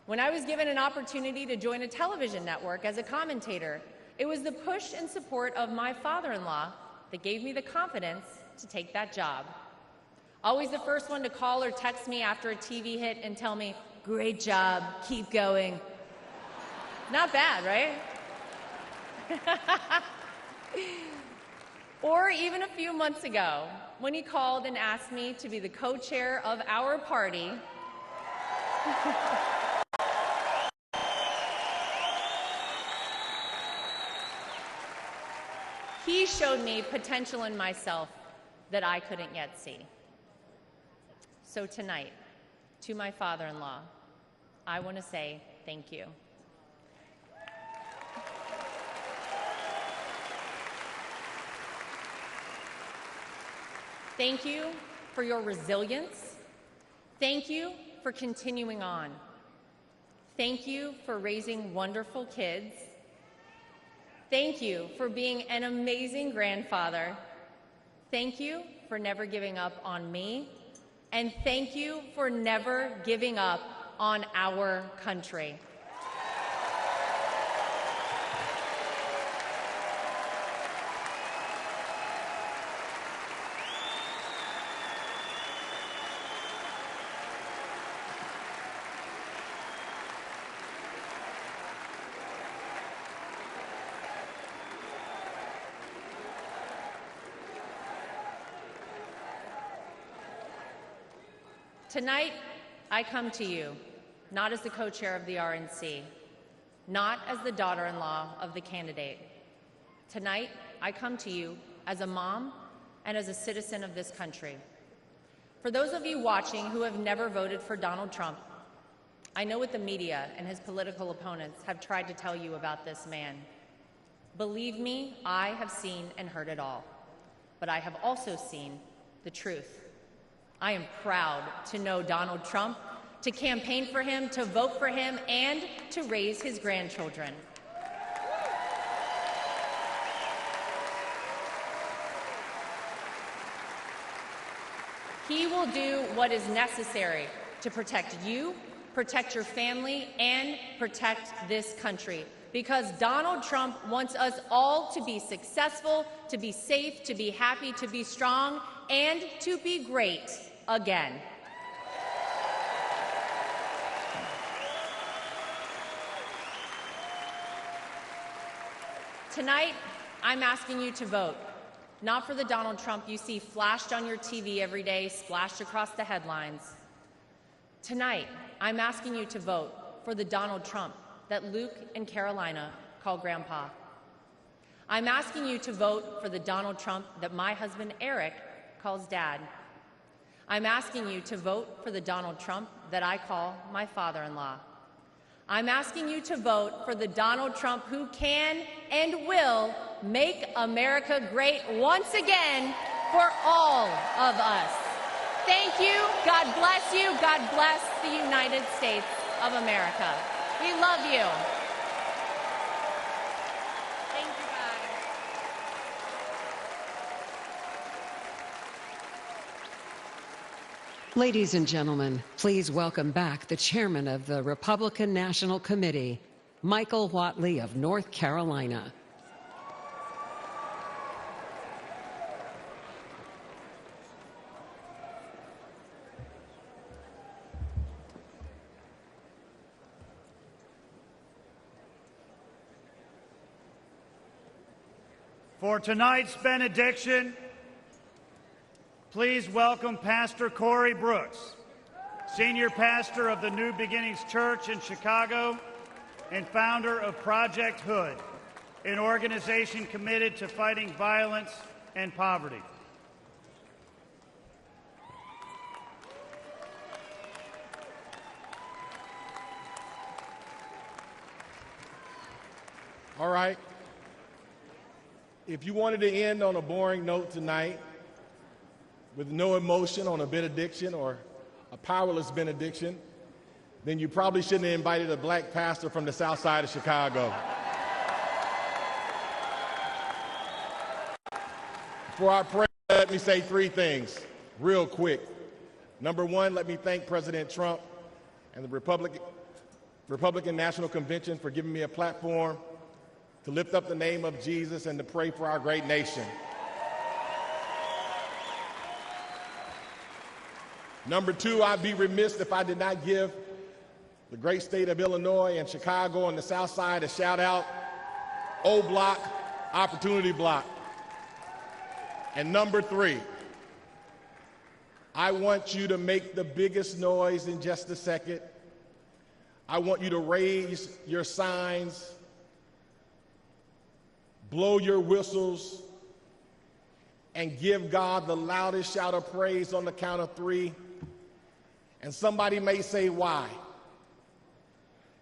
When I was given an opportunity to join a television network as a commentator, it was the push and support of my father-in-law that gave me the confidence to take that job. Always the first one to call or text me after a TV hit and tell me, "Great job, keep going." Not bad, right? Or even a few months ago, when he called and asked me to be the co-chair of our party, he showed me potential in myself that I couldn't yet see. So tonight, to my father-in-law, I want to say thank you. Thank you for your resilience. Thank you for continuing on. Thank you for raising wonderful kids. Thank you for being an amazing grandfather. Thank you for never giving up on me. And thank you for never giving up on our country. Tonight, I come to you, not as the co-chair of the RNC, not as the daughter-in-law of the candidate. Tonight, I come to you as a mom and as a citizen of this country. For those of you watching who have never voted for Donald Trump, I know what the media and his political opponents have tried to tell you about this man. Believe me, I have seen and heard it all, but I have also seen the truth. I am proud to know Donald Trump, to campaign for him, to vote for him, and to raise his grandchildren. He will do what is necessary to protect you, protect your family, and protect this country. Because Donald Trump wants us all to be successful, to be safe, to be happy, to be strong, and to be great again. Tonight, I'm asking you to vote, not for the Donald Trump you see flashed on your TV every day, splashed across the headlines. Tonight, I'm asking you to vote for the Donald Trump that Luke and Carolina call Grandpa. I'm asking you to vote for the Donald Trump that my husband Eric calls Dad. I'm asking you to vote for the Donald Trump that I call my father-in-law. I'm asking you to vote for the Donald Trump who can and will make America great once again for all of us. Thank you. God bless you. God bless the United States of America. We love you. Thank you, guys. Ladies and gentlemen, please welcome back the chairman of the Republican National Committee, Michael Whatley of North Carolina. For tonight's benediction, please welcome Pastor Corey Brooks, senior pastor of the New Beginnings Church in Chicago and founder of Project Hood, an organization committed to fighting violence and poverty. All right. If you wanted to end on a boring note tonight, with no emotion on a benediction or a powerless benediction, then you probably shouldn't have invited a black pastor from the south side of Chicago. For our prayer, let me say three things real quick. Number one, let me thank President Trump and the Republican National Convention for giving me a platform to lift up the name of Jesus and to pray for our great nation. Number two, I'd be remiss if I did not give the great state of Illinois and Chicago and the South Side a shout out. O Block, Opportunity Block. And number three, I want you to make the biggest noise in just a second. I want you to raise your signs, blow your whistles, and give God the loudest shout of praise on the count of three. And somebody may say, why?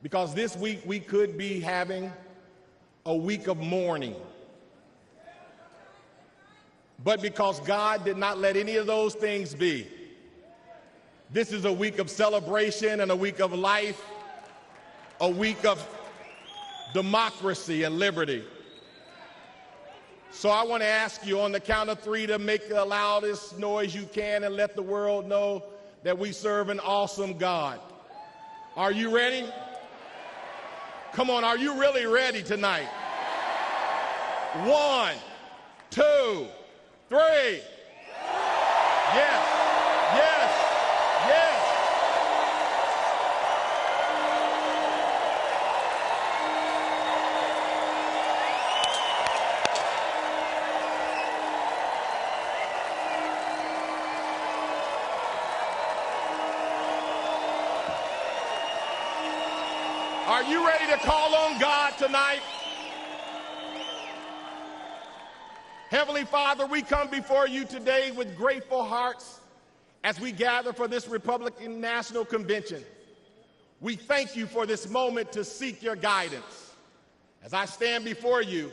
Because this week we could be having a week of mourning. But because God did not let any of those things be, this is a week of celebration and a week of life, a week of democracy and liberty. So I want to ask you on the count of three to make the loudest noise you can and let the world know that we serve an awesome God. Are you ready? Come on, are you really ready tonight? 1, 2, 3. Yes, yes, yes. Are you ready to call on God tonight? Heavenly Father, we come before you today with grateful hearts as we gather for this Republican National Convention. We thank you for this moment to seek your guidance. As I stand before you,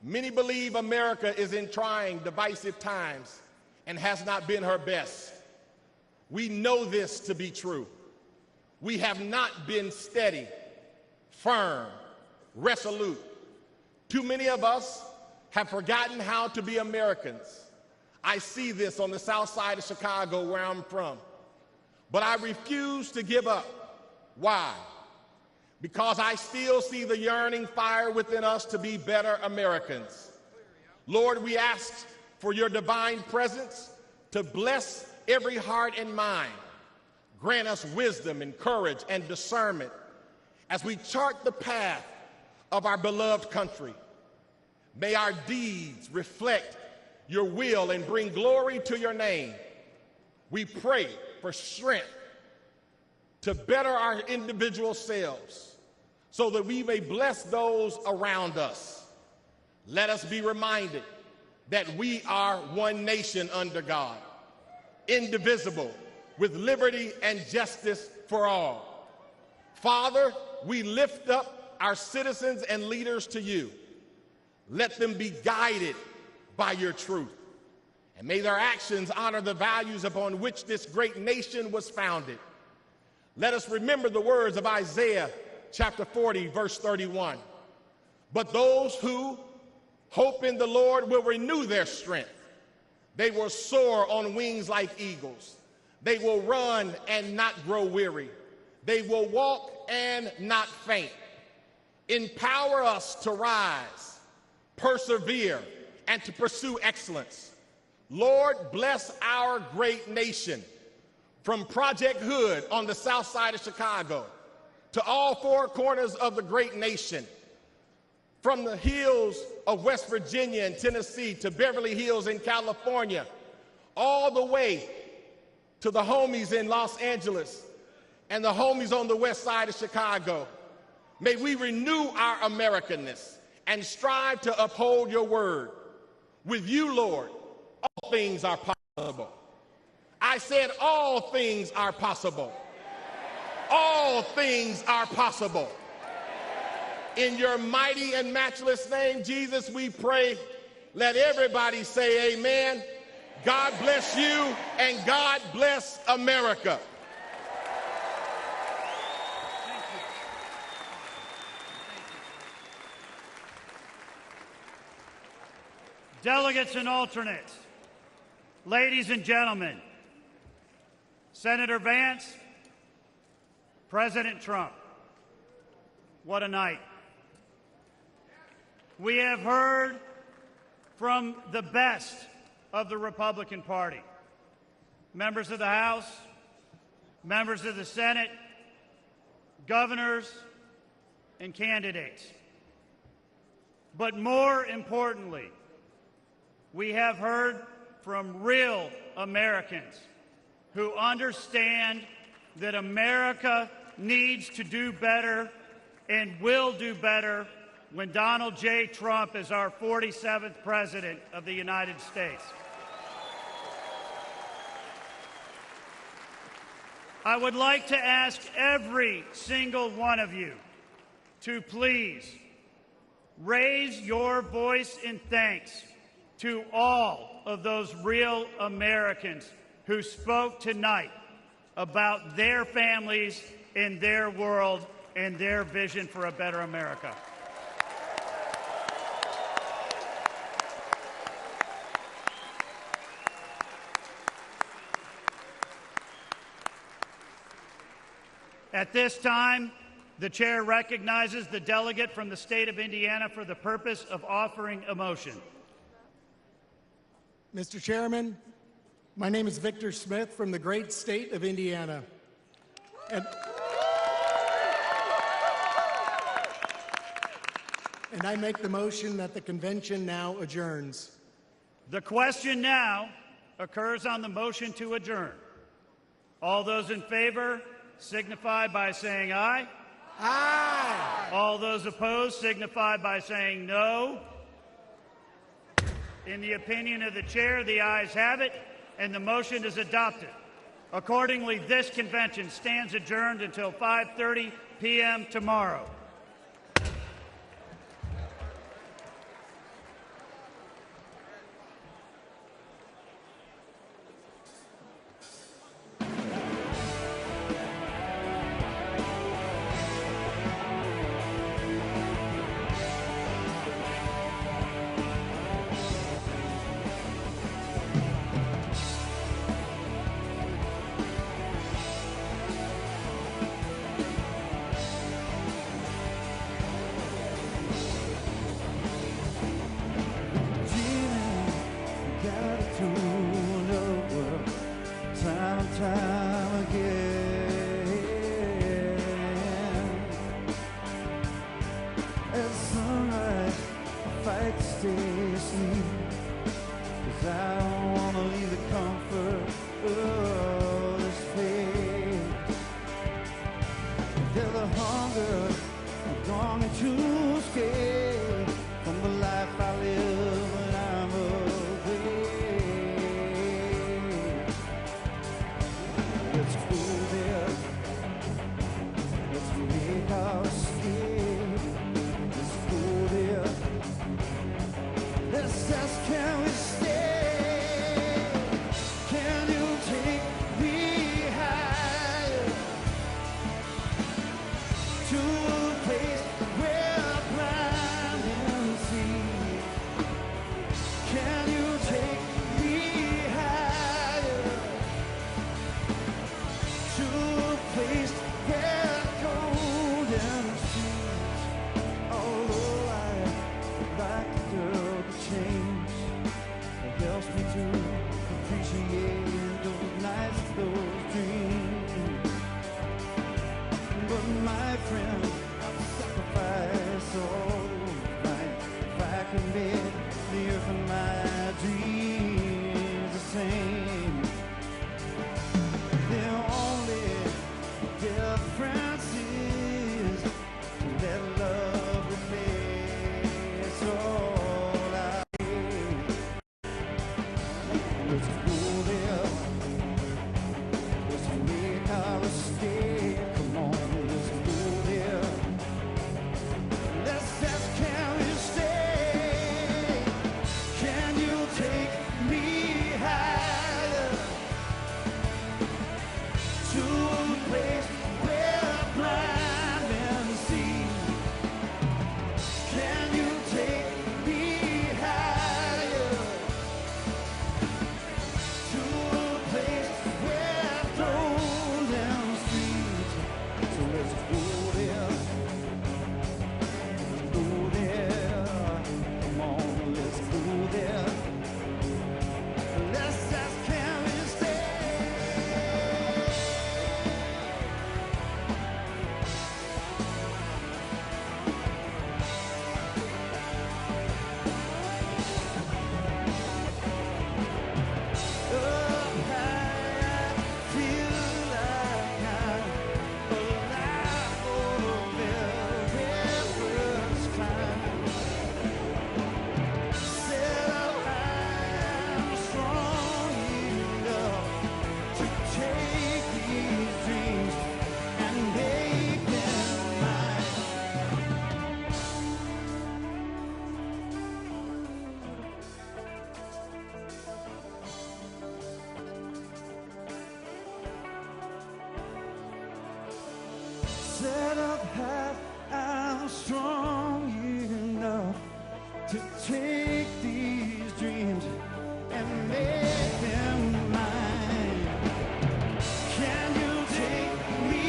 many believe America is in trying, divisive times and has not been her best. We know this to be true. We have not been steady, firm, resolute. Too many of us have forgotten how to be Americans. I see this on the south side of Chicago where I'm from. But I refuse to give up. Why? Because I still see the yearning fire within us to be better Americans. Lord, we ask for your divine presence to bless every heart and mind. Grant us wisdom and courage and discernment as we chart the path of our beloved country. May our deeds reflect your will and bring glory to your name. We pray for strength to better our individual selves so that we may bless those around us. Let us be reminded that we are one nation under God, indivisible, with liberty and justice for all. Father, we lift up our citizens and leaders to you. Let them be guided by your truth. And may their actions honor the values upon which this great nation was founded. Let us remember the words of Isaiah chapter 40, verse 31. But those who hope in the Lord will renew their strength. They will soar on wings like eagles. They will run and not grow weary. They will walk and not faint. Empower us to rise, persevere, and to pursue excellence. Lord, bless our great nation, from Project Hood on the south side of Chicago to all four corners of the great nation, from the hills of West Virginia and Tennessee to Beverly Hills in California, all the way to the homies in Los Angeles and the homies on the west side of Chicago. May we renew our Americanness and strive to uphold your word. With you, Lord, all things are possible. I said all things are possible. All things are possible. In your mighty and matchless name, Jesus, we pray. Let everybody say amen. God bless you and God bless America. Delegates and alternates, Ladies and gentlemen, Senator Vance, President Trump, what a night. We have heard from the best of the Republican Party, members of the House, members of the Senate, governors, and candidates. But more importantly, we have heard from real Americans who understand that America needs to do better and will do better when Donald J. Trump is our 47th President of the United States. I would like to ask every single one of you to please raise your voice in thanks to all of those real Americans who spoke tonight about their families and their world and their vision for a better America. At this time, the chair recognizes the delegate from the state of Indiana for the purpose of offering a motion. Mr. Chairman, my name is Victor Smith from the great state of Indiana. And I make the motion that the convention now adjourns. The question now occurs on the motion to adjourn. All those in favor signify by saying aye. Aye. All those opposed signify by saying no. In the opinion of the chair, the ayes have it, and the motion is adopted. Accordingly, this convention stands adjourned until 5:30 p.m. tomorrow. To a place where I set up high, I'm strong enough to take these dreams and make them mine. Can you take me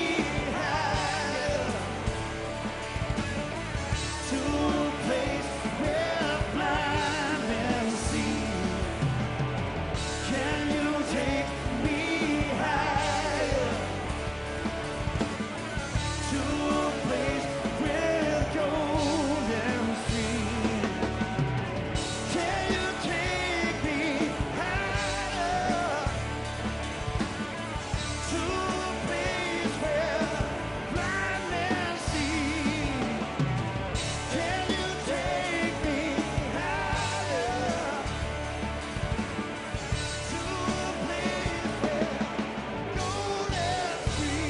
higher to a place where blind men see? Can you take me higher to a place with golden streams? Can you take me higher to a place where blind men see? Can you take me higher to a place where golden streams?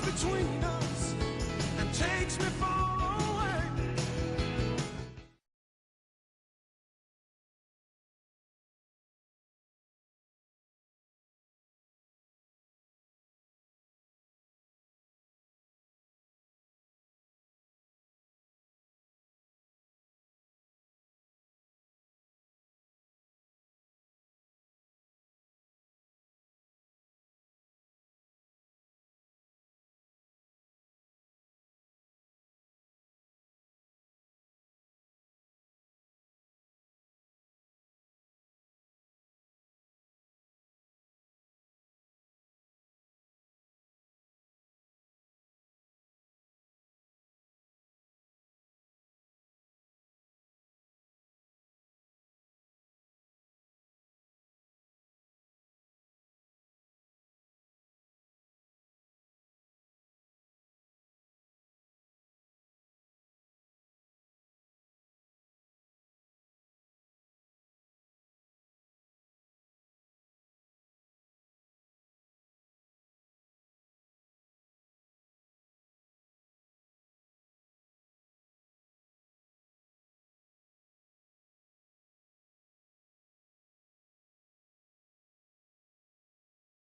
Between us and takes me far.